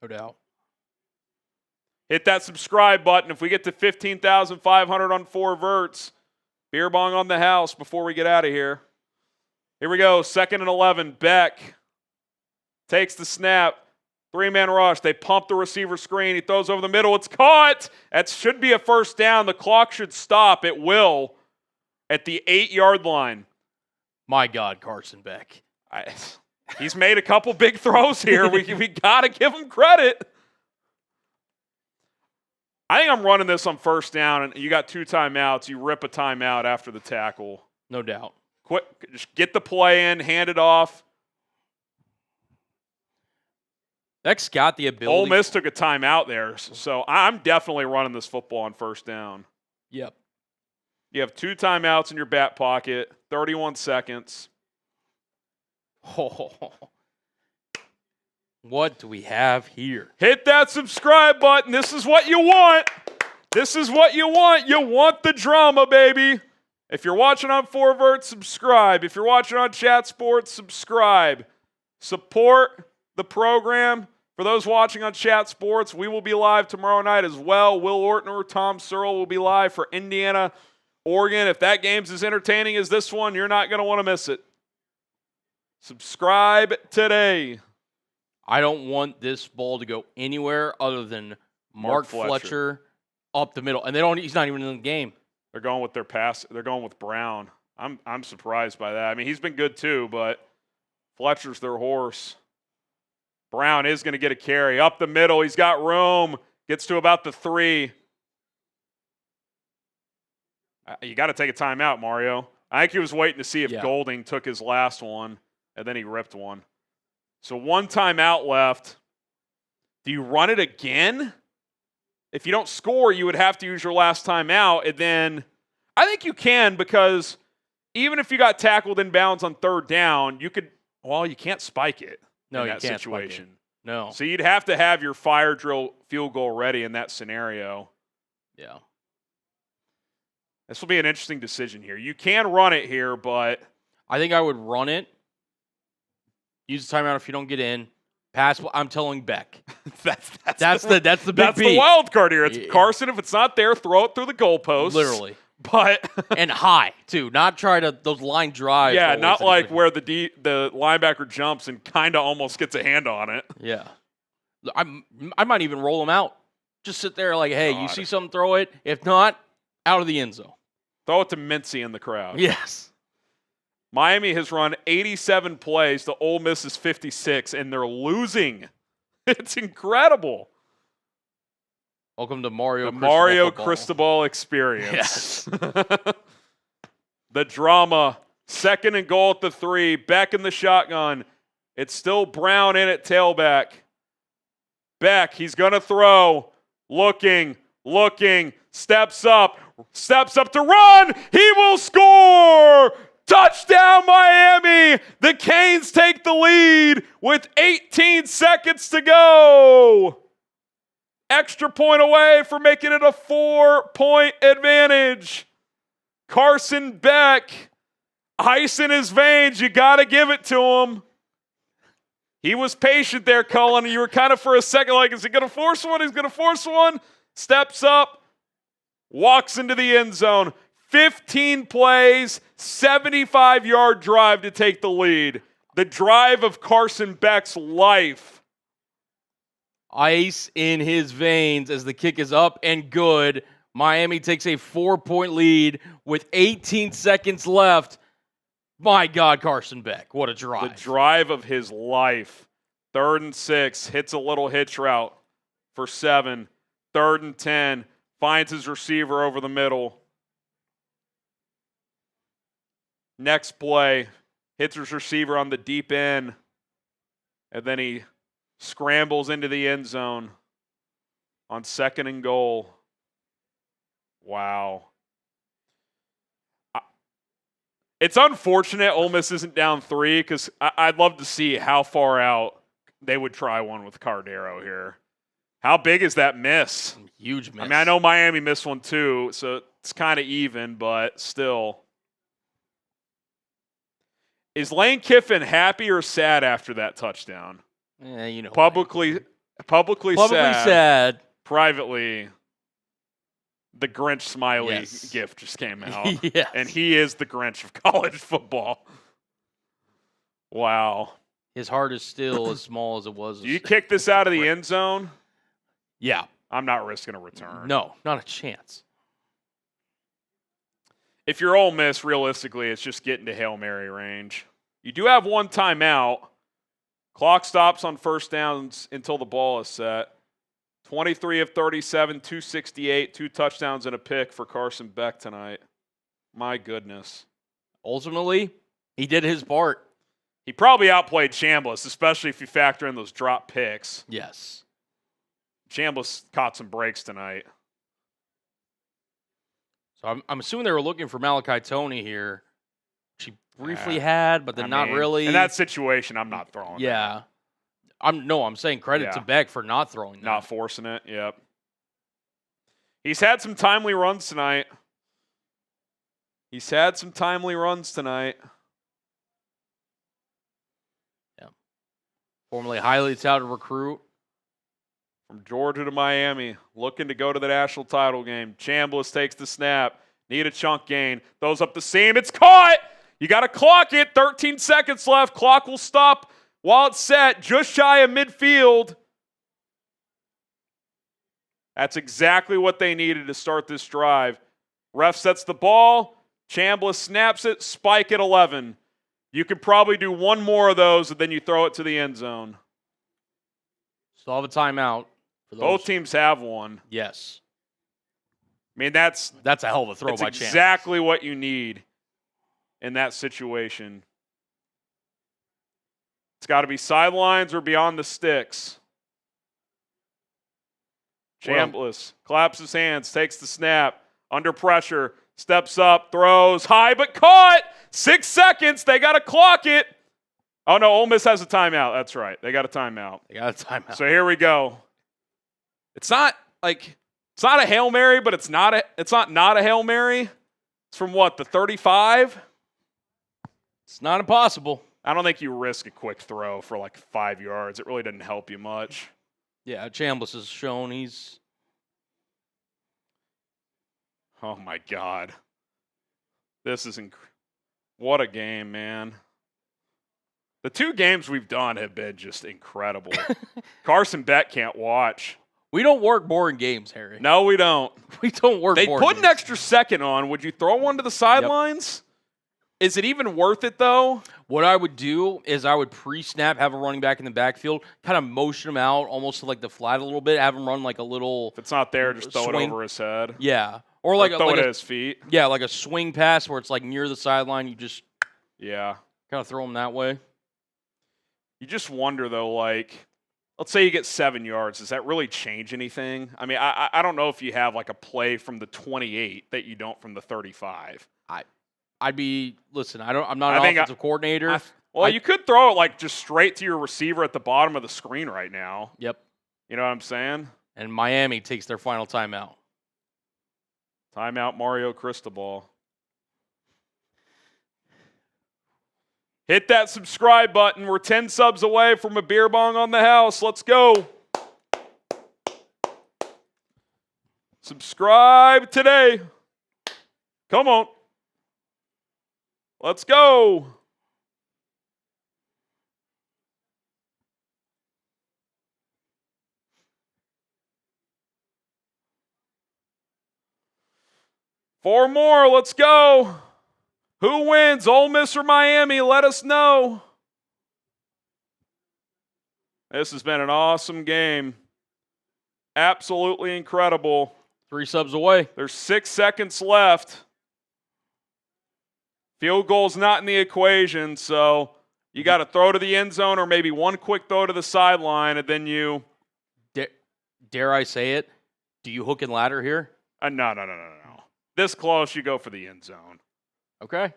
No doubt. Hit that subscribe button. If we get to 15,500 on 4 verts, beer bong on the house before we get out of here. Here we go. 2nd and 11. Beck takes the snap. 3-man rush. They pump the receiver screen. He throws over the middle. It's caught. That should be a 1st down. The clock should stop. It will at the 8-yard line. My God, Carson Beck. He's made a couple big throws here. We got to give him credit. I think I'm running this on 1st down, and you got 2 timeouts. You rip a timeout after the tackle. No doubt. Quick, just get the play in, hand it off. Beck's got the ability. Ole Miss took a timeout there, so I'm definitely running this football on 1st down. Yep. You have 2 timeouts in your back pocket, 31 seconds. Oh. What do we have here? Hit that subscribe button. This is what you want. This is what you want. You want the drama, baby. If you're watching on 4vert, subscribe. If you're watching on Chat Sports, subscribe. Support the program. For those watching on Chat Sports, we will be live tomorrow night as well. Will Ortner, Tom Searle will be live for Indiana, Oregon. If that game's as entertaining as this one, you're not going to want to miss it. Subscribe today. I don't want this ball to go anywhere other than Mark Fletcher up the middle. And he's not even in the game. They're going with their pass. They're going with Brown. I'm surprised by that. I mean, he's been good too, but Fletcher's their horse. Brown is going to get a carry up the middle. He's got room. Gets to about the 3. You got to take a timeout, Mario. I think he was waiting to see if Golding took his last one and then he ripped one. So 1 timeout left. Do you run it again? If you don't score, you would have to use your last timeout, and then I think you can, because even if you got tackled in bounds on 3rd down, you can't spike it in that situation. No. So you'd have to have your fire drill field goal ready in that scenario. Yeah. This will be an interesting decision here. You can run it here, but I think I would run it. Use the timeout if you don't get in. Pass. I'm telling Beck. that's the big that's beat. the wild card here. It's Carson. If it's not there, throw it through the goalposts. Literally. But and high too. Not try to those line drives. Yeah, not like where the linebacker jumps and kind of almost gets a hand on it. Yeah. I might even roll them out. Just sit there like, hey, you see something, throw it. If not, out of the end zone. Throw it to Mincy in the crowd. Yes. Miami has run 87 plays to Ole Miss's 56, and they're losing. It's incredible. Welcome to Mario Cristobal experience. Yes. The drama. 2nd and goal at the 3. Beck in the shotgun. It's still Brown in at tailback. Beck, he's going to throw. Looking. Steps up to run. He will score. Touchdown, Miami! The Canes take the lead with 18 seconds to go. Extra point away for making it a 4-point advantage. Carson Beck, ice in his veins. You got to give it to him. He was patient there, Cullen. You were kind of for a second like, is he going to force one? He's going to force one. Steps up, walks into the end zone. 15 plays, 75-yard drive to take the lead. The drive of Carson Beck's life. Ice in his veins as the kick is up and good. Miami takes a 4-point lead with 18 seconds left. My God, Carson Beck, what a drive. The drive of his life. 3rd and 6, hits a little hitch route for 7. 3rd and 10, finds his receiver over the middle. Next play, hits his receiver on the deep end, and then he scrambles into the end zone on 2nd and goal. Wow. It's unfortunate Ole Miss isn't down 3, because I'd love to see how far out they would try one with Cardero here. How big is that miss? Huge miss. I mean, I know Miami missed one too, so it's kind of even, but still. Is Lane Kiffin happy or sad after that touchdown? Yeah, Publicly sad. Privately, the Grinch smiley gift just came out. Yes. And he is the Grinch of college football. Wow. His heart is still as small as it was. Do you kick this out of the end zone? Yeah. I'm not risking a return. No, not a chance. If you're Ole Miss, realistically, it's just getting to Hail Mary range. You do have 1 timeout. Clock stops on 1st downs until the ball is set. 23 of 37, 268, 2 touchdowns and a pick for Carson Beck tonight. My goodness. Ultimately, he did his part. He probably outplayed Chambliss, especially if you factor in those drop picks. Yes. Chambliss caught some breaks tonight. So I'm assuming they were looking for Malachi Toney here. She briefly had, but then not really. In that situation, I'm not throwing that. I'm saying credit to Beck for not throwing that. Not forcing it, yep. He's had some timely runs tonight. Yeah. Formerly highly touted recruit. From Georgia to Miami, looking to go to the national title game. Chambliss takes the snap. Need a chunk gain. Throws up the seam. It's caught! You got to clock it. 13 seconds left. Clock will stop while it's set. Just shy of midfield. That's exactly what they needed to start this drive. Ref sets the ball. Chambliss snaps it. Spike at 11. You could probably do one more of those, and then you throw it to the end zone. Still have a timeout. Both teams have one. Yes. I mean, that's a hell of a throw by Chambliss. Exactly what you need in that situation. got to be sidelines or beyond the sticks. Chambliss claps his hands, takes the snap, under pressure, steps up, throws high but caught. 6 seconds. They got to clock it. Oh, no, Ole Miss has a timeout. That's right. They got a timeout. So here we go. It's not a Hail Mary, but it's not a Hail Mary. It's from what, the 35? It's not impossible. I don't think you risk a quick throw for like 5 yards. It really doesn't help you much. Yeah, Chambliss has shown he's... Oh, my God. This is what a game, man. The 2 games we've done have been just incredible. Carson Beck can't watch. We don't work boring games, Harry. No, we don't. We don't work boring games. They put an extra second on. Would you throw one to the sidelines? Yep. Is it even worth it, though? What I would do is I would pre-snap, have a running back in the backfield, kind of motion him out almost to like the flat a little bit, have him run like a little... If it's not there, just throw it over his head. Yeah. Or like throw it at his feet. Yeah, like a swing pass where it's like near the sideline. You just kind of throw him that way. You just wonder, though, like, let's say you get 7 yards. Does that really change anything? I mean, I don't know if you have like a play from the 28 that you don't from the 35. Listen, I'm not an offensive coordinator. You could throw it like just straight to your receiver at the bottom of the screen right now. Yep. You know what I'm saying? And Miami takes their final timeout. Timeout Mario Cristobal. Hit that subscribe button. We're 10 subs away from a beer bong on the house. Let's go. Subscribe today. Come on. Let's go. Four more. Let's go. Who wins, Ole Miss or Miami? Let us know. This has been an awesome game. Absolutely incredible. 3 subs away. There's 6 seconds left. Field goal's not in the equation, so you got to throw to the end zone or maybe one quick throw to the sideline, and then you... Dare I say it? Do you hook and ladder here? No. This close, you go for the end zone. Okay.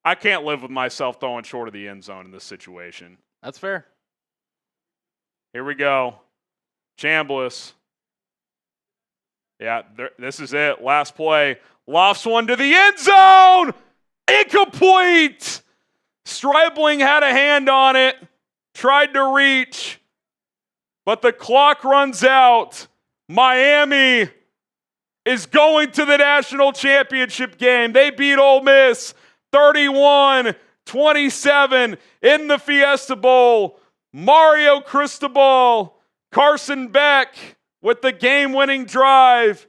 I can't live with myself throwing short of the end zone in this situation. That's fair. Here we go. Chambliss. Yeah, this is it. Last play. Lofts one to the end zone. Incomplete. Stribling had a hand on it. Tried to reach. But the clock runs out. Miami is going to the national championship game. They beat Ole Miss 31-27 in the Fiesta Bowl. Mario Cristobal, Carson Beck with the game-winning drive,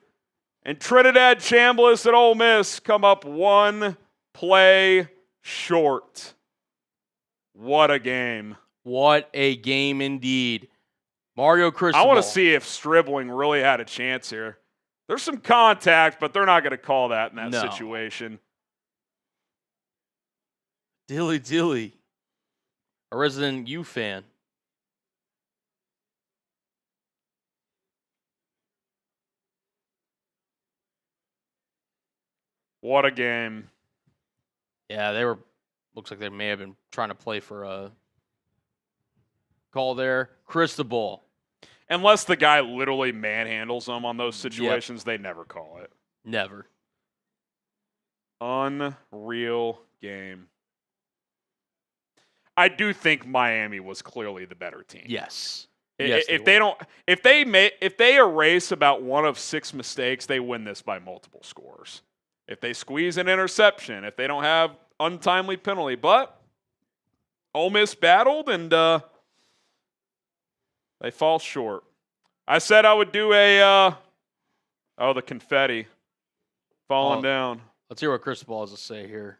and Trinidad Chambliss at Ole Miss come up one play short. What a game. What a game indeed. Mario Cristobal. I want to see if Stribling really had a chance here. There's some contact, but they're not going to call that in that situation. Dilly. A resident U fan. What a game. Yeah, looks like they may have been trying to play for a call there. Cristobal. Unless the guy literally manhandles them on those situations, they never call it. Never. Unreal game. I do think Miami was clearly the better team. Yes. If they erase about one of 6 mistakes, they win this by multiple scores. If they squeeze an interception, if they don't have untimely penalty, but Ole Miss battled and they fall short. I said I would do the confetti falling down. Let's hear what Cristobal has to say here.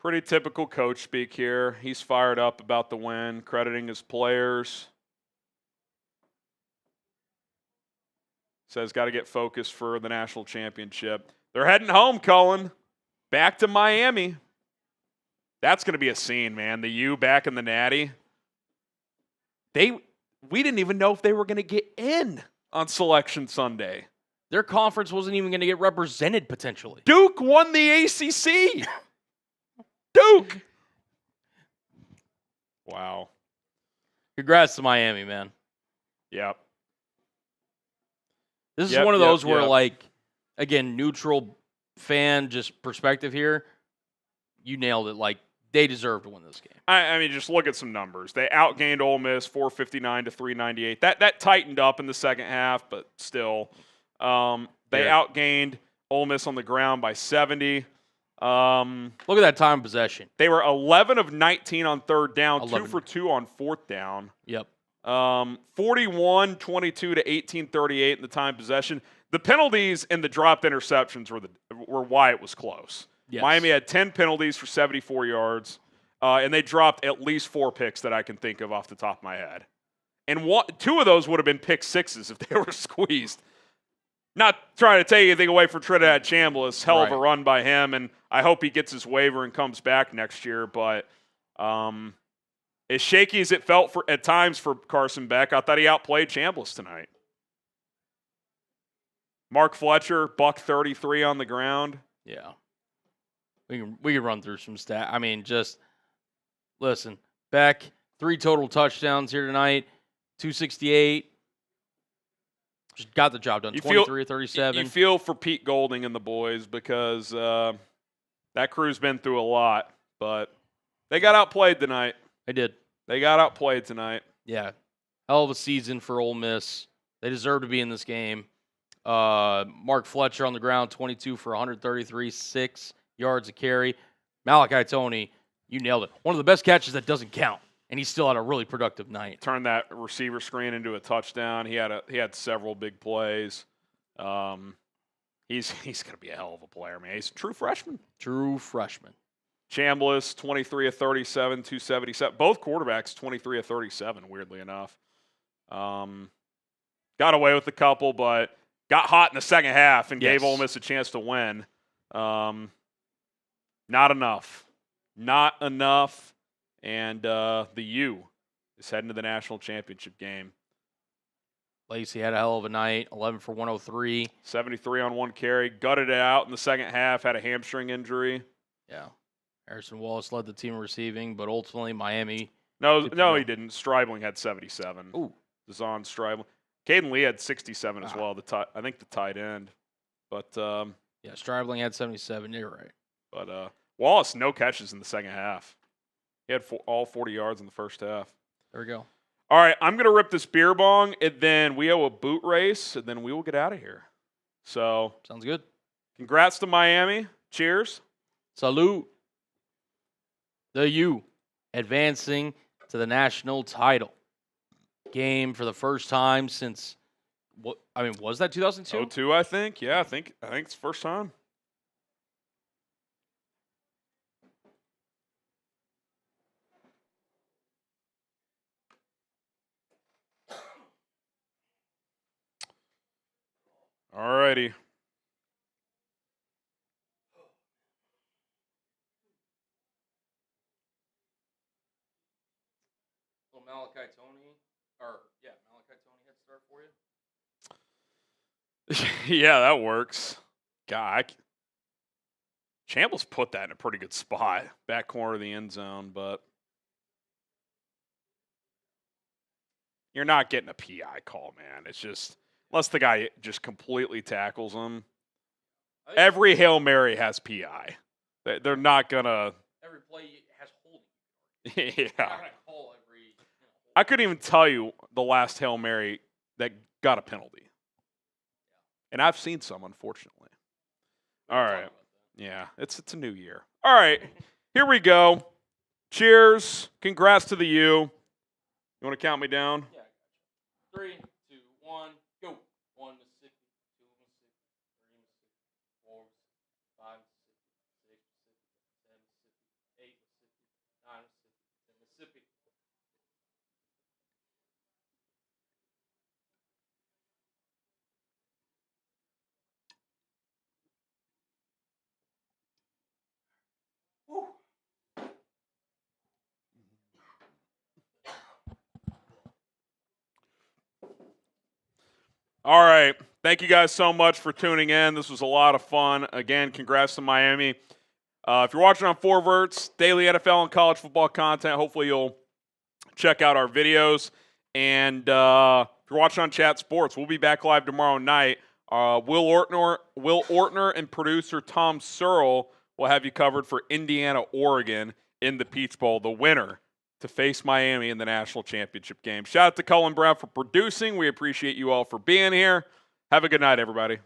Pretty typical coach speak here. He's fired up about the win, crediting his players. Says got to get focused for the national championship. They're heading home, Cullen. Back to Miami. That's going to be a scene, man. The U back in the Natty. We didn't even know if they were going to get in on Selection Sunday. Their conference wasn't even going to get represented potentially. Duke won the ACC. Duke. Wow. Congrats to Miami, man. Yep. This is one of those where, like, again, neutral fan just perspective here. You nailed it. Like, they deserve to win this game. I mean, just look at some numbers. They outgained Ole Miss 459 to 398. That tightened up in the second half, but still, they outgained Ole Miss on the ground by 70. Look at that time of possession. They were 11 of 19 on third down, 11. 2 for 2 on fourth down. Yep. 41-22 to 18-38 in the time possession. The penalties and the dropped interceptions were why it was close. Yes. Miami had 10 penalties for 74 yards, and they dropped at least 4 picks that I can think of off the top of my head. And 2 of those would have been pick sixes if they were squeezed. Not trying to take anything away from Trinidad Chambliss. Hell of a run by him, and I hope he gets his waiver and comes back next year. But as shaky as it felt at times for Carson Beck, I thought he outplayed Chambliss tonight. Mark Fletcher, $133 on the ground. Yeah. We can run through some stats. I mean, just listen. Beck, 3 total touchdowns here tonight, 268. Just got the job done. 23 37. You feel for Pete Golding and the boys because that crew's been through a lot, but they got outplayed tonight. They did. They got outplayed tonight. Yeah. Hell of a season for Ole Miss. They deserve to be in this game. Mark Fletcher on the ground, 22 for 133, 6 yards a carry. Malachi Toney, you nailed it. One of the best catches that doesn't count, and he still had a really productive night. Turned that receiver screen into a touchdown. He had several big plays. He's going to be a hell of a player, man. He's a true freshman. True freshman. Chambliss, 23 of 37, 277. Both quarterbacks, 23 of 37, weirdly enough. Got away with a couple, but got hot in the second half and gave Ole Miss a chance to win. Not enough. Not enough. And the U is heading to the national championship game. Lacy had a hell of a night, 11 for 103. 73 on 1 carry. Gutted it out in the second half, had a hamstring injury. Yeah. Harrison Wallace led the team in receiving, but ultimately Miami. No, he didn't. Stribling had 77. Ooh. Zahn Stribling. Caden Lee had 67 as well, I think the tight end. But yeah, Stribling had 77. You're right. But Wallace, no catches in the second half. He had all 40 yards in the first half. There we go. All right, I'm going to rip this beer bong, and then we owe a boot race, and then we will get out of here. So sounds good. Congrats to Miami. Cheers. Salute. The U advancing to the national title game for the first time since what? I mean, was that 2002? 02, I think. Yeah, I think it's the first time. All righty. Well, Malachi Toney, Malachi Toney head start for you. Yeah, that works. God, Chambliss put that in a pretty good spot, back corner of the end zone, but you're not getting a PI call, man. It's just, unless the guy just completely tackles him. Every Hail Mary has PI. They're not going to. Every play has holding. Yeah. I couldn't even tell you the last Hail Mary that got a penalty. And I've seen some, unfortunately. All right. Yeah, it's a new year. All right, here we go. Cheers. Congrats to the U. You want to count me down? Yeah. 3, 2, 1, go. 1 to 6, 2 to 6, 3 to 6, 4, 5, 6, 7, 6, 8, All right. Thank you guys so much for tuning in. This was a lot of fun. Again, congrats to Miami. If you're watching on Forverts, daily NFL and college football content, hopefully you'll check out our videos. And if you're watching on Chat Sports, we'll be back live tomorrow night. Will Ortner and producer Tom Searle will have you covered for Indiana, Oregon in the Peach Bowl, the winner to face Miami in the national championship game. Shout out to Cullen Brown for producing. We appreciate you all for being here. Have a good night, everybody.